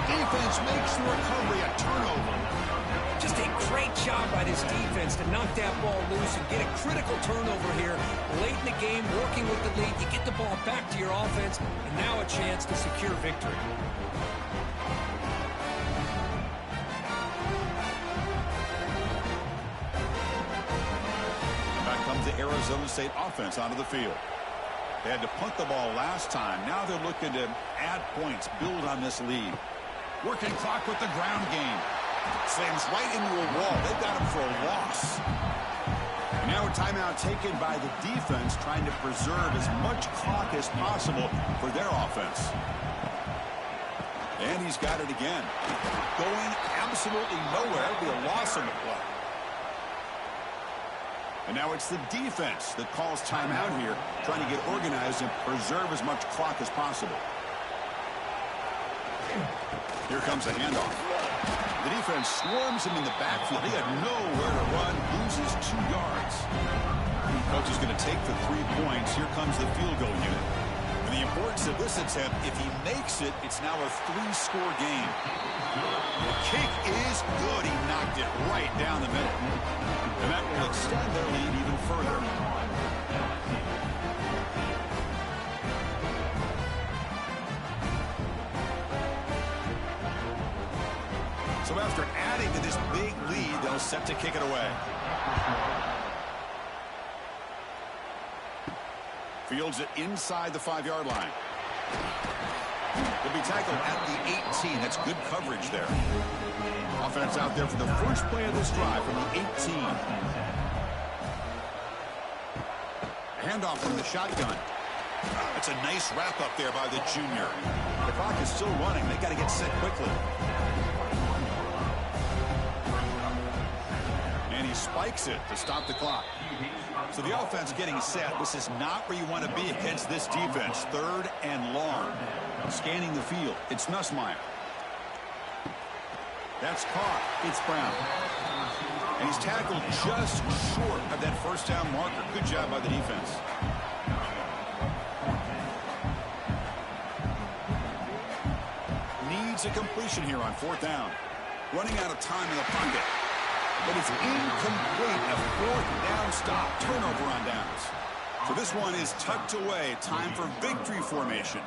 Defense makes the recovery a turnover. Just a great job by this defense to knock that ball loose and get a critical turnover here late in the game, working with the lead. You get the ball back to your offense, and now a chance to secure victory. And back comes the Arizona State offense onto the field. They had to punt the ball last time. Now they're looking to add points, build on this lead. Working clock with the ground game. Slams right into a wall. They've got him for a loss. And now a timeout taken by the defense, trying to preserve as much clock as possible for their offense. And he's got it again. Going absolutely nowhere. It'll be a loss on the play. And now it's the defense that calls timeout here, trying to get organized and preserve as much clock as possible. Here comes a handoff. The defense swarms him in the backfield. He had nowhere to run, loses 2 yards. Coach is going to take the 3 points. Here comes the field goal unit. And the importance of this attempt, if he makes it, it's now a 3-score game. The kick is good. He knocked it right down the middle. And that will extend their lead even further. So after adding to this big lead, they'll set to kick it away. Fields it inside the 5-yard line. He'll be tackled at the 18. That's good coverage there. Offense out there for the first play of this drive from the 18. Handoff from the shotgun. That's a nice wrap up there by the junior. The clock is still running. They got to get set quickly. And he spikes it to stop the clock. So the offense getting set. This is not where you want to be against this defense. 3rd and long. Scanning the field. It's Nussmeier. That's caught. It's Brown. And he's tackled just short of that first down marker. Good job by the defense. Needs a completion here on 4th down. Running out of time in the pocket. But it's incomplete. A 4th down stop. Turnover on downs. So this one is tucked away. Time for victory formation.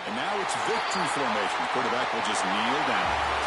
And now it's victory formation. Quarterback will just kneel down.